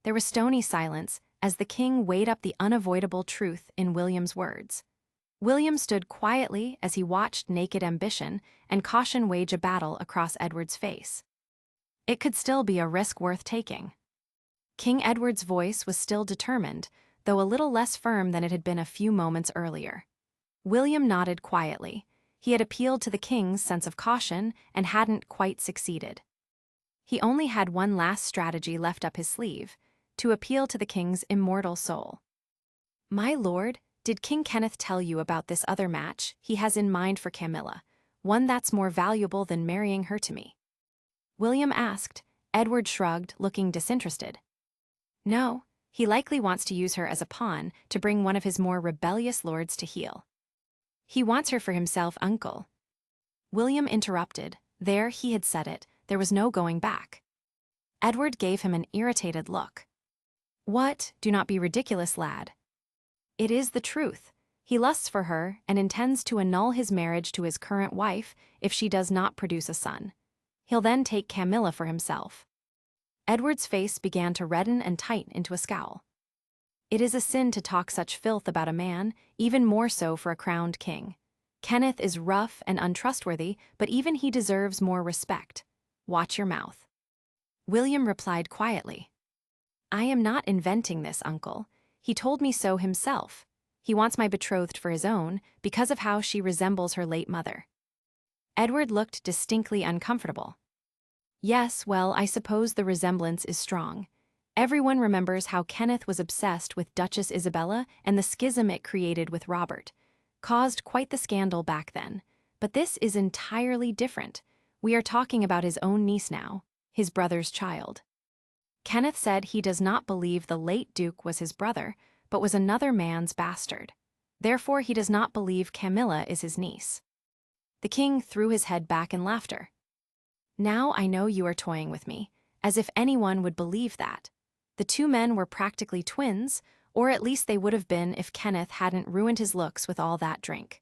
There was stony silence as the king weighed up the unavoidable truth in William's words. William stood quietly as he watched naked ambition and caution wage a battle across Edward's face. It could still be a risk worth taking. King Edward's voice was still determined, though a little less firm than it had been a few moments earlier. William nodded quietly. He had appealed to the king's sense of caution and hadn't quite succeeded. He only had one last strategy left up his sleeve, to appeal to the king's immortal soul. My lord, did King Kenneth tell you about this other match he has in mind for Camilla, one that's more valuable than marrying her to me? William asked. Edward shrugged, looking disinterested. No, he likely wants to use her as a pawn to bring one of his more rebellious lords to heel. He wants her for himself, uncle. William interrupted. There he had said it, there was no going back. Edward gave him an irritated look. What? Do not be ridiculous, lad. It is the truth. He lusts for her and intends to annul his marriage to his current wife if she does not produce a son. He'll then take Camilla for himself. Edward's face began to redden and tighten into a scowl. It is a sin to talk such filth about a man, even more so for a crowned king. Kenneth is rough and untrustworthy, but even he deserves more respect. Watch your mouth. William replied quietly. I am not inventing this, uncle. He told me so himself. He wants my betrothed for his own, because of how she resembles her late mother. Edward looked distinctly uncomfortable. Yes, well, I suppose the resemblance is strong. Everyone remembers how Kenneth was obsessed with Duchess Isabella and the schism it created with Robert. Caused quite the scandal back then. But this is entirely different. We are talking about his own niece now, his brother's child. Kenneth said he does not believe the late Duke was his brother, but was another man's bastard. Therefore, he does not believe Camilla is his niece. The king threw his head back in laughter. Now I know you are toying with me, as if anyone would believe that. The two men were practically twins, or at least they would have been if Kenneth hadn't ruined his looks with all that drink.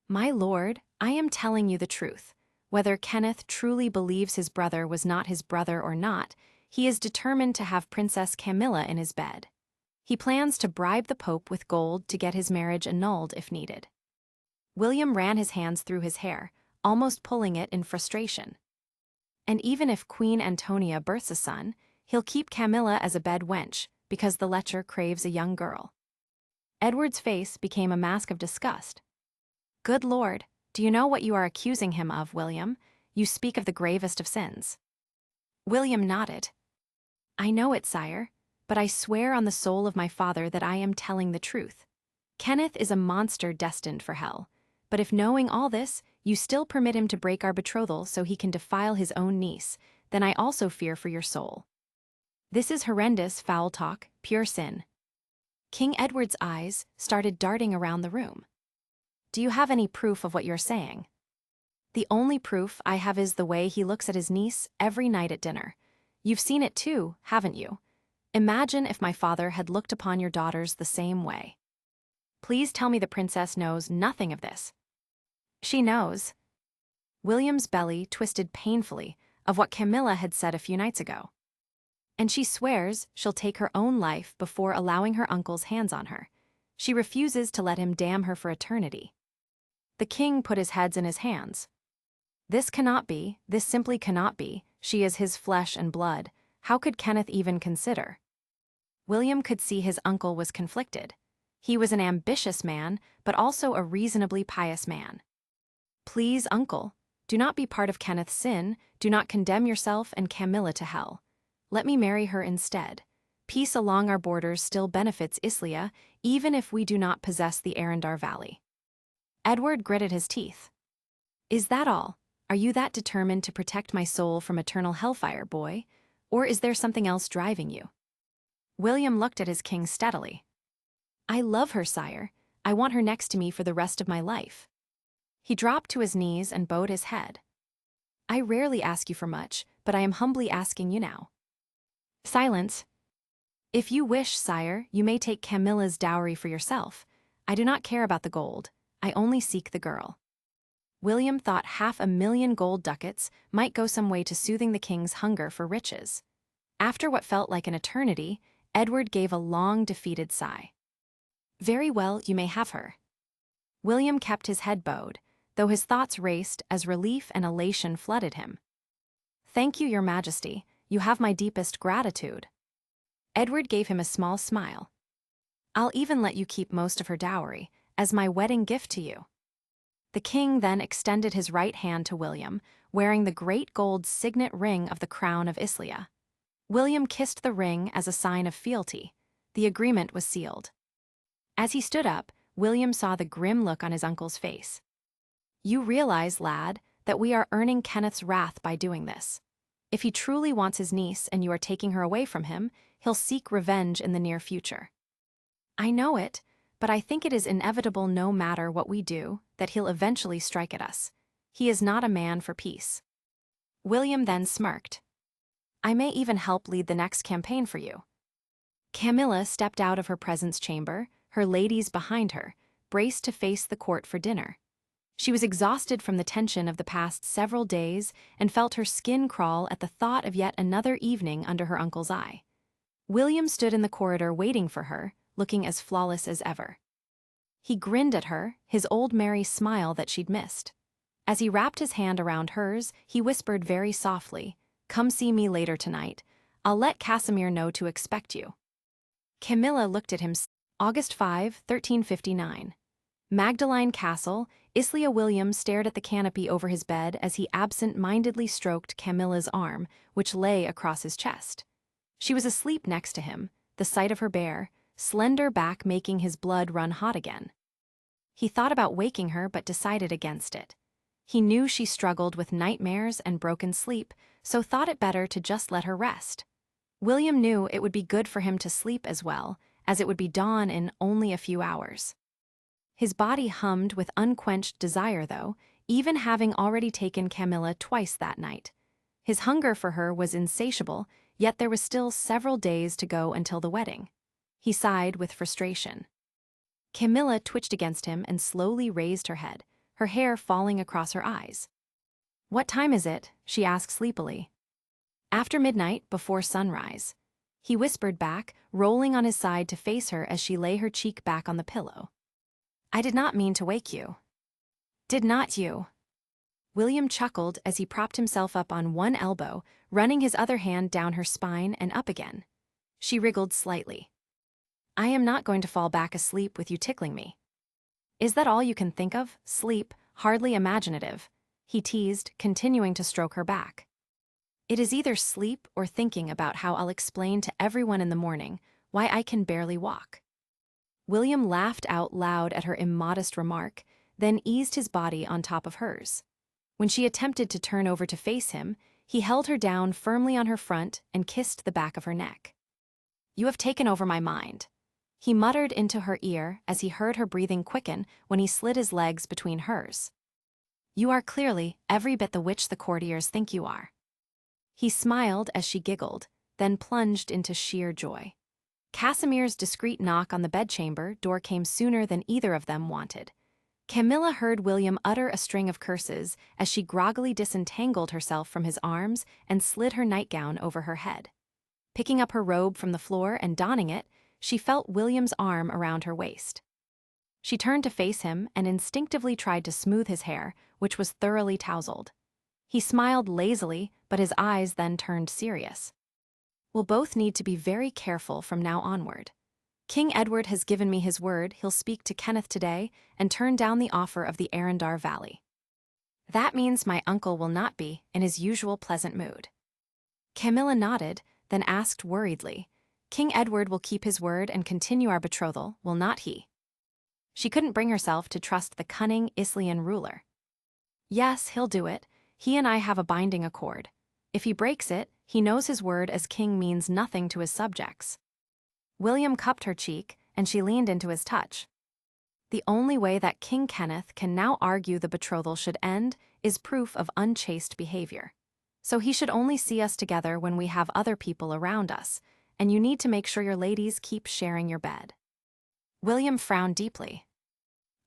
My lord, I am telling you the truth. Whether Kenneth truly believes his brother was not his brother or not, he is determined to have Princess Camilla in his bed. He plans to bribe the Pope with gold to get his marriage annulled if needed. William ran his hands through his hair, almost pulling it in frustration. And even if Queen Antonia births a son, he'll keep Camilla as a bed wench, because the lecher craves a young girl. Edward's face became a mask of disgust. Good lord, do you know what you are accusing him of, William? You speak of the gravest of sins. William nodded. I know it, sire, but I swear on the soul of my father that I am telling the truth. Kenneth is a monster destined for hell. But if knowing all this, you still permit him to break our betrothal so he can defile his own niece, then I also fear for your soul. This is horrendous foul talk, pure sin. King Edward's eyes started darting around the room. Do you have any proof of what you're saying? The only proof I have is the way he looks at his niece every night at dinner. You've seen it too, haven't you? Imagine if my father had looked upon your daughters the same way. Please tell me the princess knows nothing of this. She knows. William's belly twisted painfully of what Camilla had said a few nights ago. And she swears she'll take her own life before allowing her uncle's hands on her. She refuses to let him damn her for eternity. The king put his head in his hands. This simply cannot be. She is his flesh and blood. How could Kenneth even consider? William could see his uncle was conflicted. He was an ambitious man, but also a reasonably pious man. Please, uncle, do not be part of Kenneth's sin, do not condemn yourself and Camilla to hell. Let me marry her instead. Peace along our borders still benefits Islia, even if we do not possess the Arendar Valley. Edward gritted his teeth. Is that all? Are you that determined to protect my soul from eternal hellfire, boy? Or is there something else driving you? William looked at his king steadily. I love her, sire. I want her next to me for the rest of my life. He dropped to his knees and bowed his head. I rarely ask you for much, but I am humbly asking you now. Silence. If you wish, sire, you may take Camilla's dowry for yourself. I do not care about the gold. I only seek the girl. William thought 500,000 gold ducats might go some way to soothing the king's hunger for riches. After what felt like an eternity, Edward gave a long, defeated sigh. Very well, you may have her. William kept his head bowed, though his thoughts raced as relief and elation flooded him. Thank you, your majesty. You have my deepest gratitude. Edward gave him a small smile. I'll even let you keep most of her dowry, as my wedding gift to you. The king then extended his right hand to William, wearing the great gold signet ring of the crown of Islia. William kissed the ring as a sign of fealty. The agreement was sealed. As he stood up, William saw the grim look on his uncle's face. You realize, lad, that we are earning Kenneth's wrath by doing this. If he truly wants his niece and you are taking her away from him, he'll seek revenge in the near future. I know it, but I think it is inevitable no matter what we do, that he'll eventually strike at us. He is not a man for peace. William then smirked. I may even help lead the next campaign for you. Camilla stepped out of her presence chamber, her ladies behind her, braced to face the court for dinner. She was exhausted from the tension of the past several days and felt her skin crawl at the thought of yet another evening under her uncle's eye. William stood in the corridor waiting for her, looking as flawless as ever. He grinned at her, his old merry smile that she'd missed. As he wrapped his hand around hers, he whispered very softly, Come see me later tonight. I'll let Casimir know to expect you. Camilla looked at him. August 5, 1359. Magdalene Castle, Islia. William stared at the canopy over his bed as he absent-mindedly stroked Camilla's arm, which lay across his chest. She was asleep next to him, the sight of her bare, slender back making his blood run hot again. He thought about waking her but decided against it. He knew she struggled with nightmares and broken sleep, so thought it better to just let her rest. William knew it would be good for him to sleep as well, as it would be dawn in only a few hours. His body hummed with unquenched desire though, even having already taken Camilla twice that night. His hunger for her was insatiable, yet there was still several days to go until the wedding. He sighed with frustration. Camilla twitched against him and slowly raised her head, her hair falling across her eyes. What time is it? She asked sleepily. After midnight, before sunrise. He whispered back, rolling on his side to face her as she lay her cheek back on the pillow. I did not mean to wake you. Did not you? William chuckled as he propped himself up on one elbow, running his other hand down her spine and up again. She wriggled slightly. I am not going to fall back asleep with you tickling me. Is that all you can think of? Sleep, hardly imaginative. He teased, continuing to stroke her back. It is either sleep or thinking about how I'll explain to everyone in the morning why I can barely walk. William laughed out loud at her immodest remark, then eased his body on top of hers. When she attempted to turn over to face him, he held her down firmly on her front and kissed the back of her neck. You have taken over my mind. He muttered into her ear as he heard her breathing quicken when he slid his legs between hers. You are clearly every bit the witch the courtiers think you are. He smiled as she giggled, then plunged into sheer joy. Casimir's discreet knock on the bedchamber door came sooner than either of them wanted. Camilla heard William utter a string of curses as she groggily disentangled herself from his arms and slid her nightgown over her head. Picking up her robe from the floor and donning it, she felt William's arm around her waist. She turned to face him and instinctively tried to smooth his hair, which was thoroughly tousled. He smiled lazily, but his eyes then turned serious. We'll both need to be very careful from now onward. King Edward has given me his word he'll speak to Kenneth today and turn down the offer of the Arundar Valley. That means my uncle will not be in his usual pleasant mood. Camilla nodded, then asked worriedly, King Edward will keep his word and continue our betrothal, will not he? She couldn't bring herself to trust the cunning Islian ruler. Yes, he'll do it. He and I have a binding accord. If he breaks it, he knows his word as king means nothing to his subjects. William cupped her cheek, and she leaned into his touch. The only way that King Kenneth can now argue the betrothal should end is proof of unchaste behavior. So he should only see us together when we have other people around us, and you need to make sure your ladies keep sharing your bed. William frowned deeply.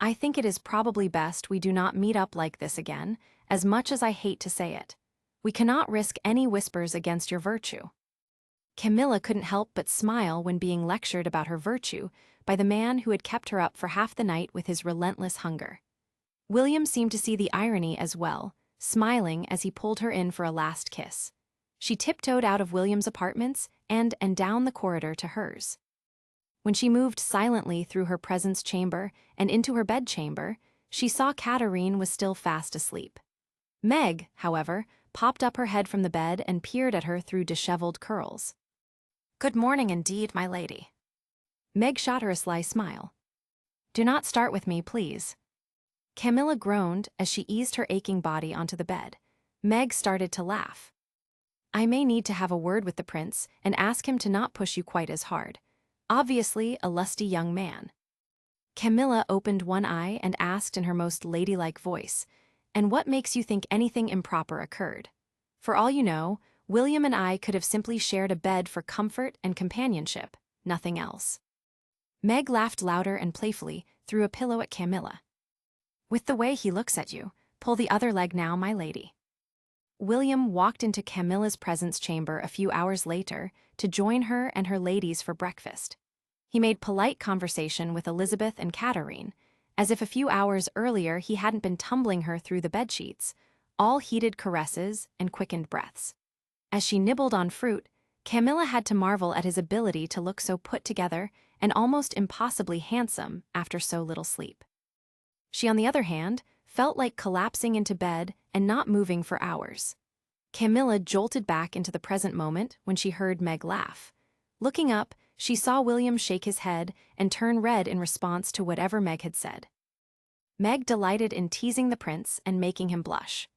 I think it is probably best we do not meet up like this again, as much as I hate to say it. We cannot risk any whispers against your virtue. Camilla couldn't help but smile when being lectured about her virtue by the man who had kept her up for half the night with his relentless hunger. William seemed to see the irony as well, smiling as he pulled her in for a last kiss. She tiptoed out of William's apartments and down the corridor to hers. When she moved silently through her presence chamber and into her bedchamber, she saw Katarine was still fast asleep. Meg, however, popped up her head from the bed and peered at her through disheveled curls. Good morning indeed, my lady. Meg shot her a sly smile. Do not start with me, please. Camilla groaned as she eased her aching body onto the bed. Meg started to laugh. I may need to have a word with the prince and ask him to not push you quite as hard. Obviously a lusty young man. Camilla opened one eye and asked in her most ladylike voice, and what makes you think anything improper occurred? For all you know, William and I could have simply shared a bed for comfort and companionship, nothing else. Meg laughed louder and playfully, threw a pillow at Camilla. With the way he looks at you, pull the other leg now, my lady. William walked into Camilla's presence chamber a few hours later to join her and her ladies for breakfast. He made polite conversation with Elizabeth and Katarine, as if a few hours earlier he hadn't been tumbling her through the bedsheets, all heated caresses and quickened breaths. As she nibbled on fruit, Camilla had to marvel at his ability to look so put together and almost impossibly handsome after so little sleep. She, on the other hand, felt like collapsing into bed and not moving for hours. Camilla jolted back into the present moment when she heard Meg laugh. Looking up, she saw William shake his head and turn red in response to whatever Meg had said. Meg delighted in teasing the prince and making him blush.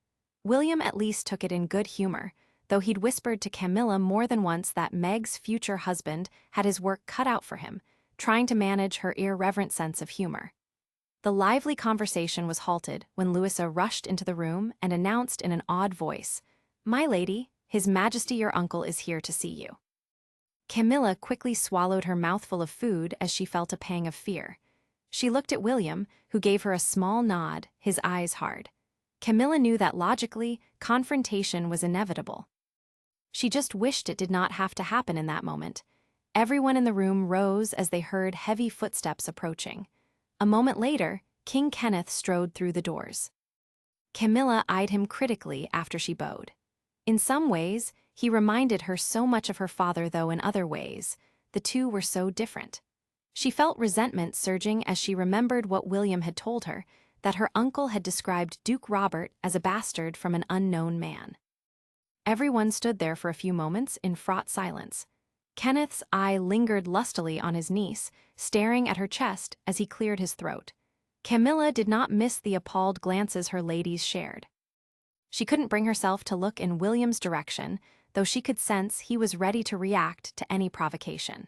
William at least took it in good humor, though he'd whispered to Camilla more than once that Meg's future husband had his work cut out for him, trying to manage her irreverent sense of humor. The lively conversation was halted when Louisa rushed into the room and announced in an odd voice, My lady, His Majesty your uncle is here to see you. Camilla quickly swallowed her mouthful of food as she felt a pang of fear. She looked at William, who gave her a small nod, his eyes hard. Camilla knew that logically, confrontation was inevitable. She just wished it did not have to happen in that moment. Everyone in the room rose as they heard heavy footsteps approaching. A moment later, King Kenneth strode through the doors. Camilla eyed him critically after she bowed. In some ways, he reminded her so much of her father, though in other ways, the two were so different. She felt resentment surging as she remembered what William had told her, that her uncle had described Duke Robert as a bastard from an unknown man. Everyone stood there for a few moments in fraught silence. Kenneth's eye lingered lustily on his niece, staring at her chest as he cleared his throat. Camilla did not miss the appalled glances her ladies shared. She couldn't bring herself to look in William's direction, though she could sense he was ready to react to any provocation.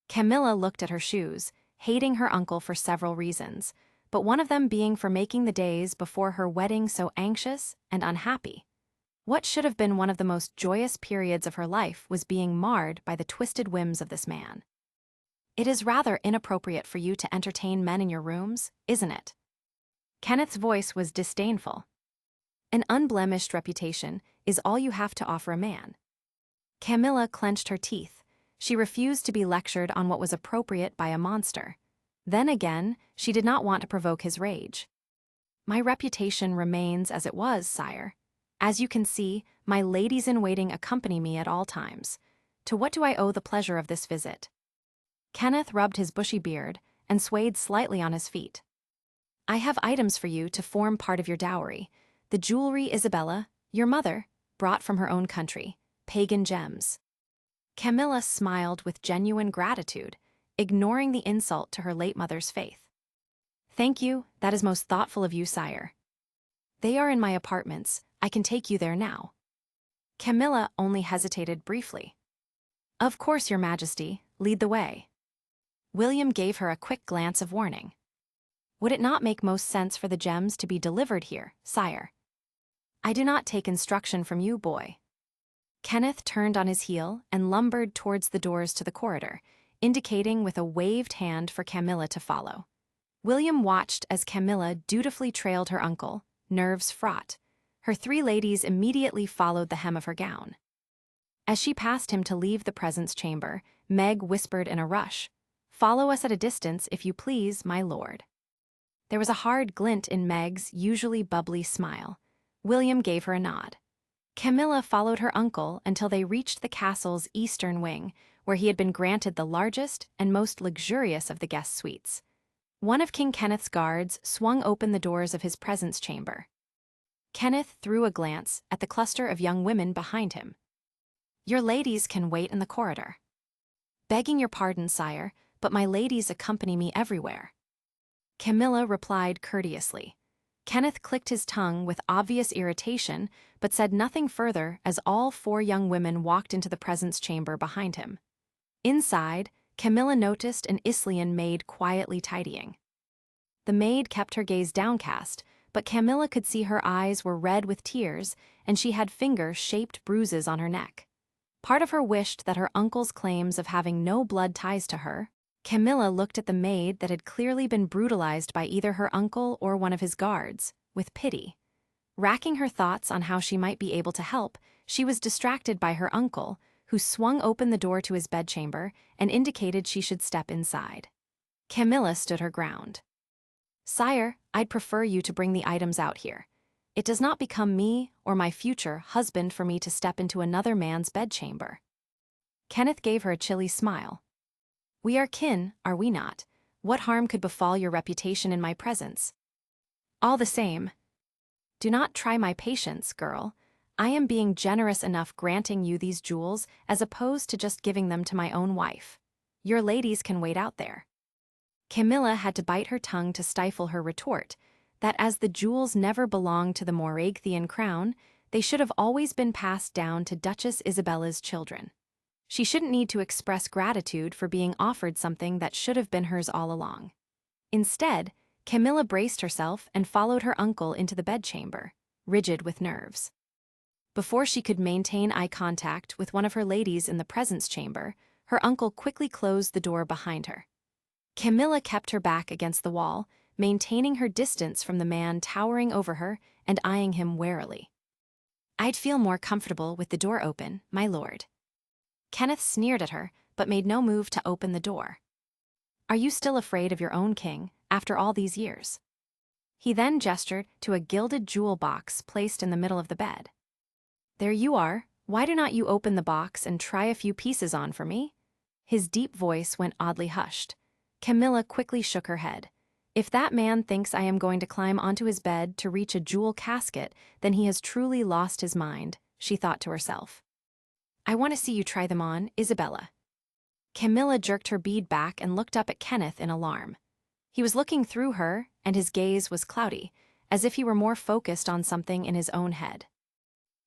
Camilla looked at her shoes, hating her uncle for several reasons, but one of them being for making the days before her wedding so anxious and unhappy. What should have been one of the most joyous periods of her life was being marred by the twisted whims of this man. It is rather inappropriate for you to entertain men in your rooms, isn't it? Kenneth's voice was disdainful. An unblemished reputation is all you have to offer a man. Camilla clenched her teeth. She refused to be lectured on what was appropriate by a monster. Then again, she did not want to provoke his rage. My reputation remains as it was, sire. As you can see, my ladies-in-waiting accompany me at all times. To what do I owe the pleasure of this visit? Kenneth rubbed his bushy beard and swayed slightly on his feet. I have items for you to form part of your dowry. The jewelry Isabella, your mother, brought from her own country, pagan gems. Camilla smiled with genuine gratitude, ignoring the insult to her late mother's faith. Thank you, that is most thoughtful of you, sire. They are in my apartments. I can take you there now. Camilla only hesitated briefly. Of course, your majesty, lead the way. William gave her a quick glance of warning. Would it not make most sense for the gems to be delivered here, sire? I do not take instruction from you, boy. Kenneth turned on his heel and lumbered towards the doors to the corridor, indicating with a waved hand for Camilla to follow. William watched as Camilla dutifully trailed her uncle, nerves fraught. Her three ladies immediately followed the hem of her gown. As she passed him to leave the presence chamber, Meg whispered in a rush, "Follow us at a distance, if you please, my lord." There was a hard glint in Meg's usually bubbly smile. William gave her a nod. Camilla followed her uncle until they reached the castle's eastern wing, where he had been granted the largest and most luxurious of the guest suites. One of King Kenneth's guards swung open the doors of his presence chamber. Kenneth threw a glance at the cluster of young women behind him. "Your ladies can wait in the corridor." "Begging your pardon, sire, but my ladies accompany me everywhere." Camilla replied courteously. Kenneth clicked his tongue with obvious irritation, but said nothing further as all four young women walked into the presence chamber behind him. Inside, Camilla noticed an Islian maid quietly tidying. The maid kept her gaze downcast, but Camilla could see her eyes were red with tears, and she had finger-shaped bruises on her neck. Part of her wished that her uncle's claims of having no blood ties to her. Camilla looked at the maid that had clearly been brutalized by either her uncle or one of his guards, with pity. Racking her thoughts on how she might be able to help, she was distracted by her uncle, who swung open the door to his bedchamber and indicated she should step inside. Camilla stood her ground. "Sire, I'd prefer you to bring the items out here. It does not become me or my future husband for me to step into another man's bedchamber." Kenneth gave her a chilly smile. "We are kin, are we not? What harm could befall your reputation in my presence?" "All the same. Do not try my patience, girl. I am being generous enough granting you these jewels as opposed to just giving them to my own wife. Your ladies can wait out there." Camilla had to bite her tongue to stifle her retort, that as the jewels never belonged to the Moragathian crown, they should have always been passed down to Duchess Isabella's children. She shouldn't need to express gratitude for being offered something that should have been hers all along. Instead, Camilla braced herself and followed her uncle into the bedchamber, rigid with nerves. Before she could maintain eye contact with one of her ladies in the presence chamber, her uncle quickly closed the door behind her. Camilla kept her back against the wall, maintaining her distance from the man towering over her and eyeing him warily. "I'd feel more comfortable with the door open, my lord." Kenneth sneered at her, but made no move to open the door. "Are you still afraid of your own king, after all these years?" He then gestured to a gilded jewel box placed in the middle of the bed. "There you are. Why do not you open the box and try a few pieces on for me?" His deep voice went oddly hushed. Camilla quickly shook her head. "If that man thinks I am going to climb onto his bed to reach a jewel casket, then he has truly lost his mind," she thought to herself. "I want to see you try them on, Isabella." Camilla jerked her bead back and looked up at Kenneth in alarm. He was looking through her, and his gaze was cloudy, as if he were more focused on something in his own head.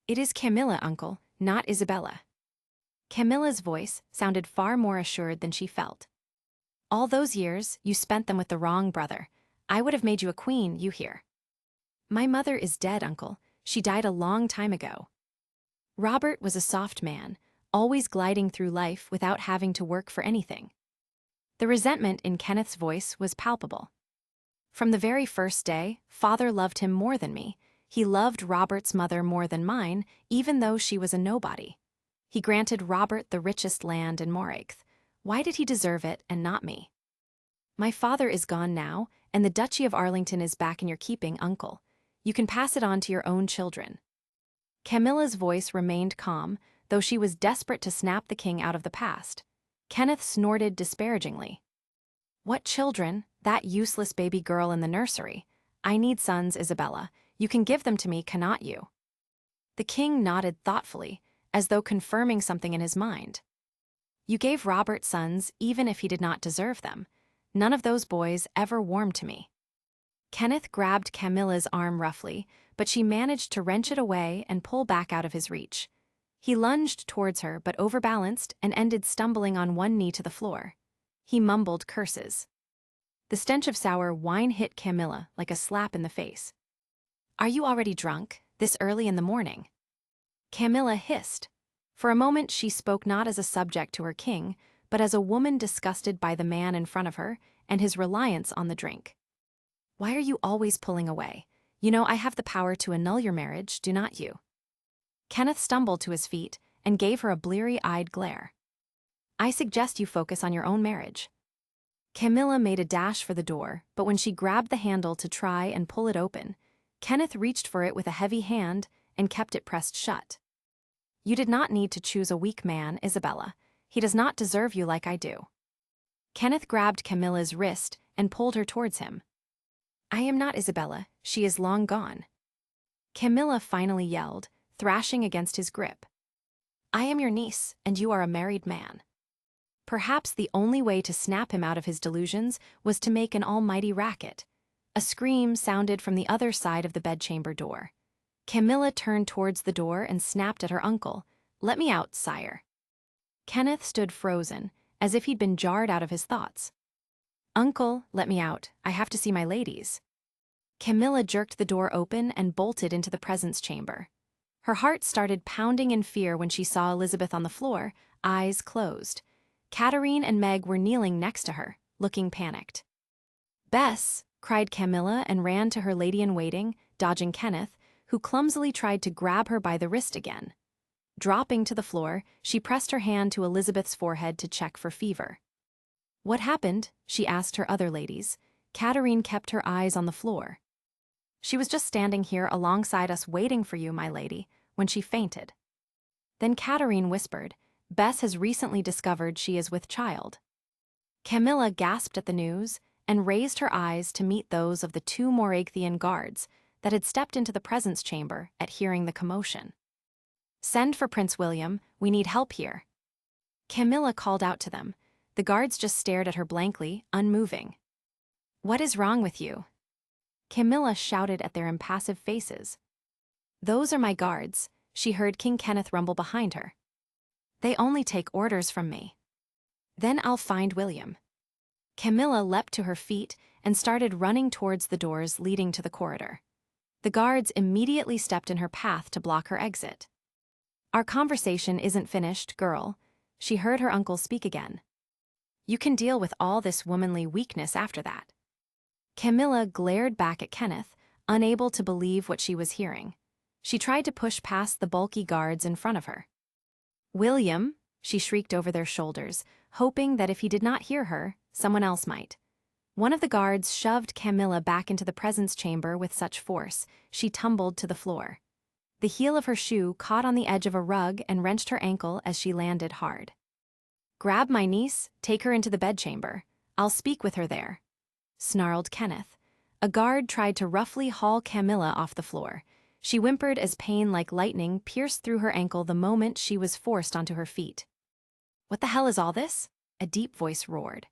"It is Camilla, uncle, not Isabella." Camilla's voice sounded far more assured than she felt. "All those years, you spent them with the wrong brother. I would have made you a queen, you hear." "My mother is dead, uncle. She died a long time ago." Robert was a soft man, always gliding through life without having to work for anything. The resentment in Kenneth's voice was palpable. "From the very first day, father loved him more than me. He loved Robert's mother more than mine, even though she was a nobody. He granted Robert the richest land in Moragathe. Why did he deserve it and not me?" "My father is gone now, and the Duchy of Arlington is back in your keeping, uncle. You can pass it on to your own children." Camilla's voice remained calm, though she was desperate to snap the king out of the past. Kenneth snorted disparagingly. "What children? That useless baby girl in the nursery. I need sons, Isabella. You can give them to me, cannot you?" The king nodded thoughtfully, as though confirming something in his mind. "You gave Robert sons even if he did not deserve them. None of those boys ever warmed to me." Kenneth grabbed Camilla's arm roughly, but she managed to wrench it away and pull back out of his reach. He lunged towards her but overbalanced and ended stumbling on one knee to the floor. He mumbled curses. The stench of sour wine hit Camilla like a slap in the face. "Are you already drunk, this early in the morning?" Camilla hissed. For a moment she spoke not as a subject to her king, but as a woman disgusted by the man in front of her and his reliance on the drink. "Why are you always pulling away? You know I have the power to annul your marriage, do not you?" Kenneth stumbled to his feet and gave her a bleary-eyed glare. "I suggest you focus on your own marriage." Camilla made a dash for the door, but when she grabbed the handle to try and pull it open, Kenneth reached for it with a heavy hand and kept it pressed shut. "You did not need to choose a weak man, Isabella. He does not deserve you like I do." Kenneth grabbed Camilla's wrist and pulled her towards him. "I am not Isabella, she is long gone." Camilla finally yelled, thrashing against his grip. "I am your niece, and you are a married man." Perhaps the only way to snap him out of his delusions was to make an almighty racket. A scream sounded from the other side of the bedchamber door. Camilla turned towards the door and snapped at her uncle. "Let me out, sire." Kenneth stood frozen, as if he'd been jarred out of his thoughts. "Uncle, let me out. I have to see my ladies." Camilla jerked the door open and bolted into the presence chamber. Her heart started pounding in fear when she saw Elizabeth on the floor, eyes closed. Katerine and Meg were kneeling next to her, looking panicked. "Bess!" cried Camilla and ran to her lady-in-waiting, dodging Kenneth, who clumsily tried to grab her by the wrist again. Dropping to the floor, she pressed her hand to Elizabeth's forehead to check for fever. "What happened?" she asked her other ladies. Katerine kept her eyes on the floor. "She was just standing here alongside us waiting for you, my lady, when she fainted." Then Katerine whispered, "Bess has recently discovered she is with child." Camilla gasped at the news and raised her eyes to meet those of the two Moragathian guards that had stepped into the presence chamber at hearing the commotion. "Send for Prince William, we need help here." Camilla called out to them. The guards just stared at her blankly, unmoving. "What is wrong with you?" Camilla shouted at their impassive faces. "Those are my guards," she heard King Kenneth rumble behind her. "They only take orders from me." "Then I'll find William." Camilla leapt to her feet and started running towards the doors leading to the corridor. The guards immediately stepped in her path to block her exit. "Our conversation isn't finished, girl," she heard her uncle speak again. "You can deal with all this womanly weakness after that." Camilla glared back at Kenneth, unable to believe what she was hearing. She tried to push past the bulky guards in front of her. "William," she shrieked over their shoulders, hoping that if he did not hear her, someone else might. One of the guards shoved Camilla back into the presence chamber with such force, she tumbled to the floor. The heel of her shoe caught on the edge of a rug and wrenched her ankle as she landed hard. "Grab my niece, take her into the bedchamber. I'll speak with her there," snarled Kenneth. A guard tried to roughly haul Camilla off the floor. She whimpered as pain like lightning pierced through her ankle the moment she was forced onto her feet. "What the hell is all this?" a deep voice roared.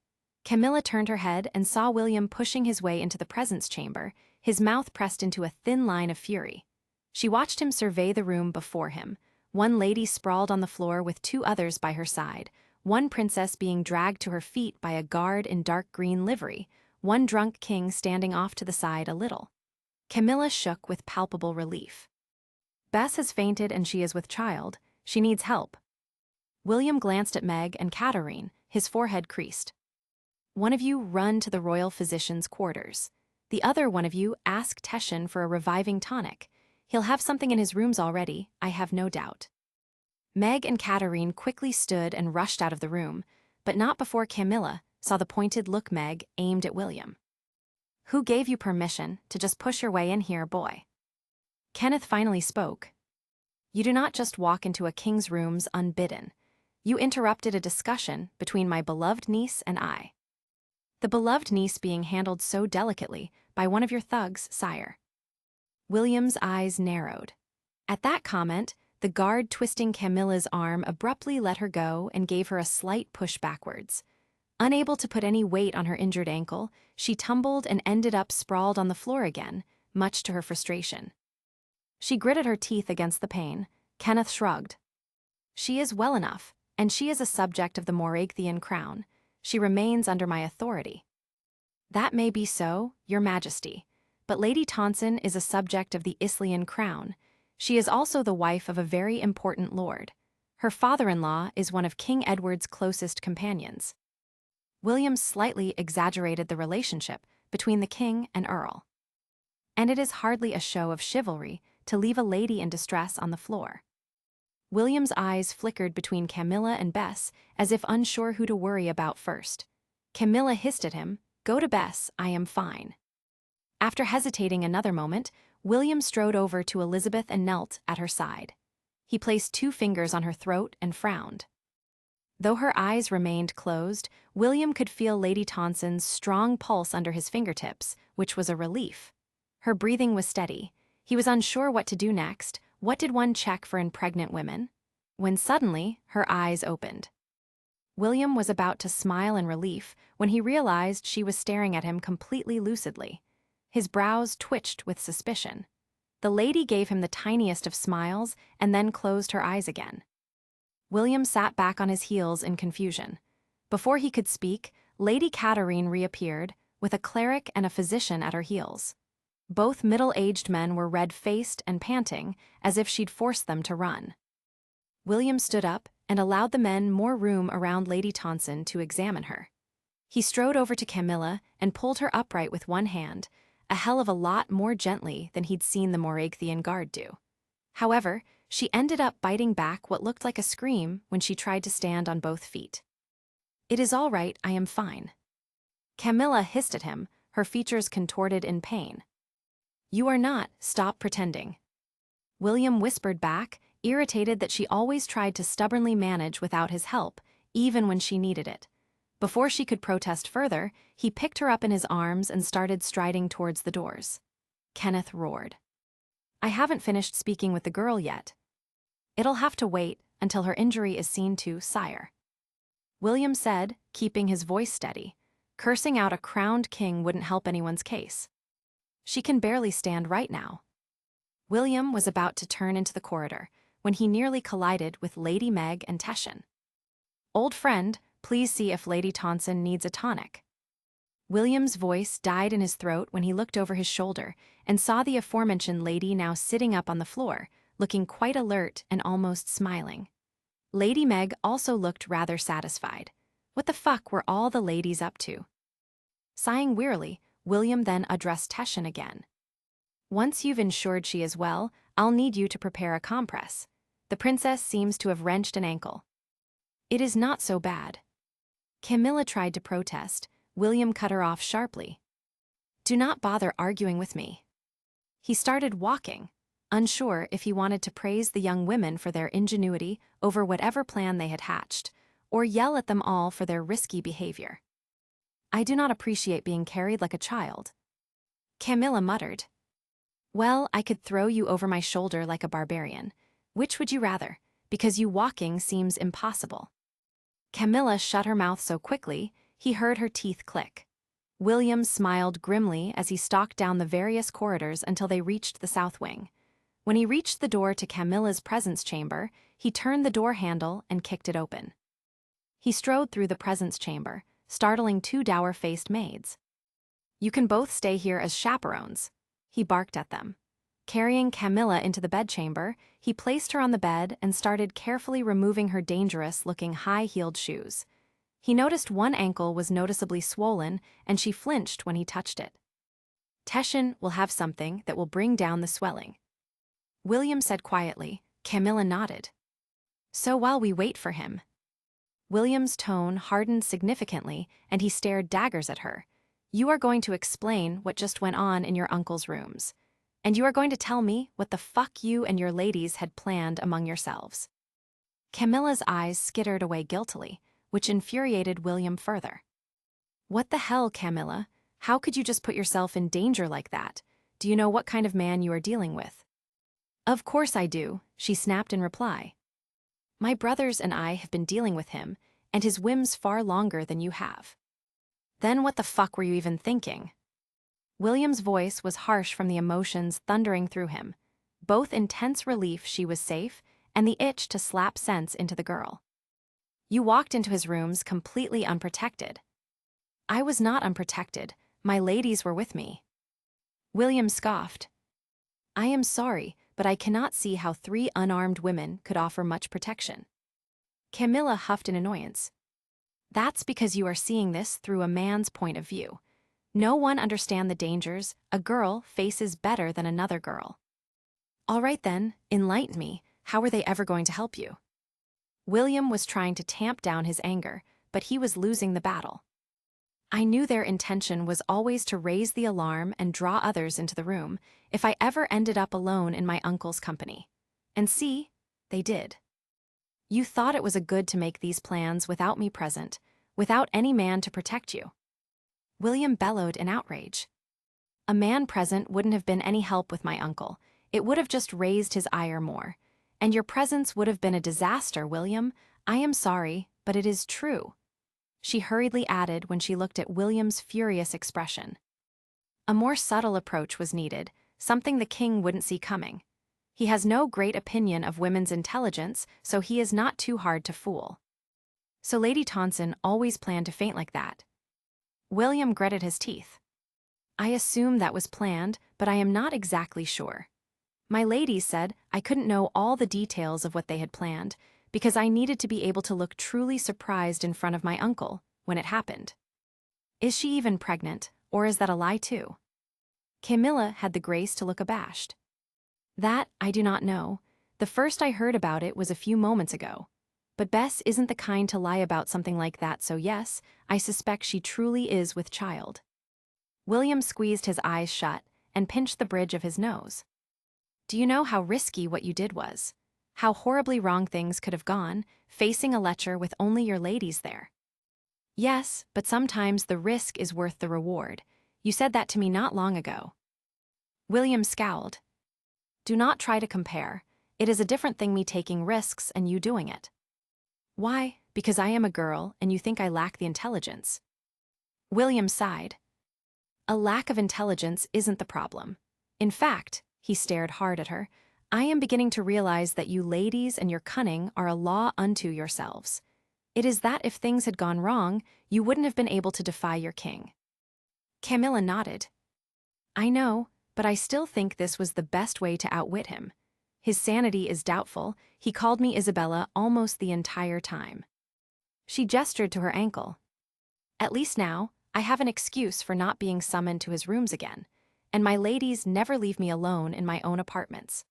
Camilla turned her head and saw William pushing his way into the presence chamber, his mouth pressed into a thin line of fury. She watched him survey the room before him, one lady sprawled on the floor with two others by her side, one princess being dragged to her feet by a guard in dark green livery, one drunk king standing off to the side a little. Camilla shook with palpable relief. "Bess has fainted and she is with child. She needs help." William glanced at Meg and Katerine, his forehead creased. "One of you run to the royal physician's quarters. The other one of you ask Teshin for a reviving tonic. He'll have something in his rooms already, I have no doubt." Meg and Katerine quickly stood and rushed out of the room, but not before Camilla saw the pointed look Meg aimed at William. "Who gave you permission to just push your way in here, boy?" Kenneth finally spoke. "You do not just walk into a king's rooms unbidden. You interrupted a discussion between my beloved niece and I." "The beloved niece being handled so delicately by one of your thugs, sire." William's eyes narrowed. At that comment, the guard twisting Camilla's arm abruptly let her go and gave her a slight push backwards. Unable to put any weight on her injured ankle, she tumbled and ended up sprawled on the floor again, much to her frustration. She gritted her teeth against the pain. Kenneth shrugged. "She is well enough, and she is a subject of the Moragathian crown. She remains under my authority." "That may be so, your majesty, but Lady Tonson is a subject of the Islian crown. She is also the wife of a very important lord. Her father-in-law is one of King Edward's closest companions. William slightly exaggerated the relationship between the king and earl. And it is hardly a show of chivalry to leave a lady in distress on the floor. William's eyes flickered between Camilla and Bess, as if unsure who to worry about first. Camilla hissed at him, "Go to Bess, I am fine." After hesitating another moment, William strode over to Elizabeth and knelt at her side. He placed 2 fingers on her throat and frowned. Though her eyes remained closed, William could feel Lady Tonson's strong pulse under his fingertips, which was a relief. Her breathing was steady. He was unsure what to do next. What did one check for in pregnant women? When suddenly, her eyes opened. William was about to smile in relief when he realized she was staring at him completely lucidly. His brows twitched with suspicion. The lady gave him the tiniest of smiles and then closed her eyes again. William sat back on his heels in confusion. Before he could speak, Lady Catarine reappeared, with a cleric and a physician at her heels. Both middle-aged men were red-faced and panting, as if she'd forced them to run. William stood up and allowed the men more room around Lady Tonson to examine her. He strode over to Camilla and pulled her upright with one hand, a hell of a lot more gently than he'd seen the Moragathian guard do. However, she ended up biting back what looked like a scream when she tried to stand on both feet. "It is all right, I am fine." Camilla hissed at him, her features contorted in pain. "You are not, stop pretending." William whispered back, irritated that she always tried to stubbornly manage without his help, even when she needed it. Before she could protest further, he picked her up in his arms and started striding towards the doors. Kenneth roared. "I haven't finished speaking with the girl yet." "It'll have to wait until her injury is seen to, sire," William said, keeping his voice steady. Cursing out a crowned king wouldn't help anyone's case. "She can barely stand right now." William was about to turn into the corridor when he nearly collided with Lady Meg and Teshin. "Old friend, please see if Lady Tonson needs a tonic." William's voice died in his throat when he looked over his shoulder and saw the aforementioned lady now sitting up on the floor, looking quite alert and almost smiling. Lady Meg also looked rather satisfied. What the fuck were all the ladies up to? Sighing wearily, William then addressed Teshin again. "Once you've ensured she is well, I'll need you to prepare a compress. The princess seems to have wrenched an ankle." "It is not so bad." Camilla tried to protest. William cut her off sharply. "Do not bother arguing with me." He started walking, unsure if he wanted to praise the young women for their ingenuity over whatever plan they had hatched, or yell at them all for their risky behavior. "I do not appreciate being carried like a child." Camilla muttered. "Well, I could throw you over my shoulder like a barbarian. Which would you rather? Because you walking seems impossible." Camilla shut her mouth so quickly, he heard her teeth click. William smiled grimly as he stalked down the various corridors until they reached the south wing. When he reached the door to Camilla's presence chamber, he turned the door handle and kicked it open. He strode through the presence chamber, startling 2 dour-faced maids. "You can both stay here as chaperones," he barked at them. Carrying Camilla into the bedchamber, he placed her on the bed and started carefully removing her dangerous-looking high-heeled shoes. He noticed one ankle was noticeably swollen, and she flinched when he touched it. "Teshin will have something that will bring down the swelling," William said quietly. Camilla nodded. "So while we wait for him." William's tone hardened significantly, and he stared daggers at her. "You are going to explain what just went on in your uncle's rooms. And you are going to tell me what the fuck you and your ladies had planned among yourselves." Camilla's eyes skittered away guiltily, which infuriated William further. "What the hell, Camilla? How could you just put yourself in danger like that? Do you know what kind of man you are dealing with?" "Of course I do," she snapped in reply. "My brothers and I have been dealing with him and his whims far longer than you have." "Then what the fuck were you even thinking?" William's voice was harsh from the emotions thundering through him, both intense relief she was safe and the itch to slap sense into the girl. "You walked into his rooms completely unprotected." "I was not unprotected. My ladies were with me." William scoffed. "I am sorry, but I cannot see how 3 unarmed women could offer much protection." Camilla huffed in annoyance. That's because you are seeing this through a man's point of view. No one understands the dangers a girl faces better than another girl. All right then, enlighten me. How are they ever going to help you? William was trying to tamp down his anger, but he was losing the battle. I knew their intention was always to raise the alarm and draw others into the room if I ever ended up alone in my uncle's company. And see, they did. You thought it was a good to make these plans without me present, without any man to protect you. William bellowed in outrage. A man present wouldn't have been any help with my uncle. It would have just raised his ire more. And your presence would have been a disaster, William. I am sorry, but it is true. She hurriedly added when she looked at William's furious expression. A more subtle approach was needed, something the king wouldn't see coming. He has no great opinion of women's intelligence, so he is not too hard to fool. So Lady Tonson always planned to faint like that. William gritted his teeth. I assume that was planned, but I am not exactly sure. My ladies said I couldn't know all the details of what they had planned, because I needed to be able to look truly surprised in front of my uncle when it happened. Is she even pregnant, or is that a lie too? Camilla had the grace to look abashed. That I do not know. The first I heard about it was a few moments ago. But Bess isn't the kind to lie about something like that, so yes, I suspect she truly is with child. William squeezed his eyes shut and pinched the bridge of his nose. Do you know how risky what you did was? How horribly wrong things could have gone, facing a lecture with only your ladies there? Yes, but sometimes the risk is worth the reward. You said that to me not long ago. William scowled. Do not try to compare. It is a different thing me taking risks and you doing it. Why? Because I am a girl and you think I lack the intelligence. William sighed. A lack of intelligence isn't the problem. In fact, he stared hard at her, I am beginning to realize that you ladies and your cunning are a law unto yourselves. It is that if things had gone wrong, you wouldn't have been able to defy your king. Camilla nodded. I know, but I still think this was the best way to outwit him. His sanity is doubtful. He called me Isabella almost the entire time. She gestured to her ankle. At least now, I have an excuse for not being summoned to his rooms again, and my ladies never leave me alone in my own apartments.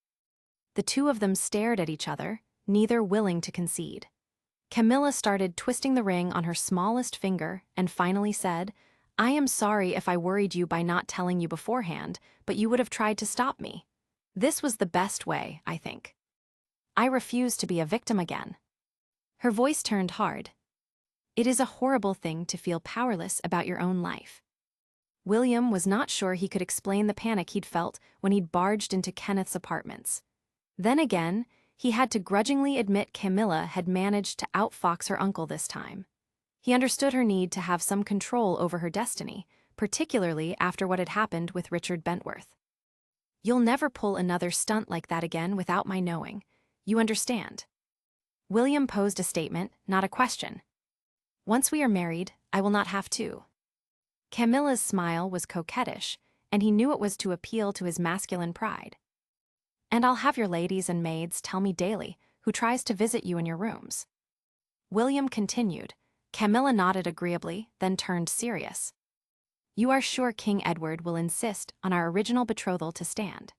The two of them stared at each other, neither willing to concede. Camilla started twisting the ring on her smallest finger and finally said, I am sorry if I worried you by not telling you beforehand, but you would have tried to stop me. This was the best way, I think. I refuse to be a victim again. Her voice turned hard. It is a horrible thing to feel powerless about your own life. William was not sure he could explain the panic he'd felt when he'd barged into Kenneth's apartments. Then again, he had to grudgingly admit Camilla had managed to outfox her uncle this time. He understood her need to have some control over her destiny, particularly after what had happened with Richard Bentworth. You'll never pull another stunt like that again without my knowing. You understand? William posed a statement, not a question. Once we are married, I will not have to. Camilla's smile was coquettish, and he knew it was to appeal to his masculine pride. And I'll have your ladies and maids tell me daily who tries to visit you in your rooms. William continued. Camilla nodded agreeably, then turned serious. You are sure King Edward will insist on our original betrothal to stand?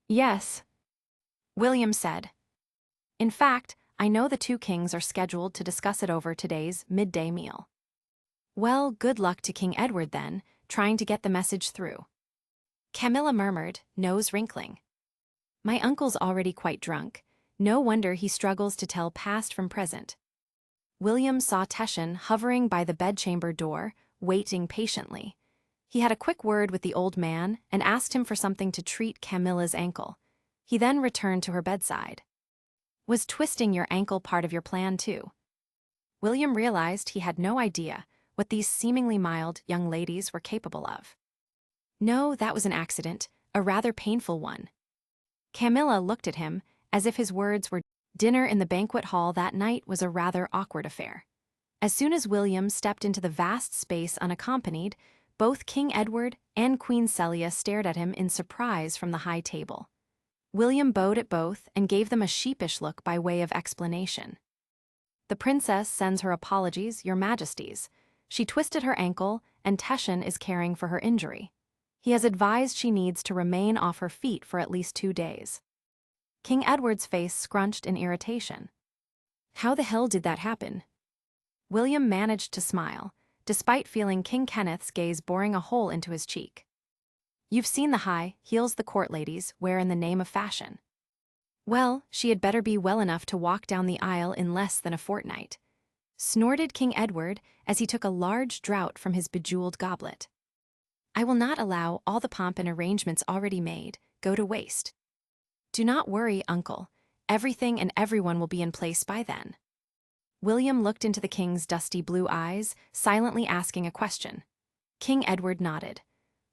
Yes, William said. In fact, I know the two kings are scheduled to discuss it over today's midday meal. Well, good luck to King Edward then, trying to get the message through. Camilla murmured, nose wrinkling. My uncle's already quite drunk. No wonder he struggles to tell past from present. William saw Teshin hovering by the bedchamber door, waiting patiently. He had a quick word with the old man and asked him for something to treat Camilla's ankle. He then returned to her bedside. Was twisting your ankle part of your plan too? William realized he had no idea what these seemingly mild young ladies were capable of. No, that was an accident, a rather painful one. Camilla looked at him as if his words were dinner in the banquet hall that night was a rather awkward affair. As soon as William stepped into the vast space unaccompanied, both King Edward and Queen Celia stared at him in surprise from the high table. William bowed at both and gave them a sheepish look by way of explanation. The princess sends her apologies, your majesties. She twisted her ankle, and Teshin is caring for her injury. He has advised she needs to remain off her feet for at least 2 days. King Edward's face scrunched in irritation. How the hell did that happen? William managed to smile, despite feeling King Kenneth's gaze boring a hole into his cheek. You've seen the high heels the court ladies wear in the name of fashion. Well, she had better be well enough to walk down the aisle in less than a fortnight, snorted King Edward as he took a large draught from his bejeweled goblet. I will not allow all the pomp and arrangements already made go to waste. Do not worry, uncle. Everything and everyone will be in place by then. William looked into the king's dusty blue eyes, silently asking a question. King Edward nodded.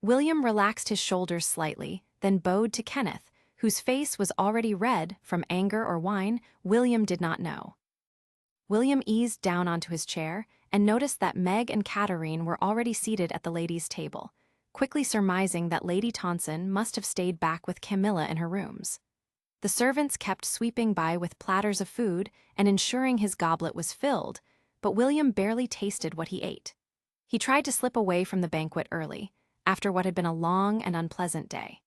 William relaxed his shoulders slightly, then bowed to Kenneth, whose face was already red from anger or wine. William did not know. William eased down onto his chair and noticed that Meg and Katarine were already seated at the ladies' table, quickly surmising that Lady Tonson must have stayed back with Camilla in her rooms. The servants kept sweeping by with platters of food and ensuring his goblet was filled, but William barely tasted what he ate. He tried to slip away from the banquet early, after what had been a long and unpleasant day.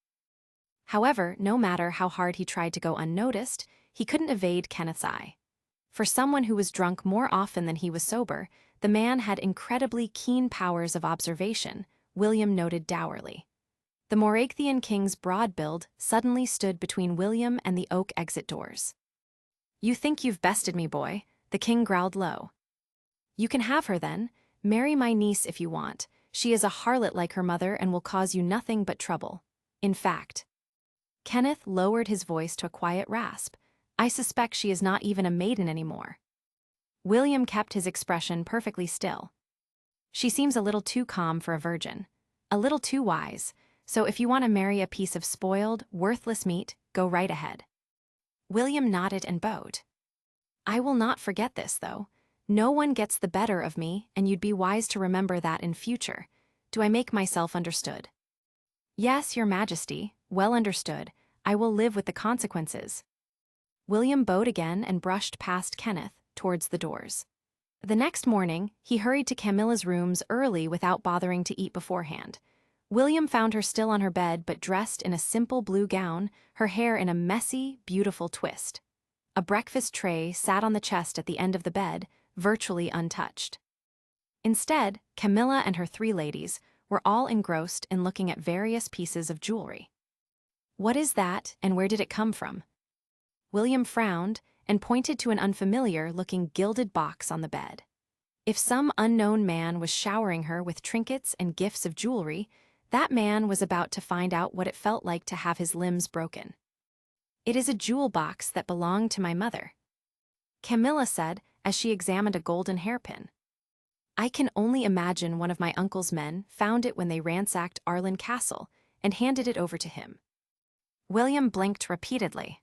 However, no matter how hard he tried to go unnoticed, he couldn't evade Kenneth's eye. For someone who was drunk more often than he was sober, the man had incredibly keen powers of observation, William noted dourly. The Morakthian king's broad build suddenly stood between William and the oak exit doors. You think you've bested me, boy, the king growled low. You can have her then. Marry my niece if you want. She is a harlot like her mother and will cause you nothing but trouble. In fact, Kenneth lowered his voice to a quiet rasp. I suspect she is not even a maiden anymore. William kept his expression perfectly still. She seems a little too calm for a virgin, a little too wise, so if you want to marry a piece of spoiled, worthless meat, go right ahead. William nodded and bowed. I will not forget this, though. No one gets the better of me, and you'd be wise to remember that in future. Do I make myself understood? Yes, your majesty, well understood. I will live with the consequences. William bowed again and brushed past Kenneth towards the doors. The next morning, he hurried to Camilla's rooms early without bothering to eat beforehand. William found her still on her bed but dressed in a simple blue gown, her hair in a messy, beautiful twist. A breakfast tray sat on the chest at the end of the bed, virtually untouched. Instead, Camilla and her 3 ladies were all engrossed in looking at various pieces of jewelry. What is that, and where did it come from? William frowned and pointed to an unfamiliar-looking gilded box on the bed. If some unknown man was showering her with trinkets and gifts of jewelry, that man was about to find out what it felt like to have his limbs broken. It is a jewel box that belonged to my mother, Camilla said as she examined a golden hairpin. I can only imagine one of my uncle's men found it when they ransacked Arlen Castle and handed it over to him. William blinked repeatedly.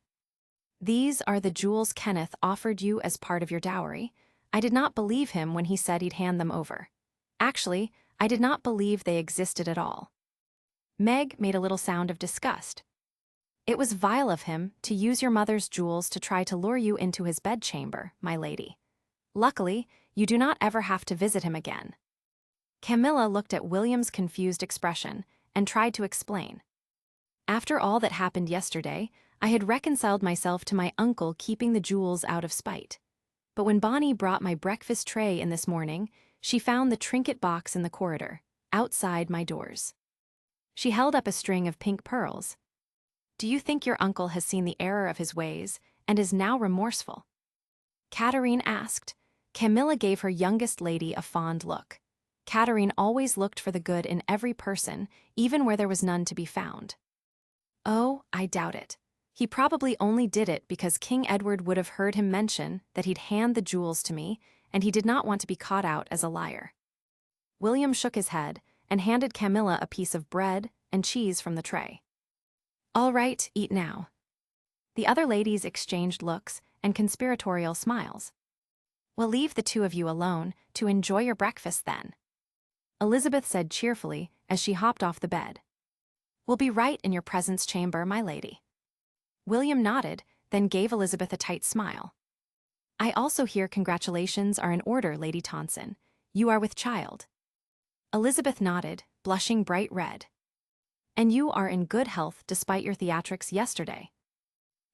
These are the jewels Kenneth offered you as part of your dowry. I did not believe him when he said he'd hand them over. Actually, I did not believe they existed at all. Meg made a little sound of disgust. It was vile of him to use your mother's jewels to try to lure you into his bedchamber, my lady. Luckily, you do not ever have to visit him again. Camilla looked at William's confused expression and tried to explain. After all that happened yesterday, I had reconciled myself to my uncle keeping the jewels out of spite. But when Bonnie brought my breakfast tray in this morning, she found the trinket box in the corridor, outside my doors. She held up a string of pink pearls. Do you think your uncle has seen the error of his ways and is now remorseful? Katarine asked. Camilla gave her youngest lady a fond look. Katarine always looked for the good in every person, even where there was none to be found. Oh, I doubt it. He probably only did it because King Edward would have heard him mention that he'd hand the jewels to me, and he did not want to be caught out as a liar. William shook his head and handed Camilla a piece of bread and cheese from the tray. All right, eat now. The other ladies exchanged looks and conspiratorial smiles. We'll leave the 2 of you alone to enjoy your breakfast then, Elizabeth said cheerfully as she hopped off the bed. We'll be right in your presence chamber, my lady. William nodded, then gave Elizabeth a tight smile. I also hear congratulations are in order, Lady Tonson. You are with child. Elizabeth nodded, blushing bright red. And you are in good health despite your theatrics yesterday.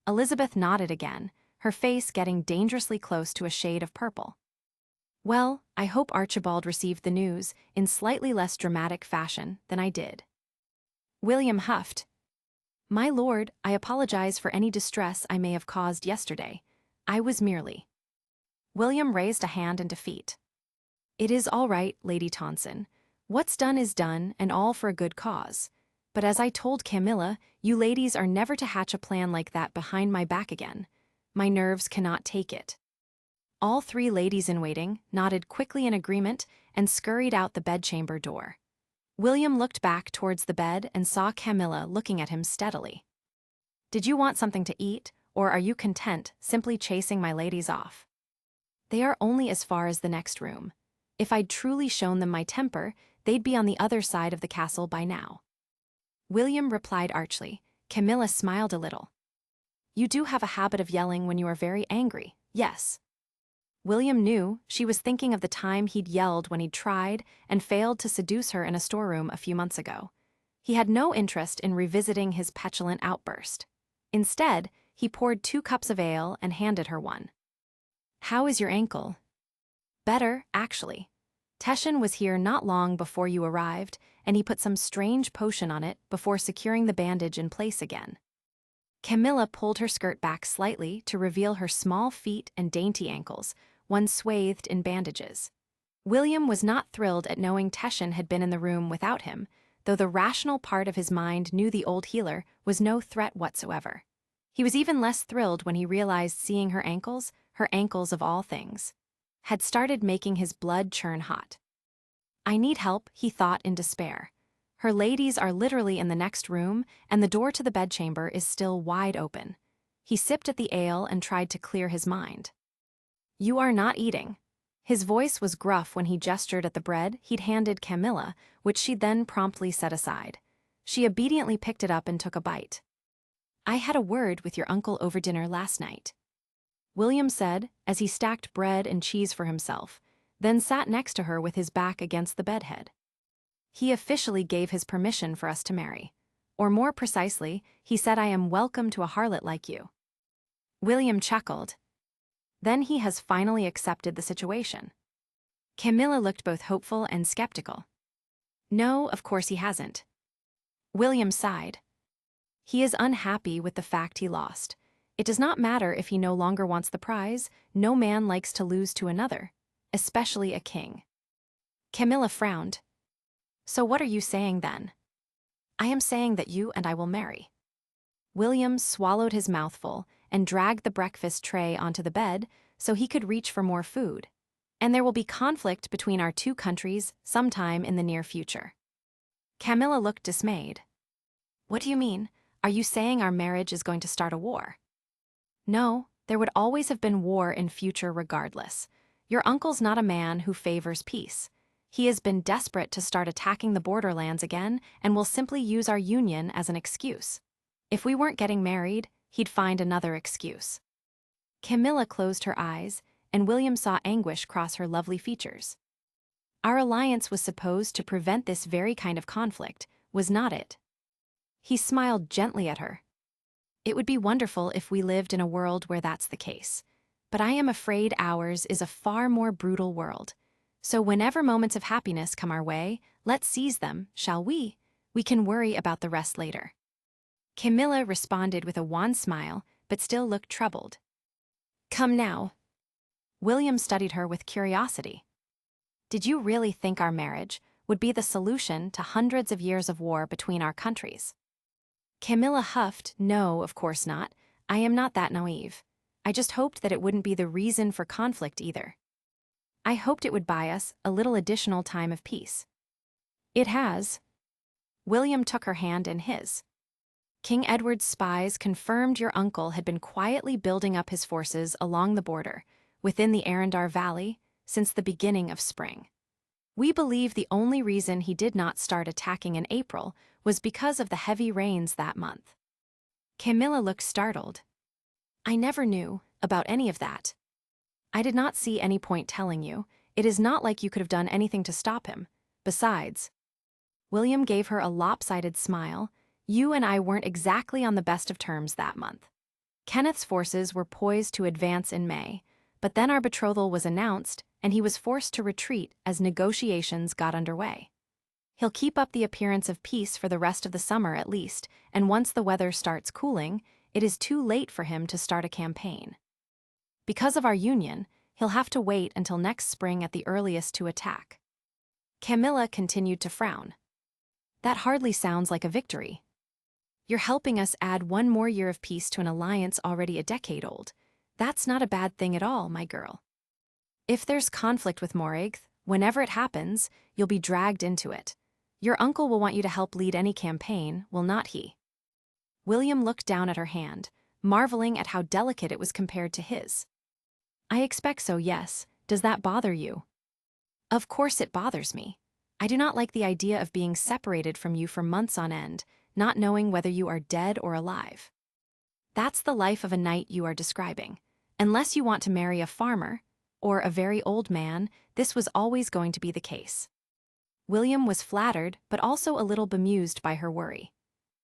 Elizabeth nodded again, her face getting dangerously close to a shade of purple. Well, I hope Archibald received the news in slightly less dramatic fashion than I did. William huffed. My lord, I apologize for any distress I may have caused yesterday. I was merely. William raised a hand in defeat. It is all right, Lady Tonson. What's done is done, and all for a good cause. But as I told Camilla, you ladies are never to hatch a plan like that behind my back again. My nerves cannot take it. All three ladies-in-waiting nodded quickly in agreement and scurried out the bedchamber door. William looked back towards the bed and saw Camilla looking at him steadily. Did you want something to eat, or are you content simply chasing my ladies off? They are only as far as the next room. If I'd truly shown them my temper, they'd be on the other side of the castle by now. William replied archly. Camilla smiled a little. You do have a habit of yelling when you are very angry, yes. William knew she was thinking of the time he'd yelled when he'd tried and failed to seduce her in a storeroom a few months ago. He had no interest in revisiting his petulant outburst. Instead, he poured 2 cups of ale and handed her one. How is your ankle? Better, actually. Teshin was here not long before you arrived, and he put some strange potion on it before securing the bandage in place again. Camilla pulled her skirt back slightly to reveal her small feet and dainty ankles, one swathed in bandages. William was not thrilled at knowing Teshin had been in the room without him, though the rational part of his mind knew the old healer was no threat whatsoever. He was even less thrilled when he realized seeing her ankles of all things, had started making his blood churn hot. I need help, he thought in despair. Her ladies are literally in the next room, and the door to the bedchamber is still wide open. He sipped at the ale and tried to clear his mind. You are not eating. His voice was gruff when he gestured at the bread he'd handed Camilla, which she then promptly set aside. She obediently picked it up and took a bite. I had a word with your uncle over dinner last night, William said as he stacked bread and cheese for himself, then sat next to her with his back against the bedhead. He officially gave his permission for us to marry. Or more precisely, he said I am welcome to a harlot like you. William chuckled. Then he has finally accepted the situation. Camilla looked both hopeful and skeptical. No, of course he hasn't. William sighed. He is unhappy with the fact he lost. It does not matter if he no longer wants the prize, no man likes to lose to another, especially a king. Camilla frowned. So what are you saying then? I am saying that you and I will marry. William swallowed his mouthful and dragged the breakfast tray onto the bed so he could reach for more food. And there will be conflict between our 2 countries sometime in the near future. Camilla looked dismayed. What do you mean? Are you saying our marriage is going to start a war? No, there would always have been war in future regardless. Your uncle's not a man who favors peace. He has been desperate to start attacking the borderlands again and will simply use our union as an excuse. If we weren't getting married, he'd find another excuse. Camilla closed her eyes, and William saw anguish cross her lovely features. Our alliance was supposed to prevent this very kind of conflict, was not it? He smiled gently at her. It would be wonderful if we lived in a world where that's the case. But I am afraid ours is a far more brutal world. So whenever moments of happiness come our way, let's seize them, shall we? We can worry about the rest later. Camilla responded with a wan smile, but still looked troubled. Come now. William studied her with curiosity. Did you really think our marriage would be the solution to hundreds of years of war between our countries? Camilla huffed. No, of course not. I am not that naive. I just hoped that it wouldn't be the reason for conflict either. I hoped it would buy us a little additional time of peace. It has. William took her hand in his. King Edward's spies confirmed your uncle had been quietly building up his forces along the border, within the Arendar Valley, since the beginning of spring. We believe the only reason he did not start attacking in April was because of the heavy rains that month. Camilla looked startled. I never knew about any of that. I did not see any point telling you. It is not like you could have done anything to stop him. Besides, William gave her a lopsided smile. You and I weren't exactly on the best of terms that month. Kenneth's forces were poised to advance in May, but then our betrothal was announced and he was forced to retreat as negotiations got underway. He'll keep up the appearance of peace for the rest of the summer at least, and once the weather starts cooling, it is too late for him to start a campaign. Because of our union, he'll have to wait until next spring at the earliest to attack. Camilla continued to frown. That hardly sounds like a victory. You're helping us add one more year of peace to an alliance already a decade old. That's not a bad thing at all, my girl. If there's conflict with Moragh, whenever it happens, you'll be dragged into it. Your uncle will want you to help lead any campaign, will not he? William looked down at her hand, marveling at how delicate it was compared to his. I expect so, yes. Does that bother you? Of course it bothers me. I do not like the idea of being separated from you for months on end, not knowing whether you are dead or alive. That's the life of a knight you are describing. Unless you want to marry a farmer, or a very old man, this was always going to be the case. William was flattered, but also a little bemused by her worry.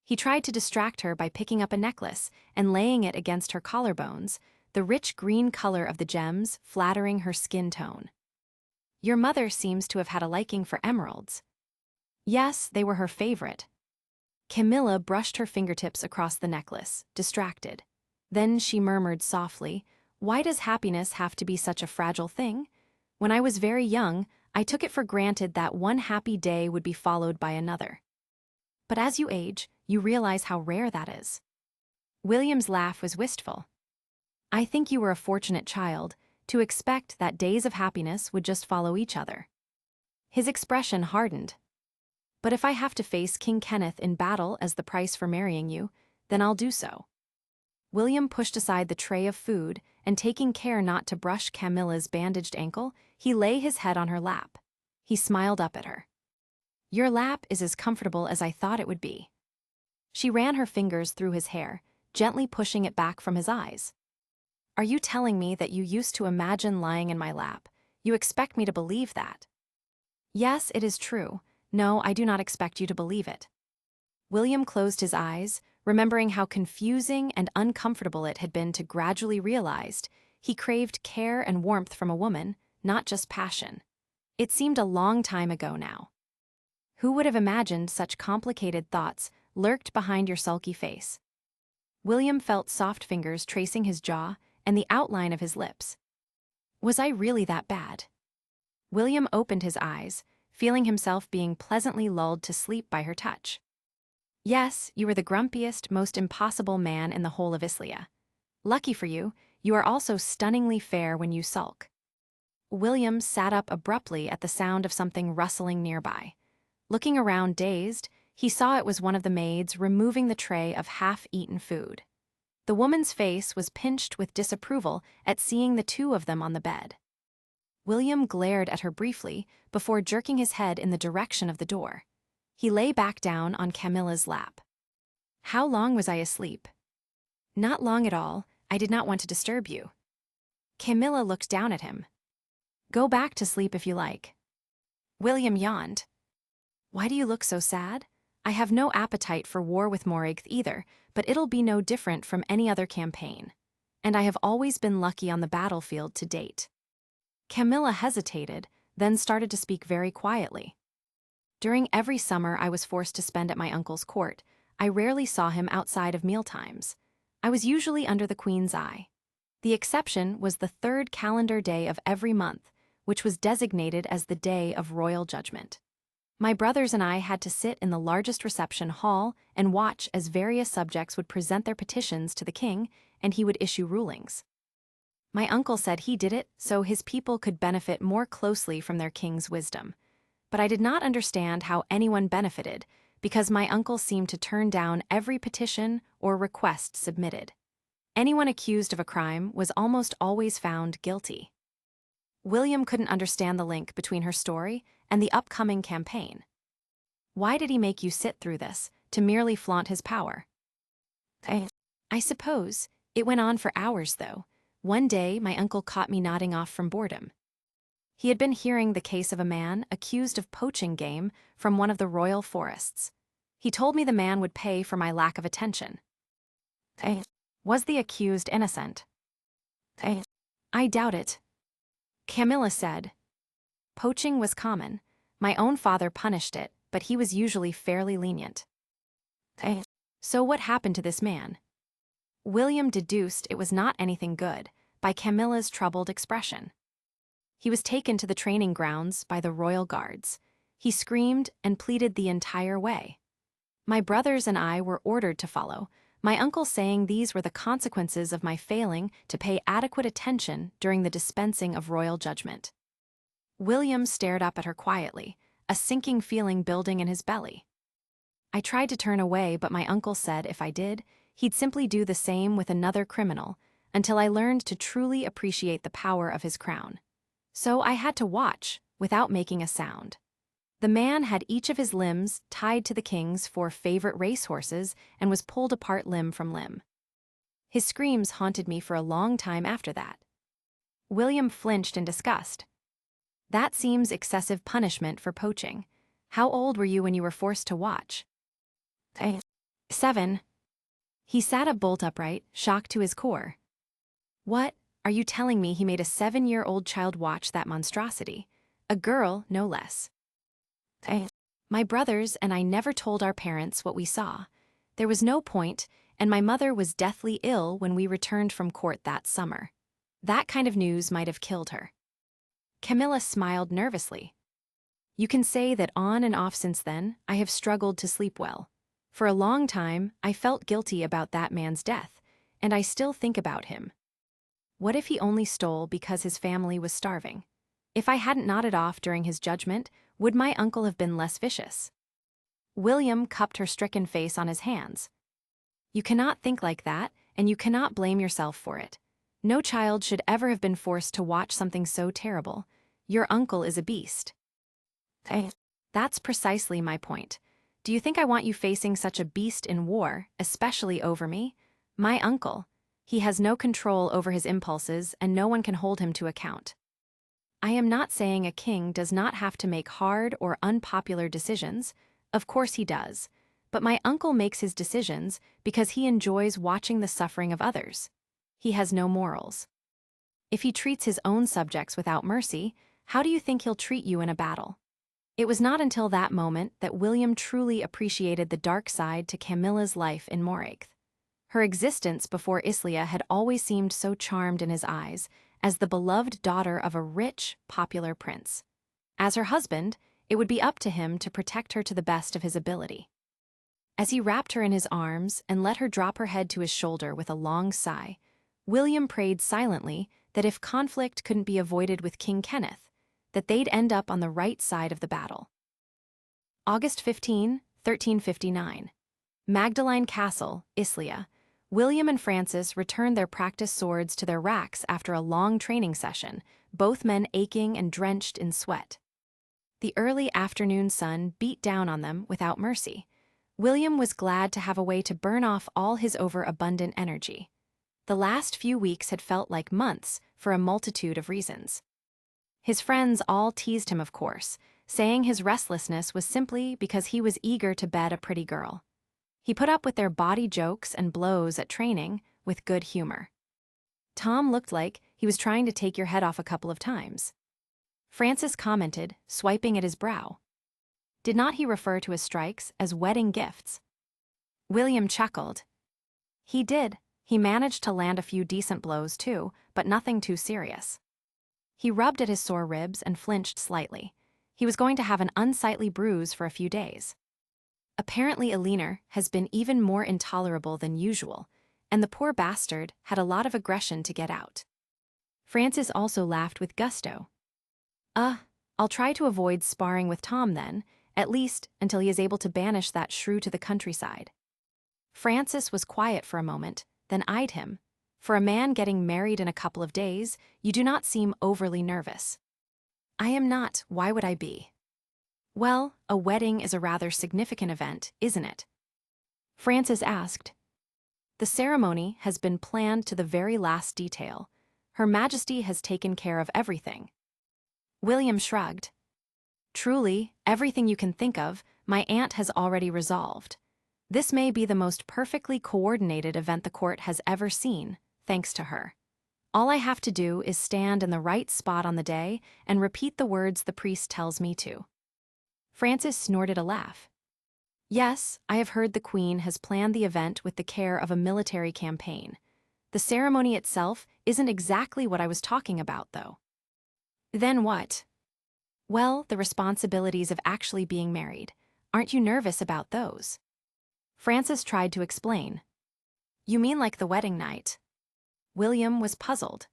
He tried to distract her by picking up a necklace and laying it against her collarbones, the rich green color of the gems flattering her skin tone. Your mother seems to have had a liking for emeralds. Yes, they were her favorite. Camilla brushed her fingertips across the necklace, distracted. Then she murmured softly, "Why does happiness have to be such a fragile thing? When I was very young, I took it for granted that one happy day would be followed by another. But as you age, you realize how rare that is." William's laugh was wistful. I think you were a fortunate child, to expect that days of happiness would just follow each other. His expression hardened. But if I have to face King Kenneth in battle as the price for marrying you, then I'll do so. William pushed aside the tray of food, and taking care not to brush Camilla's bandaged ankle, he lay his head on her lap. He smiled up at her. Your lap is as comfortable as I thought it would be. She ran her fingers through his hair, gently pushing it back from his eyes. Are you telling me that you used to imagine lying in my lap? You expect me to believe that? Yes, it is true. No, I do not expect you to believe it. William closed his eyes, remembering how confusing and uncomfortable it had been to gradually realize he craved care and warmth from a woman, not just passion. It seemed a long time ago now. Who would have imagined such complicated thoughts lurked behind your sulky face? William felt soft fingers tracing his jaw and the outline of his lips. Was I really that bad? William opened his eyes, feeling himself being pleasantly lulled to sleep by her touch. Yes, you were the grumpiest, most impossible man in the whole of Islia. Lucky for you, you are also stunningly fair when you sulk. William sat up abruptly at the sound of something rustling nearby. Looking around dazed, he saw it was one of the maids removing the tray of half-eaten food. The woman's face was pinched with disapproval at seeing the two of them on the bed. William glared at her briefly before jerking his head in the direction of the door. He lay back down on Camilla's lap. How long was I asleep? Not long at all. I did not want to disturb you. Camilla looked down at him. Go back to sleep if you like. William yawned. Why do you look so sad? I have no appetite for war with Moragh either, but it'll be no different from any other campaign. And I have always been lucky on the battlefield to date. Camilla hesitated, then started to speak very quietly. During every summer I was forced to spend at my uncle's court, I rarely saw him outside of mealtimes. I was usually under the Queen's eye. The exception was the third calendar day of every month, which was designated as the day of royal judgment. My brothers and I had to sit in the largest reception hall and watch as various subjects would present their petitions to the king, and he would issue rulings. My uncle said he did it so his people could benefit more closely from their king's wisdom. But I did not understand how anyone benefited, because my uncle seemed to turn down every petition or request submitted. Anyone accused of a crime was almost always found guilty. William couldn't understand the link between her story and the upcoming campaign. Why did he make you sit through this, to merely flaunt his power? I suppose it went on for hours, though. One day, my uncle caught me nodding off from boredom. He had been hearing the case of a man accused of poaching game from one of the royal forests. He told me the man would pay for my lack of attention. Was the accused innocent? I doubt it. Camilla said. Poaching was common. My own father punished it, but he was usually fairly lenient. So what happened to this man? William deduced it was not anything good by Camilla's troubled expression. He was taken to the training grounds by the royal guards. He screamed and pleaded the entire way. My brothers and I were ordered to follow, my uncle saying these were the consequences of my failing to pay adequate attention during the dispensing of royal judgment. William stared up at her quietly, a sinking feeling building in his belly. I tried to turn away, but my uncle said if I did, he'd simply do the same with another criminal, until I learned to truly appreciate the power of his crown. So I had to watch, without making a sound. The man had each of his limbs tied to the king's 4 favorite racehorses and was pulled apart limb from limb. His screams haunted me for a long time after that. William flinched in disgust. That seems excessive punishment for poaching. How old were you when you were forced to watch? 7. He sat up bolt upright, shocked to his core. What? Are you telling me he made a 7-year-old child watch that monstrosity? A girl, no less. My brothers and I never told our parents what we saw. There was no point, and my mother was deathly ill when we returned from court that summer. That kind of news might have killed her. Camilla smiled nervously. You can say that on and off since then, I have struggled to sleep well. For a long time, I felt guilty about that man's death, and I still think about him. What if he only stole because his family was starving? If I hadn't nodded off during his judgment, would my uncle have been less vicious? William cupped her stricken face on his hands. You cannot think like that, and you cannot blame yourself for it. No child should ever have been forced to watch something so terrible. Your uncle is a beast. That's precisely my point. Do you think I want you facing such a beast in war, especially over me? My uncle. He has no control over his impulses, and no one can hold him to account. I am not saying a king does not have to make hard or unpopular decisions. Of course he does. But my uncle makes his decisions because he enjoys watching the suffering of others. He has no morals. If he treats his own subjects without mercy, how do you think he'll treat you in a battle? It was not until that moment that William truly appreciated the dark side to Camilla's life in Moraigth. Her existence before Islia had always seemed so charmed in his eyes, as the beloved daughter of a rich, popular prince. As her husband, it would be up to him to protect her to the best of his ability. As he wrapped her in his arms and let her drop her head to his shoulder with a long sigh, William prayed silently that if conflict couldn't be avoided with King Kenneth, that they'd end up on the right side of the battle. August 15, 1359. Magdalene Castle, Islia. William and Francis returned their practice swords to their racks after a long training session, both men aching and drenched in sweat. The early afternoon sun beat down on them without mercy. William was glad to have a way to burn off all his overabundant energy. The last few weeks had felt like months for a multitude of reasons. His friends all teased him, of course, saying his restlessness was simply because he was eager to bed a pretty girl. He put up with their body jokes and blows at training with good humor. Tom looked like he was trying to take your head off a couple of times. Francis commented, swiping at his brow. Did not he refer to his strikes as wedding gifts? William chuckled. He did. He managed to land a few decent blows too, but nothing too serious. He rubbed at his sore ribs and flinched slightly. He was going to have an unsightly bruise for a few days. Apparently Elinor has been even more intolerable than usual, and the poor bastard had a lot of aggression to get out. Francis also laughed with gusto. I'll try to avoid sparring with Tom then, at least until he is able to banish that shrew to the countryside. Francis was quiet for a moment, then eyed him. For a man getting married in a couple of days, you do not seem overly nervous. I am not, why would I be? Well, a wedding is a rather significant event, isn't it? Francis asked. The ceremony has been planned to the very last detail. Her Majesty has taken care of everything. William shrugged. Truly, everything you can think of, my aunt has already resolved. This may be the most perfectly coordinated event the court has ever seen, thanks to her. All I have to do is stand in the right spot on the day and repeat the words the priest tells me to. Francis snorted a laugh. Yes, I have heard the Queen has planned the event with the care of a military campaign. The ceremony itself isn't exactly what I was talking about, though. Then what? Well, the responsibilities of actually being married. Aren't you nervous about those? Francis tried to explain. You mean like the wedding night? William was puzzled.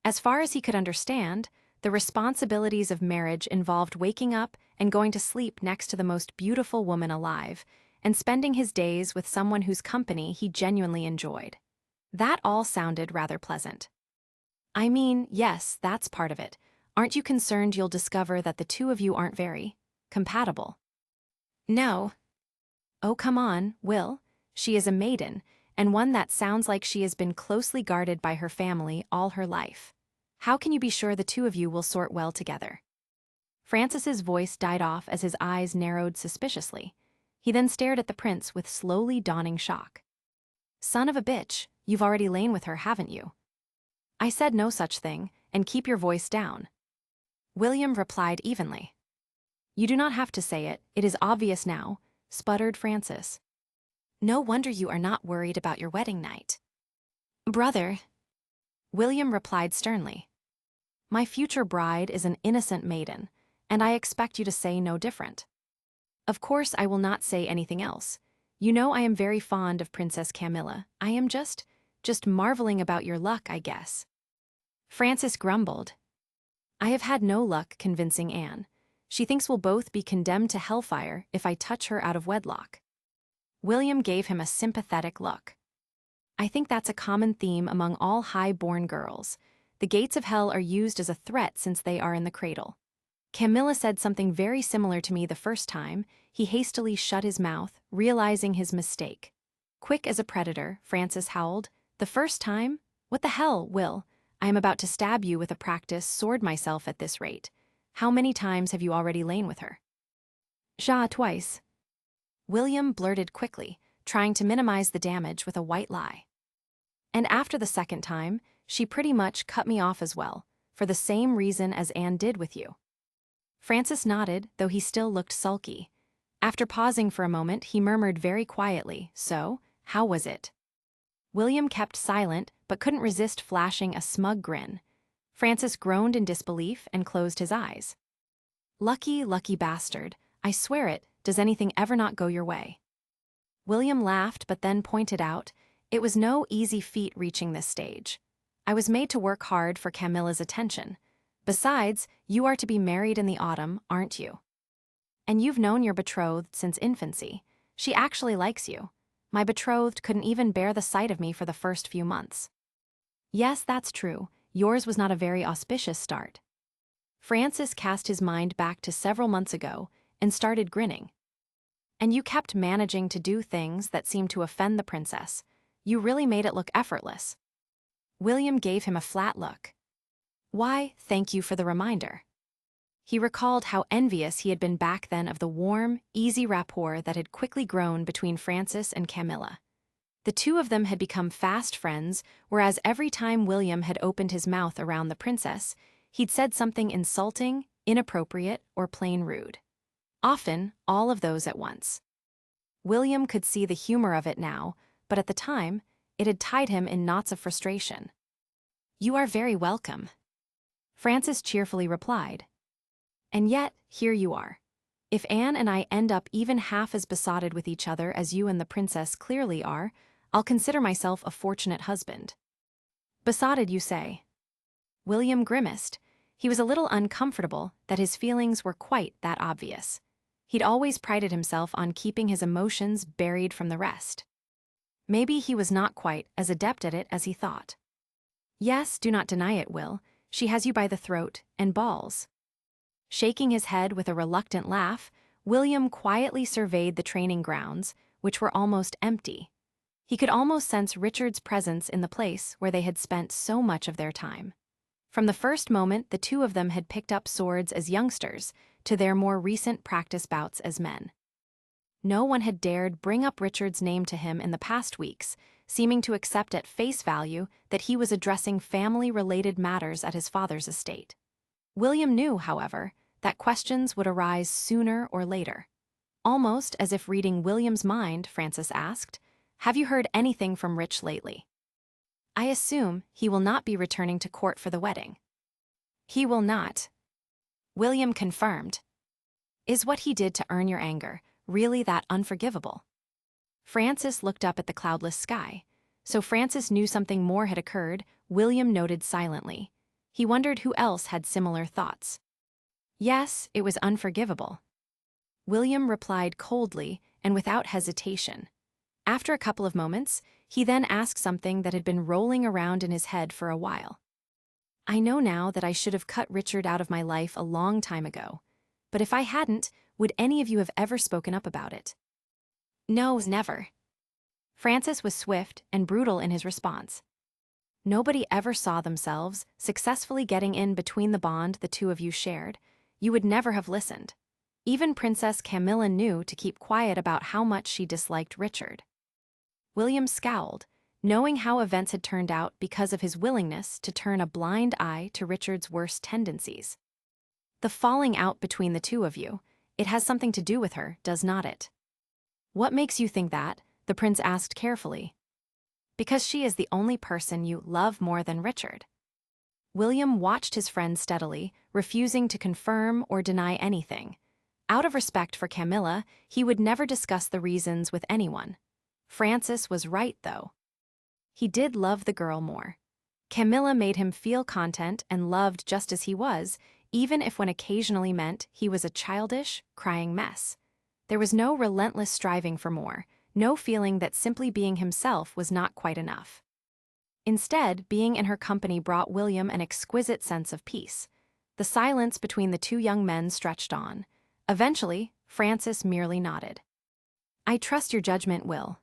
As far as he could understand, the responsibilities of marriage involved waking up and going to sleep next to the most beautiful woman alive, and spending his days with someone whose company he genuinely enjoyed. That all sounded rather pleasant. I mean, yes, that's part of it. Aren't you concerned you'll discover that the two of you aren't very compatible? No. Oh, come on, Will. She is a maiden, and one that sounds like she has been closely guarded by her family all her life. How can you be sure the two of you will sort well together? Francis's voice died off as his eyes narrowed suspiciously. He then stared at the prince with slowly dawning shock. Son of a bitch, you've already lain with her, haven't you? I said no such thing, and keep your voice down. William replied evenly. You do not have to say it, it is obvious now, sputtered Francis. No wonder you are not worried about your wedding night. Brother, William replied sternly. My future bride is an innocent maiden, and I expect you to say no different. Of course I will not say anything else. You know I am very fond of Princess Camilla. I am just marveling about your luck, I guess. Francis grumbled. I have had no luck convincing Anne. She thinks we'll both be condemned to hellfire if I touch her out of wedlock. William gave him a sympathetic look. I think that's a common theme among all high-born girls. The gates of hell are used as a threat since they are in the cradle. Camilla said something very similar to me the first time. He hastily shut his mouth, realizing his mistake. Quick as a predator, Francis howled. The first time? What the hell, Will? I am about to stab you with a practice sword myself at this rate. How many times have you already lain with her? Twice. William blurted quickly, trying to minimize the damage with a white lie. And after the second time, she pretty much cut me off as well, for the same reason as Anne did with you. Francis nodded, though he still looked sulky. After pausing for a moment, he murmured very quietly, So, how was it? William kept silent, but couldn't resist flashing a smug grin. Francis groaned in disbelief and closed his eyes. Lucky, lucky bastard. I swear it, does anything ever not go your way? William laughed but then pointed out, it was no easy feat reaching this stage. I was made to work hard for Camilla's attention. Besides, you are to be married in the autumn, aren't you? And you've known your betrothed since infancy. She actually likes you. My betrothed couldn't even bear the sight of me for the first few months. Yes, that's true. Yours was not a very auspicious start. Francis cast his mind back to several months ago and started grinning. And you kept managing to do things that seemed to offend the princess. You really made it look effortless. William gave him a flat look. Why, thank you for the reminder. He recalled how envious he had been back then of the warm, easy rapport that had quickly grown between Francis and Camilla. The two of them had become fast friends, whereas every time William had opened his mouth around the princess, he'd said something insulting, inappropriate, or plain rude. Often, all of those at once. William could see the humor of it now, but at the time, it had tied him in knots of frustration. You are very welcome, Francis cheerfully replied. And yet, here you are. If Anne and I end up even half as besotted with each other as you and the princess clearly are, I'll consider myself a fortunate husband. Besotted, you say? William grimaced. He was a little uncomfortable that his feelings were quite that obvious. He'd always prided himself on keeping his emotions buried from the rest. Maybe he was not quite as adept at it as he thought. Yes, do not deny it, Will. She has you by the throat and balls. Shaking his head with a reluctant laugh, William quietly surveyed the training grounds, which were almost empty. He could almost sense Richard's presence in the place where they had spent so much of their time. From the first moment the two of them had picked up swords as youngsters to their more recent practice bouts as men. No one had dared bring up Richard's name to him in the past weeks, seeming to accept at face value that he was addressing family-related matters at his father's estate. William knew, however, that questions would arise sooner or later. Almost as if reading William's mind, Francis asked, "Have you heard anything from Rich lately?" "I assume he will not be returning to court for the wedding." "He will not," William confirmed. "Is what he did to earn your anger really that unforgivable?" Francis looked up at the cloudless sky. So Francis knew something more had occurred. William noted silently. He wondered who else had similar thoughts. Yes, it was unforgivable. William replied coldly and without hesitation. After a couple of moments, he then asked something that had been rolling around in his head for a while. "I know now that I should have cut Richard out of my life a long time ago. But if I hadn't, would any of you have ever spoken up about it?" "No, never." Francis was swift and brutal in his response. "Nobody ever saw themselves successfully getting in between the bond the two of you shared. You would never have listened. Even Princess Camilla knew to keep quiet about how much she disliked Richard." William scowled, knowing how events had turned out because of his willingness to turn a blind eye to Richard's worst tendencies. "The falling out between the two of you, it has something to do with her, does not it?" "What makes you think that?" the prince asked carefully. "Because she is the only person you love more than Richard." William watched his friend steadily, refusing to confirm or deny anything. Out of respect for Camilla, he would never discuss the reasons with anyone. Francis was right, though. He did love the girl more. Camilla made him feel content and loved just as he was, even if when occasionally meant he was a childish, crying mess. There was no relentless striving for more, no feeling that simply being himself was not quite enough. Instead, being in her company brought William an exquisite sense of peace. The silence between the two young men stretched on. Eventually, Francis merely nodded. "I trust your judgment, Will."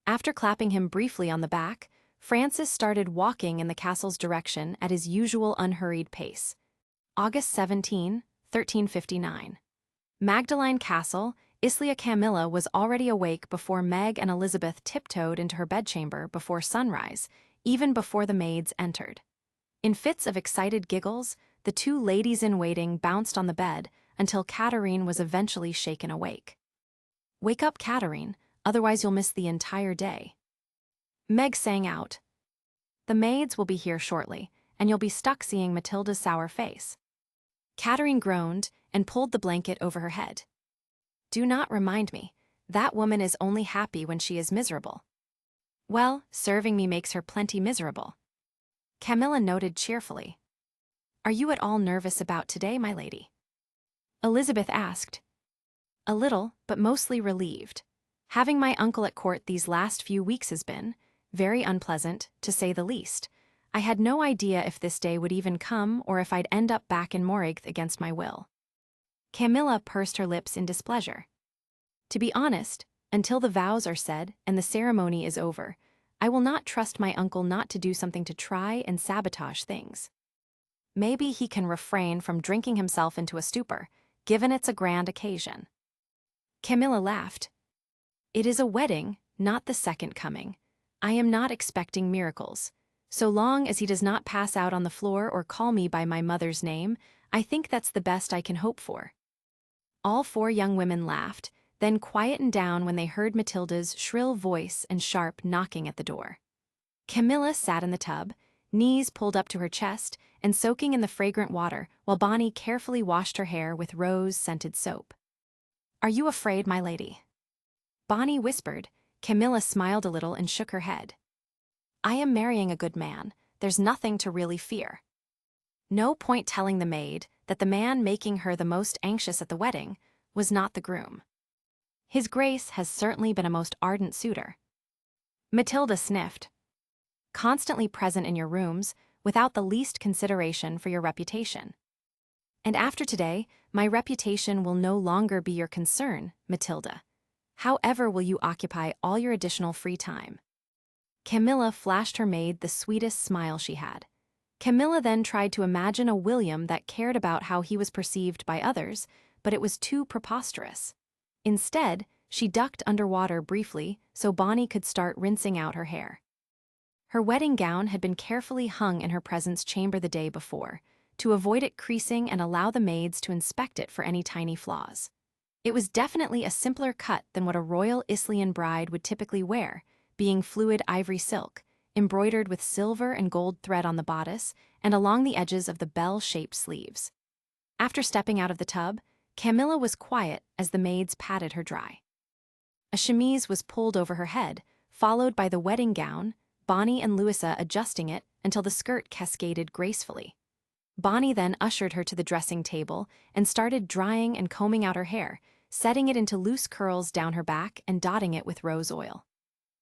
After clapping him briefly on the back, Francis started walking in the castle's direction at his usual unhurried pace. August 17, 1359. Magdalene Castle, Islia Camilla was already awake before Meg and Elizabeth tiptoed into her bedchamber before sunrise, even before the maids entered. In fits of excited giggles, the two ladies-in-waiting bounced on the bed until Katerine was eventually shaken awake. "Wake up, Katerine, otherwise you'll miss the entire day." Meg sang out. "The maids will be here shortly, and you'll be stuck seeing Matilda's sour face." Katerine groaned and pulled the blanket over her head. "Do not remind me. That woman is only happy when she is miserable." "Well, serving me makes her plenty miserable." Camilla noted cheerfully. "Are you at all nervous about today, my lady?" Elizabeth asked. "A little, but mostly relieved. Having my uncle at court these last few weeks has been very unpleasant, to say the least. I had no idea if this day would even come or if I'd end up back in Morigth against my will." Camilla pursed her lips in displeasure. "To be honest, until the vows are said and the ceremony is over, I will not trust my uncle not to do something to try and sabotage things. Maybe he can refrain from drinking himself into a stupor, given it's a grand occasion." Camilla laughed. "It is a wedding, not the second coming. I am not expecting miracles. So long as he does not pass out on the floor or call me by my mother's name, I think that's the best I can hope for." All four young women laughed, then quietened down when they heard Matilda's shrill voice and sharp knocking at the door. Camilla sat in the tub, knees pulled up to her chest and soaking in the fragrant water while Bonnie carefully washed her hair with rose-scented soap. "Are you afraid, my lady?" Bonnie whispered. Camilla smiled a little and shook her head. "I am marrying a good man. There's nothing to really fear." No point telling the maid that the man making her the most anxious at the wedding was not the groom. His Grace has certainly been a most ardent suitor. Matilda sniffed. "Constantly present in your rooms, without the least consideration for your reputation." "And after today, my reputation will no longer be your concern, Matilda. However will you occupy all your additional free time?" Camilla flashed her maid the sweetest smile she had. Camilla then tried to imagine a William that cared about how he was perceived by others, but it was too preposterous. Instead, she ducked underwater briefly so Bonnie could start rinsing out her hair. Her wedding gown had been carefully hung in her presence chamber the day before, to avoid it creasing and allow the maids to inspect it for any tiny flaws. It was definitely a simpler cut than what a royal Islian bride would typically wear, being fluid ivory silk, embroidered with silver and gold thread on the bodice and along the edges of the bell-shaped sleeves. After stepping out of the tub, Camilla was quiet as the maids patted her dry. A chemise was pulled over her head, followed by the wedding gown, Bonnie and Louisa adjusting it until the skirt cascaded gracefully. Bonnie then ushered her to the dressing table and started drying and combing out her hair, setting it into loose curls down her back and dotting it with rose oil.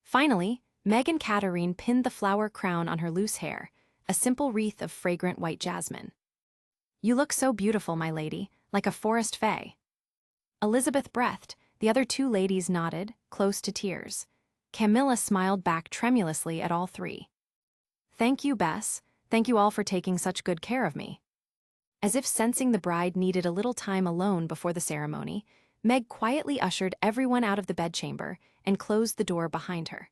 Finally, Meg and Katarine pinned the flower crown on her loose hair, a simple wreath of fragrant white jasmine. "You look so beautiful, my lady, like a forest fae." Elizabeth breathed, the other two ladies nodded, close to tears. Camilla smiled back tremulously at all three. "Thank you, Bess. Thank you all for taking such good care of me." As if sensing the bride needed a little time alone before the ceremony, Meg quietly ushered everyone out of the bedchamber and closed the door behind her.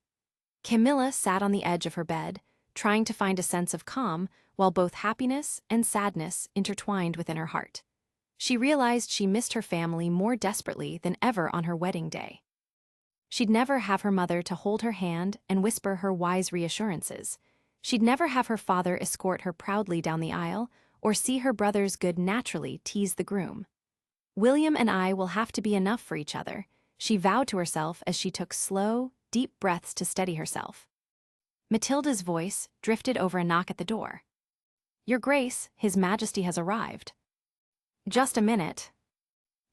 Camilla sat on the edge of her bed, trying to find a sense of calm while both happiness and sadness intertwined within her heart. She realized she missed her family more desperately than ever on her wedding day. She'd never have her mother to hold her hand and whisper her wise reassurances. She'd never have her father escort her proudly down the aisle or see her brothers good naturally tease the groom. "William and I will have to be enough for each other," she vowed to herself as she took slow, deep breaths to steady herself. Matilda's voice drifted over a knock at the door. "Your Grace, His Majesty has arrived." "Just a minute."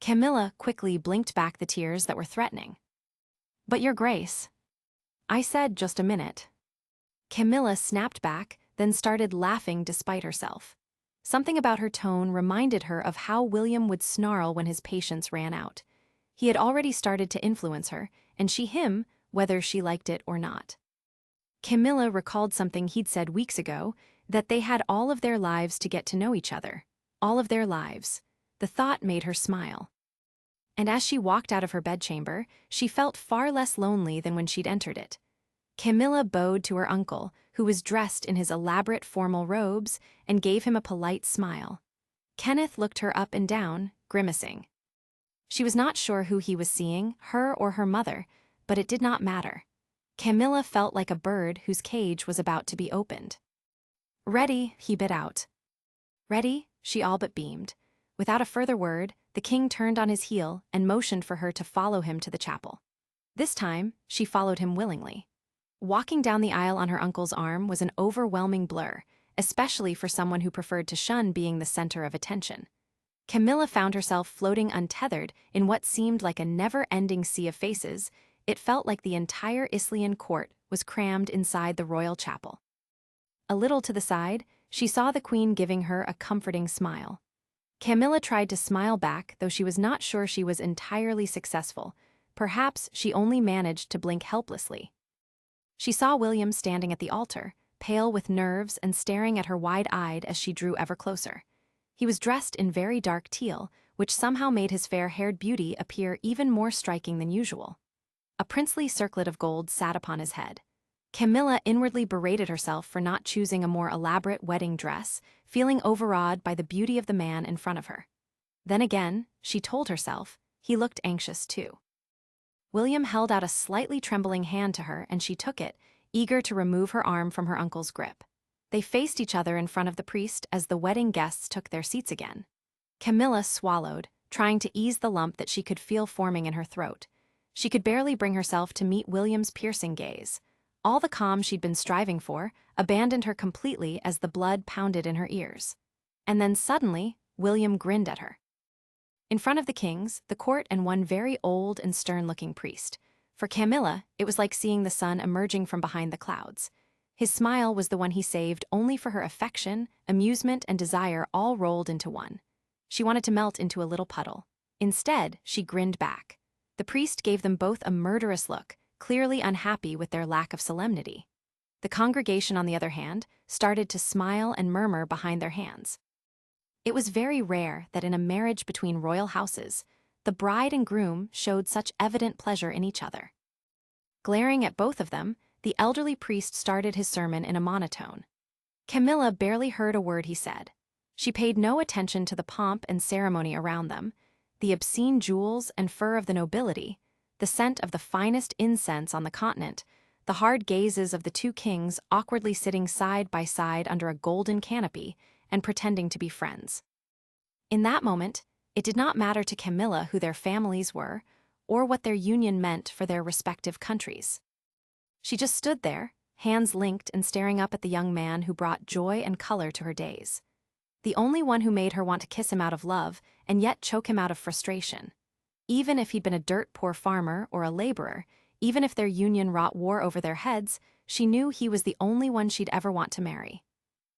Camilla quickly blinked back the tears that were threatening. "But Your Grace." "I said just a minute." Camilla snapped back, then started laughing despite herself. Something about her tone reminded her of how William would snarl when his patience ran out. He had already started to influence her, and she him, whether she liked it or not. Camilla recalled something he'd said weeks ago, that they had all of their lives to get to know each other. All of their lives. The thought made her smile. And as she walked out of her bedchamber, she felt far less lonely than when she'd entered it. Camilla bowed to her uncle, who was dressed in his elaborate formal robes, and gave him a polite smile. Kenneth looked her up and down, grimacing. She was not sure who he was seeing, her or her mother, but it did not matter. Camilla felt like a bird whose cage was about to be opened. "Ready," he bit out. "Ready?" she all but beamed. Without a further word, the king turned on his heel and motioned for her to follow him to the chapel. This time, she followed him willingly. Walking down the aisle on her uncle's arm was an overwhelming blur, especially for someone who preferred to shun being the center of attention. Camilla found herself floating untethered in what seemed like a never-ending sea of faces. It felt like the entire Islian court was crammed inside the royal chapel. A little to the side, she saw the queen giving her a comforting smile. Camilla tried to smile back, though she was not sure she was entirely successful. Perhaps she only managed to blink helplessly. She saw William standing at the altar, pale with nerves and staring at her wide-eyed as she drew ever closer. He was dressed in very dark teal, which somehow made his fair-haired beauty appear even more striking than usual. A princely circlet of gold sat upon his head. Camilla inwardly berated herself for not choosing a more elaborate wedding dress, feeling overawed by the beauty of the man in front of her. Then again, she told herself, he looked anxious too. William held out a slightly trembling hand to her and she took it, eager to remove her arm from her uncle's grip. They faced each other in front of the priest as the wedding guests took their seats again. Camilla swallowed, trying to ease the lump that she could feel forming in her throat. She could barely bring herself to meet William's piercing gaze. All the calm she'd been striving for abandoned her completely as the blood pounded in her ears. And then suddenly, William grinned at her. In front of the kings, the court, and one very old and stern-looking priest. For Camilla, it was like seeing the sun emerging from behind the clouds. His smile was the one he saved only for her affection, amusement, and desire all rolled into one. She wanted to melt into a little puddle. Instead, she grinned back. The priest gave them both a murderous look, clearly unhappy with their lack of solemnity. The congregation, on the other hand, started to smile and murmur behind their hands. It was very rare that in a marriage between royal houses, the bride and groom showed such evident pleasure in each other. Glaring at both of them, the elderly priest started his sermon in a monotone. Camilla barely heard a word he said. She paid no attention to the pomp and ceremony around them, the obscene jewels and fur of the nobility, the scent of the finest incense on the continent, the hard gazes of the two kings awkwardly sitting side by side under a golden canopy and pretending to be friends. In that moment, it did not matter to Camilla who their families were or what their union meant for their respective countries. She just stood there, hands linked and staring up at the young man who brought joy and color to her days. The only one who made her want to kiss him out of love and yet choke him out of frustration. Even if he'd been a dirt-poor farmer or a laborer, even if their union wrought war over their heads, she knew he was the only one she'd ever want to marry.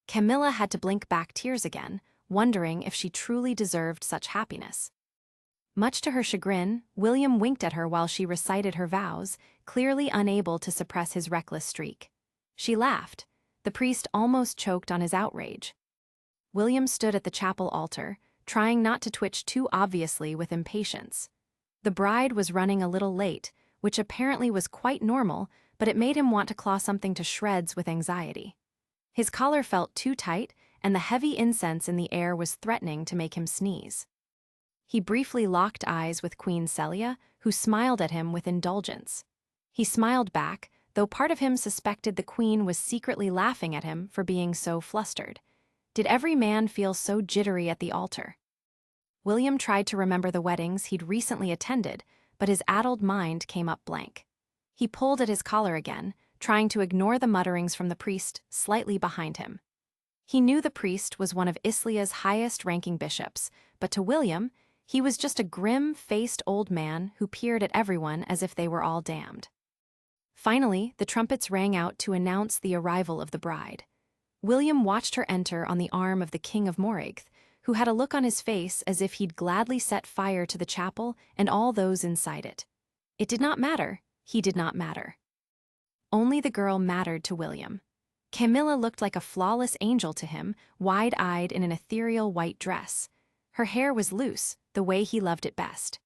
Camilla had to blink back tears again, wondering if she truly deserved such happiness. Much to her chagrin, William winked at her while she recited her vows, clearly unable to suppress his reckless streak. She laughed. The priest almost choked on his outrage. William stood at the chapel altar, trying not to twitch too obviously with impatience. The bride was running a little late, which apparently was quite normal, but it made him want to claw something to shreds with anxiety. His collar felt too tight, and the heavy incense in the air was threatening to make him sneeze. He briefly locked eyes with Queen Celia, who smiled at him with indulgence. He smiled back, though part of him suspected the queen was secretly laughing at him for being so flustered. Did every man feel so jittery at the altar? William tried to remember the weddings he'd recently attended, but his addled mind came up blank. He pulled at his collar again, trying to ignore the mutterings from the priest slightly behind him. He knew the priest was one of Islia's highest-ranking bishops, but to William, he was just a grim-faced old man who peered at everyone as if they were all damned. Finally, the trumpets rang out to announce the arrival of the bride. William watched her enter on the arm of the King of Moragth, who had a look on his face as if he'd gladly set fire to the chapel and all those inside it. It did not matter. He did not matter. Only the girl mattered to William. Camilla looked like a flawless angel to him, wide-eyed in an ethereal white dress. Her hair was loose, the way he loved it best.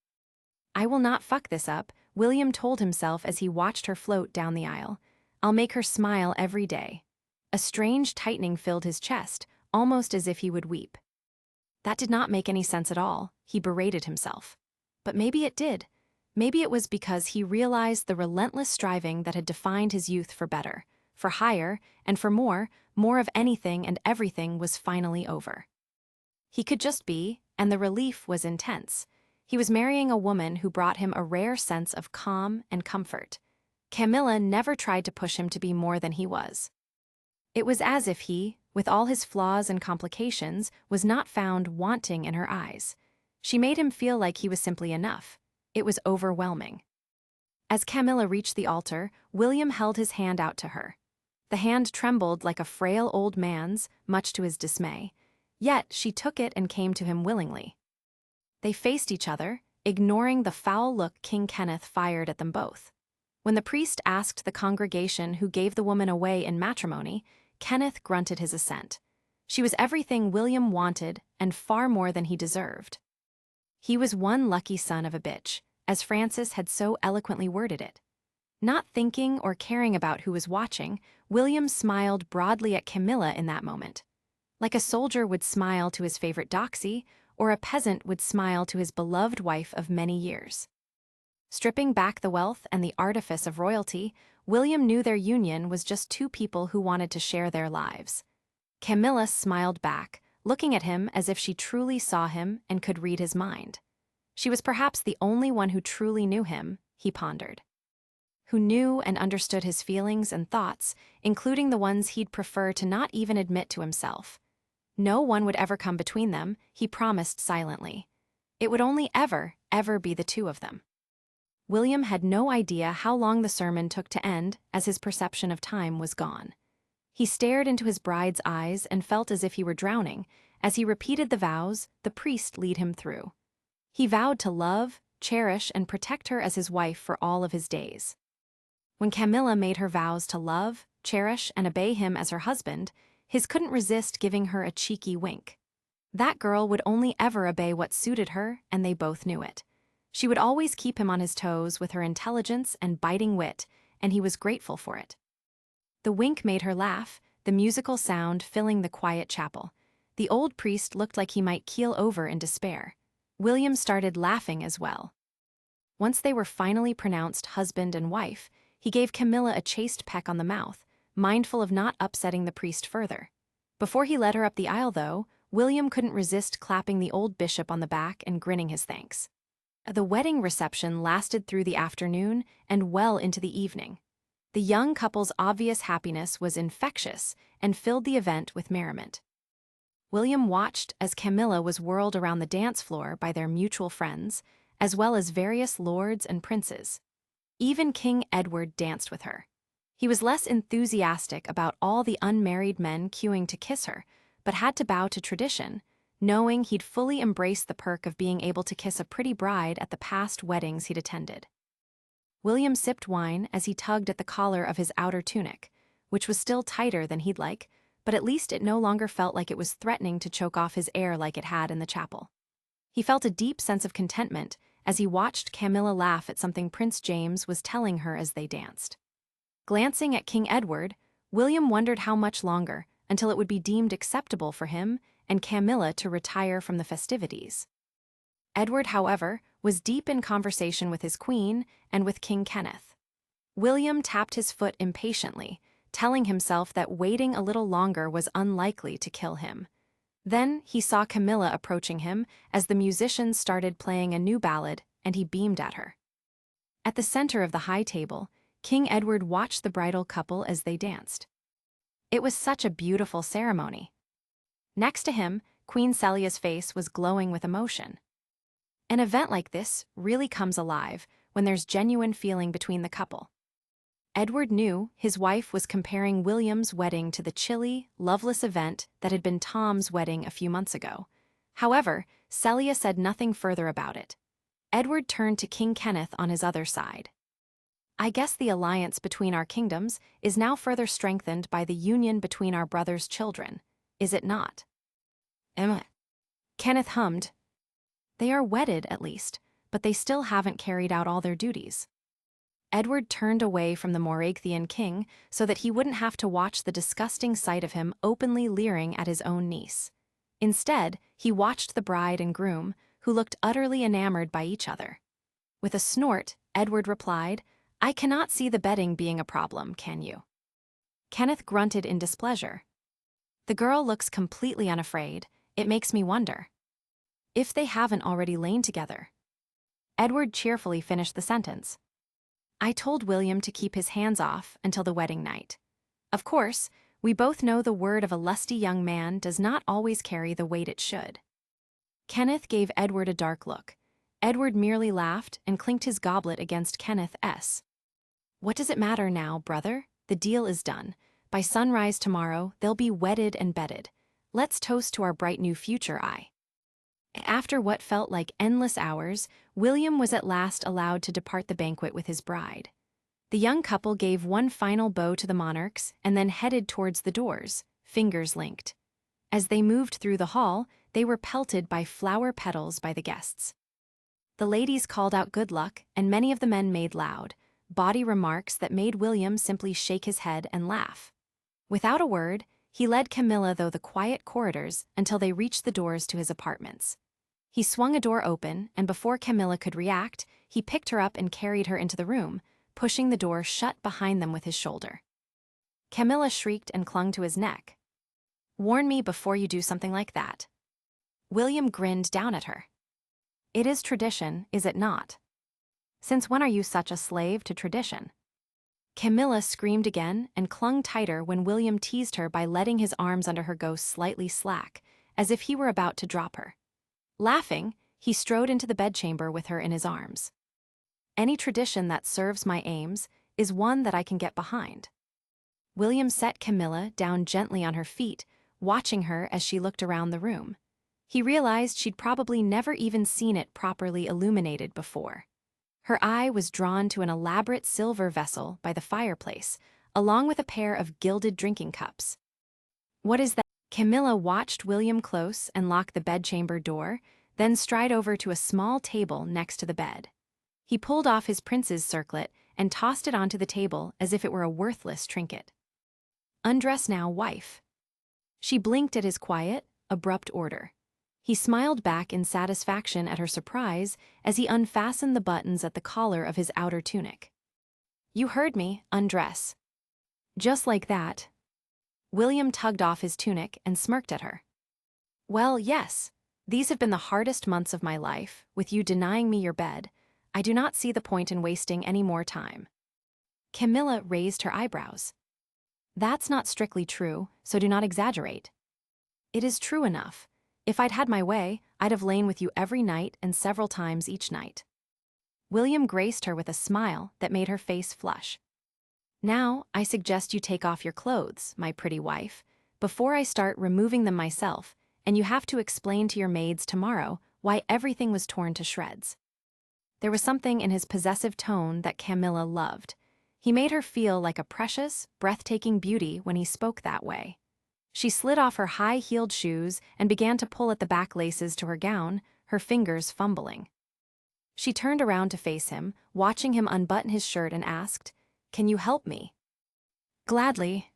"I will not fuck this up," William told himself as he watched her float down the aisle. "I'll make her smile every day." A strange tightening filled his chest, almost as if he would weep. That did not make any sense at all, he berated himself. But maybe it did. Maybe it was because he realized the relentless striving that had defined his youth for better, for higher, and for more of anything and everything was finally over. He could just be, and the relief was intense. He was marrying a woman who brought him a rare sense of calm and comfort. Camilla never tried to push him to be more than he was. It was as if he, with all his flaws and complications, was not found wanting in her eyes. She made him feel like he was simply enough. It was overwhelming. As Camilla reached the altar, William held his hand out to her. The hand trembled like a frail old man's, much to his dismay. Yet she took it and came to him willingly. They faced each other, ignoring the foul look King Kenneth fired at them both. When the priest asked the congregation who gave the woman away in matrimony, Kenneth grunted his assent. She was everything William wanted and far more than he deserved. He was one lucky son of a bitch, as Francis had so eloquently worded it. Not thinking or caring about who was watching, William smiled broadly at Camilla in that moment. Like a soldier would smile to his favorite doxy, or a peasant would smile to his beloved wife of many years. Stripping back the wealth and the artifice of royalty, William knew their union was just two people who wanted to share their lives. Camilla smiled back, looking at him as if she truly saw him and could read his mind. She was perhaps the only one who truly knew him, he pondered. Who knew and understood his feelings and thoughts, including the ones he'd prefer to not even admit to himself. No one would ever come between them, he promised silently. It would only ever be the two of them. William had no idea how long the sermon took to end, as his perception of time was gone. He stared into his bride's eyes and felt as if he were drowning. As he repeated the vows, the priest led him through. He vowed to love, cherish, and protect her as his wife for all of his days. When Camilla made her vows to love, cherish, and obey him as her husband, his couldn't resist giving her a cheeky wink. That girl would only ever obey what suited her, and they both knew it. She would always keep him on his toes with her intelligence and biting wit, and he was grateful for it. The wink made her laugh, the musical sound filling the quiet chapel. The old priest looked like he might keel over in despair. William started laughing as well. Once they were finally pronounced husband and wife, he gave Camilla a chaste peck on the mouth, mindful of not upsetting the priest further. Before he led her up the aisle, though, William couldn't resist clapping the old bishop on the back and grinning his thanks. The wedding reception lasted through the afternoon and well into the evening. The young couple's obvious happiness was infectious and filled the event with merriment. William watched as Camilla was whirled around the dance floor by their mutual friends, as well as various lords and princes. Even King Edward danced with her. He was less enthusiastic about all the unmarried men queuing to kiss her, but had to bow to tradition, knowing he'd fully embraced the perk of being able to kiss a pretty bride at the past weddings he'd attended. William sipped wine as he tugged at the collar of his outer tunic, which was still tighter than he'd like, but at least it no longer felt like it was threatening to choke off his air like it had in the chapel. He felt a deep sense of contentment as he watched Camilla laugh at something Prince James was telling her as they danced. Glancing at King Edward, William wondered how much longer until it would be deemed acceptable for him and Camilla to retire from the festivities. Edward, however, was deep in conversation with his queen and with King Kenneth. William tapped his foot impatiently, telling himself that waiting a little longer was unlikely to kill him. Then he saw Camilla approaching him as the musicians started playing a new ballad, and he beamed at her. At the center of the high table, King Edward watched the bridal couple as they danced. It was such a beautiful ceremony. Next to him, Queen Celia's face was glowing with emotion. An event like this really comes alive when there's genuine feeling between the couple. Edward knew his wife was comparing William's wedding to the chilly, loveless event that had been Tom's wedding a few months ago. However, Celia said nothing further about it. Edward turned to King Kenneth on his other side. "I guess the alliance between our kingdoms is now further strengthened by the union between our brothers' children, is it not?" Kenneth hummed. "They are wedded, at least, but they still haven't carried out all their duties." Edward turned away from the Moragathian king so that he wouldn't have to watch the disgusting sight of him openly leering at his own niece. Instead, he watched the bride and groom, who looked utterly enamored by each other. With a snort, Edward replied, "I cannot see the bedding being a problem, can you?" Kenneth grunted in displeasure. "The girl looks completely unafraid. It makes me wonder if they haven't already lain together." Edward cheerfully finished the sentence. "I told William to keep his hands off until the wedding night. Of course, we both know the word of a lusty young man does not always carry the weight it should." Kenneth gave Edward a dark look. Edward merely laughed and clinked his goblet against Kenneth's. "What does it matter now, brother? The deal is done. By sunrise tomorrow, they'll be wedded and bedded. Let's toast to our bright new future, After what felt like endless hours, William was at last allowed to depart the banquet with his bride. The young couple gave one final bow to the monarchs and then headed towards the doors, fingers linked. As they moved through the hall, they were pelted by flower petals by the guests. The ladies called out good luck, and many of the men made loud, bawdy remarks that made William simply shake his head and laugh. Without a word, he led Camilla through the quiet corridors until they reached the doors to his apartments. He swung a door open, and before Camilla could react, he picked her up and carried her into the room, pushing the door shut behind them with his shoulder. Camilla shrieked and clung to his neck. "Warn me before you do something like that." William grinned down at her. "It is tradition, is it not? Since when are you such a slave to tradition?" Camilla screamed again and clung tighter when William teased her by letting his arms under her go slightly slack, as if he were about to drop her. Laughing, he strode into the bedchamber with her in his arms. "Any tradition that serves my aims is one that I can get behind." William set Camilla down gently on her feet, watching her as she looked around the room. He realized she'd probably never even seen it properly illuminated before. Her eye was drawn to an elaborate silver vessel by the fireplace, along with a pair of gilded drinking cups. "What is that?" Camilla watched William close and lock the bedchamber door, then stride over to a small table next to the bed. He pulled off his prince's circlet and tossed it onto the table as if it were a worthless trinket. "Undress now, wife." She blinked at his quiet, abrupt order. He smiled back in satisfaction at her surprise as he unfastened the buttons at the collar of his outer tunic. "You heard me, undress." Just like that. William tugged off his tunic and smirked at her. "Well, yes. These have been the hardest months of my life, with you denying me your bed. I do not see the point in wasting any more time." Camilla raised her eyebrows. "That's not strictly true, so do not exaggerate." "It is true enough. If I'd had my way, I'd have lain with you every night and several times each night." William graced her with a smile that made her face flush. "Now, I suggest you take off your clothes, my pretty wife, before I start removing them myself, and you have to explain to your maids tomorrow why everything was torn to shreds." There was something in his possessive tone that Camilla loved. He made her feel like a precious, breathtaking beauty when he spoke that way. She slid off her high-heeled shoes and began to pull at the back laces to her gown, her fingers fumbling. She turned around to face him, watching him unbutton his shirt, and asked, "Can you help me?" "Gladly."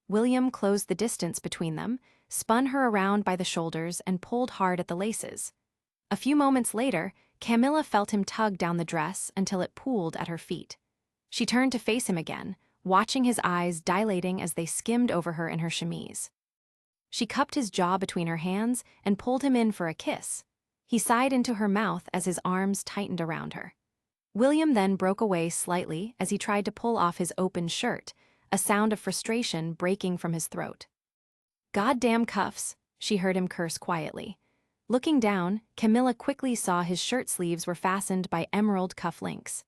William closed the distance between them, spun her around by the shoulders, and pulled hard at the laces. A few moments later, Camilla felt him tug down the dress until it pooled at her feet. She turned to face him again, watching his eyes dilating as they skimmed over her in her chemise. She cupped his jaw between her hands and pulled him in for a kiss. He sighed into her mouth as his arms tightened around her. William then broke away slightly as he tried to pull off his open shirt, a sound of frustration breaking from his throat. "Goddamn cuffs," she heard him curse quietly. Looking down, Camilla quickly saw his shirt sleeves were fastened by emerald cuff links.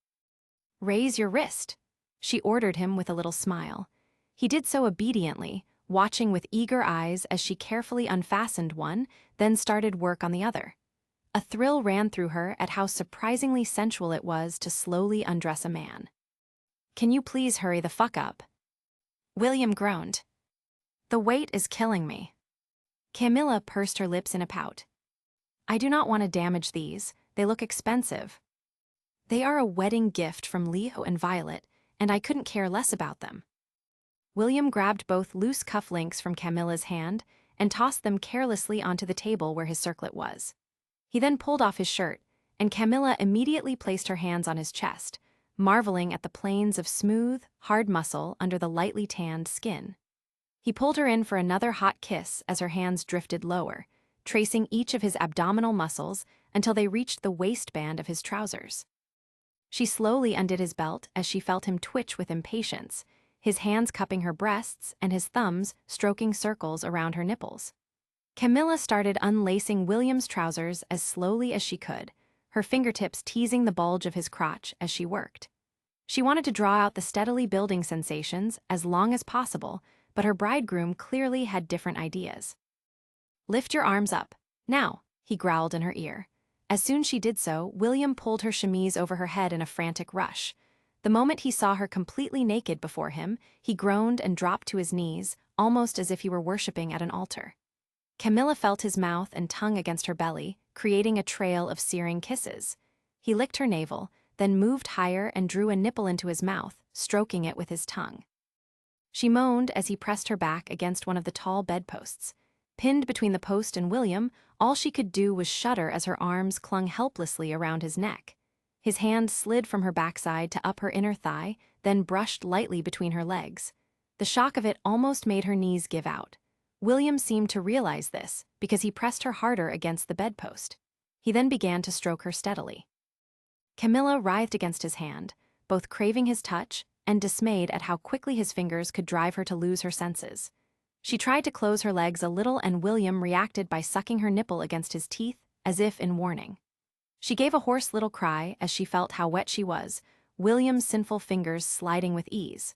"Raise your wrist," she ordered him with a little smile. He did so obediently, watching with eager eyes as she carefully unfastened one, then started work on the other. A thrill ran through her at how surprisingly sensual it was to slowly undress a man. "Can you please hurry the fuck up?" William groaned. "The weight is killing me." Camilla pursed her lips in a pout. "I do not want to damage these, they look expensive." "They are a wedding gift from Leo and Violet, and I couldn't care less about them." William grabbed both loose cuff links from Camilla's hand and tossed them carelessly onto the table where his circlet was. He then pulled off his shirt, and Camilla immediately placed her hands on his chest, marveling at the planes of smooth, hard muscle under the lightly tanned skin. He pulled her in for another hot kiss as her hands drifted lower, tracing each of his abdominal muscles until they reached the waistband of his trousers. She slowly undid his belt as she felt him twitch with impatience, his hands cupping her breasts and his thumbs stroking circles around her nipples. Camilla started unlacing William's trousers as slowly as she could, her fingertips teasing the bulge of his crotch as she worked. She wanted to draw out the steadily building sensations as long as possible, but her bridegroom clearly had different ideas. "Lift your arms up, now," he growled in her ear. As soon as she did so, William pulled her chemise over her head in a frantic rush. The moment he saw her completely naked before him, he groaned and dropped to his knees, almost as if he were worshipping at an altar. Camilla felt his mouth and tongue against her belly, creating a trail of searing kisses. He licked her navel, then moved higher and drew a nipple into his mouth, stroking it with his tongue. She moaned as he pressed her back against one of the tall bedposts. Pinned between the post and William, all she could do was shudder as her arms clung helplessly around his neck. His hand slid from her backside to up her inner thigh, then brushed lightly between her legs. The shock of it almost made her knees give out. William seemed to realize this, because he pressed her harder against the bedpost. He then began to stroke her steadily. Camilla writhed against his hand, both craving his touch and dismayed at how quickly his fingers could drive her to lose her senses. She tried to close her legs a little, and William reacted by sucking her nipple against his teeth, as if in warning. She gave a hoarse little cry as she felt how wet she was, William's sinful fingers sliding with ease.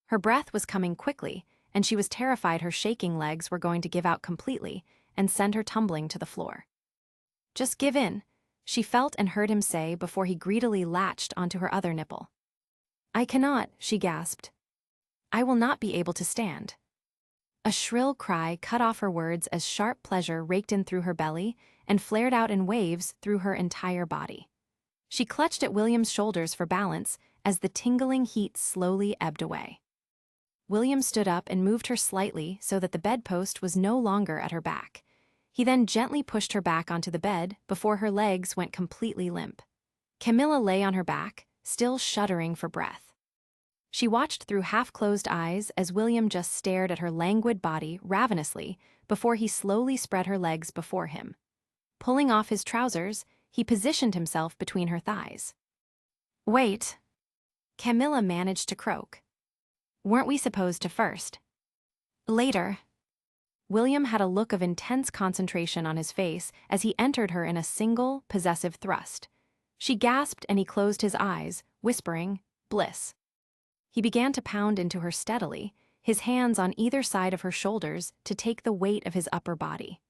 Her breath was coming quickly, and she was terrified her shaking legs were going to give out completely and send her tumbling to the floor. "Just give in," she felt and heard him say before he greedily latched onto her other nipple. "I cannot," she gasped. "I will not be able to stand." A shrill cry cut off her words as sharp pleasure raked in through her belly and flared out in waves through her entire body. She clutched at William's shoulders for balance as the tingling heat slowly ebbed away. William stood up and moved her slightly so that the bedpost was no longer at her back. He then gently pushed her back onto the bed before her legs went completely limp. Camilla lay on her back, still shuddering for breath. She watched through half-closed eyes as William just stared at her languid body ravenously before he slowly spread her legs before him. Pulling off his trousers, he positioned himself between her thighs. "Wait," Camilla managed to croak. "Weren't we supposed to first?" "Later." William had a look of intense concentration on his face as he entered her in a single, possessive thrust. She gasped and he closed his eyes, whispering, "Bliss." He began to pound into her steadily, his hands on either side of her shoulders to take the weight of his upper body.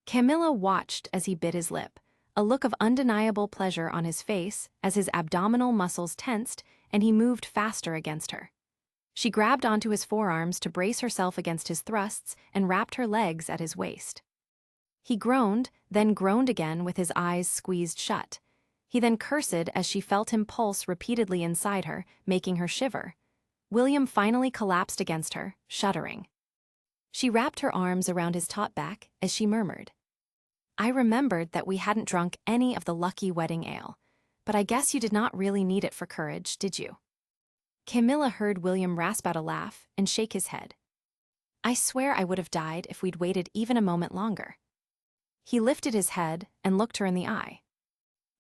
Camilla watched as he bit his lip, a look of undeniable pleasure on his face as his abdominal muscles tensed and he moved faster against her. She grabbed onto his forearms to brace herself against his thrusts and wrapped her legs at his waist. He groaned, then groaned again with his eyes squeezed shut. He then cursed as she felt him pulse repeatedly inside her, making her shiver. William finally collapsed against her, shuddering. She wrapped her arms around his taut back as she murmured, "I remembered that we hadn't drunk any of the lucky wedding ale, but I guess you did not really need it for courage, did you?" Camilla heard William rasp out a laugh and shake his head. "I swear I would have died if we'd waited even a moment longer." He lifted his head and looked her in the eye.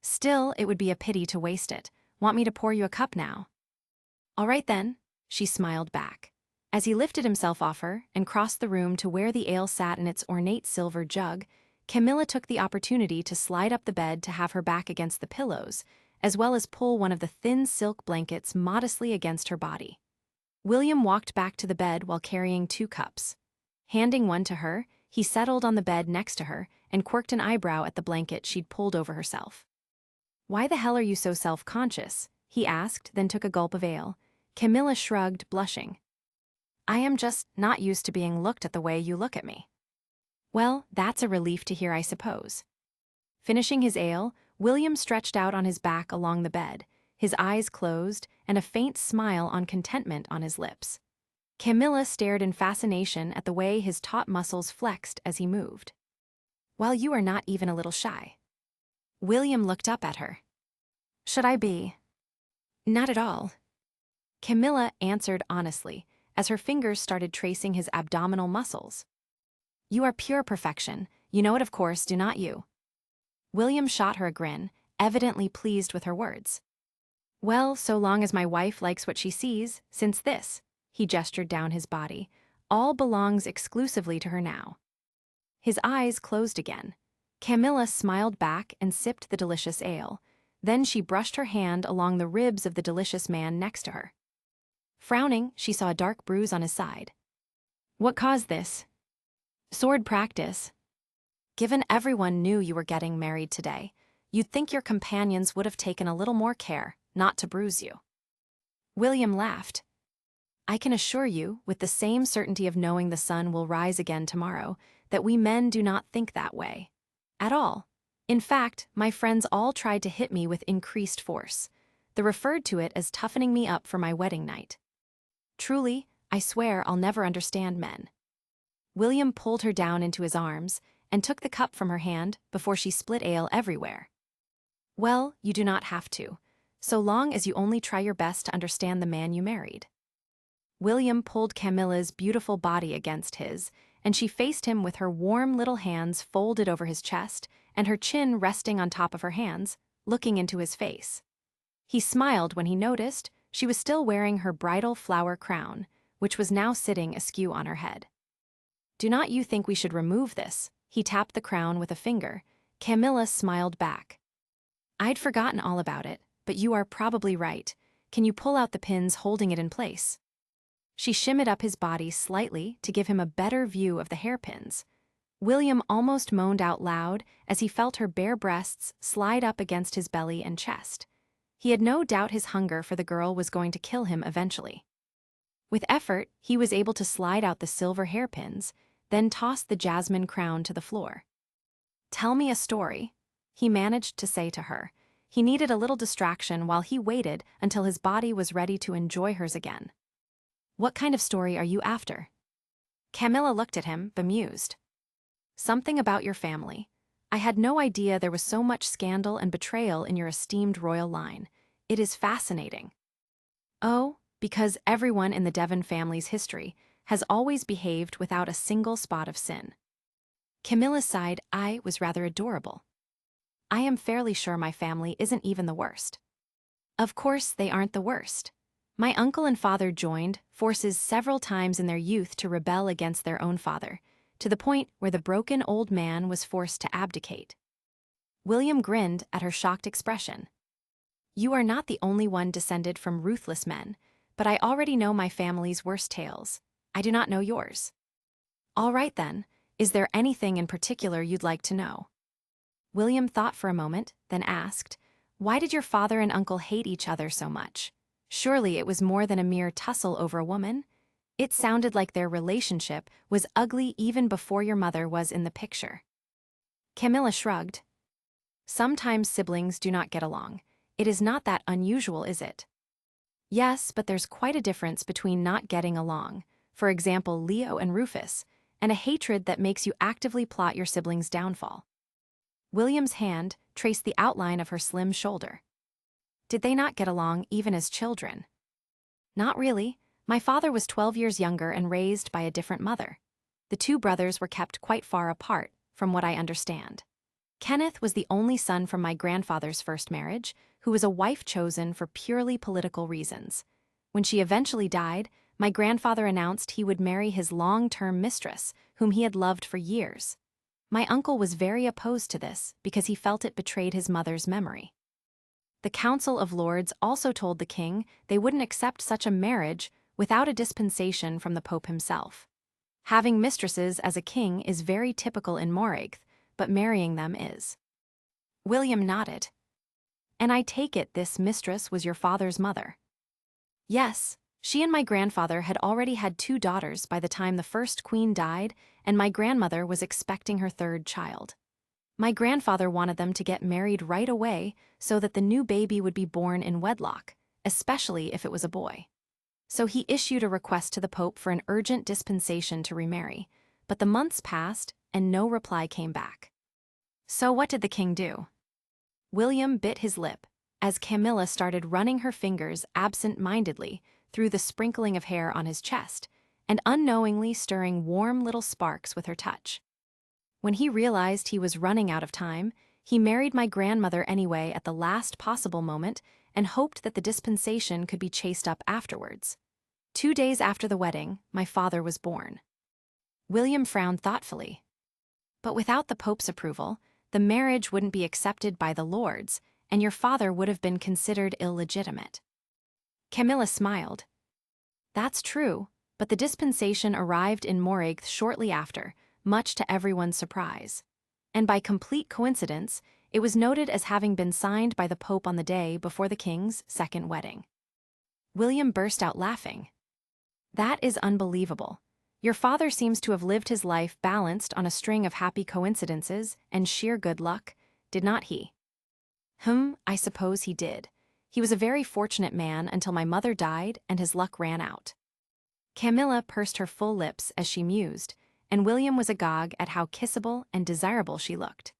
"Still, it would be a pity to waste it. Want me to pour you a cup now?" "All right then," she smiled back. As he lifted himself off her and crossed the room to where the ale sat in its ornate silver jug, Camilla took the opportunity to slide up the bed to have her back against the pillows, as well as pull one of the thin silk blankets modestly against her body. William walked back to the bed while carrying 2 cups. Handing one to her, he settled on the bed next to her and quirked an eyebrow at the blanket she'd pulled over herself. "Why the hell are you so self-conscious?" he asked, then took a gulp of ale. Camilla shrugged, blushing. "I am just not used to being looked at the way you look at me." "Well, that's a relief to hear, I suppose." Finishing his ale, William stretched out on his back along the bed, his eyes closed and a faint smile on contentment on his lips. Camilla stared in fascination at the way his taut muscles flexed as he moved. "Well, you are not even a little shy." William looked up at her. "Should I be?" "Not at all." Camilla answered honestly, as her fingers started tracing his abdominal muscles. "You are pure perfection. You know it, of course, do not you?" William shot her a grin, evidently pleased with her words. "Well, so long as my wife likes what she sees, since this," he gestured down his body, "all belongs exclusively to her now." His eyes closed again. Camilla smiled back and sipped the delicious ale. Then she brushed her hand along the ribs of the delicious man next to her. Frowning, she saw a dark bruise on his side. "What caused this?" "Sword practice." "Given everyone knew you were getting married today, you'd think your companions would have taken a little more care not to bruise you." William laughed. "I can assure you, with the same certainty of knowing the sun will rise again tomorrow, that we men do not think that way. At all. In fact, my friends all tried to hit me with increased force. They referred to it as toughening me up for my wedding night. Truly, I swear I'll never understand men." William pulled her down into his arms and took the cup from her hand before she split ale everywhere. "Well, you do not have to, so long as you only try your best to understand the man you married." William pulled Camilla's beautiful body against his, and she faced him with her warm little hands folded over his chest and her chin resting on top of her hands, looking into his face. He smiled when he noticed she was still wearing her bridal flower crown, which was now sitting askew on her head. "Do not you think we should remove this?" He tapped the crown with a finger. Camilla smiled back. "I'd forgotten all about it, but you are probably right. Can you pull out the pins holding it in place?" She shimmied up his body slightly to give him a better view of the hairpins. William almost moaned out loud as he felt her bare breasts slide up against his belly and chest. He had no doubt his hunger for the girl was going to kill him eventually. With effort, he was able to slide out the silver hairpins, then toss the jasmine crown to the floor. "Tell me a story," he managed to say to her. He needed a little distraction while he waited until his body was ready to enjoy hers again. "What kind of story are you after?" Camilla looked at him, bemused. "Something about your family. I had no idea there was so much scandal and betrayal in your esteemed royal line. It is fascinating." "Oh, because everyone in the Devon family's history has always behaved without a single spot of sin." Camilla's side eye was rather adorable. "I am fairly sure my family isn't even the worst." "Of course they aren't the worst. My uncle and father joined forces several times in their youth to rebel against their own father, to the point where the broken old man was forced to abdicate." William grinned at her shocked expression. "You are not the only one descended from ruthless men, but I already know my family's worst tales. I do not know yours." "All right then, is there anything in particular you'd like to know?" William thought for a moment, then asked, "Why did your father and uncle hate each other so much? Surely it was more than a mere tussle over a woman? It sounded like their relationship was ugly even before your mother was in the picture." Camilla shrugged. "Sometimes siblings do not get along. It is not that unusual, is it?" "Yes, but there's quite a difference between not getting along, for example Leo and Rufus, and a hatred that makes you actively plot your siblings' downfall." William's hand traced the outline of her slim shoulder. "Did they not get along even as children?" "Not really. My father was 12 years younger and raised by a different mother. The two brothers were kept quite far apart, from what I understand. Kenneth was the only son from my grandfather's first marriage, who was a wife chosen for purely political reasons. When she eventually died, my grandfather announced he would marry his long-term mistress, whom he had loved for years. My uncle was very opposed to this because he felt it betrayed his mother's memory. The Council of Lords also told the king they wouldn't accept such a marriage without a dispensation from the Pope himself. Having mistresses as a king is very typical in Moragh, but marrying them is." William nodded. "And I take it this mistress was your father's mother?" "Yes, she and my grandfather had already had 2 daughters by the time the first queen died, and my grandmother was expecting her 3rd child. My grandfather wanted them to get married right away so that the new baby would be born in wedlock, especially if it was a boy. So he issued a request to the Pope for an urgent dispensation to remarry, but the months passed and no reply came back." "So what did the king do?" William bit his lip as Camilla started running her fingers absent-mindedly through the sprinkling of hair on his chest and unknowingly stirring warm little sparks with her touch. "When he realized he was running out of time, he married my grandmother anyway at the last possible moment and hoped that the dispensation could be chased up afterwards. 2 days after the wedding, my father was born." William frowned thoughtfully. "But without the Pope's approval, the marriage wouldn't be accepted by the lords, and your father would have been considered illegitimate." Camilla smiled. "That's true, but the dispensation arrived in Moragh shortly after, much to everyone's surprise. And by complete coincidence, it was noted as having been signed by the Pope on the day before the king's second wedding." William burst out laughing. "That is unbelievable. Your father seems to have lived his life balanced on a string of happy coincidences and sheer good luck, did not he?" I suppose he did. He was a very fortunate man until my mother died and his luck ran out." Camilla pursed her full lips as she mused, and William was agog at how kissable and desirable she looked.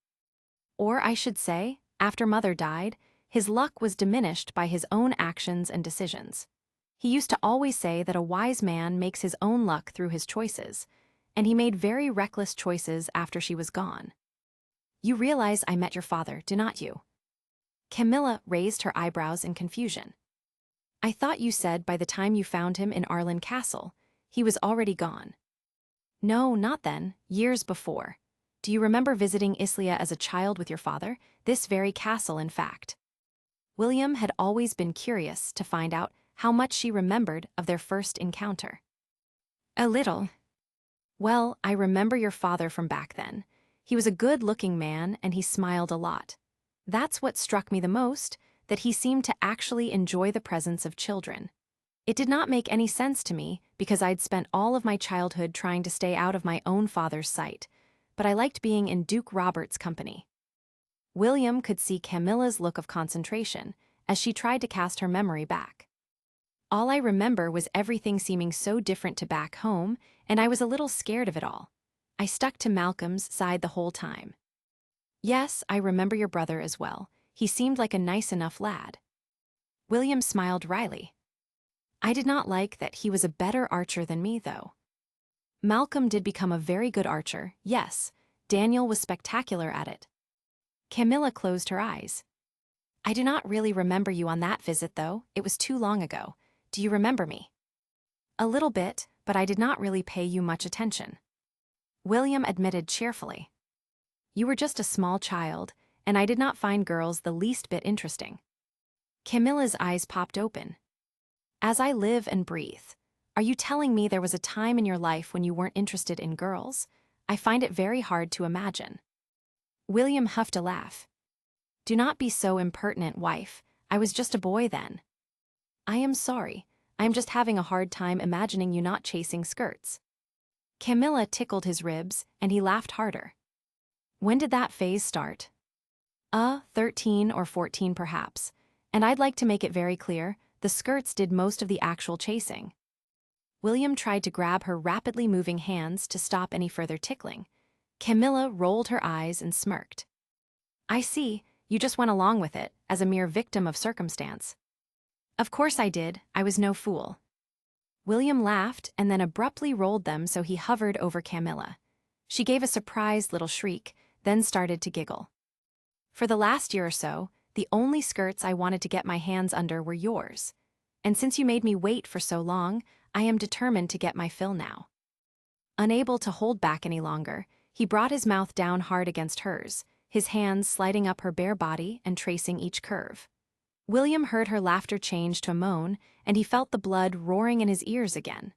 "Or I should say, after mother died, his luck was diminished by his own actions and decisions. He used to always say that a wise man makes his own luck through his choices, and he made very reckless choices after she was gone. You realize I met your father, do not you?" Camilla raised her eyebrows in confusion. "I thought you said by the time you found him in Arlen Castle, he was already gone." "No, not then, years before. Do you remember visiting Islia as a child with your father? This very castle, in fact." William had always been curious to find out how much she remembered of their first encounter. "A little." Well, I remember your father from back then. He was a good-looking man and he smiled a lot. That's what struck me the most, that he seemed to actually enjoy the presence of children. It did not make any sense to me because I'd spent all of my childhood trying to stay out of my own father's sight, but I liked being in Duke Robert's company. William could see Camilla's look of concentration as she tried to cast her memory back. All I remember was everything seeming so different to back home, and I was a little scared of it all. I stuck to Malcolm's side the whole time. Yes, I remember your brother as well. He seemed like a nice enough lad. William smiled wryly. I did not like that he was a better archer than me, though. Malcolm did become a very good archer, yes. Daniel was spectacular at it. Camilla closed her eyes. I do not really remember you on that visit, though. It was too long ago. Do you remember me? A little bit, but I did not really pay you much attention. William admitted cheerfully. You were just a small child, and I did not find girls the least bit interesting. Camilla's eyes popped open. As I live and breathe, are you telling me there was a time in your life when you weren't interested in girls? I find it very hard to imagine. William huffed a laugh. Do not be so impertinent, wife. I was just a boy then. I am sorry. I am just having a hard time imagining you not chasing skirts. Camilla tickled his ribs, and he laughed harder. When did that phase start? 13 or 14 perhaps. And I'd like to make it very clear, the skirts did most of the actual chasing. William tried to grab her rapidly moving hands to stop any further tickling. Camilla rolled her eyes and smirked. I see, you just went along with it, as a mere victim of circumstance. Of course I did, I was no fool. William laughed and then abruptly rolled them so he hovered over Camilla. She gave a surprised little shriek, then started to giggle. For the last year or so, the only skirts I wanted to get my hands under were yours. And since you made me wait for so long, I am determined to get my fill now. Unable to hold back any longer, he brought his mouth down hard against hers, his hands sliding up her bare body and tracing each curve. William heard her laughter change to a moan, and he felt the blood roaring in his ears again.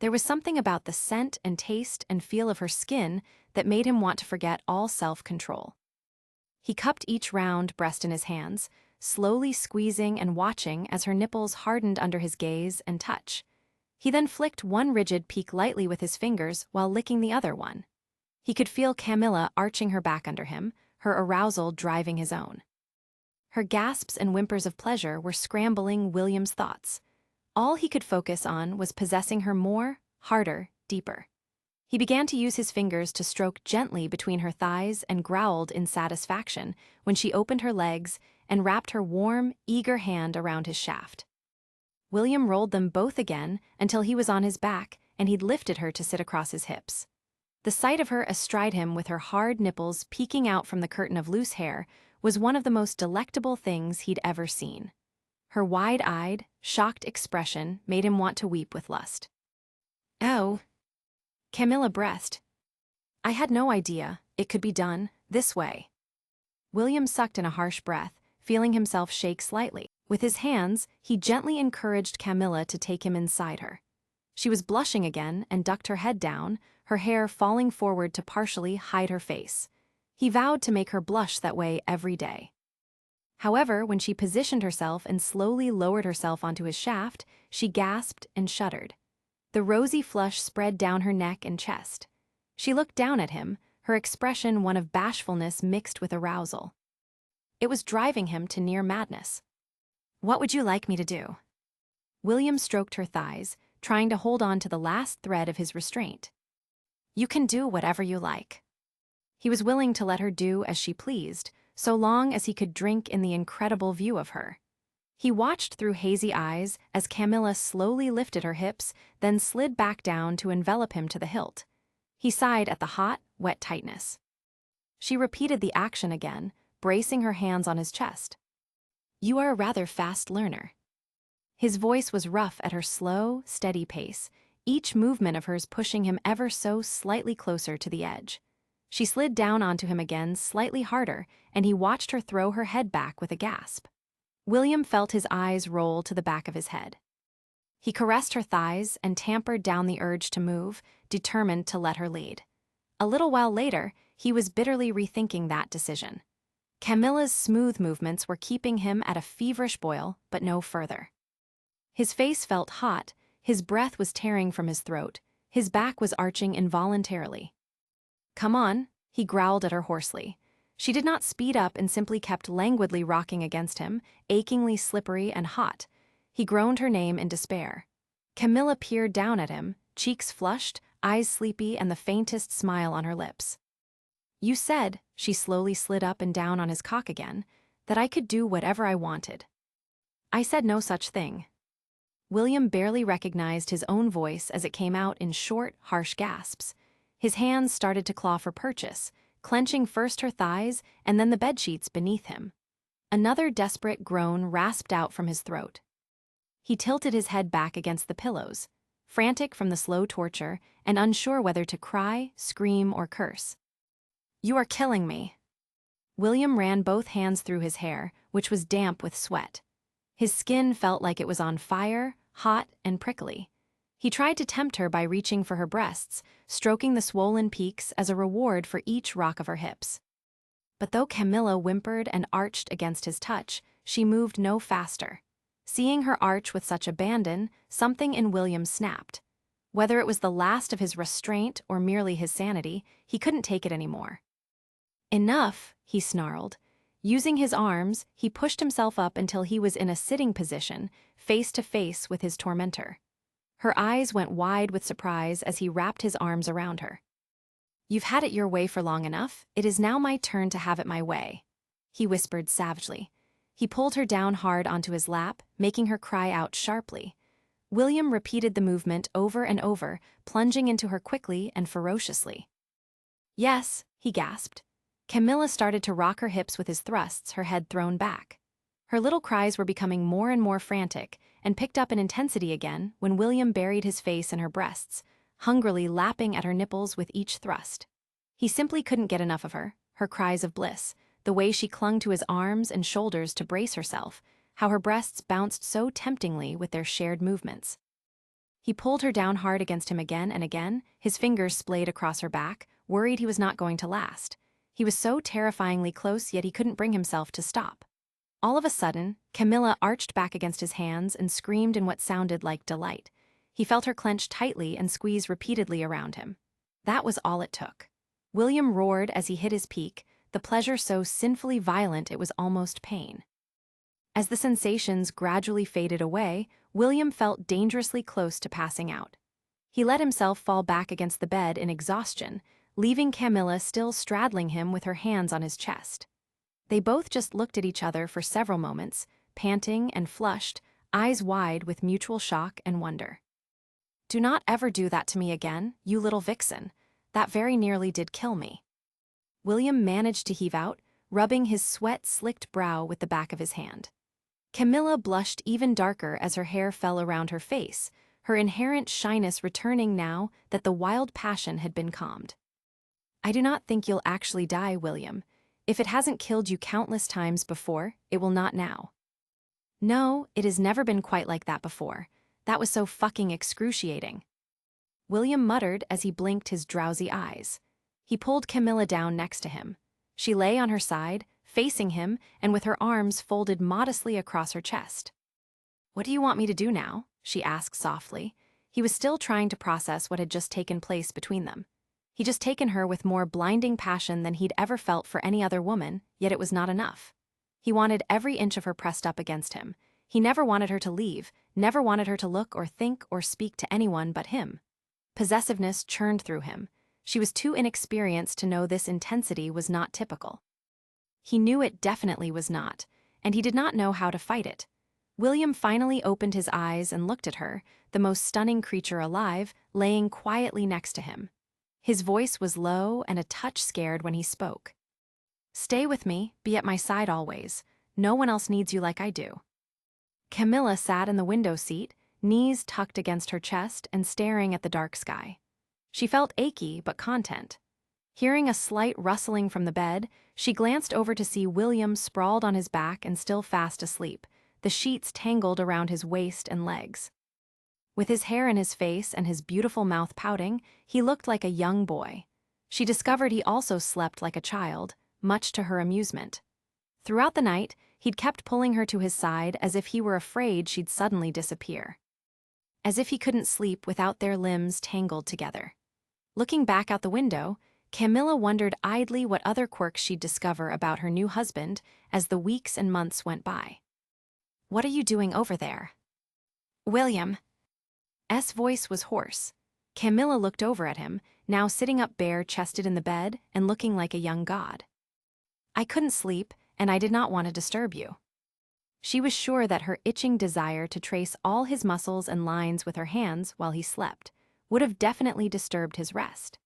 There was something about the scent and taste and feel of her skin that made him want to forget all self-control. He cupped each round breast in his hands, slowly squeezing and watching as her nipples hardened under his gaze and touch. He then flicked one rigid peak lightly with his fingers while licking the other one. He could feel Camilla arching her back under him, her arousal driving his own. Her gasps and whimpers of pleasure were scrambling William's thoughts. All he could focus on was possessing her more, harder, deeper. He began to use his fingers to stroke gently between her thighs and growled in satisfaction when she opened her legs and wrapped her warm, eager hand around his shaft. William rolled them both again until he was on his back and he'd lifted her to sit across his hips. The sight of her astride him with her hard nipples peeking out from the curtain of loose hair was one of the most delectable things he'd ever seen. Her wide-eyed, shocked expression made him want to weep with lust. Oh. Camilla breathed. I had no idea it could be done this way. William sucked in a harsh breath, feeling himself shake slightly. With his hands, he gently encouraged Camilla to take him inside her. She was blushing again and ducked her head down, her hair falling forward to partially hide her face. He vowed to make her blush that way every day. However, when she positioned herself and slowly lowered herself onto his shaft, she gasped and shuddered. The rosy flush spread down her neck and chest. She looked down at him, her expression one of bashfulness mixed with arousal. It was driving him to near madness. What would you like me to do? William stroked her thighs, trying to hold on to the last thread of his restraint. You can do whatever you like. He was willing to let her do as she pleased, so long as he could drink in the incredible view of her. He watched through hazy eyes as Camilla slowly lifted her hips, then slid back down to envelop him to the hilt. He sighed at the hot, wet tightness. She repeated the action again, bracing her hands on his chest. You are a rather fast learner. His voice was rough at her slow, steady pace, each movement of hers pushing him ever so slightly closer to the edge. She slid down onto him again slightly harder, and he watched her throw her head back with a gasp. William felt his eyes roll to the back of his head. He caressed her thighs and tampered down the urge to move, determined to let her lead. A little while later, he was bitterly rethinking that decision. Camilla's smooth movements were keeping him at a feverish boil, but no further. His face felt hot, his breath was tearing from his throat, his back was arching involuntarily. "Come on," he growled at her hoarsely. She did not speed up and simply kept languidly rocking against him, achingly slippery and hot. He groaned her name in despair. Camilla peered down at him, cheeks flushed, eyes sleepy, and the faintest smile on her lips. "You said," she slowly slid up and down on his cock again, "that I could do whatever I wanted." "I said no such thing." William barely recognized his own voice as it came out in short, harsh gasps. His hands started to claw for purchase, clenching first her thighs and then the bedsheets beneath him. Another desperate groan rasped out from his throat. He tilted his head back against the pillows, frantic from the slow torture and unsure whether to cry, scream, or curse. "You are killing me." William ran both hands through his hair, which was damp with sweat. His skin felt like it was on fire, hot and prickly. He tried to tempt her by reaching for her breasts, stroking the swollen peaks as a reward for each rock of her hips. But though Camilla whimpered and arched against his touch, she moved no faster. Seeing her arch with such abandon, something in William snapped. Whether it was the last of his restraint or merely his sanity, he couldn't take it anymore. "Enough," he snarled. Using his arms, he pushed himself up until he was in a sitting position, face to face with his tormentor. Her eyes went wide with surprise as he wrapped his arms around her. "You've had it your way for long enough. It is now my turn to have it my way," he whispered savagely. He pulled her down hard onto his lap, making her cry out sharply. William repeated the movement over and over, plunging into her quickly and ferociously. "Yes," he gasped. Camilla started to rock her hips with his thrusts, her head thrown back. Her little cries were becoming more and more frantic, and picked up in intensity again when William buried his face in her breasts, hungrily lapping at her nipples with each thrust. He simply couldn't get enough of her, her cries of bliss, the way she clung to his arms and shoulders to brace herself, how her breasts bounced so temptingly with their shared movements. He pulled her down hard against him again and again, his fingers splayed across her back, worried he was not going to last. He was so terrifyingly close, yet he couldn't bring himself to stop. All of a sudden, Camilla arched back against his hands and screamed in what sounded like delight. He felt her clench tightly and squeeze repeatedly around him. That was all it took. William roared as he hit his peak, the pleasure so sinfully violent it was almost pain. As the sensations gradually faded away, William felt dangerously close to passing out. He let himself fall back against the bed in exhaustion, leaving Camilla still straddling him with her hands on his chest. They both just looked at each other for several moments, panting and flushed, eyes wide with mutual shock and wonder. "Do not ever do that to me again, you little vixen. That very nearly did kill me." William managed to heave out, rubbing his sweat-slicked brow with the back of his hand. Camilla blushed even darker as her hair fell around her face, her inherent shyness returning now that the wild passion had been calmed. "I do not think you'll actually die, William. If it hasn't killed you countless times before, it will not now." "No, it has never been quite like that before. That was so fucking excruciating." William muttered as he blinked his drowsy eyes. He pulled Camilla down next to him. She lay on her side, facing him, and with her arms folded modestly across her chest. "What do you want me to do now?" she asked softly. He was still trying to process what had just taken place between them. He'd just taken her with more blinding passion than he'd ever felt for any other woman, yet it was not enough. He wanted every inch of her pressed up against him. He never wanted her to leave, never wanted her to look or think or speak to anyone but him. Possessiveness churned through him. She was too inexperienced to know this intensity was not typical. He knew it definitely was not, and he did not know how to fight it. William finally opened his eyes and looked at her, the most stunning creature alive, laying quietly next to him. His voice was low and a touch scared when he spoke. "Stay with me, be at my side always. No one else needs you like I do." Camilla sat in the window seat, knees tucked against her chest and staring at the dark sky. She felt achy but content. Hearing a slight rustling from the bed, she glanced over to see William sprawled on his back and still fast asleep, the sheets tangled around his waist and legs. With his hair in his face and his beautiful mouth pouting, he looked like a young boy. She discovered he also slept like a child, much to her amusement. Throughout the night, he'd kept pulling her to his side as if he were afraid she'd suddenly disappear. As if he couldn't sleep without their limbs tangled together. Looking back out the window, Camilla wondered idly what other quirks she'd discover about her new husband as the weeks and months went by. "What are you doing over there?" "William." S' voice was hoarse. Camilla looked over at him, now sitting up bare-chested in the bed and looking like a young god. "I couldn't sleep, and I did not want to disturb you." She was sure that her itching desire to trace all his muscles and lines with her hands while he slept would have definitely disturbed his rest.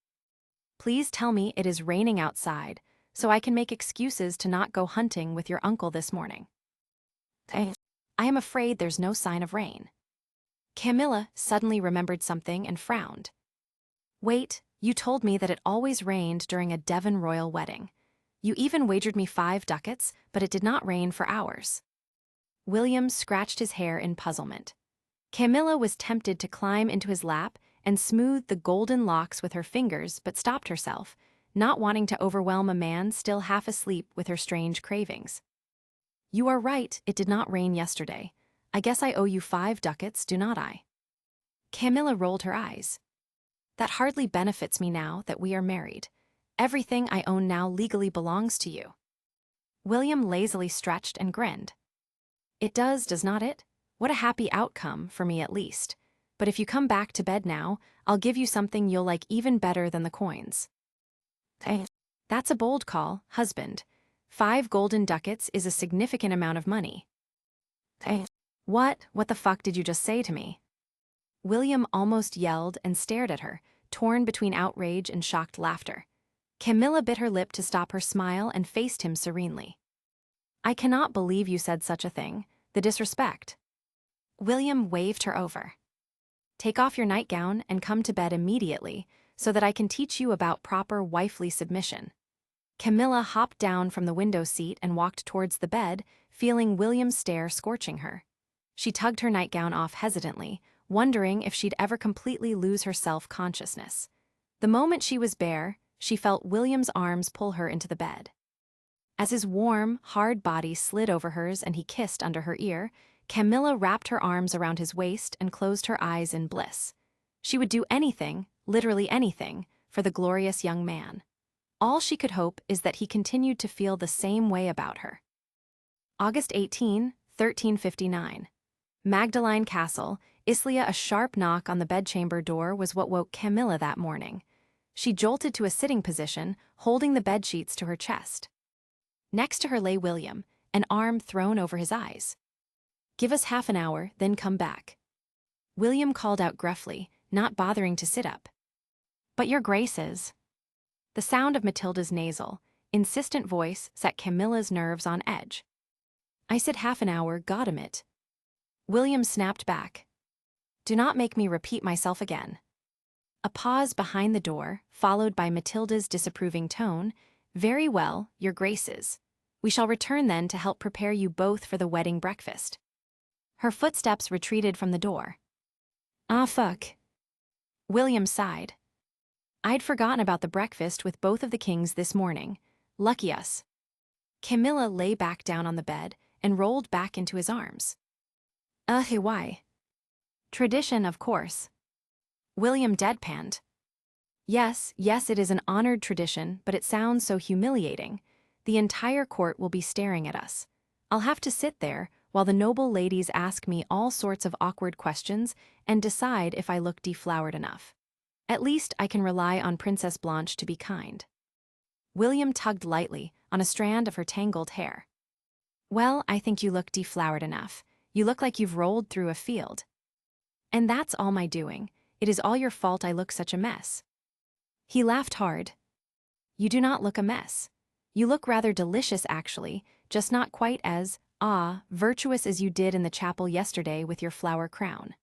"Please tell me it is raining outside, so I can make excuses to not go hunting with your uncle this morning." "I am afraid there's no sign of rain." Camilla suddenly remembered something and frowned. "Wait, you told me that it always rained during a Devon royal wedding. You even wagered me 5 ducats, but it did not rain for hours." William scratched his hair in puzzlement. Camilla was tempted to climb into his lap and smooth the golden locks with her fingers but stopped herself, not wanting to overwhelm a man still half asleep with her strange cravings. "You are right, it did not rain yesterday. I guess I owe you 5 ducats, do not I?" Camilla rolled her eyes. "That hardly benefits me now that we are married. Everything I own now legally belongs to you." William lazily stretched and grinned. "It does not it? What a happy outcome, for me at least. But if you come back to bed now, I'll give you something you'll like even better than the coins." "That's a bold call, husband. 5 golden ducats is a significant amount of money." What the fuck did you just say to me?" William almost yelled and stared at her, torn between outrage and shocked laughter. Camilla bit her lip to stop her smile and faced him serenely. "I cannot believe you said such a thing. The disrespect." William waved her over. "Take off your nightgown and come to bed immediately so that I can teach you about proper wifely submission." Camilla hopped down from the window seat and walked towards the bed, feeling William's stare scorching her. She tugged her nightgown off hesitantly, wondering if she'd ever completely lose her self-consciousness. The moment she was bare, she felt William's arms pull her into the bed. As his warm, hard body slid over hers and he kissed under her ear, Camilla wrapped her arms around his waist and closed her eyes in bliss. She would do anything, literally anything, for the glorious young man. All she could hope is that he continued to feel the same way about her. August 18, 1359. Magdalene Castle, Islia. A sharp knock on the bedchamber door was what woke Camilla that morning. She jolted to a sitting position, holding the bedsheets to her chest. Next to her lay William, an arm thrown over his eyes. "Give us half an hour, then come back." William called out gruffly, not bothering to sit up. "But your graces." The sound of Matilda's nasal, insistent voice set Camilla's nerves on edge. "I said half an hour, goddammit." William snapped back. "Do not make me repeat myself again." A pause behind the door, followed by Matilda's disapproving tone. "Very well, your graces. We shall return then to help prepare you both for the wedding breakfast." Her footsteps retreated from the door. "Ah, fuck." William sighed. "I'd forgotten about the breakfast with both of the kings this morning. Lucky us." Camilla lay back down on the bed and rolled back into his arms. Why?" "Tradition, of course." William deadpanned. Yes, it is an honored tradition, but it sounds so humiliating. The entire court will be staring at us. I'll have to sit there while the noble ladies ask me all sorts of awkward questions and decide if I look deflowered enough. At least I can rely on Princess Blanche to be kind." William tugged lightly on a strand of her tangled hair. "Well, I think you look deflowered enough. You look like you've rolled through a field." "And that's all my doing. It is all your fault I look such a mess." He laughed hard. "You do not look a mess. You look rather delicious actually, just not quite as, virtuous as you did in the chapel yesterday with your flower crown."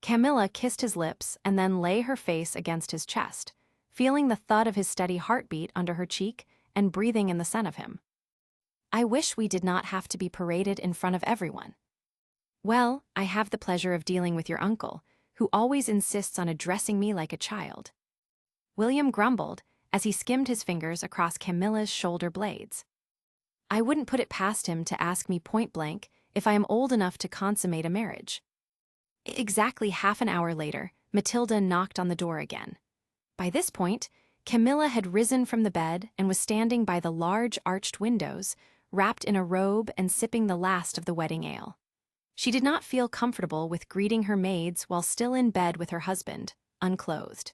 Camilla kissed his lips and then lay her face against his chest, feeling the thud of his steady heartbeat under her cheek and breathing in the scent of him. "I wish we did not have to be paraded in front of everyone." "Well, I have the pleasure of dealing with your uncle, who always insists on addressing me like a child." William grumbled as he skimmed his fingers across Camilla's shoulder blades. "I wouldn't put it past him to ask me point-blank if I am old enough to consummate a marriage." Exactly half an hour later, Matilda knocked on the door again. By this point, Camilla had risen from the bed and was standing by the large arched windows, wrapped in a robe and sipping the last of the wedding ale. She did not feel comfortable with greeting her maids while still in bed with her husband, unclothed.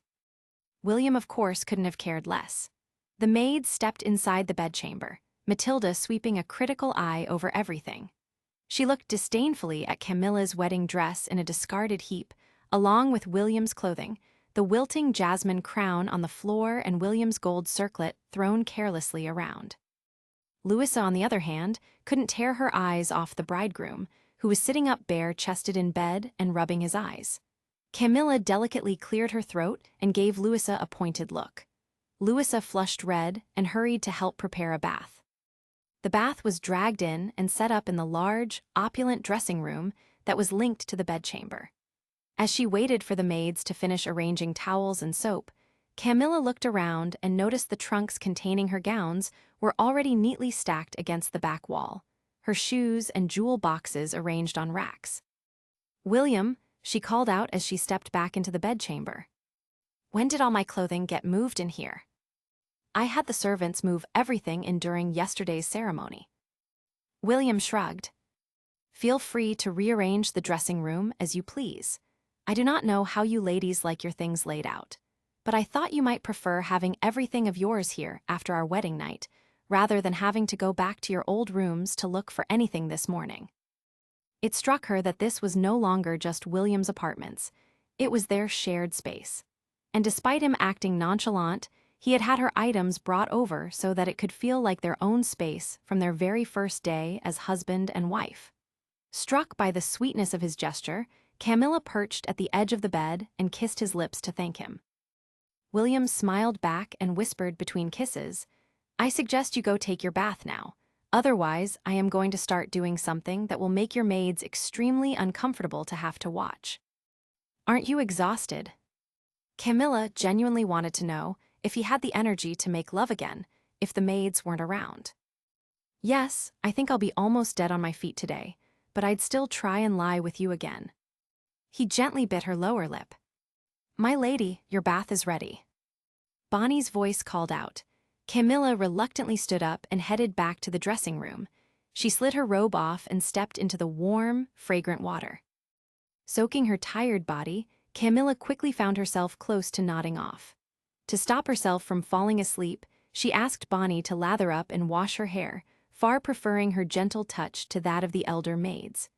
William, of course, couldn't have cared less. The maids stepped inside the bedchamber, Matilda sweeping a critical eye over everything. She looked disdainfully at Camilla's wedding dress in a discarded heap, along with William's clothing, the wilting jasmine crown on the floor and William's gold circlet thrown carelessly around. Louisa, on the other hand, couldn't tear her eyes off the bridegroom, who was sitting up bare-chested in bed and rubbing his eyes. Camilla delicately cleared her throat and gave Louisa a pointed look. Louisa flushed red and hurried to help prepare a bath. The bath was dragged in and set up in the large, opulent dressing room that was linked to the bedchamber. As she waited for the maids to finish arranging towels and soap, Camilla looked around and noticed the trunks containing her gowns were already neatly stacked against the back wall, her shoes and jewel boxes arranged on racks. "William," she called out as she stepped back into the bedchamber. "When did all my clothing get moved in here?" "I had the servants move everything in during yesterday's ceremony." William shrugged. "Feel free to rearrange the dressing room as you please. I do not know how you ladies like your things laid out, but I thought you might prefer having everything of yours here after our wedding night, rather than having to go back to your old rooms to look for anything this morning." It struck her that this was no longer just William's apartments, it was their shared space. And despite him acting nonchalant, he had had her items brought over so that it could feel like their own space from their very first day as husband and wife. Struck by the sweetness of his gesture, Camilla perched at the edge of the bed and kissed his lips to thank him. William smiled back and whispered between kisses, "I suggest you go take your bath now. Otherwise, I am going to start doing something that will make your maids extremely uncomfortable to have to watch." "Aren't you exhausted?" Camilla genuinely wanted to know if he had the energy to make love again, if the maids weren't around. "Yes, I think I'll be almost dead on my feet today, but I'd still try and lie with you again." He gently bit her lower lip. "My lady, your bath is ready." Bonnie's voice called out. Camilla reluctantly stood up and headed back to the dressing room. She slid her robe off and stepped into the warm, fragrant water. Soaking her tired body, Camilla quickly found herself close to nodding off. To stop herself from falling asleep, she asked Bonnie to lather up and wash her hair, far preferring her gentle touch to that of the elder maids.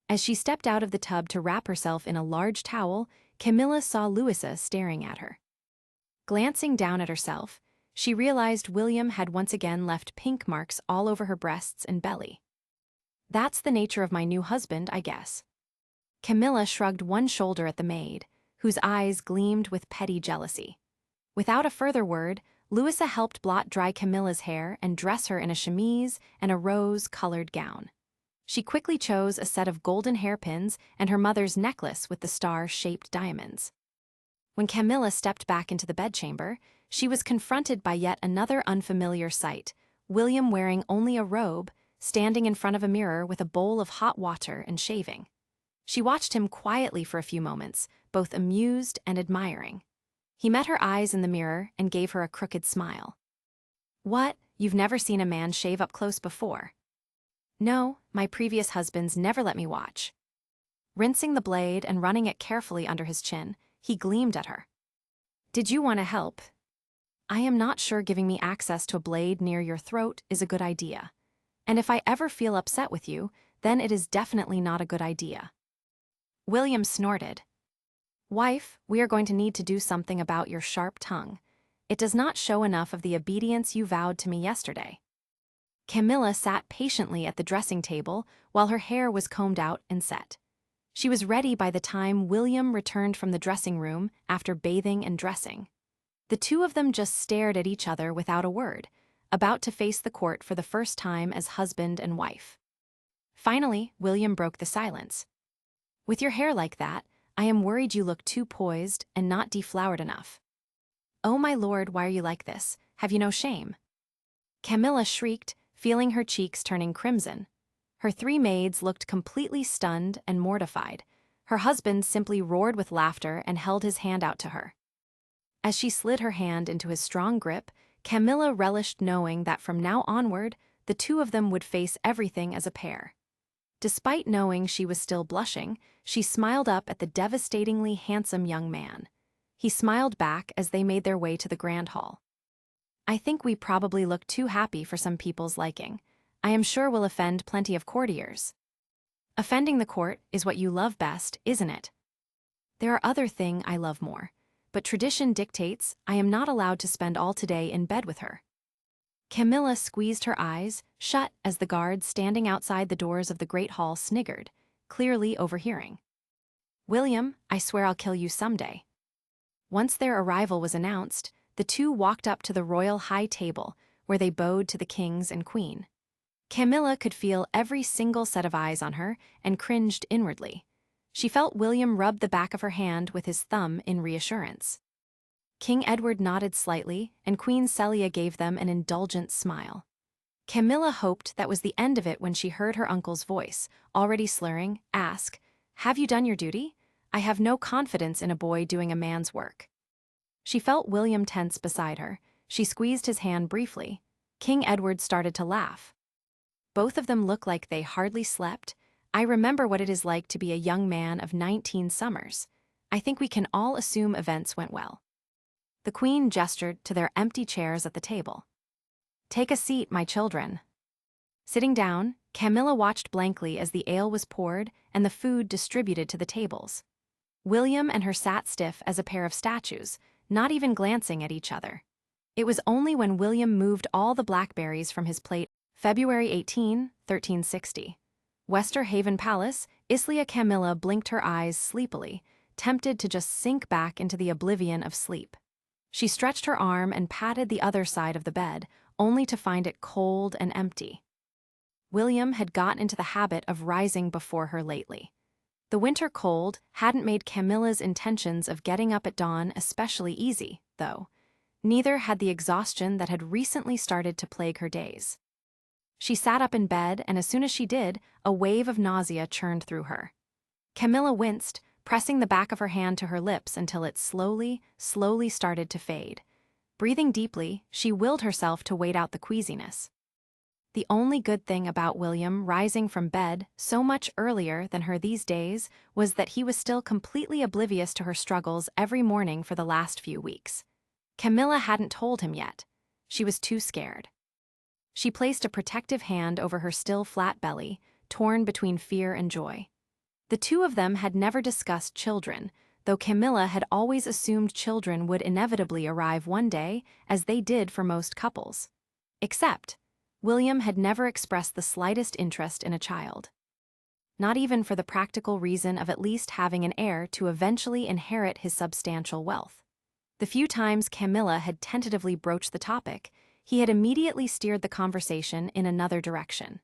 As she stepped out of the tub to wrap herself in a large towel, Camilla saw Louisa staring at her. Glancing down at herself, she realized William had once again left pink marks all over her breasts and belly. "That's the nature of my new husband, I guess." Camilla shrugged one shoulder at the maid, whose eyes gleamed with petty jealousy. Without a further word, Louisa helped blot dry Camilla's hair and dress her in a chemise and a rose-colored gown. She quickly chose a set of golden hairpins and her mother's necklace with the star-shaped diamonds. When Camilla stepped back into the bedchamber, she was confronted by yet another unfamiliar sight, William wearing only a robe, standing in front of a mirror with a bowl of hot water and shaving. She watched him quietly for a few moments, both amused and admiring. He met her eyes in the mirror and gave her a crooked smile. "What, you've never seen a man shave up close before?" "No, my previous husbands never let me watch." Rinsing the blade and running it carefully under his chin, he gleamed at her. "Did you want to help?" "I am not sure giving me access to a blade near your throat is a good idea. And if I ever feel upset with you, then it is definitely not a good idea." William snorted. "Wife, we are going to need to do something about your sharp tongue. It does not show enough of the obedience you vowed to me yesterday." Camilla sat patiently at the dressing table while her hair was combed out and set. She was ready by the time William returned from the dressing room after bathing and dressing. The two of them just stared at each other without a word, about to face the court for the first time as husband and wife. Finally, William broke the silence. "With your hair like that, I am worried you look too poised and not deflowered enough. Oh my lord, why are you like this? Have you no shame? Camilla shrieked, feeling her cheeks turning crimson. Her three maids looked completely stunned and mortified. Her husband simply roared with laughter and held his hand out to her. As she slid her hand into his strong grip, Camilla relished knowing that from now onward, the two of them would face everything as a pair. Despite knowing she was still blushing, she smiled up at the devastatingly handsome young man. He smiled back as they made their way to the grand hall. I think we probably look too happy for some people's liking. I am sure we'll offend plenty of courtiers. Offending the court is what you love best, isn't it? There are other things I love more, but tradition dictates I am not allowed to spend all today in bed with her. Camilla squeezed her eyes shut as the guards standing outside the doors of the great hall sniggered, clearly overhearing. William, I swear I'll kill you someday. Once their arrival was announced, the two walked up to the royal high table, where they bowed to the kings and queen. Camilla could feel every single set of eyes on her and cringed inwardly. She felt William rub the back of her hand with his thumb in reassurance. King Edward nodded slightly, and Queen Celia gave them an indulgent smile. Camilla hoped that was the end of it when she heard her uncle's voice, already slurring, ask, "Have you done your duty? I have no confidence in a boy doing a man's work." She felt William tense beside her. She squeezed his hand briefly. King Edward started to laugh. Both of them looked like they hardly slept. I remember what it is like to be a young man of 19 summers. I think we can all assume events went well. The Queen gestured to their empty chairs at the table. Take a seat, my children. Sitting down, Camilla watched blankly as the ale was poured and the food distributed to the tables. William and her sat stiff as a pair of statues, not even glancing at each other. It was only when William moved all the blackberries from his plate, February 18, 1360. Wester Haven Palace, Islia Camilla blinked her eyes sleepily, tempted to just sink back into the oblivion of sleep. She stretched her arm and patted the other side of the bed, only to find it cold and empty. William had gotten into the habit of rising before her lately. The winter cold hadn't made Camilla's intentions of getting up at dawn especially easy, though. Neither had the exhaustion that had recently started to plague her days. She sat up in bed, and as soon as she did, a wave of nausea churned through her. Camilla winced, pressing the back of her hand to her lips until it slowly started to fade. Breathing deeply, she willed herself to wait out the queasiness. The only good thing about William rising from bed so much earlier than her these days was that he was still completely oblivious to her struggles every morning for the last few weeks. Camilla hadn't told him yet. She was too scared. She placed a protective hand over her still flat belly, torn between fear and joy. The two of them had never discussed children, though Camilla had always assumed children would inevitably arrive one day, as they did for most couples. Except, William had never expressed the slightest interest in a child. Not even for the practical reason of at least having an heir to eventually inherit his substantial wealth. The few times Camilla had tentatively broached the topic, he had immediately steered the conversation in another direction.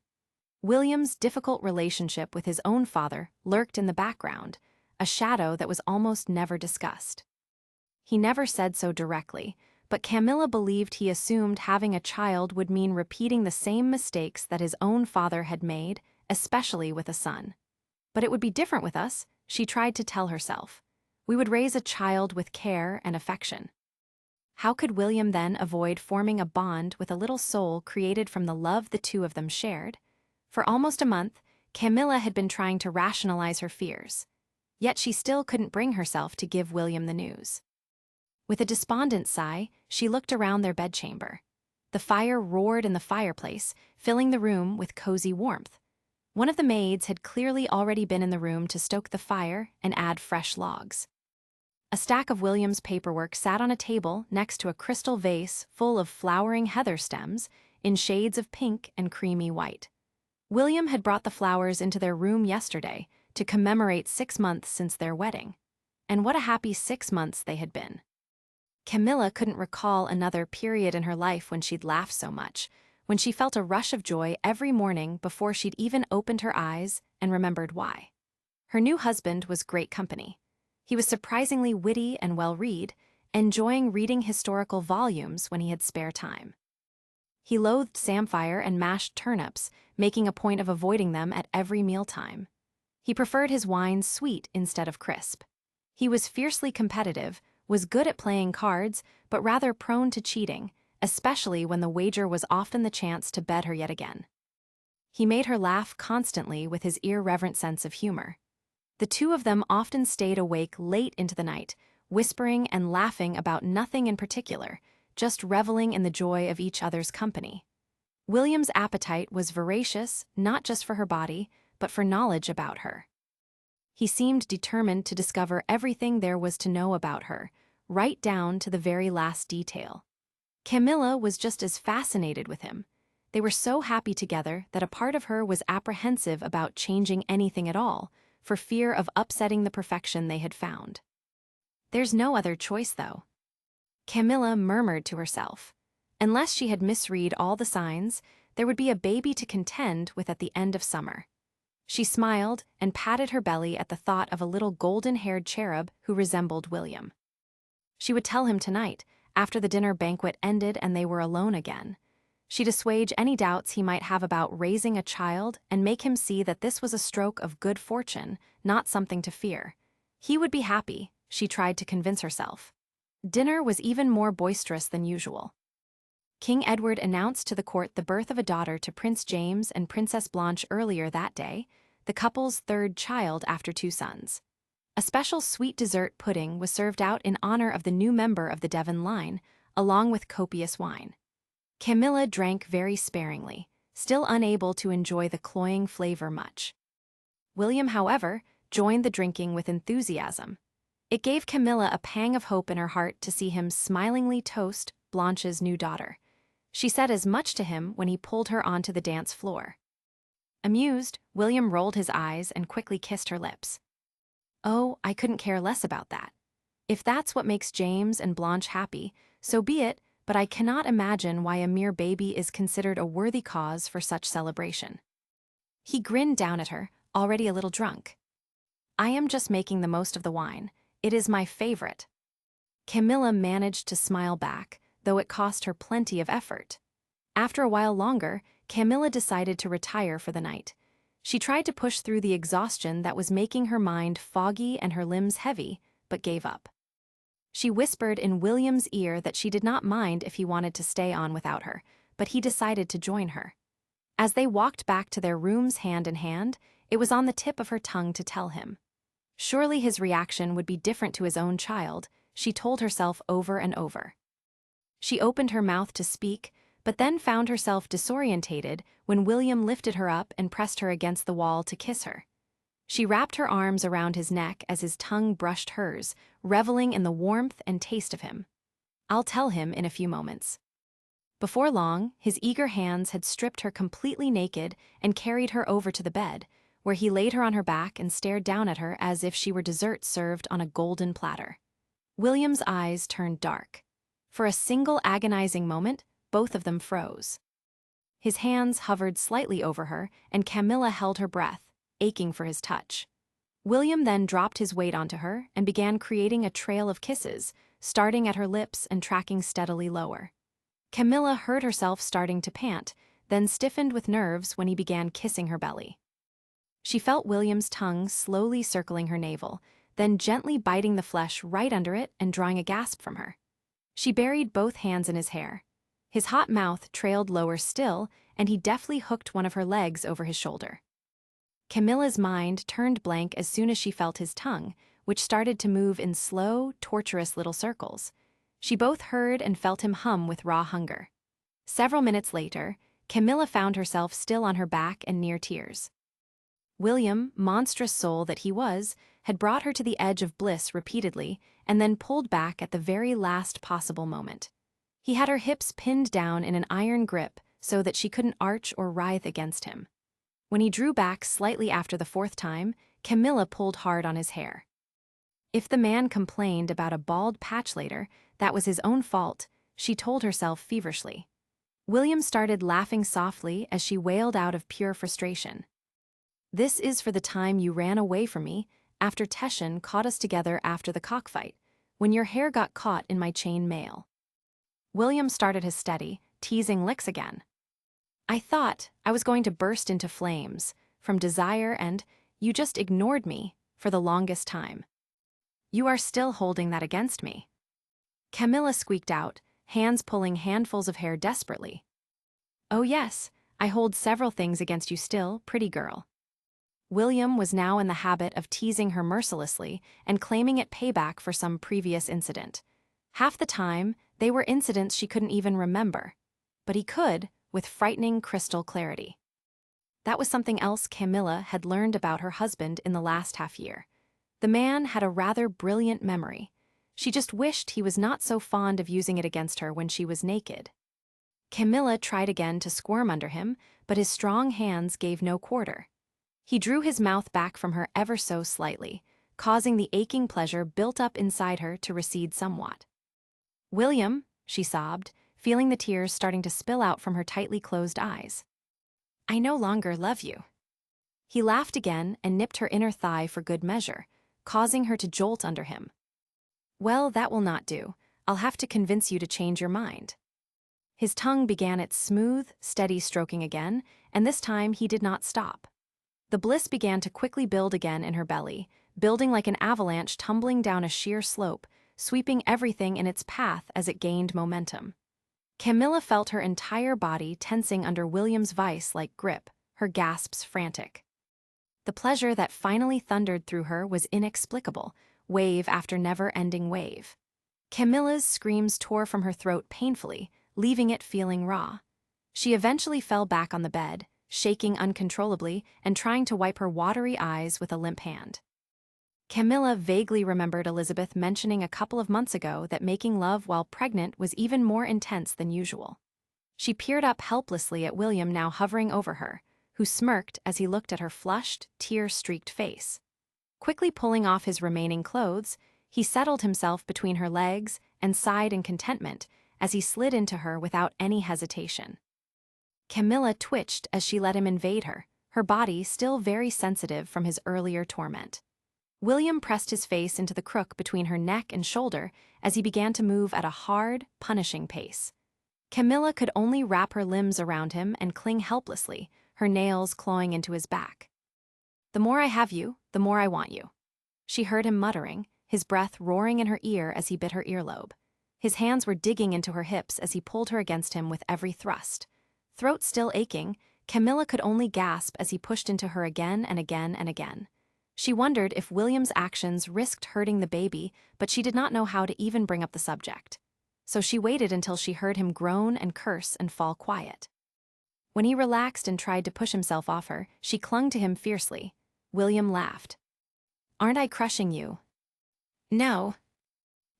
William's difficult relationship with his own father lurked in the background, a shadow that was almost never discussed. He never said so directly, but Camilla believed he assumed having a child would mean repeating the same mistakes that his own father had made, especially with a son. But it would be different with us, she tried to tell herself. We would raise a child with care and affection. How could William then avoid forming a bond with a little soul created from the love the two of them shared? For almost a month, Camilla had been trying to rationalize her fears. Yet she still couldn't bring herself to give William the news. With a despondent sigh, she looked around their bedchamber. The fire roared in the fireplace, filling the room with cozy warmth. One of the maids had clearly already been in the room to stoke the fire and add fresh logs. A stack of William's paperwork sat on a table next to a crystal vase full of flowering heather stems in shades of pink and creamy white. William had brought the flowers into their room yesterday to commemorate 6 months since their wedding. And what a happy 6 months they had been. Camilla couldn't recall another period in her life when she'd laughed so much, when she felt a rush of joy every morning before she'd even opened her eyes and remembered why. Her new husband was great company. He was surprisingly witty and well-read, enjoying reading historical volumes when he had spare time. He loathed samphire and mashed turnips, making a point of avoiding them at every mealtime. He preferred his wines sweet instead of crisp. He was fiercely competitive, was good at playing cards, but rather prone to cheating, especially when the wager was often the chance to bet her yet again. He made her laugh constantly with his irreverent sense of humor. The two of them often stayed awake late into the night, whispering and laughing about nothing in particular, just reveling in the joy of each other's company. William's appetite was voracious, not just for her body, but for knowledge about her. He seemed determined to discover everything there was to know about her, right down to the very last detail. Camilla was just as fascinated with him. They were so happy together that a part of her was apprehensive about changing anything at all, for fear of upsetting the perfection they had found. There's no other choice, though. Camilla murmured to herself. Unless she had misread all the signs, there would be a baby to contend with at the end of summer. She smiled and patted her belly at the thought of a little golden-haired cherub who resembled William. She would tell him tonight, after the dinner banquet ended and they were alone again. She'd assuage any doubts he might have about raising a child and make him see that this was a stroke of good fortune, not something to fear. He would be happy, she tried to convince herself. Dinner was even more boisterous than usual. King Edward announced to the court the birth of a daughter to Prince James and Princess Blanche earlier that day, the couple's third child after 2 sons. A special sweet dessert pudding was served out in honor of the new member of the Devon line, along with copious wine. Camilla drank very sparingly, still unable to enjoy the cloying flavor much. William, however, joined the drinking with enthusiasm. It gave Camilla a pang of hope in her heart to see him smilingly toast Blanche's new daughter. She said as much to him when he pulled her onto the dance floor. Amused, William rolled his eyes and quickly kissed her lips. "Oh, I couldn't care less about that. If that's what makes James and Blanche happy, so be it, but I cannot imagine why a mere baby is considered a worthy cause for such celebration." He grinned down at her, already a little drunk. "I am just making the most of the wine. It is my favorite." Camilla managed to smile back, though it cost her plenty of effort. After a while longer, Camilla decided to retire for the night. She tried to push through the exhaustion that was making her mind foggy and her limbs heavy, but gave up. She whispered in William's ear that she did not mind if he wanted to stay on without her, but he decided to join her. As they walked back to their rooms hand in hand, it was on the tip of her tongue to tell him. Surely his reaction would be different to his own child, she told herself over and over. She opened her mouth to speak, but then found herself disorientated when William lifted her up and pressed her against the wall to kiss her. She wrapped her arms around his neck as his tongue brushed hers, reveling in the warmth and taste of him. "I'll tell him in a few moments." Before long, his eager hands had stripped her completely naked and carried her over to the bed, where he laid her on her back and stared down at her as if she were dessert served on a golden platter. William's eyes turned dark. For a single agonizing moment, both of them froze. His hands hovered slightly over her, and Camilla held her breath, aching for his touch. William then dropped his weight onto her and began creating a trail of kisses, starting at her lips and tracking steadily lower. Camilla heard herself starting to pant, then stiffened with nerves when he began kissing her belly. She felt William's tongue slowly circling her navel, then gently biting the flesh right under it and drawing a gasp from her. She buried both hands in his hair. His hot mouth trailed lower still, and he deftly hooked one of her legs over his shoulder. Camilla's mind turned blank as soon as she felt his tongue, which started to move in slow, torturous little circles. She both heard and felt him hum with raw hunger. Several minutes later, Camilla found herself still on her back and near tears. William, monstrous soul that he was, had brought her to the edge of bliss repeatedly and then pulled back at the very last possible moment. He had her hips pinned down in an iron grip so that she couldn't arch or writhe against him. When he drew back slightly after the 4th time, Camilla pulled hard on his hair. If the man complained about a bald patch later, that was his own fault, she told herself feverishly. William started laughing softly as she wailed out of pure frustration. "This is for the time you ran away from me, after Teshin caught us together after the cockfight, when your hair got caught in my chain mail. William started his steady, teasing licks again. I thought I was going to burst into flames from desire and you just ignored me for the longest time. You are still holding that against me. Camilla squeaked out, hands pulling handfuls of hair desperately. Oh yes, I hold several things against you still, pretty girl. William was now in the habit of teasing her mercilessly and claiming it payback for some previous incident. Half the time, they were incidents she couldn't even remember. But he could, with frightening crystal clarity. That was something else Camilla had learned about her husband in the last half-year. The man had a rather brilliant memory. She just wished he was not so fond of using it against her when she was naked. Camilla tried again to squirm under him, but his strong hands gave no quarter. He drew his mouth back from her ever so slightly, causing the aching pleasure built up inside her to recede somewhat. William, she sobbed, feeling the tears starting to spill out from her tightly closed eyes. I no longer love you. He laughed again and nipped her inner thigh for good measure, causing her to jolt under him. Well, that will not do. I'll have to convince you to change your mind. His tongue began its smooth, steady stroking again, and this time he did not stop. The bliss began to quickly build again in her belly, building like an avalanche tumbling down a sheer slope, sweeping everything in its path as it gained momentum. Camilla felt her entire body tensing under William's vice-like grip, her gasps frantic. The pleasure that finally thundered through her was inexplicable, wave after never-ending wave. Camilla's screams tore from her throat painfully, leaving it feeling raw. She eventually fell back on the bed, shaking uncontrollably and trying to wipe her watery eyes with a limp hand. Camilla vaguely remembered Elizabeth mentioning a couple of months ago that making love while pregnant was even more intense than usual. She peered up helplessly at William now hovering over her, who smirked as he looked at her flushed, tear-streaked face. Quickly pulling off his remaining clothes, he settled himself between her legs and sighed in contentment as he slid into her without any hesitation. Camilla twitched as she let him invade her body still very sensitive from his earlier torment. William pressed his face into the crook between her neck and shoulder as he began to move at a hard, punishing pace. Camilla could only wrap her limbs around him and cling helplessly, her nails clawing into his back. The more I have you, the more I want you. She heard him muttering, his breath roaring in her ear as he bit her earlobe. His hands were digging into her hips as he pulled her against him with every thrust. Throat still aching, Camilla could only gasp as he pushed into her again and again and again. She wondered if William's actions risked hurting the baby, but she did not know how to even bring up the subject. So she waited until she heard him groan and curse and fall quiet. When he relaxed and tried to push himself off her, she clung to him fiercely. William laughed. Aren't I crushing you? No.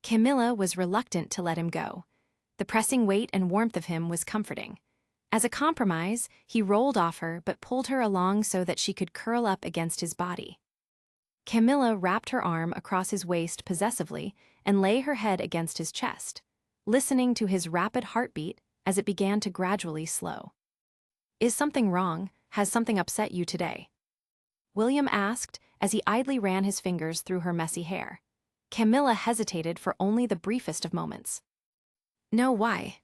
Camilla was reluctant to let him go. The pressing weight and warmth of him was comforting. As a compromise, he rolled off her but pulled her along so that she could curl up against his body. Camilla wrapped her arm across his waist possessively and lay her head against his chest, listening to his rapid heartbeat as it began to gradually slow. Is something wrong? Has something upset you today? William asked as he idly ran his fingers through her messy hair. Camilla hesitated for only the briefest of moments. No, why?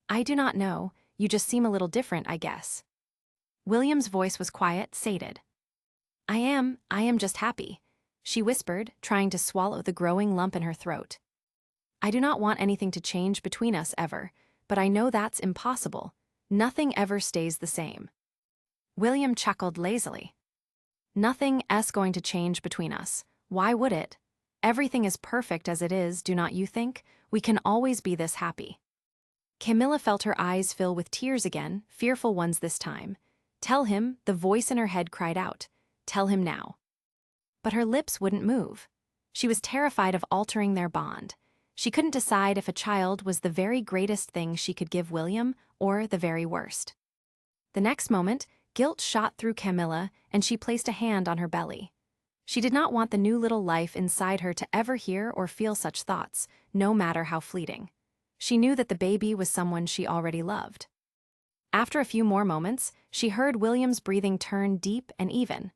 I do not know, you just seem a little different, I guess. William's voice was quiet, sated. I am just happy, she whispered, trying to swallow the growing lump in her throat. I do not want anything to change between us ever, but I know that's impossible. Nothing ever stays the same. William chuckled lazily. Nothing's going to change between us. Why would it? Everything is perfect as it is, do not you think? We can always be this happy. Camilla felt her eyes fill with tears again, fearful ones this time. Tell him, the voice in her head cried out. Tell him now. But her lips wouldn't move. She was terrified of altering their bond. She couldn't decide if a child was the very greatest thing she could give William or the very worst. The next moment, guilt shot through Camilla and she placed a hand on her belly. She did not want the new little life inside her to ever hear or feel such thoughts, no matter how fleeting. She knew that the baby was someone she already loved. After a few more moments, she heard William's breathing turn deep and even.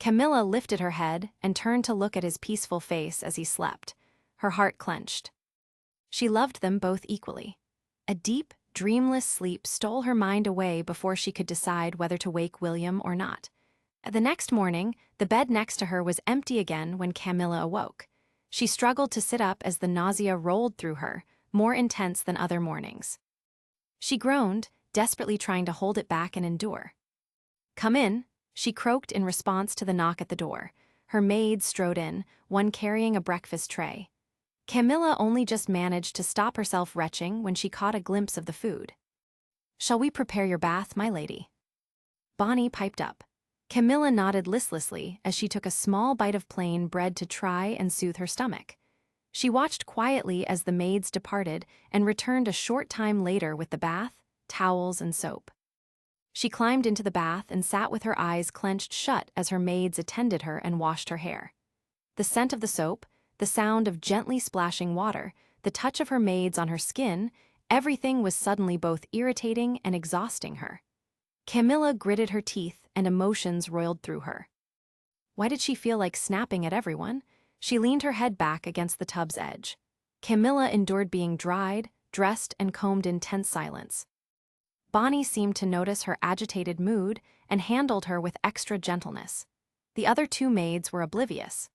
Camilla lifted her head and turned to look at his peaceful face as he slept. Her heart clenched. She loved them both equally. A deep, dreamless sleep stole her mind away before she could decide whether to wake William or not. The next morning, the bed next to her was empty again when Camilla awoke. She struggled to sit up as the nausea rolled through her, more intense than other mornings. She groaned, desperately trying to hold it back and endure. "Come in," she croaked in response to the knock at the door. Her maid strode in, one carrying a breakfast tray. Camilla only just managed to stop herself retching when she caught a glimpse of the food. "Shall we prepare your bath, my lady?" Bonnie piped up. Camilla nodded listlessly as she took a small bite of plain bread to try and soothe her stomach. She watched quietly as the maids departed and returned a short time later with the bath, towels, and soap. She climbed into the bath and sat with her eyes clenched shut as her maids attended her and washed her hair. The scent of the soap, the sound of gently splashing water, the touch of her maids on her skin, everything was suddenly both irritating and exhausting her. Camilla gritted her teeth and emotions roiled through her. Why did she feel like snapping at everyone? She leaned her head back against the tub's edge. Camilla endured being dried, dressed, and combed in tense silence. Bonnie seemed to notice her agitated mood and handled her with extra gentleness. The other two maids were oblivious.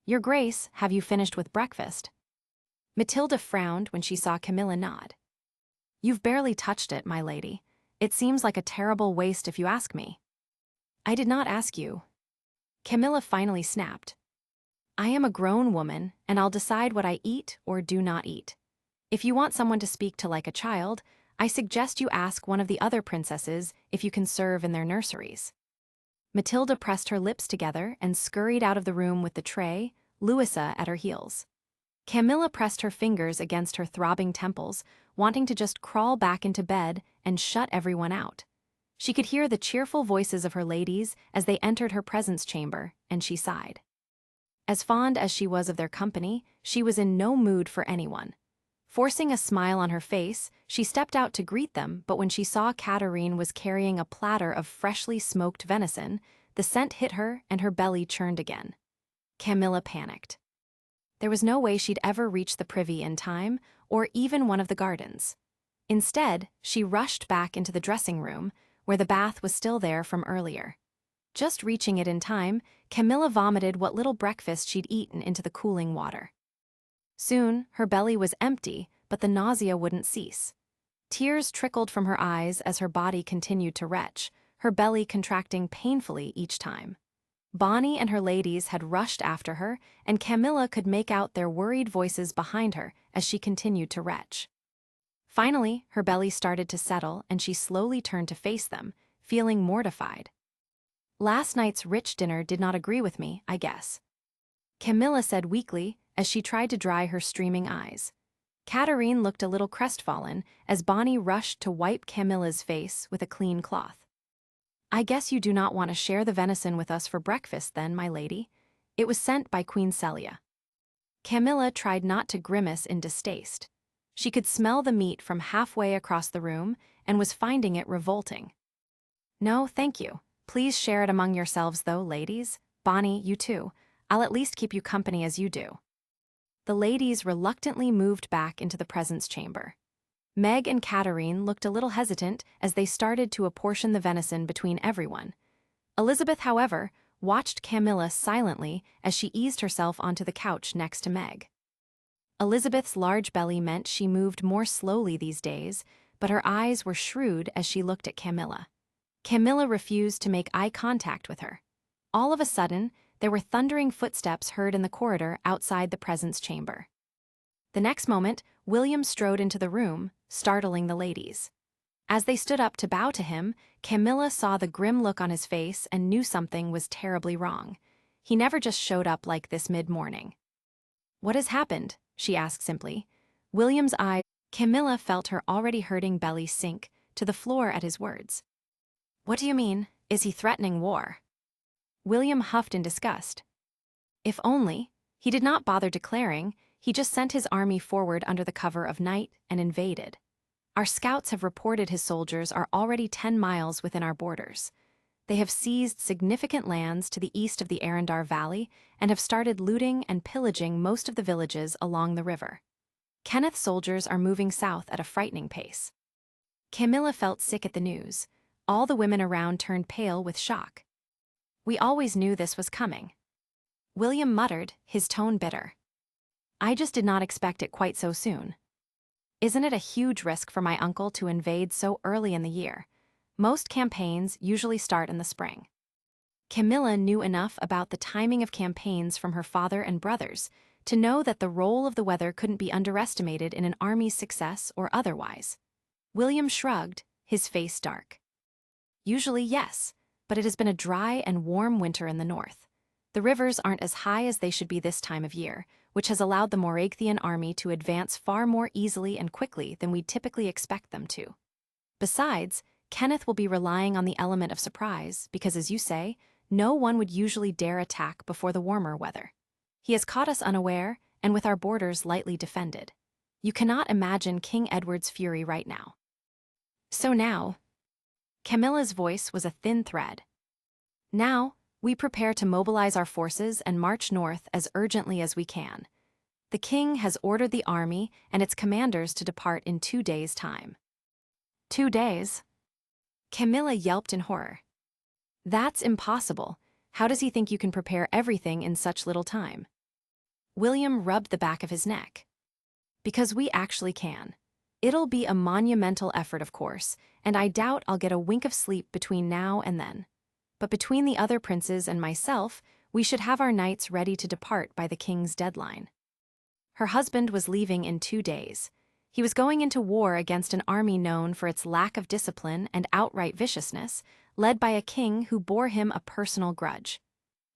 "Your Grace, have you finished with breakfast?" Matilda frowned when she saw Camilla nod. "You've barely touched it, my lady. It seems like a terrible waste if you ask me." "I did not ask you." Camilla finally snapped. "I am a grown woman, and I'll decide what I eat or do not eat. If you want someone to speak to like a child, I suggest you ask one of the other princesses if you can serve in their nurseries." Matilda pressed her lips together and scurried out of the room with the tray, Louisa at her heels. Camilla pressed her fingers against her throbbing temples, wanting to just crawl back into bed and shut everyone out. She could hear the cheerful voices of her ladies as they entered her presence chamber, and she sighed. As fond as she was of their company, she was in no mood for anyone. Forcing a smile on her face, she stepped out to greet them, but when she saw Katarine was carrying a platter of freshly smoked venison, the scent hit her and her belly churned again. Camilla panicked. There was no way she'd ever reach the privy in time, or even one of the gardens. Instead, she rushed back into the dressing room, where the bath was still there from earlier. Just reaching it in time, Camilla vomited what little breakfast she'd eaten into the cooling water. Soon, her belly was empty, but the nausea wouldn't cease. Tears trickled from her eyes as her body continued to retch, her belly contracting painfully each time. Bonnie and her ladies had rushed after her, and Camilla could make out their worried voices behind her as she continued to retch. Finally, her belly started to settle and she slowly turned to face them, feeling mortified. "Last night's rich dinner did not agree with me, I guess," Camilla said weakly as she tried to dry her streaming eyes. Katarine looked a little crestfallen as Bonnie rushed to wipe Camilla's face with a clean cloth. "I guess you do not want to share the venison with us for breakfast then, my lady. It was sent by Queen Celia." Camilla tried not to grimace in distaste. She could smell the meat from halfway across the room and was finding it revolting. "No, thank you. Please share it among yourselves though, ladies. Bonnie, you too. I'll at least keep you company as you do." The ladies reluctantly moved back into the presence chamber. Meg and Katarine looked a little hesitant as they started to apportion the venison between everyone. Elizabeth, however, watched Camilla silently as she eased herself onto the couch next to Meg. Elizabeth's large belly meant she moved more slowly these days, but her eyes were shrewd as she looked at Camilla. Camilla refused to make eye contact with her. All of a sudden, there were thundering footsteps heard in the corridor outside the presence chamber. The next moment, William strode into the room, startling the ladies. As they stood up to bow to him, Camilla saw the grim look on his face and knew something was terribly wrong. He never just showed up like this mid-morning. "What has happened?" she asked simply. William's eyes. Camilla felt her already hurting belly sink to the floor at his words. "What do you mean? Is he threatening war?" William huffed in disgust. If only. He did not bother declaring, he just sent his army forward under the cover of night and invaded. Our scouts have reported his soldiers are already 10 miles within our borders. They have seized significant lands to the east of the Arendar Valley and have started looting and pillaging most of the villages along the river. Kenneth's soldiers are moving south at a frightening pace. Camilla felt sick at the news. All the women around turned pale with shock. We always knew this was coming. William muttered, his tone bitter. I just did not expect it quite so soon. Isn't it a huge risk for my uncle to invade so early in the year? Most campaigns usually start in the spring. Camilla knew enough about the timing of campaigns from her father and brothers to know that the role of the weather couldn't be underestimated in an army's success or otherwise. William shrugged, his face dark. Usually, yes, but it has been a dry and warm winter in the north. The rivers aren't as high as they should be this time of year, which has allowed the Moragathian army to advance far more easily and quickly than we'd typically expect them to. Besides, Kenneth will be relying on the element of surprise because, as you say, no one would usually dare attack before the warmer weather. He has caught us unaware and with our borders lightly defended. You cannot imagine King Edward's fury right now. So now, Camilla's voice was a thin thread. Now, we prepare to mobilize our forces and march north as urgently as we can. The king has ordered the army and its commanders to depart in 2 days' time. 2 days? Camilla yelped in horror. That's impossible. How does he think you can prepare everything in such little time? William rubbed the back of his neck. Because we actually can. It'll be a monumental effort, of course, and I doubt I'll get a wink of sleep between now and then. But between the other princes and myself, we should have our knights ready to depart by the king's deadline. Her husband was leaving in 2 days. He was going into war against an army known for its lack of discipline and outright viciousness, led by a king who bore him a personal grudge.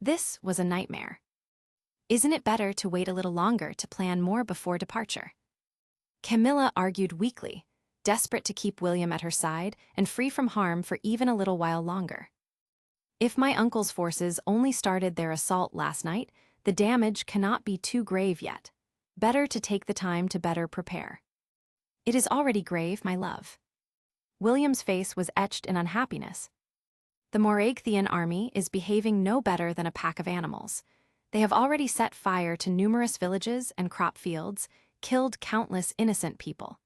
This was a nightmare. Isn't it better to wait a little longer to plan more before departure? Camilla argued weakly, desperate to keep William at her side and free from harm for even a little while longer. If my uncle's forces only started their assault last night, the damage cannot be too grave yet. Better to take the time to better prepare. It is already grave, my love. William's face was etched in unhappiness. The Moragathian army is behaving no better than a pack of animals. They have already set fire to numerous villages and crop fields, killed countless innocent people.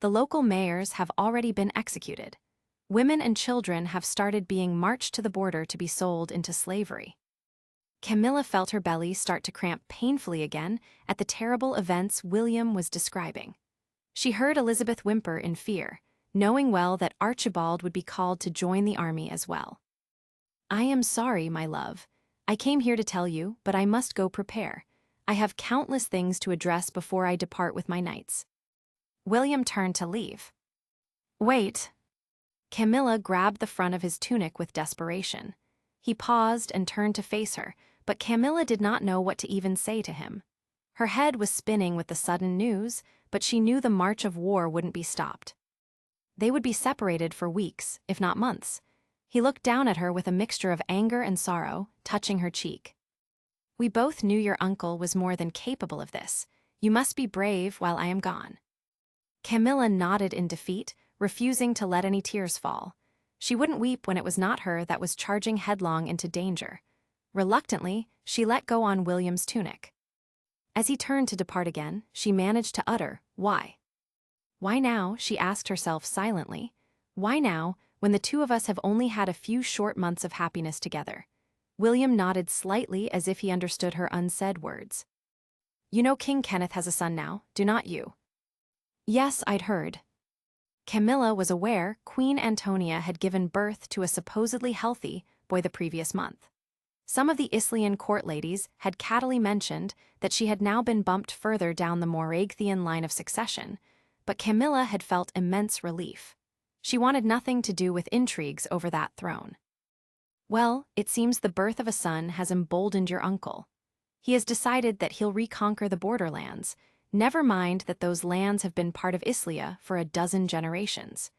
The local mayors have already been executed. Women and children have started being marched to the border to be sold into slavery. Camilla felt her belly start to cramp painfully again at the terrible events William was describing. She heard Elizabeth whimper in fear, knowing well that Archibald would be called to join the army as well. I am sorry, my love. I came here to tell you, but I must go prepare. I have countless things to address before I depart with my knights. William turned to leave. Wait. Camilla grabbed the front of his tunic with desperation. He paused and turned to face her, but Camilla did not know what to even say to him. Her head was spinning with the sudden news, but she knew the march of war wouldn't be stopped. They would be separated for weeks, if not months. He looked down at her with a mixture of anger and sorrow, touching her cheek. We both knew your uncle was more than capable of this. You must be brave while I am gone. Camilla nodded in defeat, refusing to let any tears fall. She wouldn't weep when it was not her that was charging headlong into danger. Reluctantly, she let go on William's tunic. As he turned to depart again, she managed to utter, "Why?" Why now, she asked herself silently. Why now, when the two of us have only had a few short months of happiness together? William nodded slightly as if he understood her unsaid words. You know King Kenneth has a son now, do not you? Yes, I'd heard. Camilla was aware Queen Antonia had given birth to a supposedly healthy boy the previous month. Some of the Islian court ladies had cattily mentioned that she had now been bumped further down the Moragathian line of succession, but Camilla had felt immense relief. She wanted nothing to do with intrigues over that throne. Well, it seems the birth of a son has emboldened your uncle. He has decided that he'll reconquer the borderlands. Never mind that those lands have been part of Islia for a dozen generations.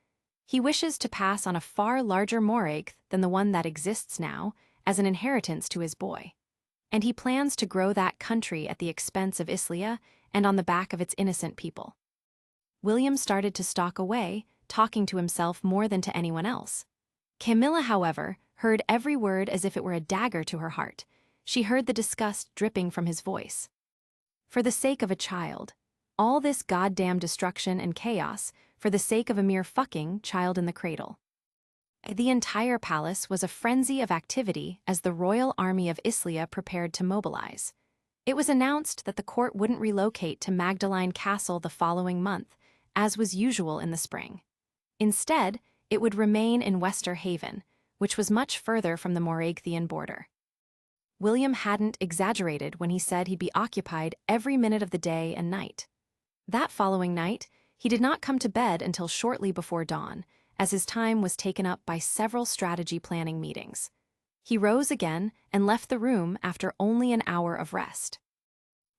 He wishes to pass on a far larger Morag than the one that exists now as an inheritance to his boy. And he plans to grow that country at the expense of Islia and on the back of its innocent people. William started to stalk away, talking to himself more than to anyone else. Camilla, however, heard every word as if it were a dagger to her heart. She heard the disgust dripping from his voice. For the sake of a child. All this goddamn destruction and chaos, for the sake of a mere fucking child in the cradle. The entire palace was a frenzy of activity as the royal army of Islia prepared to mobilize. It was announced that the court wouldn't relocate to Magdalene Castle the following month, as was usual in the spring. Instead, it would remain in Wester Haven, which was much further from the Moragathian border. William hadn't exaggerated when he said he'd be occupied every minute of the day and night. That following night, he did not come to bed until shortly before dawn, as his time was taken up by several strategy planning meetings. He rose again and left the room after only an hour of rest.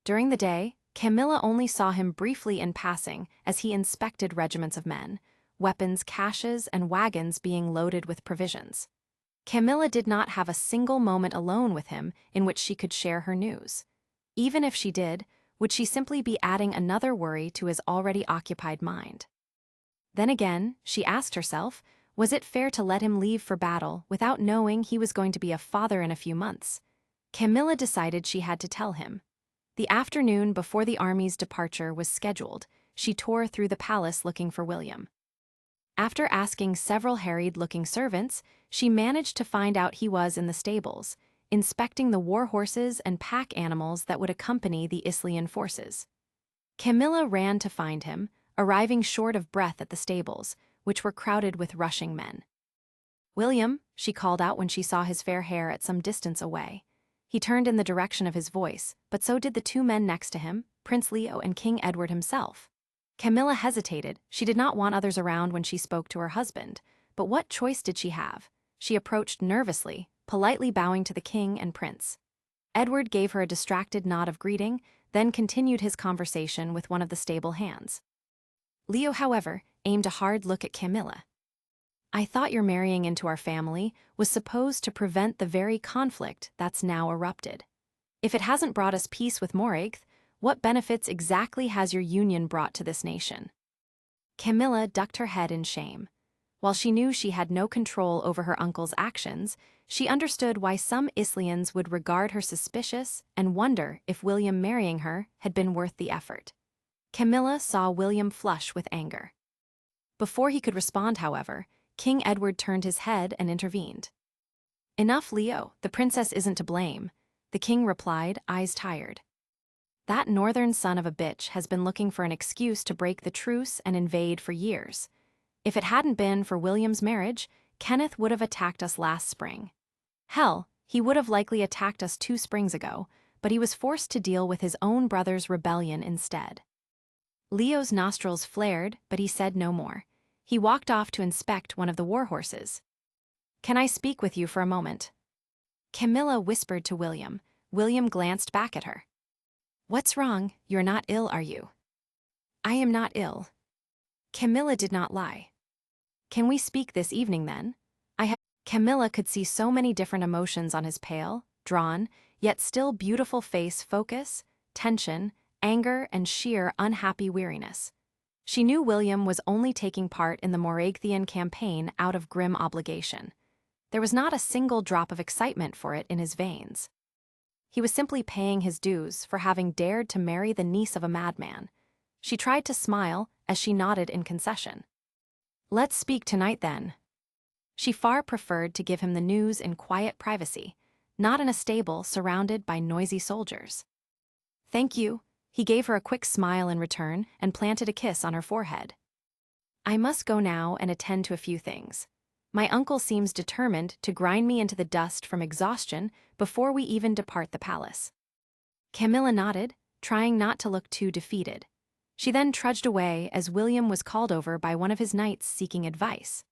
During the day, Camilla only saw him briefly in passing as he inspected regiments of men, weapons caches and wagons being loaded with provisions. Camilla did not have a single moment alone with him in which she could share her news. Even if she did, would she simply be adding another worry to his already occupied mind? Then again, she asked herself, was it fair to let him leave for battle without knowing he was going to be a father in a few months? Camilla decided she had to tell him. The afternoon before the army's departure was scheduled, she tore through the palace looking for William. After asking several harried-looking servants, she managed to find out he was in the stables, inspecting the war horses and pack animals that would accompany the Islian forces. Camilla ran to find him, arriving short of breath at the stables, which were crowded with rushing men. "William," she called out when she saw his fair hair at some distance away. He turned in the direction of his voice, but so did the two men next to him, Prince Leo and King Edward himself. Camilla hesitated. She did not want others around when she spoke to her husband, but what choice did she have? She approached nervously, politely bowing to the king and prince. Edward gave her a distracted nod of greeting, then continued his conversation with one of the stable hands. Leo, however, aimed a hard look at Camilla. "I thought your marrying into our family was supposed to prevent the very conflict that's now erupted. If it hasn't brought us peace with Moragth, what benefits exactly has your union brought to this nation?" Camilla ducked her head in shame. While she knew she had no control over her uncle's actions, she understood why some Islians would regard her suspicious and wonder if William marrying her had been worth the effort. Camilla saw William flush with anger. Before he could respond, however, King Edward turned his head and intervened. "Enough, Leo, the princess isn't to blame," the king replied, eyes tired. "That northern son of a bitch has been looking for an excuse to break the truce and invade for years. If it hadn't been for William's marriage, Kenneth would have attacked us last spring. Hell, he would have likely attacked us 2 springs ago, but he was forced to deal with his own brother's rebellion instead." Leo's nostrils flared, but he said no more. He walked off to inspect one of the war horses. "Can I speak with you for a moment?" Camilla whispered to William. William glanced back at her. "What's wrong? You're not ill, are you?" "I am not ill." Camilla did not lie. "Can we speak this evening then? Camilla could see so many different emotions on his pale, drawn, yet still beautiful face: focus, tension, anger, and sheer unhappy weariness. She knew William was only taking part in the Moragathian campaign out of grim obligation. There was not a single drop of excitement for it in his veins. He was simply paying his dues for having dared to marry the niece of a madman. She tried to smile as she nodded in concession. "Let's speak tonight then." She far preferred to give him the news in quiet privacy, not in a stable surrounded by noisy soldiers. "Thank you." He gave her a quick smile in return and planted a kiss on her forehead. "I must go now and attend to a few things. My uncle seems determined to grind me into the dust from exhaustion before we even depart the palace." Camilla nodded, trying not to look too defeated. She then trudged away as William was called over by one of his knights seeking advice.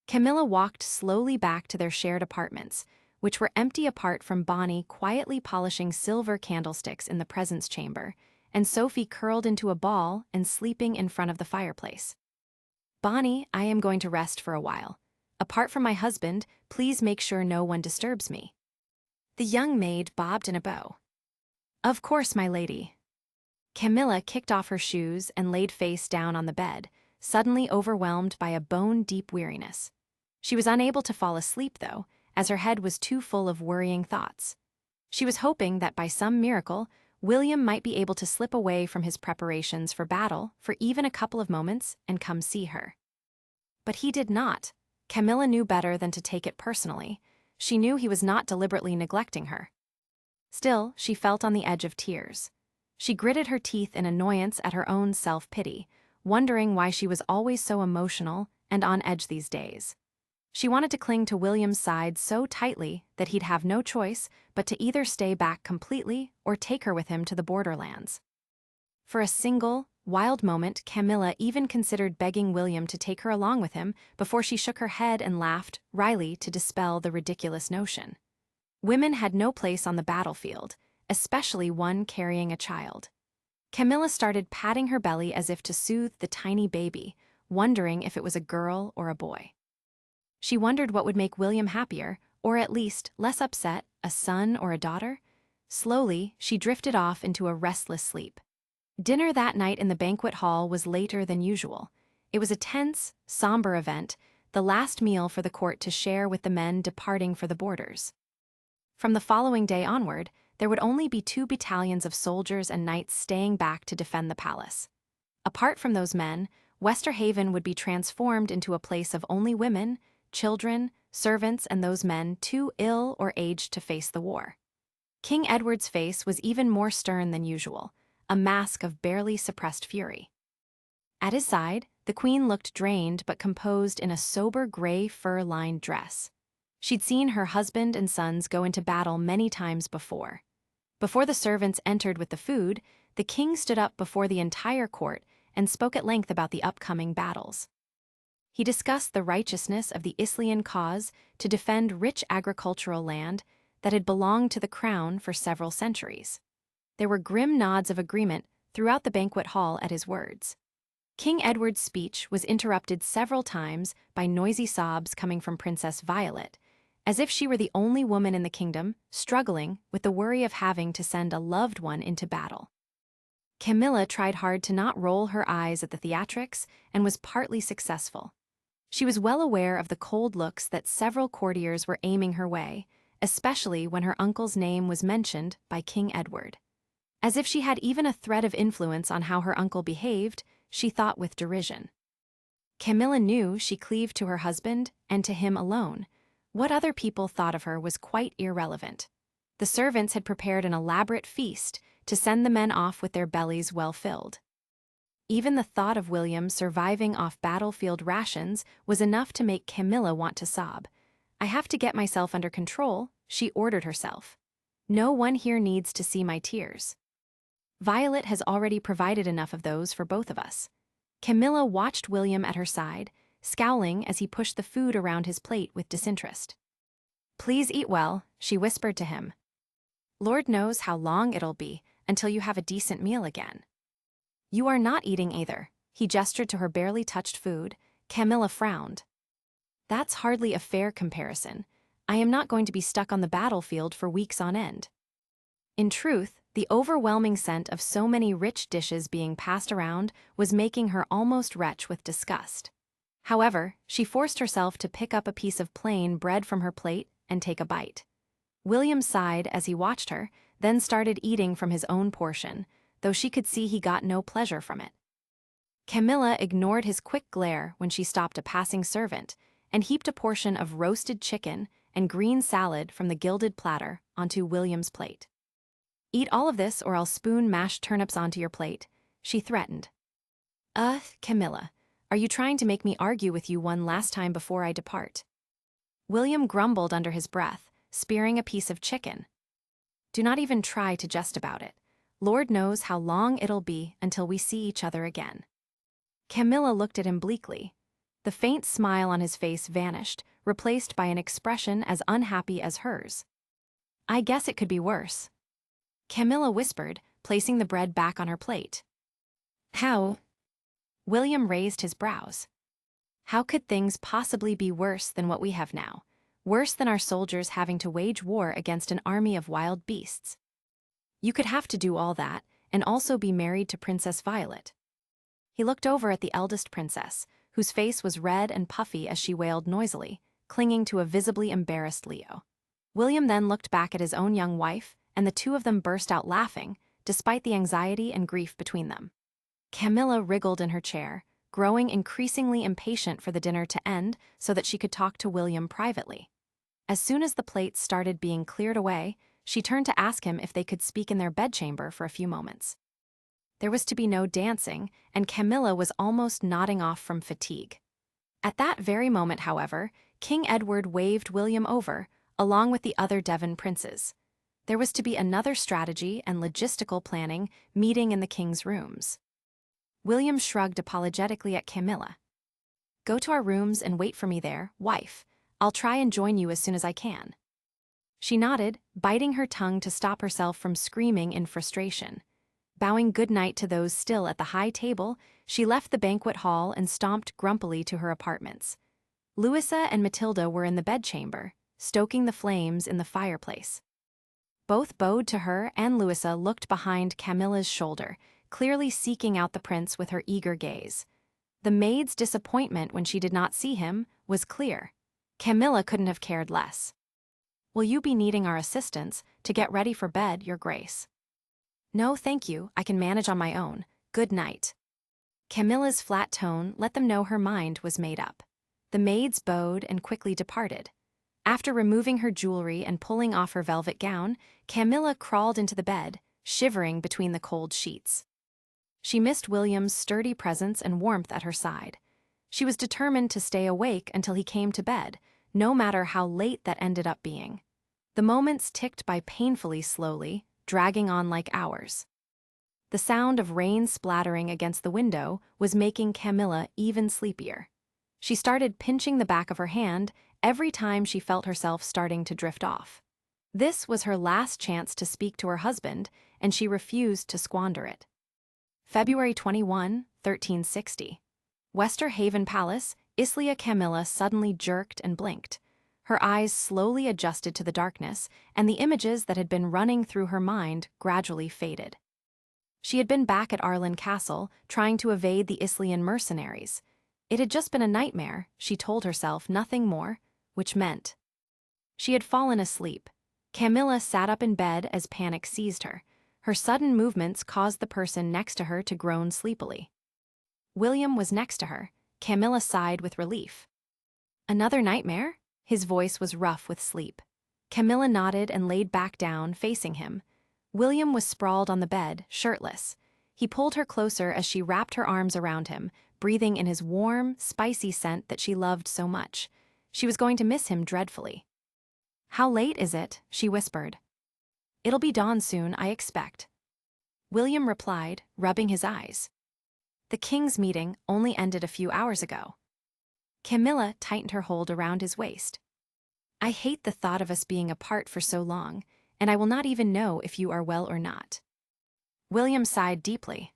Camilla walked slowly back to their shared apartments, which were empty apart from Bonnie quietly polishing silver candlesticks in the presence chamber, and Sophie curled into a ball and sleeping in front of the fireplace. "Bonnie, I am going to rest for a while. Apart from my husband, please make sure no one disturbs me." The young maid bobbed in a bow. "Of course, my lady." Camilla kicked off her shoes and laid face down on the bed, suddenly overwhelmed by a bone-deep weariness. She was unable to fall asleep, though, as her head was too full of worrying thoughts. She was hoping that by some miracle, William might be able to slip away from his preparations for battle for even a couple of moments and come see her. But he did not. Camilla knew better than to take it personally. She knew he was not deliberately neglecting her. Still, she felt on the edge of tears. She gritted her teeth in annoyance at her own self-pity, wondering why she was always so emotional and on edge these days. She wanted to cling to William's side so tightly that he'd have no choice but to either stay back completely or take her with him to the borderlands. For a single, wild moment, Camilla even considered begging William to take her along with him before she shook her head and laughed wryly to dispel the ridiculous notion. Women had no place on the battlefield, especially one carrying a child. Camilla started patting her belly as if to soothe the tiny baby, wondering if it was a girl or a boy. She wondered what would make William happier, or at least less upset, a son or a daughter. Slowly, she drifted off into a restless sleep. Dinner that night in the banquet hall was later than usual. It was a tense, somber event, the last meal for the court to share with the men departing for the borders. From the following day onward, there would only be 2 battalions of soldiers and knights staying back to defend the palace. Apart from those men, Westerhaven would be transformed into a place of only women, children, servants, and those men too ill or aged to face the war. King Edward's face was even more stern than usual, a mask of barely suppressed fury. At his side, the Queen looked drained but composed in a sober gray fur-lined dress. She'd seen her husband and sons go into battle many times before. Before the servants entered with the food, the king stood up before the entire court and spoke at length about the upcoming battles. He discussed the righteousness of the Islian cause to defend rich agricultural land that had belonged to the crown for several centuries. There were grim nods of agreement throughout the banquet hall at his words. King Edward's speech was interrupted several times by noisy sobs coming from Princess Violet, as if she were the only woman in the kingdom struggling with the worry of having to send a loved one into battle. Camilla tried hard to not roll her eyes at the theatrics and was partly successful. She was well aware of the cold looks that several courtiers were aiming her way, especially when her uncle's name was mentioned by King Edward. As if she had even a thread of influence on how her uncle behaved, she thought with derision. Camilla knew she cleaved to her husband and to him alone. What other people thought of her was quite irrelevant. The servants had prepared an elaborate feast to send the men off with their bellies well filled. Even the thought of William surviving off battlefield rations was enough to make Camilla want to sob. "I have to get myself under control," she ordered herself. "No one here needs to see my tears. Violet has already provided enough of those for both of us." Camilla watched William at her side, scowling as he pushed the food around his plate with disinterest. "Please eat well," she whispered to him. "Lord knows how long it'll be until you have a decent meal again." "You are not eating either." He gestured to her barely touched food. Camilla frowned. "That's hardly a fair comparison. I am not going to be stuck on the battlefield for weeks on end." In truth, the overwhelming scent of so many rich dishes being passed around was making her almost retch with disgust. However, she forced herself to pick up a piece of plain bread from her plate and take a bite. William sighed as he watched her, then started eating from his own portion, though she could see he got no pleasure from it. Camilla ignored his quick glare when she stopped a passing servant and heaped a portion of roasted chicken and green salad from the gilded platter onto William's plate. "Eat all of this or I'll spoon mashed turnips onto your plate," she threatened. Camilla, are you trying to make me argue with you one last time before I depart?" William grumbled under his breath, spearing a piece of chicken. "Do not even try to jest about it. Lord knows how long it'll be until we see each other again." Camilla looked at him bleakly. The faint smile on his face vanished, replaced by an expression as unhappy as hers. "I guess it could be worse," Camilla whispered, placing the bread back on her plate. "How?" William raised his brows. "How could things possibly be worse than what we have now? Worse than our soldiers having to wage war against an army of wild beasts? You could have to do all that, and also be married to Princess Violet." He looked over at the eldest princess, whose face was red and puffy as she wailed noisily, clinging to a visibly embarrassed Leo. William then looked back at his own young wife, and the two of them burst out laughing, despite the anxiety and grief between them. Camilla wriggled in her chair, growing increasingly impatient for the dinner to end so that she could talk to William privately. As soon as the plates started being cleared away, she turned to ask him if they could speak in their bedchamber for a few moments. There was to be no dancing, and Camilla was almost nodding off from fatigue. At that very moment, however, King Edward waved William over, along with the other Devon princes. There was to be another strategy and logistical planning meeting in the king's rooms. William shrugged apologetically at Camilla. "Go to our rooms and wait for me there, wife. I'll try and join you as soon as I can." She nodded, biting her tongue to stop herself from screaming in frustration. Bowing goodnight to those still at the high table, she left the banquet hall and stomped grumpily to her apartments. Louisa and Matilda were in the bedchamber, stoking the flames in the fireplace. Both bowed to her, and Louisa looked behind Camilla's shoulder, clearly seeking out the prince with her eager gaze. The maid's disappointment when she did not see him was clear. Camilla couldn't have cared less. "Will you be needing our assistance to get ready for bed, Your Grace?" "No, thank you, I can manage on my own. Good night." Camilla's flat tone let them know her mind was made up. The maids bowed and quickly departed. After removing her jewelry and pulling off her velvet gown, Camilla crawled into the bed, shivering between the cold sheets. She missed William's sturdy presence and warmth at her side. She was determined to stay awake until he came to bed, no matter how late that ended up being. The moments ticked by painfully slowly, dragging on like hours. The sound of rain splattering against the window was making Camilla even sleepier. She started pinching the back of her hand every time she felt herself starting to drift off. This was her last chance to speak to her husband, and she refused to squander it. February 21, 1360. Wester Haven Palace, Islia. Camilla suddenly jerked and blinked. Her eyes slowly adjusted to the darkness, and the images that had been running through her mind gradually faded. She had been back at Arlen Castle, trying to evade the Islian mercenaries. It had just been a nightmare, she told herself, nothing more, which meant she had fallen asleep. Camilla sat up in bed as panic seized her. Her sudden movements caused the person next to her to groan sleepily. William was next to her. Camilla sighed with relief. "Another nightmare?" His voice was rough with sleep. Camilla nodded and laid back down, facing him. William was sprawled on the bed, shirtless. He pulled her closer as she wrapped her arms around him, breathing in his warm, spicy scent that she loved so much. She was going to miss him dreadfully. "How late is it?" she whispered. "It'll be dawn soon, I expect." William replied, rubbing his eyes. "The king's meeting only ended a few hours ago." Camilla tightened her hold around his waist. "I hate the thought of us being apart for so long, and I will not even know if you are well or not." William sighed deeply.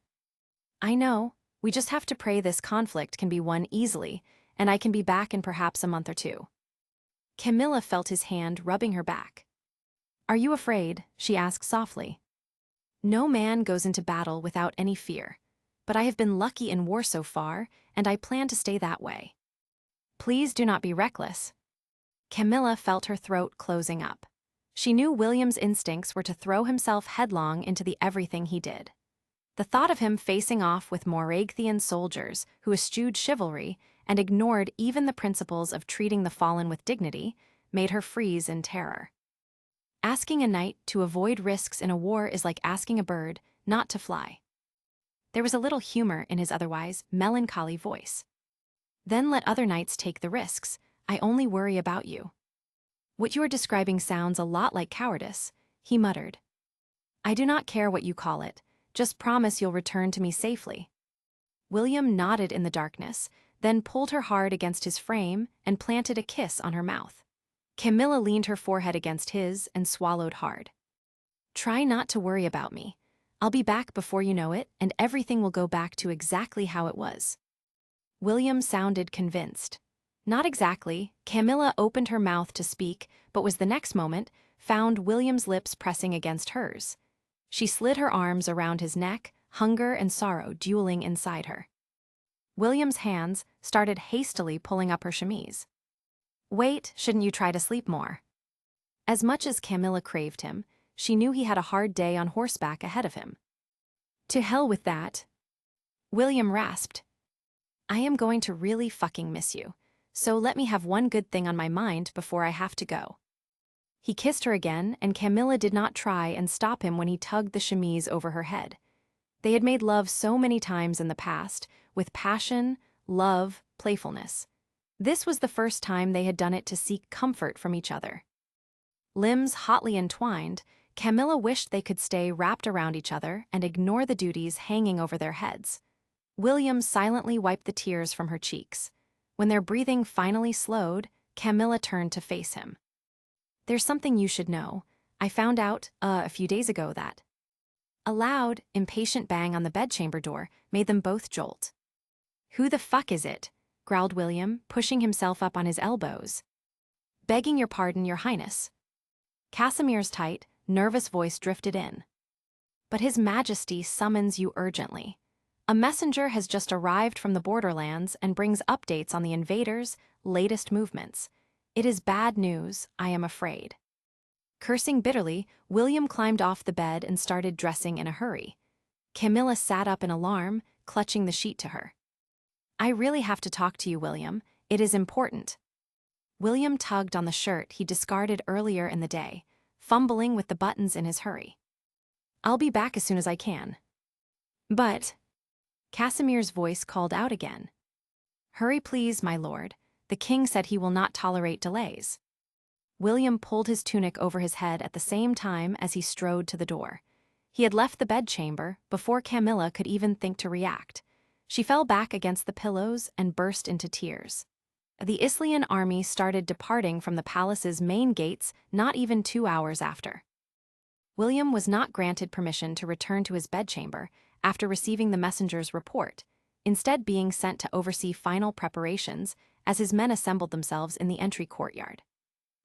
"I know, we just have to pray this conflict can be won easily, and I can be back in perhaps a month or two." Camilla felt his hand rubbing her back. "Are you afraid?" she asked softly. "No man goes into battle without any fear, but I have been lucky in war so far, and I plan to stay that way." "Please do not be reckless." Camilla felt her throat closing up. She knew William's instincts were to throw himself headlong into the everything he did. The thought of him facing off with Moragathian soldiers who eschewed chivalry and ignored even the principles of treating the fallen with dignity made her freeze in terror. Asking a knight to avoid risks in a war is like asking a bird not to fly. There was a little humor in his otherwise melancholy voice. "Then let other knights take the risks. I only worry about you." "What you are describing sounds a lot like cowardice," he muttered. "I do not care what you call it. Just promise you'll return to me safely." William nodded in the darkness, then pulled her hard against his frame and planted a kiss on her mouth. Camilla leaned her forehead against his and swallowed hard. "Try not to worry about me. I'll be back before you know it, and everything will go back to exactly how it was." William sounded convinced. Not exactly. Camilla opened her mouth to speak, but was the next moment found William's lips pressing against hers. She slid her arms around his neck, hunger and sorrow dueling inside her. William's hands started hastily pulling up her chemise. Wait, shouldn't you try to sleep more? As much as Camilla craved him, she knew he had a hard day on horseback ahead of him. To hell with that. William rasped. I am going to really fucking miss you, so let me have one good thing on my mind before I have to go. He kissed her again, and Camilla did not try and stop him when he tugged the chemise over her head. They had made love so many times in the past, with passion, love, playfulness. This was the first time they had done it to seek comfort from each other. Limbs hotly entwined, Camilla wished they could stay wrapped around each other and ignore the duties hanging over their heads. William silently wiped the tears from her cheeks. When their breathing finally slowed, Camilla turned to face him. There's something you should know. I found out, a few days ago that. A loud, impatient bang on the bedchamber door made them both jolt. Who the fuck is it? Growled William, pushing himself up on his elbows. Begging your pardon, Your Highness. Casimir's tight, nervous voice drifted in. But His Majesty summons you urgently. A messenger has just arrived from the borderlands and brings updates on the invaders' latest movements. It is bad news, I am afraid. Cursing bitterly, William climbed off the bed and started dressing in a hurry. Camilla sat up in alarm, clutching the sheet to her. I really have to talk to you, William. It is important. William tugged on the shirt he discarded earlier in the day, fumbling with the buttons in his hurry. I'll be back as soon as I can. But... Casimir's voice called out again. Hurry please, my lord. The king said he will not tolerate delays. William pulled his tunic over his head at the same time as he strode to the door. He had left the bedchamber before Camilla could even think to react. She fell back against the pillows and burst into tears. The Islian army started departing from the palace's main gates not even 2 hours after. William was not granted permission to return to his bedchamber after receiving the messenger's report, instead being sent to oversee final preparations as his men assembled themselves in the entry courtyard.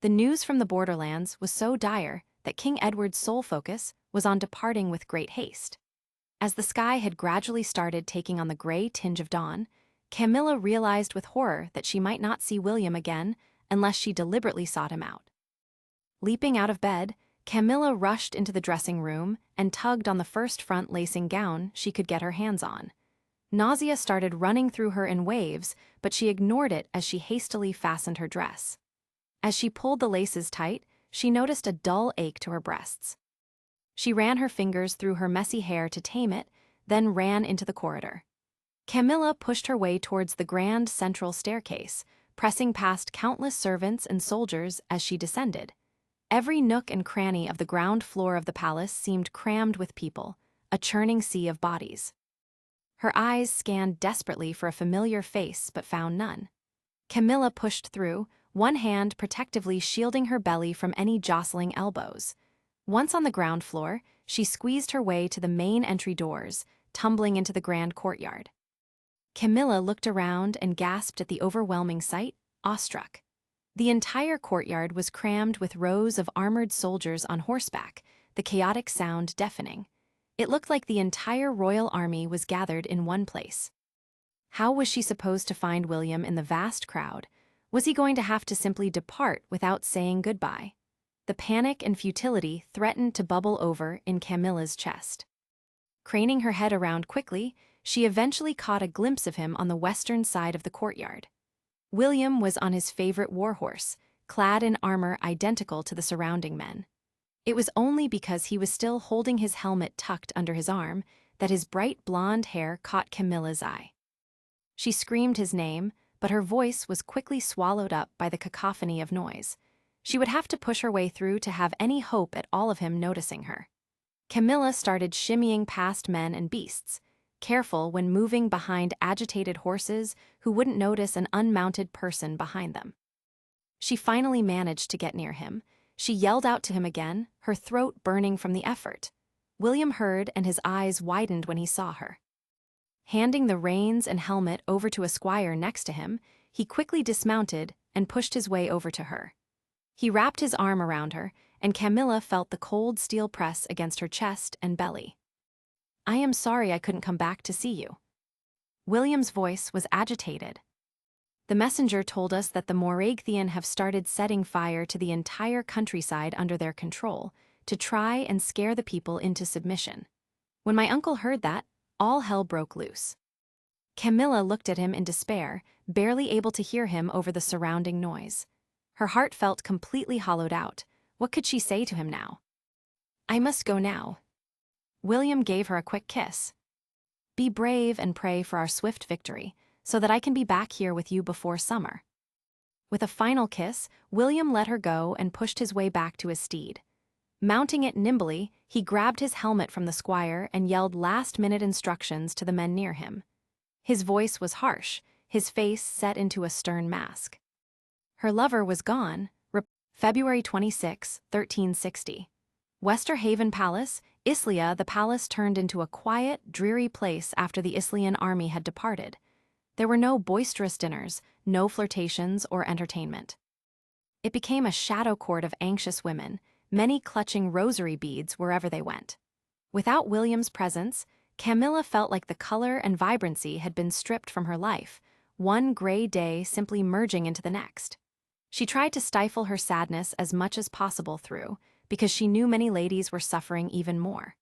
The news from the borderlands was so dire that King Edward's sole focus was on departing with great haste. As the sky had gradually started taking on the gray tinge of dawn, Camilla realized with horror that she might not see William again unless she deliberately sought him out. Leaping out of bed, Camilla rushed into the dressing room and tugged on the first front-lacing gown she could get her hands on. Nausea started running through her in waves, but she ignored it as she hastily fastened her dress. As she pulled the laces tight, she noticed a dull ache to her breasts. She ran her fingers through her messy hair to tame it, then ran into the corridor. Camilla pushed her way towards the grand central staircase, pressing past countless servants and soldiers as she descended. Every nook and cranny of the ground floor of the palace seemed crammed with people, a churning sea of bodies. Her eyes scanned desperately for a familiar face but found none. Camilla pushed through, one hand protectively shielding her belly from any jostling elbows. Once on the ground floor, she squeezed her way to the main entry doors, tumbling into the grand courtyard. Camilla looked around and gasped at the overwhelming sight, awestruck. The entire courtyard was crammed with rows of armored soldiers on horseback, the chaotic sound deafening. It looked like the entire royal army was gathered in one place. How was she supposed to find William in the vast crowd? Was he going to have to simply depart without saying goodbye? The panic and futility threatened to bubble over in Camilla's chest. Craning her head around quickly, she eventually caught a glimpse of him on the western side of the courtyard. William was on his favorite warhorse, clad in armor identical to the surrounding men. It was only because he was still holding his helmet tucked under his arm that his bright blonde hair caught Camilla's eye. She screamed his name, but her voice was quickly swallowed up by the cacophony of noise. She would have to push her way through to have any hope at all of him noticing her. Camilla started shimmying past men and beasts, careful when moving behind agitated horses who wouldn't notice an unmounted person behind them. She finally managed to get near him. She yelled out to him again, her throat burning from the effort. William heard and his eyes widened when he saw her. Handing the reins and helmet over to a squire next to him, he quickly dismounted and pushed his way over to her. He wrapped his arm around her, and Camilla felt the cold steel press against her chest and belly. I am sorry I couldn't come back to see you. William's voice was agitated. The messenger told us that the Moragathian have started setting fire to the entire countryside under their control to try and scare the people into submission. When my uncle heard that, all hell broke loose. Camilla looked at him in despair, barely able to hear him over the surrounding noise. Her heart felt completely hollowed out. What could she say to him now? I must go now. William gave her a quick kiss. Be brave and pray for our swift victory, so that I can be back here with you before summer. With a final kiss, William let her go and pushed his way back to his steed. Mounting it nimbly, he grabbed his helmet from the squire and yelled last-minute instructions to the men near him. His voice was harsh, his face set into a stern mask. Her lover was gone. February 26, 1360. Westerhaven Palace, Islia. The palace turned into a quiet, dreary place after the Islian army had departed. There were no boisterous dinners, no flirtations or entertainment. It became a shadow court of anxious women, many clutching rosary beads wherever they went. Without William's presence, Camilla felt like the color and vibrancy had been stripped from her life, one gray day simply merging into the next. She tried to stifle her sadness as much as possible because she knew many ladies were suffering even more.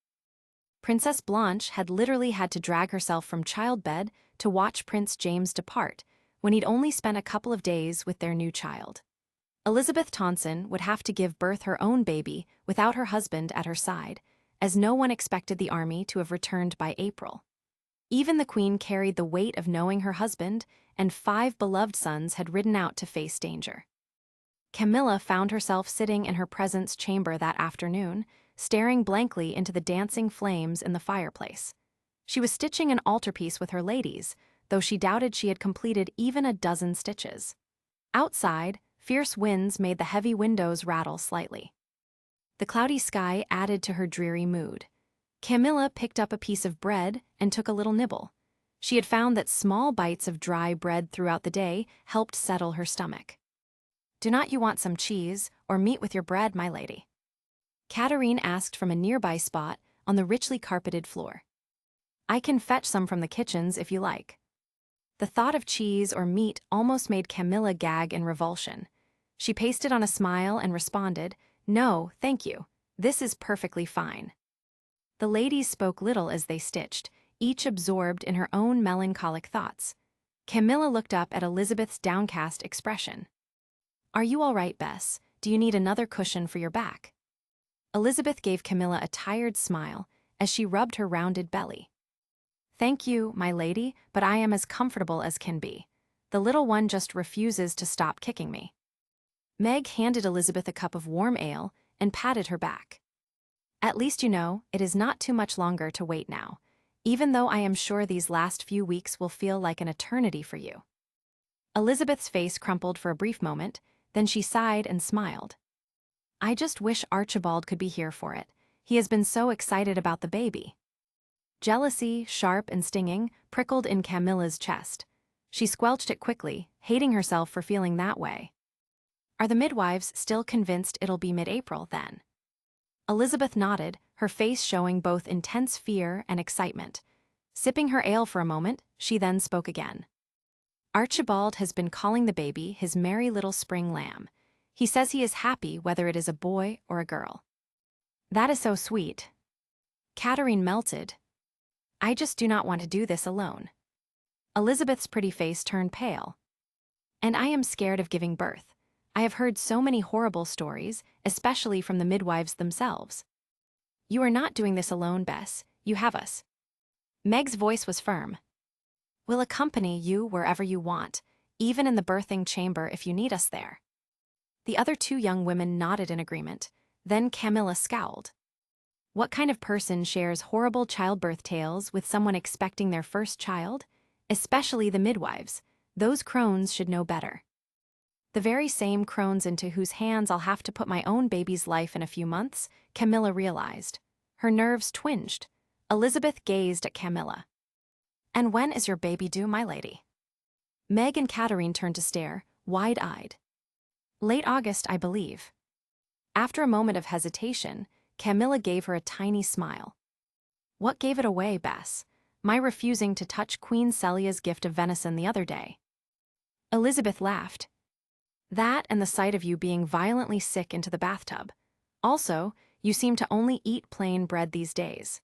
Princess Blanche had literally had to drag herself from childbed to watch Prince James depart when he'd only spent a couple of days with their new child. Elizabeth Tonson would have to give birth her own baby without her husband at her side, as no one expected the army to have returned by April. Even the Queen carried the weight of knowing her husband and 5 beloved sons had ridden out to face danger. Camilla found herself sitting in her presence chamber that afternoon, staring blankly into the dancing flames in the fireplace. She was stitching an altarpiece with her ladies, though she doubted she had completed even a dozen stitches. Outside, fierce winds made the heavy windows rattle slightly. The cloudy sky added to her dreary mood. Camilla picked up a piece of bread and took a little nibble. She had found that small bites of dry bread throughout the day helped settle her stomach. Do not you want some cheese or meat with your bread, my lady? Katerine asked from a nearby spot on the richly carpeted floor. I can fetch some from the kitchens if you like. The thought of cheese or meat almost made Camilla gag in revulsion. She pasted on a smile and responded, No, thank you. This is perfectly fine. The ladies spoke little as they stitched, each absorbed in her own melancholic thoughts. Camilla looked up at Elizabeth's downcast expression. Are you all right, Bess? Do you need another cushion for your back? Elizabeth gave Camilla a tired smile as she rubbed her rounded belly. Thank you, my lady, but I am as comfortable as can be. The little one just refuses to stop kicking me. Meg handed Elizabeth a cup of warm ale and patted her back. At least you know, it is not too much longer to wait now, even though I am sure these last few weeks will feel like an eternity for you. Elizabeth's face crumpled for a brief moment, then she sighed and smiled. I just wish Archibald could be here for it. He has been so excited about the baby. Jealousy, sharp and stinging, prickled in Camilla's chest. She squelched it quickly, hating herself for feeling that way. Are the midwives still convinced it'll be mid-April, then? Elizabeth nodded, her face showing both intense fear and excitement. Sipping her ale for a moment, she then spoke again. Archibald has been calling the baby his merry little spring lamb. He says he is happy whether it is a boy or a girl. That is so sweet. Katerine melted. I just do not want to do this alone. Elizabeth's pretty face turned pale. And I am scared of giving birth. I have heard so many horrible stories, especially from the midwives themselves. You are not doing this alone, Bess. You have us. Meg's voice was firm. We'll accompany you wherever you want, even in the birthing chamber if you need us there. The other 2 young women nodded in agreement. Then Camilla scowled. What kind of person shares horrible childbirth tales with someone expecting their first child? Especially the midwives. Those crones should know better. The very same crones into whose hands I'll have to put my own baby's life in a few months, Camilla realized. Her nerves twinged. Elizabeth gazed at Camilla. And when is your baby due, my lady? Meg and Katerine turned to stare, wide-eyed. Late August, I believe. After a moment of hesitation, Camilla gave her a tiny smile. What gave it away, Bess? My refusing to touch Queen Celia's gift of venison the other day. Elizabeth laughed. That and the sight of you being violently sick into the bathtub. Also, you seem to only eat plain bread these days.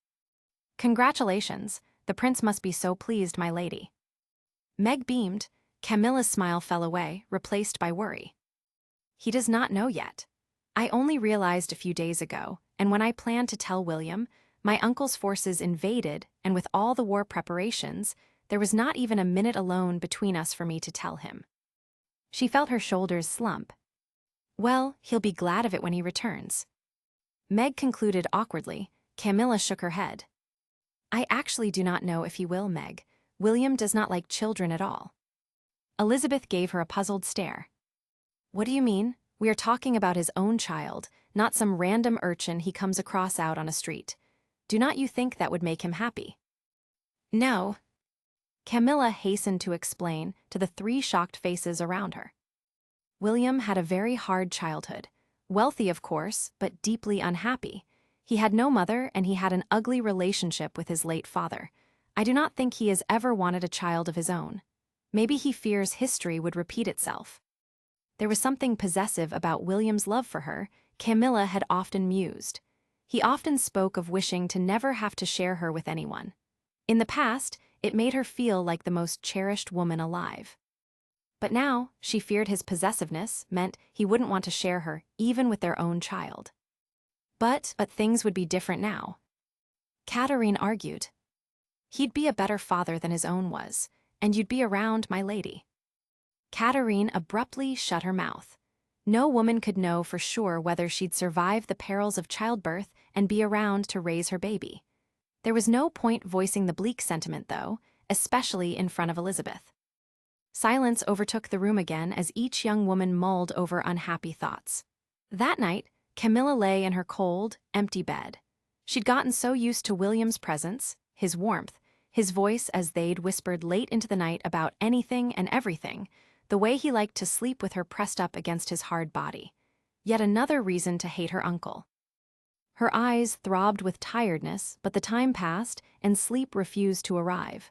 Congratulations, the prince must be so pleased, my lady. Meg beamed. Camilla's smile fell away, replaced by worry. He does not know yet. I only realized a few days ago, and when I planned to tell William, my uncle's forces invaded, and with all the war preparations, there was not even a minute alone between us for me to tell him. She felt her shoulders slump. Well, he'll be glad of it when he returns. Meg concluded awkwardly. Camilla shook her head. I actually do not know if he will, Meg. William does not like children at all. Elizabeth gave her a puzzled stare. What do you mean? We are talking about his own child, not some random urchin he comes across out on a street. Do not you think that would make him happy? No. Camilla hastened to explain to the three shocked faces around her. William had a very hard childhood. Wealthy, of course, but deeply unhappy. He had no mother, and he had an ugly relationship with his late father. I do not think he has ever wanted a child of his own. Maybe he fears history would repeat itself. There was something possessive about William's love for her, Camilla had often mused. He often spoke of wishing to never have to share her with anyone. In the past, it made her feel like the most cherished woman alive. But now, she feared his possessiveness meant he wouldn't want to share her, even with their own child. But things would be different now. Katerine argued. He'd be a better father than his own was, and you'd be around, my lady. Katerine abruptly shut her mouth. No woman could know for sure whether she'd survive the perils of childbirth and be around to raise her baby. There was no point voicing the bleak sentiment, though, especially in front of Elizabeth. Silence overtook the room again as each young woman mulled over unhappy thoughts. That night, Camilla lay in her cold, empty bed. She'd gotten so used to William's presence, his warmth, his voice as they'd whispered late into the night about anything and everything, the way he liked to sleep with her pressed up against his hard body. Yet another reason to hate her uncle. Her eyes throbbed with tiredness, but the time passed and sleep refused to arrive.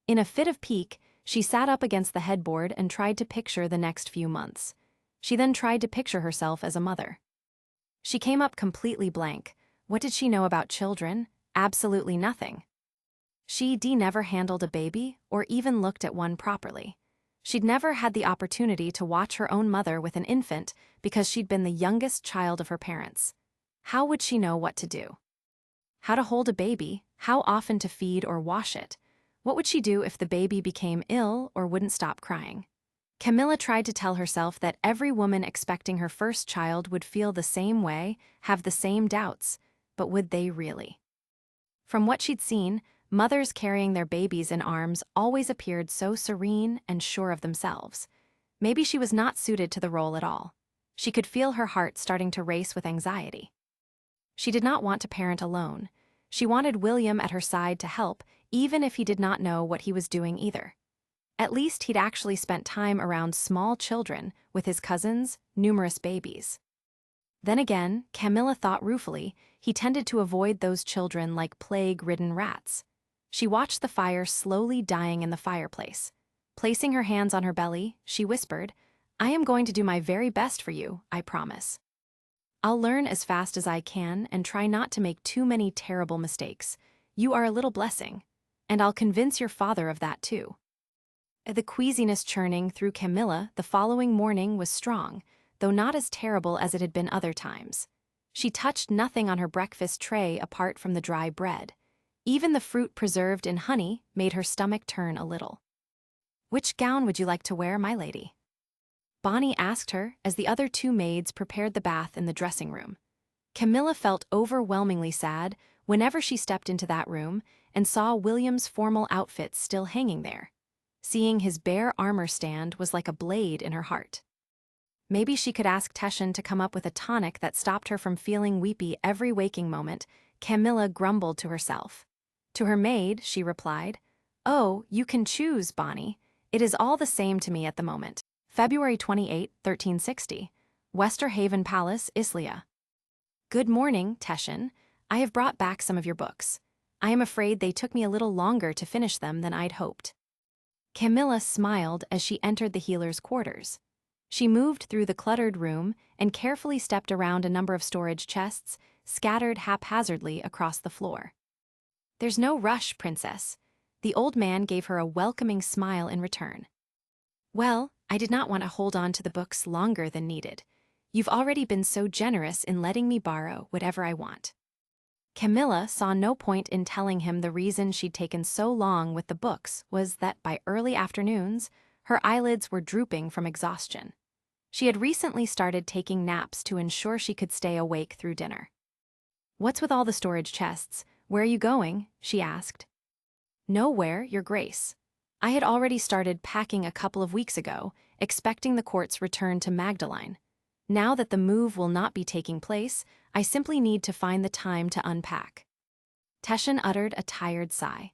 In a fit of pique, she sat up against the headboard and tried to picture the next few months. She then tried to picture herself as a mother. She came up completely blank. What did she know about children? Absolutely nothing. She'd never handled a baby or even looked at one properly. She'd never had the opportunity to watch her own mother with an infant because she'd been the youngest child of her parents. How would she know what to do? How to hold a baby, how often to feed or wash it? What would she do if the baby became ill or wouldn't stop crying? Camilla tried to tell herself that every woman expecting her first child would feel the same way, have the same doubts, but would they really? From what she'd seen, mothers carrying their babies in arms always appeared so serene and sure of themselves. Maybe she was not suited to the role at all. She could feel her heart starting to race with anxiety. She did not want to parent alone. She wanted William at her side to help, even if he did not know what he was doing either. At least he'd actually spent time around small children with his cousins, numerous babies. Then again, Camilla thought ruefully, he tended to avoid those children like plague-ridden rats. She watched the fire slowly dying in the fireplace. Placing her hands on her belly, she whispered, I am going to do my very best for you, I promise. I'll learn as fast as I can and try not to make too many terrible mistakes. You are a little blessing. And I'll convince your father of that too. The queasiness churning through Camilla the following morning was strong, though not as terrible as it had been other times. She touched nothing on her breakfast tray apart from the dry bread. Even the fruit preserved in honey made her stomach turn a little. Which gown would you like to wear, my lady? Bonnie asked her as the other two maids prepared the bath in the dressing room. Camilla felt overwhelmingly sad whenever she stepped into that room and saw William's formal outfit still hanging there. Seeing his bare armor stand was like a blade in her heart. Maybe she could ask Teshin to come up with a tonic that stopped her from feeling weepy every waking moment, Camilla grumbled to herself. To her maid, she replied, Oh, you can choose, Bonnie. It is all the same to me at the moment. February 28, 1360. Westerhaven Palace, Islia. Good morning, Teshin. I have brought back some of your books. I am afraid they took me a little longer to finish them than I'd hoped. Camilla smiled as she entered the healer's quarters. She moved through the cluttered room and carefully stepped around a number of storage chests, scattered haphazardly across the floor. "There's no rush, Princess." The old man gave her a welcoming smile in return. "Well, I did not want to hold on to the books longer than needed. You've already been so generous in letting me borrow whatever I want." Camilla saw no point in telling him the reason she'd taken so long with the books was that by early afternoons, her eyelids were drooping from exhaustion. She had recently started taking naps to ensure she could stay awake through dinner. "What's with all the storage chests? Where are you going?" she asked. "Nowhere, Your Grace. I had already started packing a couple of weeks ago, expecting the court's return to Magdalene. Now that the move will not be taking place, I simply need to find the time to unpack." Teshin uttered a tired sigh.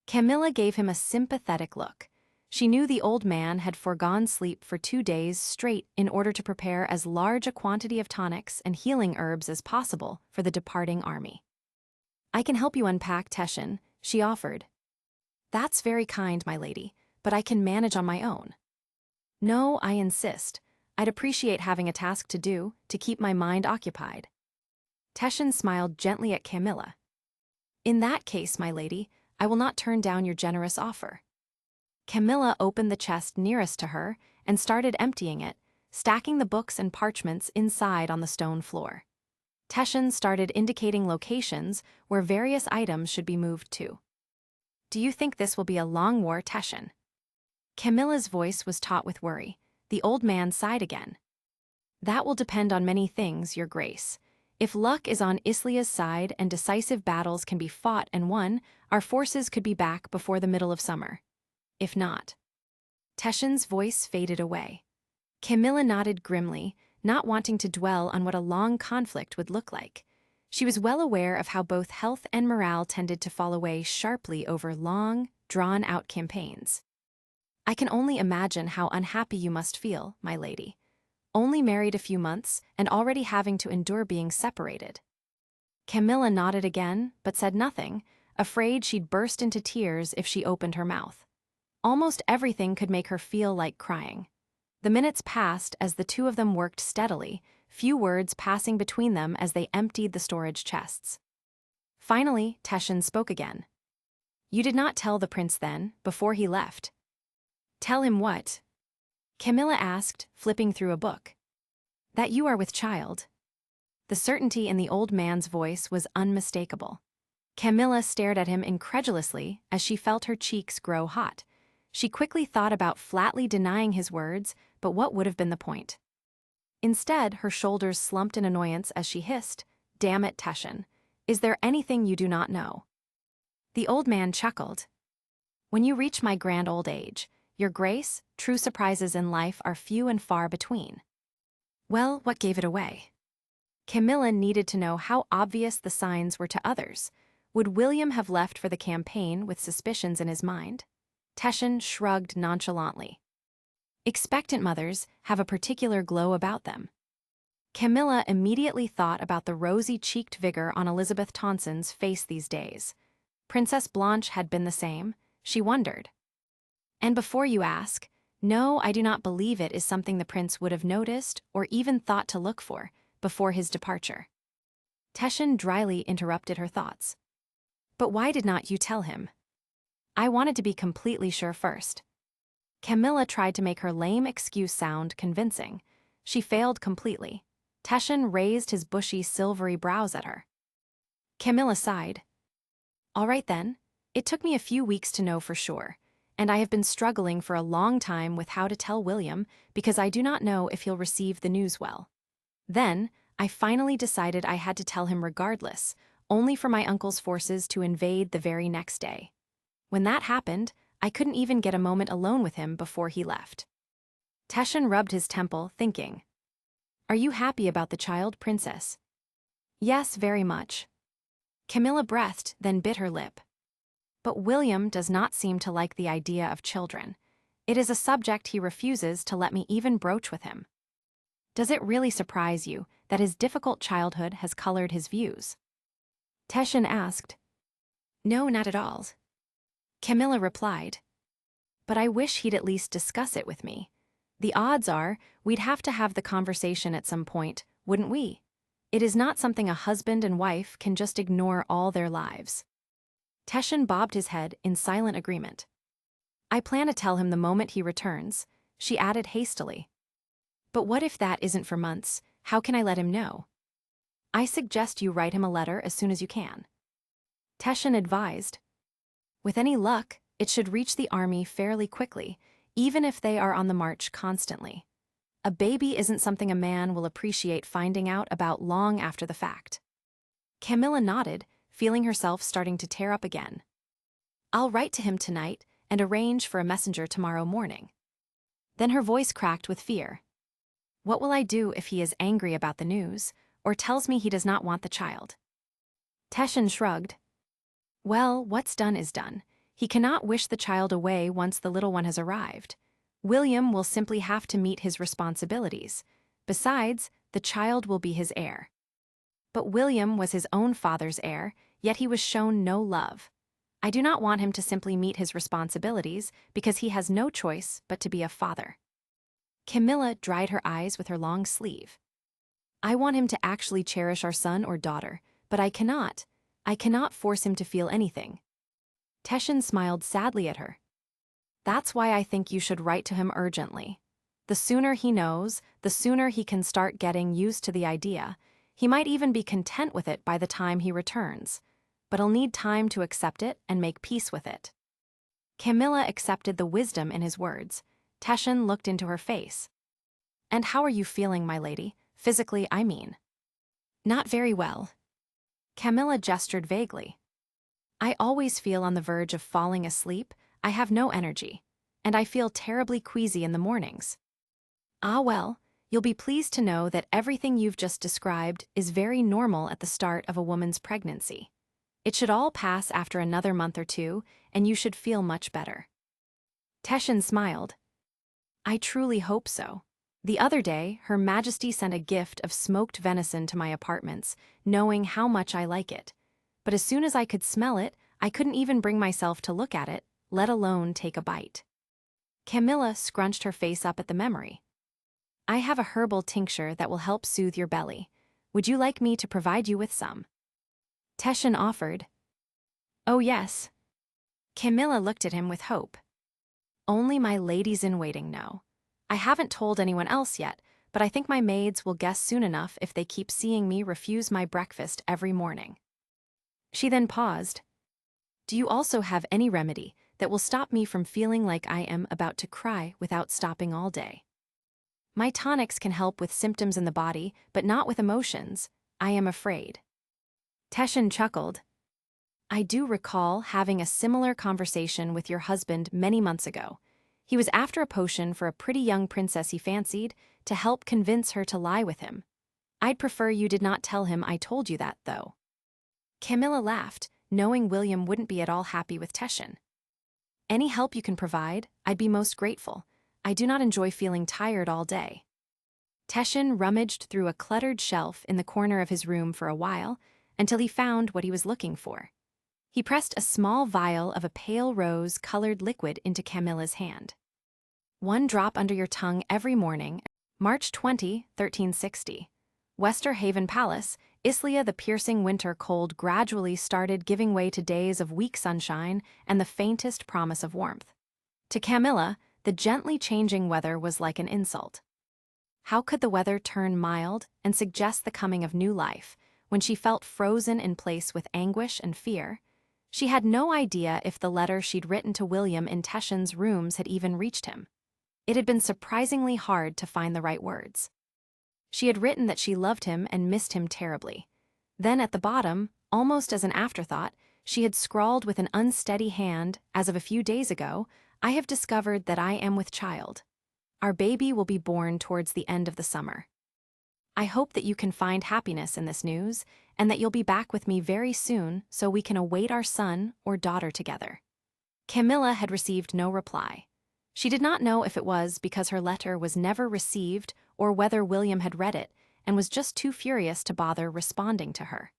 Camilla gave him a sympathetic look. She knew the old man had foregone sleep for 2 days straight in order to prepare as large a quantity of tonics and healing herbs as possible for the departing army. "I can help you unpack, Teshin," she offered. "That's very kind, my lady, but I can manage on my own." "No, I insist. I'd appreciate having a task to do to keep my mind occupied." Teshin smiled gently at Camilla. "In that case, my lady, I will not turn down your generous offer." Camilla opened the chest nearest to her and started emptying it, stacking the books and parchments inside on the stone floor. Teshin started indicating locations where various items should be moved to. "Do you think this will be a long war, Teshin?" Camilla's voice was taut with worry. The old man sighed again. "That will depend on many things, Your Grace. If luck is on Islia's side and decisive battles can be fought and won, our forces could be back before the middle of summer. If not..." Teshin's voice faded away. Camilla nodded grimly, not wanting to dwell on what a long conflict would look like. She was well aware of how both health and morale tended to fall away sharply over long, drawn-out campaigns. "I can only imagine how unhappy you must feel, my lady. Only married a few months and already having to endure being separated." Camilla nodded again, but said nothing, afraid she'd burst into tears if she opened her mouth. Almost everything could make her feel like crying. The minutes passed as the two of them worked steadily, few words passing between them as they emptied the storage chests. Finally, Teshin spoke again. "You did not tell the prince then, before he left." "Tell him what?" Camilla asked, flipping through a book. "That you are with child." The certainty in the old man's voice was unmistakable. Camilla stared at him incredulously as she felt her cheeks grow hot. She quickly thought about flatly denying his words, but what would have been the point? Instead, her shoulders slumped in annoyance as she hissed, "Damn it, Teshin. Is there anything you do not know?" The old man chuckled. "When you reach my grand old age, Your Grace, true surprises in life are few and far between." Well, what gave it away? Camilla needed to know how obvious the signs were to others. Would William have left for the campaign with suspicions in his mind? Teshin shrugged nonchalantly. Expectant mothers have a particular glow about them. Camilla immediately thought about the rosy-cheeked vigor on Elizabeth Tonson's face these days. Princess Blanche had been the same, she wondered. "And before you ask, no, I do not believe it is something the prince would have noticed or even thought to look for before his departure." Teshin dryly interrupted her thoughts. "But why did not you tell him?" "I wanted to be completely sure first." Camilla tried to make her lame excuse sound convincing. She failed completely. Teshin raised his bushy, silvery brows at her. Camilla sighed. "All right then. It took me a few weeks to know for sure, and I have been struggling for a long time with how to tell William because I do not know if he'll receive the news well. Then, I finally decided I had to tell him regardless, only for my uncle's forces to invade the very next day. When that happened, I couldn't even get a moment alone with him before he left." Teshin rubbed his temple, thinking. "Are you happy about the child, Princess?" "Yes, very much." Camilla breathed, then bit her lip. "But William does not seem to like the idea of children. It is a subject he refuses to let me even broach with him." "Does it really surprise you that his difficult childhood has colored his views?" Teshin asked. "No, not at all." Camilla replied. But I wish he'd at least discuss it with me. The odds are we'd have to have the conversation at some point, wouldn't we? It is not something a husband and wife can just ignore all their lives. Teshin bobbed his head in silent agreement. I plan to tell him the moment he returns, she added hastily. But what if that isn't for months? How can I let him know? I suggest you write him a letter as soon as you can. Teshin advised. With any luck, it should reach the army fairly quickly, even if they are on the march constantly. A baby isn't something a man will appreciate finding out about long after the fact. Camilla nodded, feeling herself starting to tear up again. I'll write to him tonight and arrange for a messenger tomorrow morning. Then her voice cracked with fear. What will I do if he is angry about the news, or tells me he does not want the child? Teshin shrugged. Well, what's done is done. He cannot wish the child away once the little one has arrived. William will simply have to meet his responsibilities. Besides, the child will be his heir. But William was his own father's heir, yet he was shown no love. I do not want him to simply meet his responsibilities because he has no choice but to be a father. Camilla dried her eyes with her long sleeve. I want him to actually cherish our son or daughter, but I cannot. I cannot force him to feel anything. Teshin smiled sadly at her. That's why I think you should write to him urgently. The sooner he knows, the sooner he can start getting used to the idea. He might even be content with it by the time he returns. But he'll need time to accept it and make peace with it. Camilla accepted the wisdom in his words. Teshin looked into her face. And how are you feeling, my lady? Physically, I mean. Not very well. Camilla gestured vaguely. I always feel on the verge of falling asleep. I have no energy. And I feel terribly queasy in the mornings. Ah well, you'll be pleased to know that everything you've just described is very normal at the start of a woman's pregnancy. It should all pass after another month or two, and you should feel much better. Teshin smiled. I truly hope so. The other day, Her Majesty sent a gift of smoked venison to my apartments, knowing how much I like it. But as soon as I could smell it, I couldn't even bring myself to look at it, let alone take a bite. Camilla scrunched her face up at the memory. I have a herbal tincture that will help soothe your belly. Would you like me to provide you with some? Teshin offered. Oh yes. Camilla looked at him with hope. Only my ladies-in-waiting know. I haven't told anyone else yet, but I think my maids will guess soon enough if they keep seeing me refuse my breakfast every morning. She then paused. Do you also have any remedy that will stop me from feeling like I am about to cry without stopping all day? My tonics can help with symptoms in the body, but not with emotions. I am afraid. Teshin chuckled. I do recall having a similar conversation with your husband many months ago. He was after a potion for a pretty young princess he fancied to help convince her to lie with him. I'd prefer you did not tell him I told you that, though. Camilla laughed, knowing William wouldn't be at all happy with Teshin. Any help you can provide, I'd be most grateful. I do not enjoy feeling tired all day. Teshin rummaged through a cluttered shelf in the corner of his room for a while, until he found what he was looking for. He pressed a small vial of a pale rose-colored liquid into Camilla's hand. 1 drop under your tongue every morning. March 20, 1360. Westerhaven Palace, Islia. The piercing winter cold gradually started giving way to days of weak sunshine and the faintest promise of warmth. To Camilla, the gently changing weather was like an insult. How could the weather turn mild and suggest the coming of new life when she felt frozen in place with anguish and fear? She had no idea if the letter she'd written to William in Teshin's rooms had even reached him. It had been surprisingly hard to find the right words. She had written that she loved him and missed him terribly. Then at the bottom, almost as an afterthought, she had scrawled with an unsteady hand, as of a few days ago, I have discovered that I am with child. Our baby will be born towards the end of the summer. I hope that you can find happiness in this news, and that you'll be back with me very soon so we can await our son or daughter together. Camilla had received no reply. She did not know if it was because her letter was never received or whether William had read it and was just too furious to bother responding to her.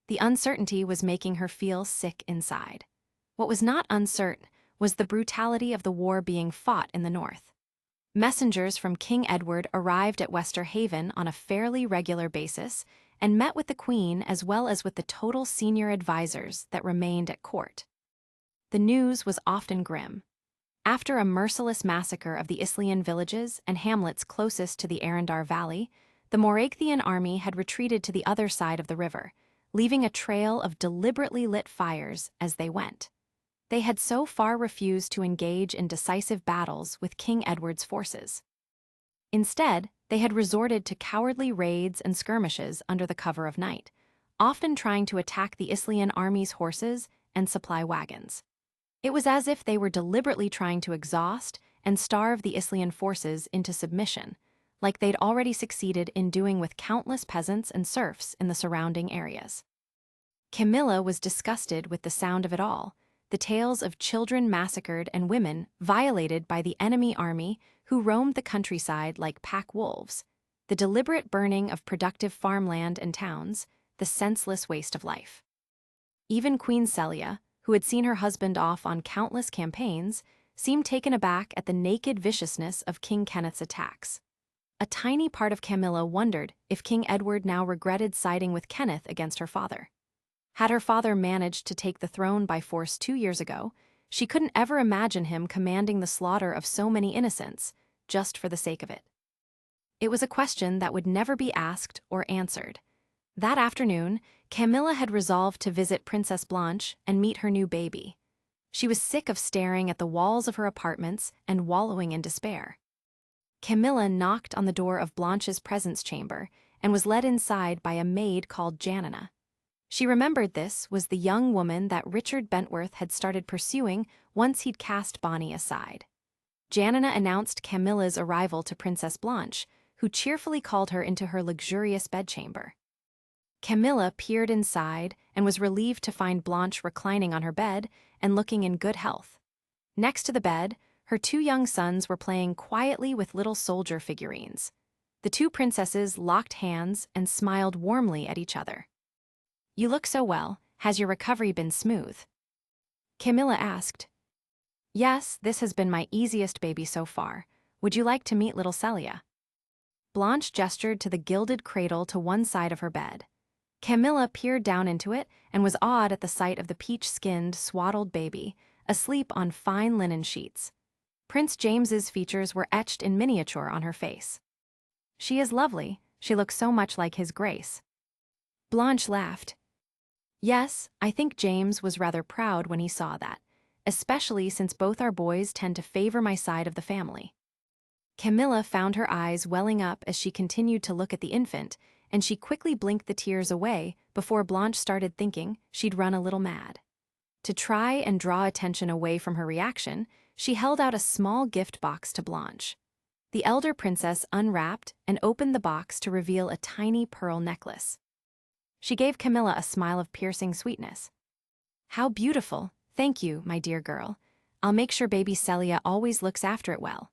The uncertainty was making her feel sick inside. What was not uncertain was the brutality of the war being fought in the north. Messengers from King Edward arrived at Wester Haven on a fairly regular basis and met with the Queen as well as with the total senior advisors that remained at court. The news was often grim. After a merciless massacre of the Islean villages and hamlets closest to the Arendar Valley, the Morachthian army had retreated to the other side of the river, leaving a trail of deliberately lit fires as they went. They had so far refused to engage in decisive battles with King Edward's forces. Instead, they had resorted to cowardly raids and skirmishes under the cover of night, often trying to attack the Islean army's horses and supply wagons. It was as if they were deliberately trying to exhaust and starve the Islean forces into submission, like they'd already succeeded in doing with countless peasants and serfs in the surrounding areas. Camilla was disgusted with the sound of it all, the tales of children massacred and women violated by the enemy army who roamed the countryside like pack wolves, the deliberate burning of productive farmland and towns, the senseless waste of life. Even Queen Celia, who had seen her husband off on countless campaigns, seemed taken aback at the naked viciousness of King Kenneth's attacks. A tiny part of Camilla wondered if King Edward now regretted siding with Kenneth against her father. Had her father managed to take the throne by force 2 years ago, she couldn't ever imagine him commanding the slaughter of so many innocents, just for the sake of it. It was a question that would never be asked or answered. That afternoon, Camilla had resolved to visit Princess Blanche and meet her new baby. She was sick of staring at the walls of her apartments and wallowing in despair. Camilla knocked on the door of Blanche's presence chamber and was led inside by a maid called Janina. She remembered this was the young woman that Richard Bentworth had started pursuing once he'd cast Bonnie aside. Janina announced Camilla's arrival to Princess Blanche, who cheerfully called her into her luxurious bedchamber. Camilla peered inside and was relieved to find Blanche reclining on her bed and looking in good health. Next to the bed, her 2 young sons were playing quietly with little soldier figurines. The 2 princesses locked hands and smiled warmly at each other. "You look so well. Has your recovery been smooth?" Camilla asked. "Yes, this has been my easiest baby so far. Would you like to meet little Celia?" Blanche gestured to the gilded cradle to one side of her bed. Camilla peered down into it and was awed at the sight of the peach-skinned, swaddled baby, asleep on fine linen sheets. Prince James's features were etched in miniature on her face. "She is lovely. She looks so much like His Grace." Blanche laughed. "Yes, I think James was rather proud when he saw that, especially since both our boys tend to favor my side of the family." Camilla found her eyes welling up as she continued to look at the infant, and she quickly blinked the tears away before Blanche started thinking she'd run a little mad. To try and draw attention away from her reaction, she held out a small gift box to Blanche. The elder princess unwrapped and opened the box to reveal a tiny pearl necklace. She gave Camilla a smile of piercing sweetness. "How beautiful. Thank you, my dear girl. I'll make sure baby Celia always looks after it well."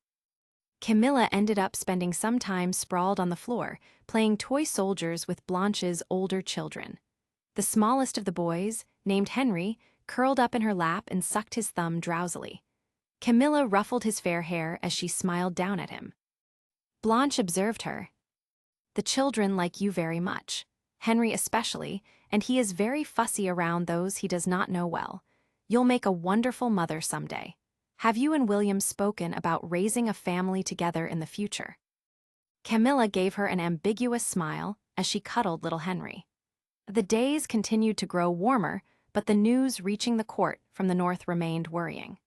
Camilla ended up spending some time sprawled on the floor, playing toy soldiers with Blanche's older children. The smallest of the boys, named Henry, curled up in her lap and sucked his thumb drowsily. Camilla ruffled his fair hair as she smiled down at him. Blanche observed her. "The children like you very much. Henry especially, and he is very fussy around those he does not know well. You'll make a wonderful mother someday. Have you and William spoken about raising a family together in the future?" Camilla gave her an ambiguous smile as she cuddled little Henry. The days continued to grow warmer, but the news reaching the court from the north remained worrying.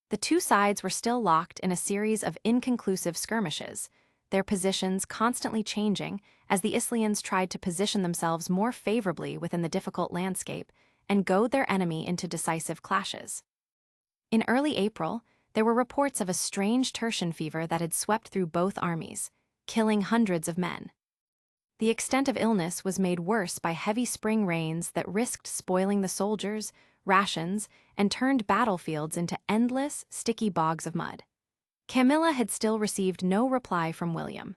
The 2 sides were still locked in a series of inconclusive skirmishes, their positions constantly changing as the Isleans tried to position themselves more favorably within the difficult landscape and goad their enemy into decisive clashes. In early April, there were reports of a strange tertian fever that had swept through both armies, killing hundreds of men. The extent of illness was made worse by heavy spring rains that risked spoiling the soldiers, rations, and turned battlefields into endless, sticky bogs of mud. Camilla had still received no reply from William.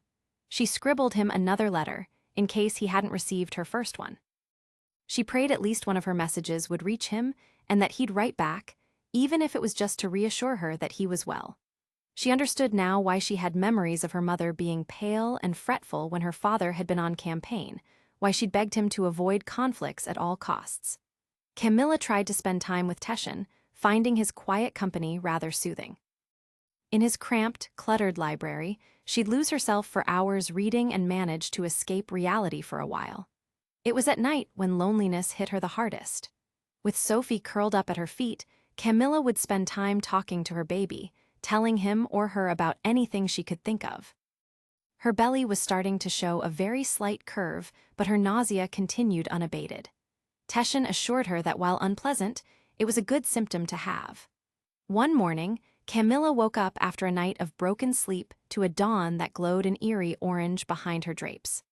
She scribbled him another letter, in case he hadn't received her first one. She prayed at least one of her messages would reach him and that he'd write back, even if it was just to reassure her that he was well. She understood now why she had memories of her mother being pale and fretful when her father had been on campaign, why she'd begged him to avoid conflicts at all costs. Camilla tried to spend time with Teshin, finding his quiet company rather soothing. In his cramped, cluttered library, she'd lose herself for hours reading and manage to escape reality for a while. It was at night when loneliness hit her the hardest. With Sophie curled up at her feet, Camilla would spend time talking to her baby, telling him or her about anything she could think of. Her belly was starting to show a very slight curve, but her nausea continued unabated. Teshin assured her that while unpleasant, it was a good symptom to have. One morning, Camilla woke up after a night of broken sleep to a dawn that glowed an eerie orange behind her drapes.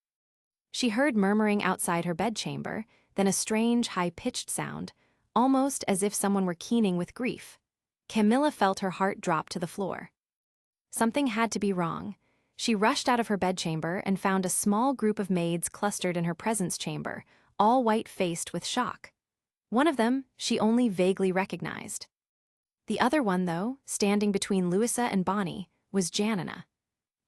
She heard murmuring outside her bedchamber, then a strange, high-pitched sound, almost as if someone were keening with grief. Camilla felt her heart drop to the floor. Something had to be wrong. She rushed out of her bedchamber and found a small group of maids clustered in her presence chamber, all white-faced with shock. One of them she only vaguely recognized. The other one, though, standing between Louisa and Bonnie, was Janina.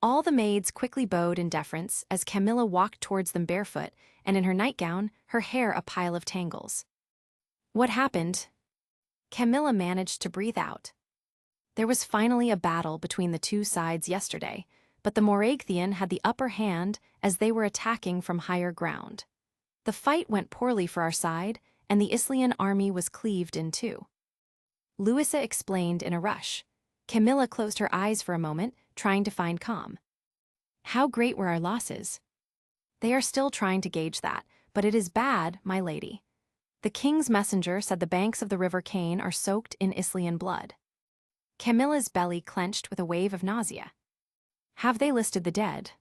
All the maids quickly bowed in deference as Camilla walked towards them barefoot and in her nightgown, her hair a pile of tangles. What happened? Camilla managed to breathe out. There was finally a battle between the two sides yesterday, but the Moraigthean had the upper hand as they were attacking from higher ground. The fight went poorly for our side, and the Islian army was cleaved in two. Louisa explained in a rush. Camilla closed her eyes for a moment, trying to find calm. How great were our losses? They are still trying to gauge that, but it is bad, my lady. The king's messenger said the banks of the river Cane are soaked in Islian blood. Camilla's belly clenched with a wave of nausea. Have they listed the dead?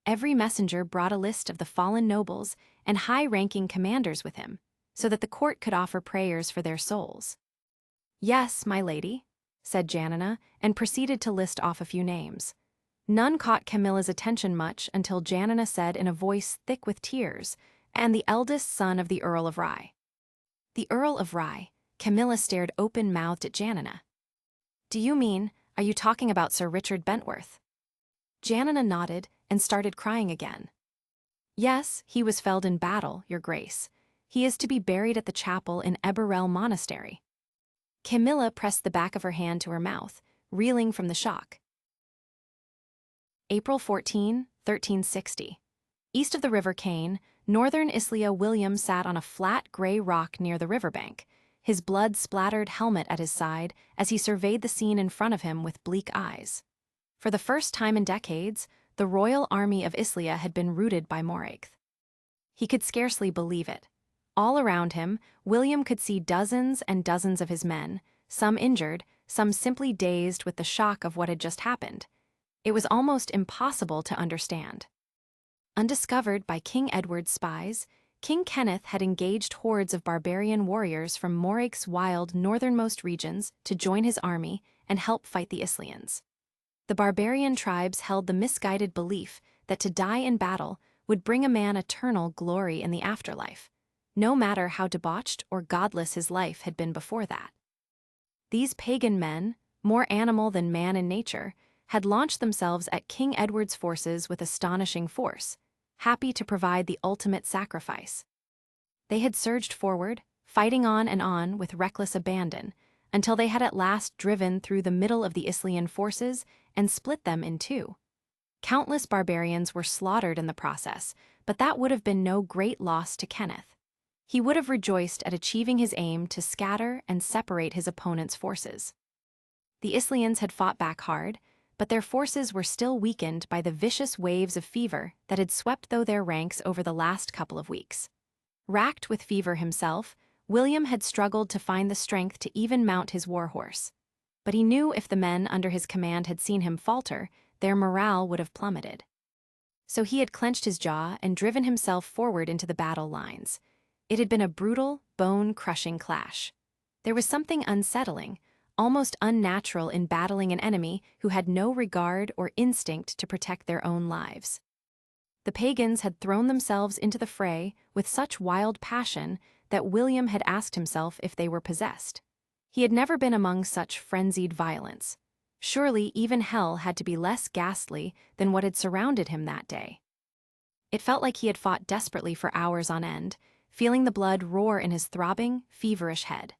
Every messenger brought a list of the fallen nobles and high-ranking commanders with him, so that the court could offer prayers for their souls. Yes, my lady, said Janina, and proceeded to list off a few names. None caught Camilla's attention much until Janina said in a voice thick with tears, and the eldest son of the Earl of Rye. The Earl of Rye. Camilla stared open-mouthed at Janina. Do you mean, are you talking about Sir Richard Bentworth? Janina nodded and started crying again. Yes, he was felled in battle, your grace. He is to be buried at the chapel in Eberel Monastery. Camilla pressed the back of her hand to her mouth, reeling from the shock. April 14, 1360. East of the River Cane, northern Islia, William sat on a flat gray rock near the riverbank, his blood-splattered helmet at his side as he surveyed the scene in front of him with bleak eyes. For the first time in decades, the royal army of Islia had been routed by Moraigth. He could scarcely believe it. All around him, William could see dozens and dozens of his men, some injured, some simply dazed with the shock of what had just happened. It was almost impossible to understand. Undiscovered by King Edward's spies, King Kenneth had engaged hordes of barbarian warriors from Moraigh's wild northernmost regions to join his army and help fight the Islians. The barbarian tribes held the misguided belief that to die in battle would bring a man eternal glory in the afterlife, no matter how debauched or godless his life had been before that. These pagan men, more animal than man in nature, had launched themselves at King Edward's forces with astonishing force, happy to provide the ultimate sacrifice. They had surged forward, fighting on and on with reckless abandon, until they had at last driven through the middle of the Islian forces and split them in two. Countless barbarians were slaughtered in the process, but that would have been no great loss to Kenneth. He would have rejoiced at achieving his aim to scatter and separate his opponent's forces. The Islians had fought back hard, but their forces were still weakened by the vicious waves of fever that had swept through their ranks over the last couple of weeks. Racked with fever himself, William had struggled to find the strength to even mount his warhorse. But he knew if the men under his command had seen him falter, their morale would have plummeted. So he had clenched his jaw and driven himself forward into the battle lines. It had been a brutal, bone-crushing clash. There was something unsettling, almost unnatural in battling an enemy who had no regard or instinct to protect their own lives. The pagans had thrown themselves into the fray with such wild passion that William had asked himself if they were possessed. He had never been among such frenzied violence. Surely even hell had to be less ghastly than what had surrounded him that day. It felt like he had fought desperately for hours on end, feeling the blood roar in his throbbing, feverish head.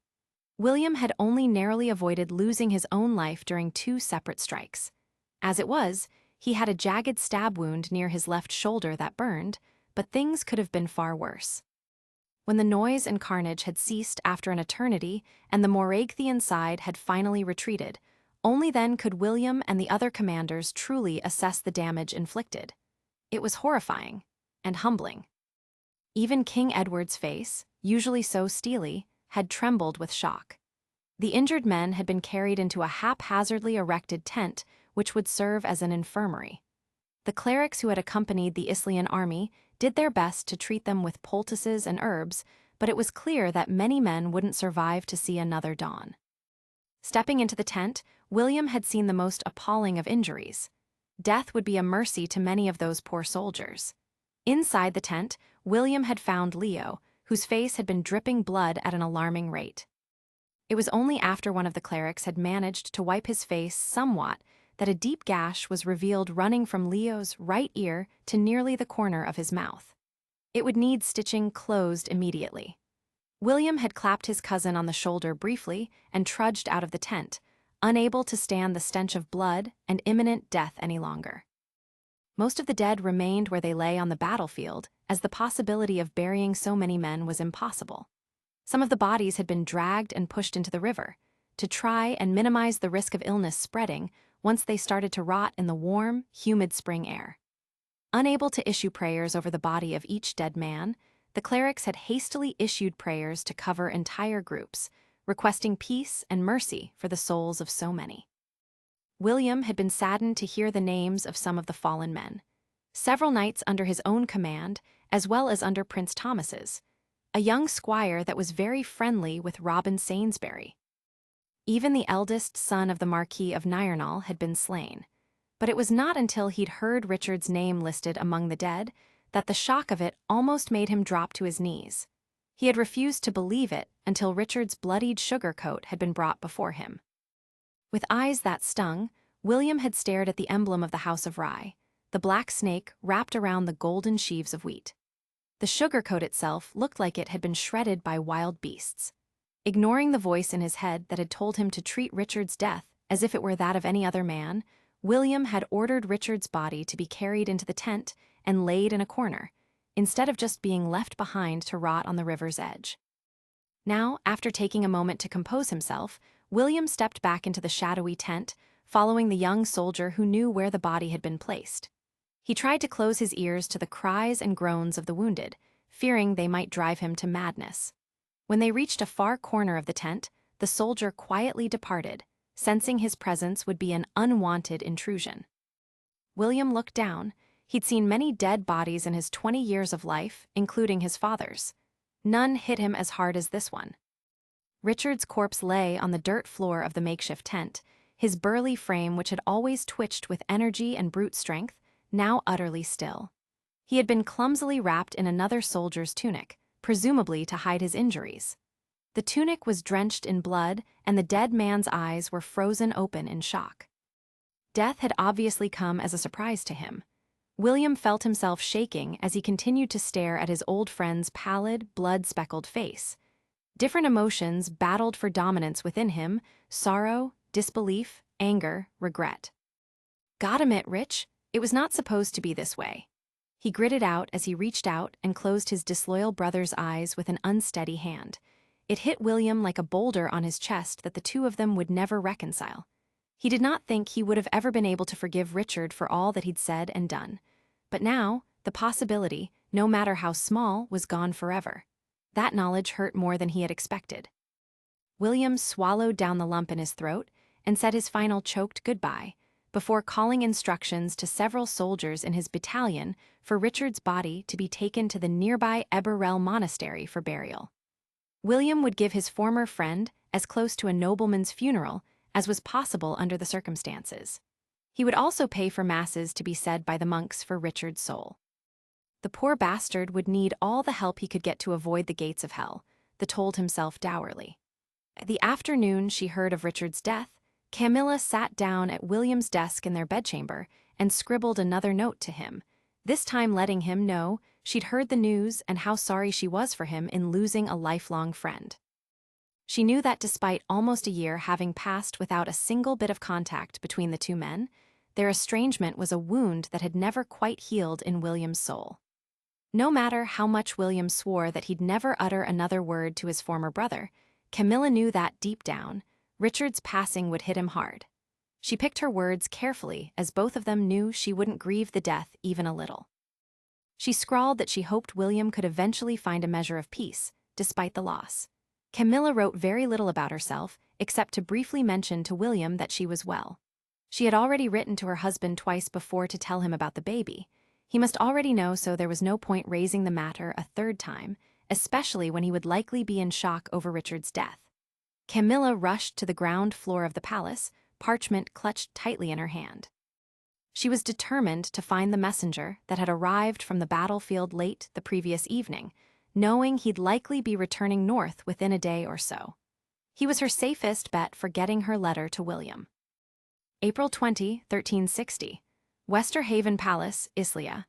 William had only narrowly avoided losing his own life during 2 separate strikes. As it was, he had a jagged stab wound near his left shoulder that burned, but things could have been far worse. When the noise and carnage had ceased after an eternity and the Moragathian side had finally retreated, only then could William and the other commanders truly assess the damage inflicted. It was horrifying and humbling. Even King Edward's face, usually so steely, had trembled with shock. The injured men had been carried into a haphazardly erected tent which would serve as an infirmary. The clerics who had accompanied the Islian army did their best to treat them with poultices and herbs, but it was clear that many men wouldn't survive to see another dawn. Stepping into the tent, William had seen the most appalling of injuries. Death would be a mercy to many of those poor soldiers. Inside the tent, William had found Leo, whose face had been dripping blood at an alarming rate. It was only after one of the clerics had managed to wipe his face somewhat that a deep gash was revealed running from Leo's right ear to nearly the corner of his mouth. It would need stitching closed immediately. William had clapped his cousin on the shoulder briefly and trudged out of the tent, unable to stand the stench of blood and imminent death any longer. Most of the dead remained where they lay on the battlefield, as the possibility of burying so many men was impossible. Some of the bodies had been dragged and pushed into the river, to try and minimize the risk of illness spreading once they started to rot in the warm, humid spring air. Unable to issue prayers over the body of each dead man, the clerics had hastily issued prayers to cover entire groups, requesting peace and mercy for the souls of so many. William had been saddened to hear the names of some of the fallen men. Several knights under his own command, as well as under Prince Thomas's, a young squire that was very friendly with Robin Sainsbury. Even the eldest son of the Marquis of Nyrnall had been slain, but it was not until he'd heard Richard's name listed among the dead that the shock of it almost made him drop to his knees. He had refused to believe it until Richard's bloodied sugar coat had been brought before him. With eyes that stung, William had stared at the emblem of the House of Rye, the black snake wrapped around the golden sheaves of wheat. The sugar coat itself looked like it had been shredded by wild beasts. Ignoring the voice in his head that had told him to treat Richard's death as if it were that of any other man, William had ordered Richard's body to be carried into the tent and laid in a corner, instead of just being left behind to rot on the river's edge. Now, after taking a moment to compose himself, William stepped back into the shadowy tent, following the young soldier who knew where the body had been placed. He tried to close his ears to the cries and groans of the wounded, fearing they might drive him to madness. When they reached a far corner of the tent, the soldier quietly departed, sensing his presence would be an unwanted intrusion. William looked down. He'd seen many dead bodies in his 20 years of life, including his father's. None hit him as hard as this one. Richard's corpse lay on the dirt floor of the makeshift tent, his burly frame, which had always twitched with energy and brute strength, now utterly still. He had been clumsily wrapped in another soldier's tunic, presumably to hide his injuries. The tunic was drenched in blood, and the dead man's eyes were frozen open in shock. Death had obviously come as a surprise to him. William felt himself shaking as he continued to stare at his old friend's pallid, blood-speckled face. Different emotions battled for dominance within him: sorrow, disbelief, anger, regret. "Gotta admit, Rich, it was not supposed to be this way." He gritted out as he reached out and closed his disloyal brother's eyes with an unsteady hand. It hit William like a boulder on his chest that the two of them would never reconcile. He did not think he would have ever been able to forgive Richard for all that he'd said and done. But now, the possibility, no matter how small, was gone forever. That knowledge hurt more than he had expected. William swallowed down the lump in his throat and said his final choked goodbye, before calling instructions to several soldiers in his battalion for Richard's body to be taken to the nearby Eberrel Monastery for burial. William would give his former friend as close to a nobleman's funeral as was possible under the circumstances. He would also pay for masses to be said by the monks for Richard's soul. The poor bastard would need all the help he could get to avoid the gates of hell, the told himself dourly. The afternoon she heard of Richard's death, Camilla sat down at William's desk in their bedchamber and scribbled another note to him, this time letting him know she'd heard the news and how sorry she was for him in losing a lifelong friend. She knew that despite almost a year having passed without a single bit of contact between the two men, their estrangement was a wound that had never quite healed in William's soul. No matter how much William swore that he'd never utter another word to his former brother, Camilla knew that deep down, Richard's passing would hit him hard. She picked her words carefully as both of them knew she wouldn't grieve the death even a little. She scrawled that she hoped William could eventually find a measure of peace, despite the loss. Camilla wrote very little about herself, except to briefly mention to William that she was well. She had already written to her husband twice before to tell him about the baby. He must already know, so there was no point raising the matter a third time, especially when he would likely be in shock over Richard's death. Camilla rushed to the ground floor of the palace, parchment clutched tightly in her hand. She was determined to find the messenger that had arrived from the battlefield late the previous evening, knowing he'd likely be returning north within a day or so. He was her safest bet for getting her letter to William. April 20, 1360. Westerhaven Palace, Islia.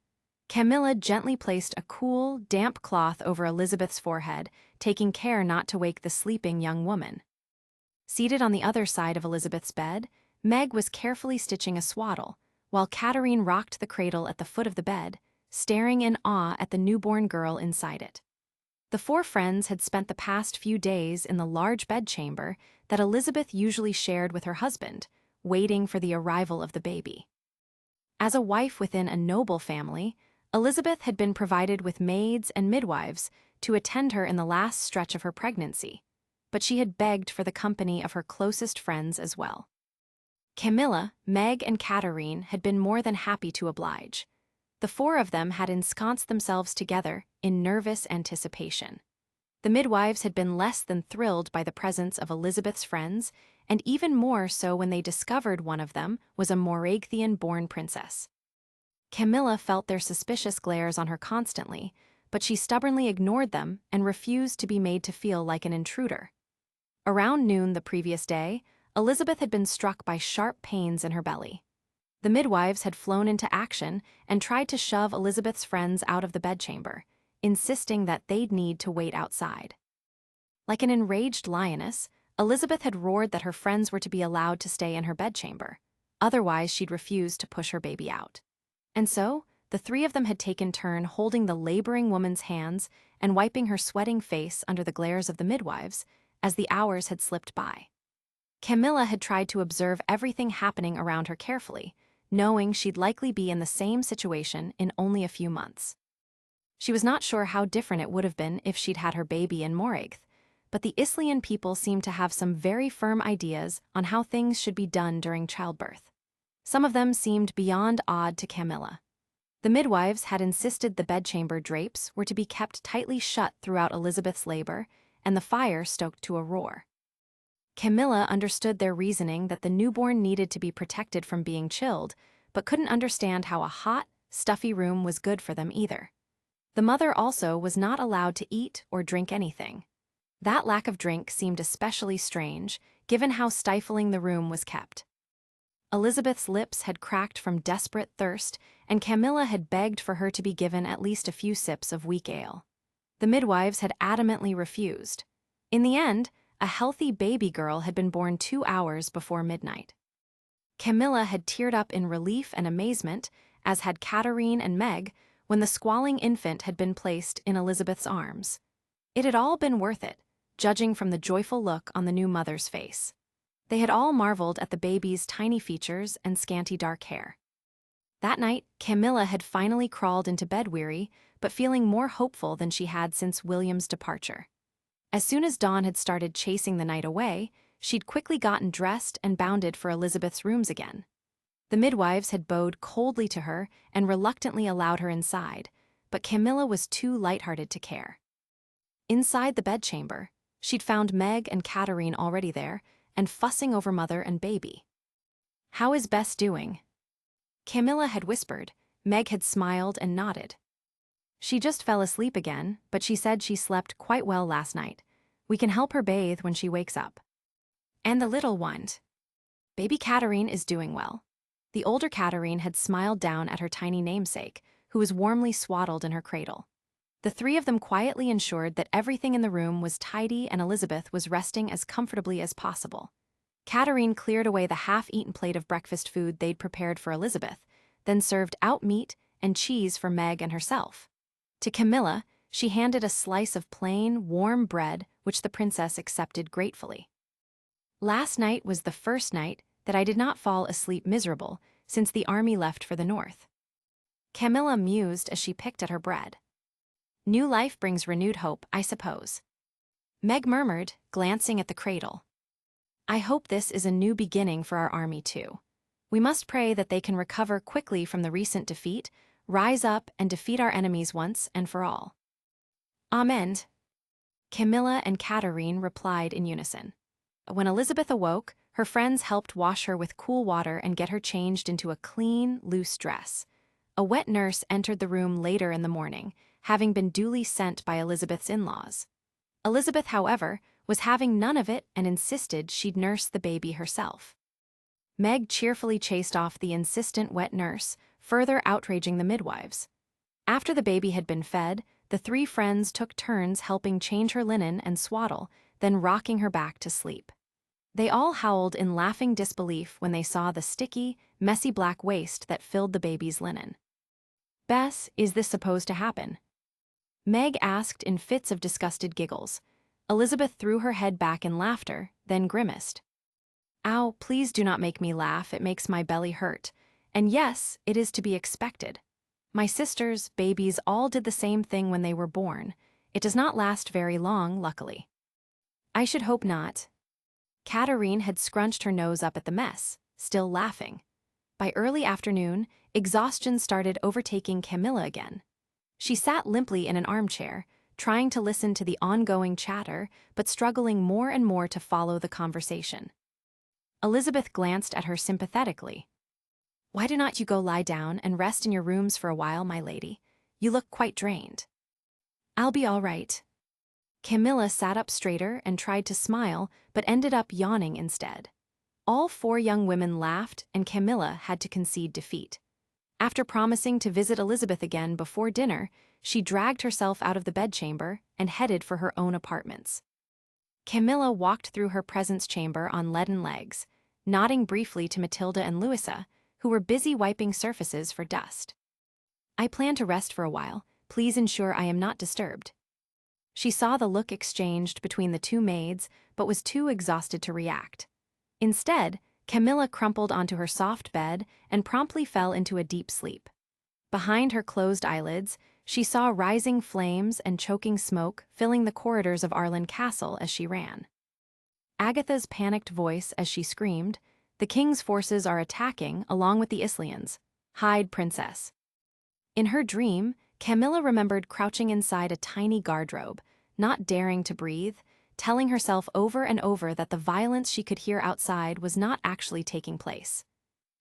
Camilla gently placed a cool, damp cloth over Elizabeth's forehead, taking care not to wake the sleeping young woman. Seated on the other side of Elizabeth's bed, Meg was carefully stitching a swaddle, while Katerine rocked the cradle at the foot of the bed, staring in awe at the newborn girl inside it. The four friends had spent the past few days in the large bedchamber that Elizabeth usually shared with her husband, waiting for the arrival of the baby. As a wife within a noble family, Elizabeth had been provided with maids and midwives to attend her in the last stretch of her pregnancy, but she had begged for the company of her closest friends as well. Camilla, Meg, and Katerine had been more than happy to oblige. The four of them had ensconced themselves together in nervous anticipation. The midwives had been less than thrilled by the presence of Elizabeth's friends, and even more so when they discovered one of them was a Moragathian-born princess. Camilla felt their suspicious glares on her constantly, but she stubbornly ignored them and refused to be made to feel like an intruder. Around noon the previous day, Elizabeth had been struck by sharp pains in her belly. The midwives had flown into action and tried to shove Elizabeth's friends out of the bedchamber, insisting that they'd need to wait outside. Like an enraged lioness, Elizabeth had roared that her friends were to be allowed to stay in her bedchamber, otherwise she'd refuse to push her baby out. And so, the three of them had taken turn holding the laboring woman's hands and wiping her sweating face under the glares of the midwives as the hours had slipped by. Camilla had tried to observe everything happening around her carefully, knowing she'd likely be in the same situation in only a few months. She was not sure how different it would have been if she'd had her baby in Moragth, but the Islian people seemed to have some very firm ideas on how things should be done during childbirth. Some of them seemed beyond odd to Camilla. The midwives had insisted the bedchamber drapes were to be kept tightly shut throughout Elizabeth's labor, and the fire stoked to a roar. Camilla understood their reasoning that the newborn needed to be protected from being chilled, but couldn't understand how a hot, stuffy room was good for them either. The mother also was not allowed to eat or drink anything. That lack of drink seemed especially strange, given how stifling the room was kept. Elizabeth's lips had cracked from desperate thirst, and Camilla had begged for her to be given at least a few sips of weak ale. The midwives had adamantly refused. In the end, a healthy baby girl had been born 2 hours before midnight. Camilla had teared up in relief and amazement, as had Katerine and Meg, when the squalling infant had been placed in Elizabeth's arms. It had all been worth it, judging from the joyful look on the new mother's face. They had all marveled at the baby's tiny features and scanty dark hair. That night, Camilla had finally crawled into bed weary, but feeling more hopeful than she had since William's departure. As soon as dawn had started chasing the night away, she'd quickly gotten dressed and bounded for Elizabeth's rooms again. The midwives had bowed coldly to her and reluctantly allowed her inside, but Camilla was too lighthearted to care. Inside the bedchamber, she'd found Meg and Katerine already there, and fussing over mother and baby. "How is Bess doing?" Camilla had whispered. Meg had smiled and nodded. "She just fell asleep again, but she said she slept quite well last night. We can help her bathe when she wakes up. And the little one. Baby Katarine is doing well. The older Katarine had smiled down at her tiny namesake, who was warmly swaddled in her cradle. The three of them quietly ensured that everything in the room was tidy and Elizabeth was resting as comfortably as possible. Katarine cleared away the half-eaten plate of breakfast food they'd prepared for Elizabeth, then served out meat and cheese for Meg and herself. To Camilla, she handed a slice of plain, warm bread, which the princess accepted gratefully. Last night was the first night that I did not fall asleep miserable since the army left for the north. Camilla mused as she picked at her bread. New life brings renewed hope, I suppose. Meg murmured, glancing at the cradle. I hope this is a new beginning for our army too. We must pray that they can recover quickly from the recent defeat, rise up and defeat our enemies once and for all. Amen. Camilla and Katarine replied in unison. When Elizabeth awoke, her friends helped wash her with cool water and get her changed into a clean, loose dress. A wet nurse entered the room later in the morning, having been duly sent by Elizabeth's in-laws. Elizabeth, however, was having none of it and insisted she'd nurse the baby herself. Meg cheerfully chased off the insistent wet nurse, further outraging the midwives. After the baby had been fed, the three friends took turns helping change her linen and swaddle, then rocking her back to sleep. They all howled in laughing disbelief when they saw the sticky, messy black waste that filled the baby's linen. Bess, is this supposed to happen? Meg asked in fits of disgusted giggles. Elizabeth threw her head back in laughter, then grimaced. Ow, please do not make me laugh, it makes my belly hurt. And yes, it is to be expected. My sisters, babies, all did the same thing when they were born. It does not last very long, luckily. I should hope not. Katarine had scrunched her nose up at the mess, still laughing. By early afternoon, exhaustion started overtaking Camilla again. She sat limply in an armchair, trying to listen to the ongoing chatter, but struggling more and more to follow the conversation. Elizabeth glanced at her sympathetically. Why do not you go lie down and rest in your rooms for a while, my lady? You look quite drained. I'll be all right. Camilla sat up straighter and tried to smile, but ended up yawning instead. All four young women laughed, and Camilla had to concede defeat. After promising to visit Elizabeth again before dinner, she dragged herself out of the bedchamber and headed for her own apartments. Camilla walked through her presence chamber on leaden legs, nodding briefly to Matilda and Louisa, who were busy wiping surfaces for dust. I plan to rest for a while. Please ensure I am not disturbed. She saw the look exchanged between the two maids, but was too exhausted to react. Instead, Camilla crumpled onto her soft bed and promptly fell into a deep sleep. Behind her closed eyelids, she saw rising flames and choking smoke filling the corridors of Arlen Castle as she ran. Agatha's panicked voice as she screamed, "The king's forces are attacking along with the Islians. Hide, princess." In her dream, Camilla remembered crouching inside a tiny guardrobe, not daring to breathe, telling herself over and over that the violence she could hear outside was not actually taking place.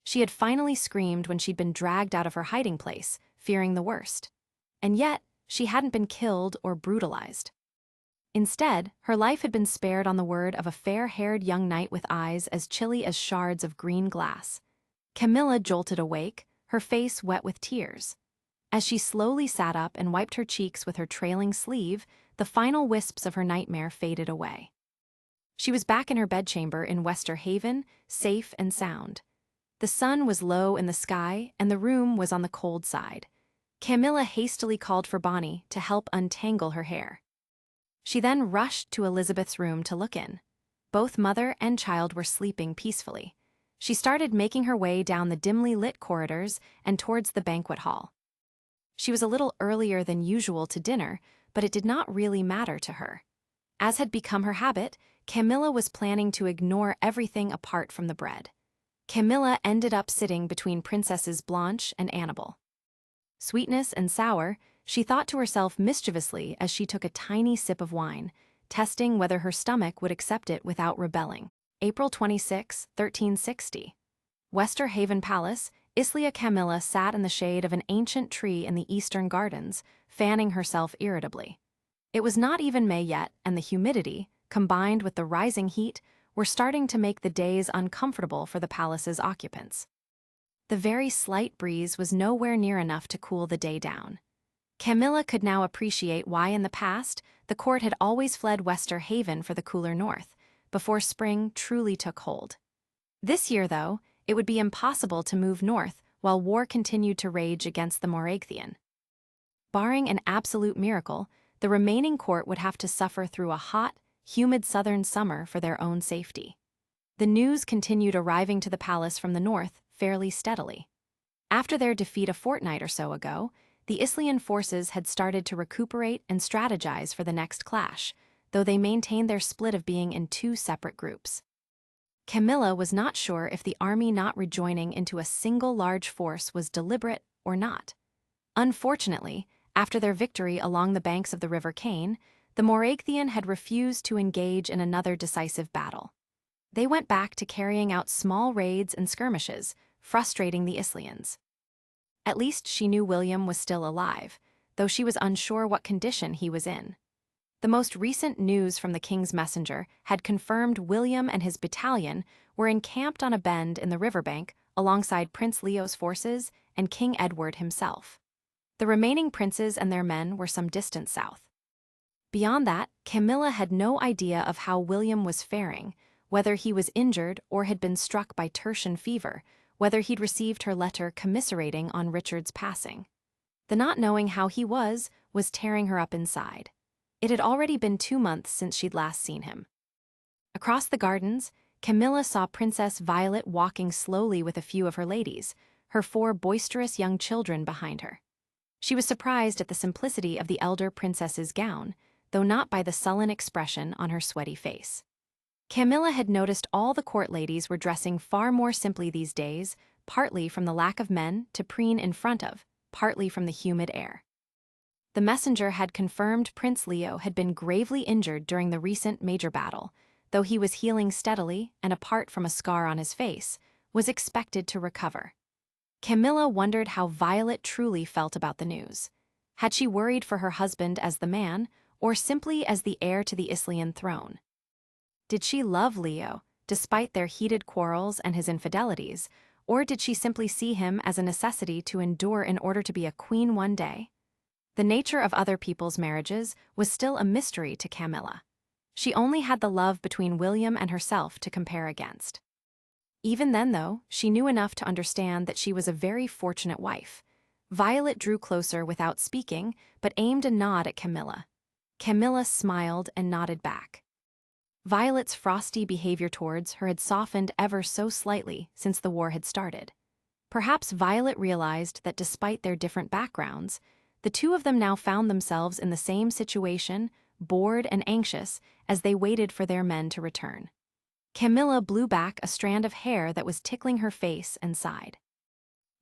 She had finally screamed when she'd been dragged out of her hiding place, fearing the worst. And yet, she hadn't been killed or brutalized. Instead, her life had been spared on the word of a fair-haired young knight with eyes as chilly as shards of green glass. Camilla jolted awake, her face wet with tears. As she slowly sat up and wiped her cheeks with her trailing sleeve, the final wisps of her nightmare faded away. She was back in her bedchamber in Wester Haven, safe and sound. The sun was low in the sky, and the room was on the cold side. Camilla hastily called for Bonnie to help untangle her hair. She then rushed to Elizabeth's room to look in. Both mother and child were sleeping peacefully. She started making her way down the dimly lit corridors and towards the banquet hall. She was a little earlier than usual to dinner, but it did not really matter to her. As had become her habit, Camilla was planning to ignore everything apart from the bread. Camilla ended up sitting between Princesses Blanche and Annabel. Sweetness and sour, she thought to herself mischievously as she took a tiny sip of wine, testing whether her stomach would accept it without rebelling. April 26, 1360. Wester Haven Palace, Islia Camilla sat in the shade of an ancient tree in the eastern gardens, fanning herself irritably. It was not even May yet, and the humidity, combined with the rising heat, were starting to make the days uncomfortable for the palace's occupants. The very slight breeze was nowhere near enough to cool the day down. Camilla could now appreciate why in the past the court had always fled Wester Haven for the cooler north, before spring truly took hold. This year, though, it would be impossible to move north while war continued to rage against the Moragathian. Barring an absolute miracle, the remaining court would have to suffer through a hot, humid southern summer for their own safety. The news continued arriving to the palace from the north fairly steadily. After their defeat a fortnight or so ago, the Islian forces had started to recuperate and strategize for the next clash, though they maintained their split of being in two separate groups. Camilla was not sure if the army not rejoining into a single large force was deliberate or not. Unfortunately, after their victory along the banks of the River Cane, the Moragathian had refused to engage in another decisive battle. They went back to carrying out small raids and skirmishes, frustrating the Islians. At least she knew William was still alive, though she was unsure what condition he was in. The most recent news from the king's messenger had confirmed William and his battalion were encamped on a bend in the riverbank alongside Prince Leo's forces and King Edward himself. The remaining princes and their men were some distance south. Beyond that, Camilla had no idea of how William was faring, whether he was injured or had been struck by tertian fever, whether he'd received her letter commiserating on Richard's passing. The not knowing how he was tearing her up inside. It had already been 2 months since she'd last seen him. Across the gardens, Camilla saw Princess Violet walking slowly with a few of her ladies, her 4 boisterous young children behind her. She was surprised at the simplicity of the elder princess's gown, though not by the sullen expression on her sweaty face. Camilla had noticed all the court ladies were dressing far more simply these days, partly from the lack of men to preen in front of, partly from the humid air. The messenger had confirmed Prince Leo had been gravely injured during the recent major battle, though he was healing steadily and apart from a scar on his face, was expected to recover. Camilla wondered how Violet truly felt about the news. Had she worried for her husband as the man, or simply as the heir to the Islian throne? Did she love Leo, despite their heated quarrels and his infidelities, or did she simply see him as a necessity to endure in order to be a queen one day? The nature of other people's marriages was still a mystery to Camilla. She only had the love between William and herself to compare against. Even then, though, she knew enough to understand that she was a very fortunate wife. Violet drew closer without speaking, but aimed a nod at Camilla. Camilla smiled and nodded back. Violet's frosty behavior towards her had softened ever so slightly since the war had started. Perhaps Violet realized that despite their different backgrounds, the two of them now found themselves in the same situation, bored and anxious, as they waited for their men to return. Camilla blew back a strand of hair that was tickling her face and sighed.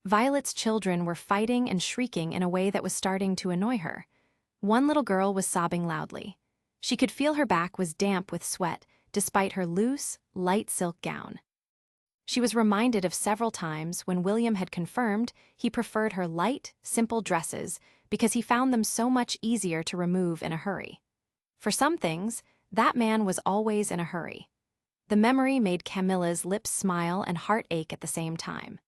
Violet's children were fighting and shrieking in a way that was starting to annoy her. One little girl was sobbing loudly. She could feel her back was damp with sweat, despite her loose, light silk gown. She was reminded of several times when William had confirmed he preferred her light, simple dresses because he found them so much easier to remove in a hurry. For some things, that man was always in a hurry. The memory made Camilla's lips smile and heart ache at the same time.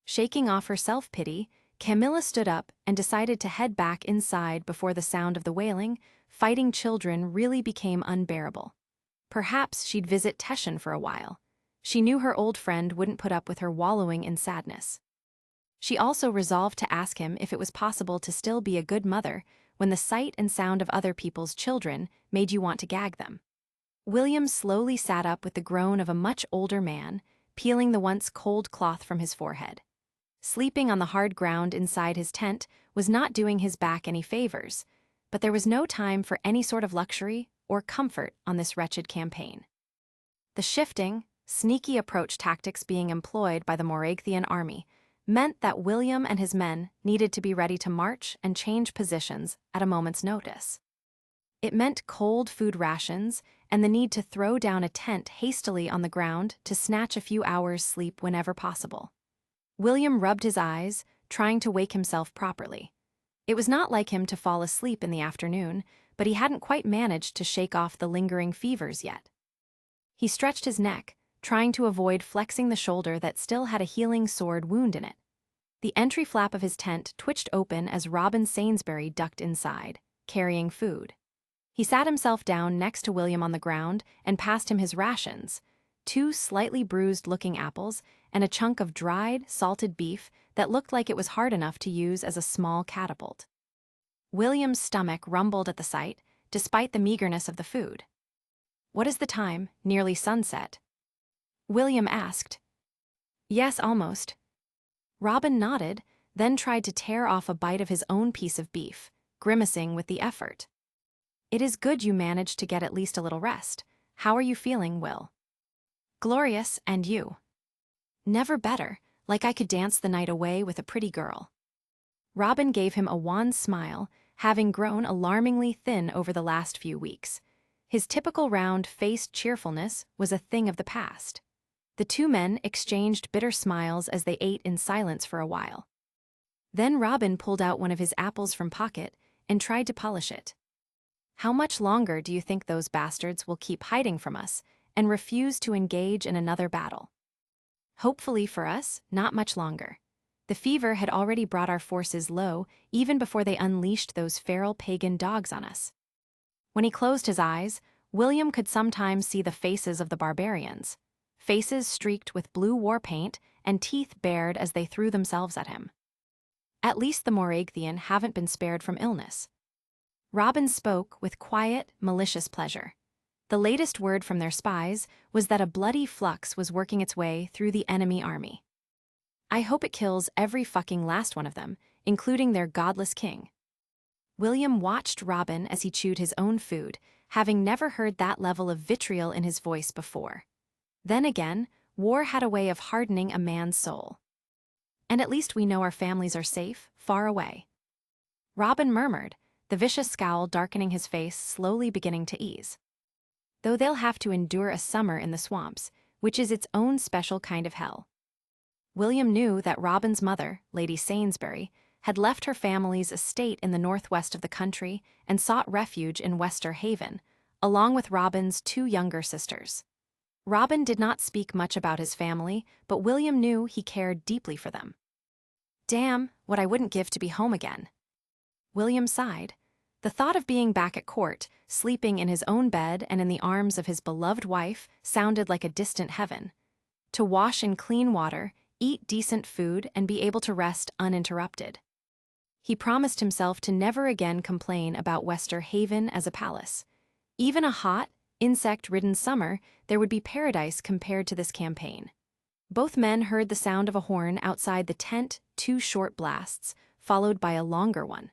Shaking off her self-pity, Camilla stood up and decided to head back inside before the sound of the wailing, fighting children really became unbearable. Perhaps she'd visit Teshin for a while. She knew her old friend wouldn't put up with her wallowing in sadness. She also resolved to ask him if it was possible to still be a good mother when the sight and sound of other people's children made you want to gag them. William slowly sat up with the groan of a much older man, peeling the once cold cloth from his forehead. Sleeping on the hard ground inside his tent was not doing his back any favors, but there was no time for any sort of luxury or comfort on this wretched campaign. The shifting, sneaky approach tactics being employed by the Moragathian army meant that William and his men needed to be ready to march and change positions at a moment's notice. It meant cold food rations and the need to throw down a tent hastily on the ground to snatch a few hours' sleep whenever possible. William rubbed his eyes, trying to wake himself properly. It was not like him to fall asleep in the afternoon, but he hadn't quite managed to shake off the lingering fevers yet. He stretched his neck, trying to avoid flexing the shoulder that still had a healing sword wound in it. The entry flap of his tent twitched open as Robin Sainsbury ducked inside, carrying food. He sat himself down next to William on the ground and passed him his rations, 2 slightly bruised-looking apples and a chunk of dried, salted beef that looked like it was hard enough to use as a small catapult. William's stomach rumbled at the sight, despite the meagerness of the food. "What is the time? Nearly sunset?" William asked. "Yes, almost." Robin nodded, then tried to tear off a bite of his own piece of beef, grimacing with the effort. "It is good you managed to get at least a little rest. How are you feeling, Will?" "Glorious, and you?" "Never better, like I could dance the night away with a pretty girl." Robin gave him a wan smile, having grown alarmingly thin over the last few weeks. His typical round-faced cheerfulness was a thing of the past. The 2 men exchanged bitter smiles as they ate in silence for a while. Then Robin pulled out one of his apples from pocket and tried to polish it. "How much longer do you think those bastards will keep hiding from us and refuse to engage in another battle?" "Hopefully for us, not much longer. The fever had already brought our forces low even before they unleashed those feral pagan dogs on us." When he closed his eyes, William could sometimes see the faces of the barbarians, faces streaked with blue war paint and teeth bared as they threw themselves at him. "At least the Moraigthean haven't been spared from illness." Robin spoke with quiet, malicious pleasure. The latest word from their spies was that a bloody flux was working its way through the enemy army. "I hope it kills every fucking last one of them, including their godless king." William watched Robin as he chewed his own food, having never heard that level of vitriol in his voice before. Then again, war had a way of hardening a man's soul. "And at least we know our families are safe, far away." Robin murmured, the vicious scowl darkening his face slowly beginning to ease. "Though they'll have to endure a summer in the swamps, which is its own special kind of hell." William knew that Robin's mother, Lady Sainsbury, had left her family's estate in the northwest of the country and sought refuge in Wester Haven, along with Robin's 2 younger sisters. Robin did not speak much about his family, but William knew he cared deeply for them. "Damn, what I wouldn't give to be home again." William sighed. The thought of being back at court, sleeping in his own bed and in the arms of his beloved wife, sounded like a distant heaven. To wash in clean water, eat decent food, and be able to rest uninterrupted. He promised himself to never again complain about Wester Haven as a palace. Even a hot, insect-ridden summer, there would be paradise compared to this campaign. Both men heard the sound of a horn outside the tent, 2 short blasts, followed by a longer one.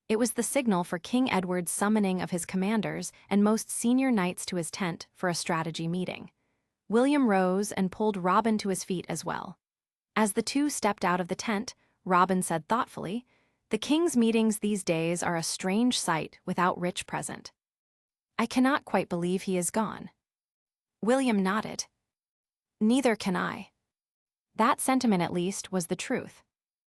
It was the signal for King Edward's summoning of his commanders and most senior knights to his tent for a strategy meeting. William rose and pulled Robin to his feet as well. As the 2 stepped out of the tent, Robin said thoughtfully, "The king's meetings these days are a strange sight without Rich present. I cannot quite believe he is gone." William nodded. "Neither can I." That sentiment, at least, was the truth.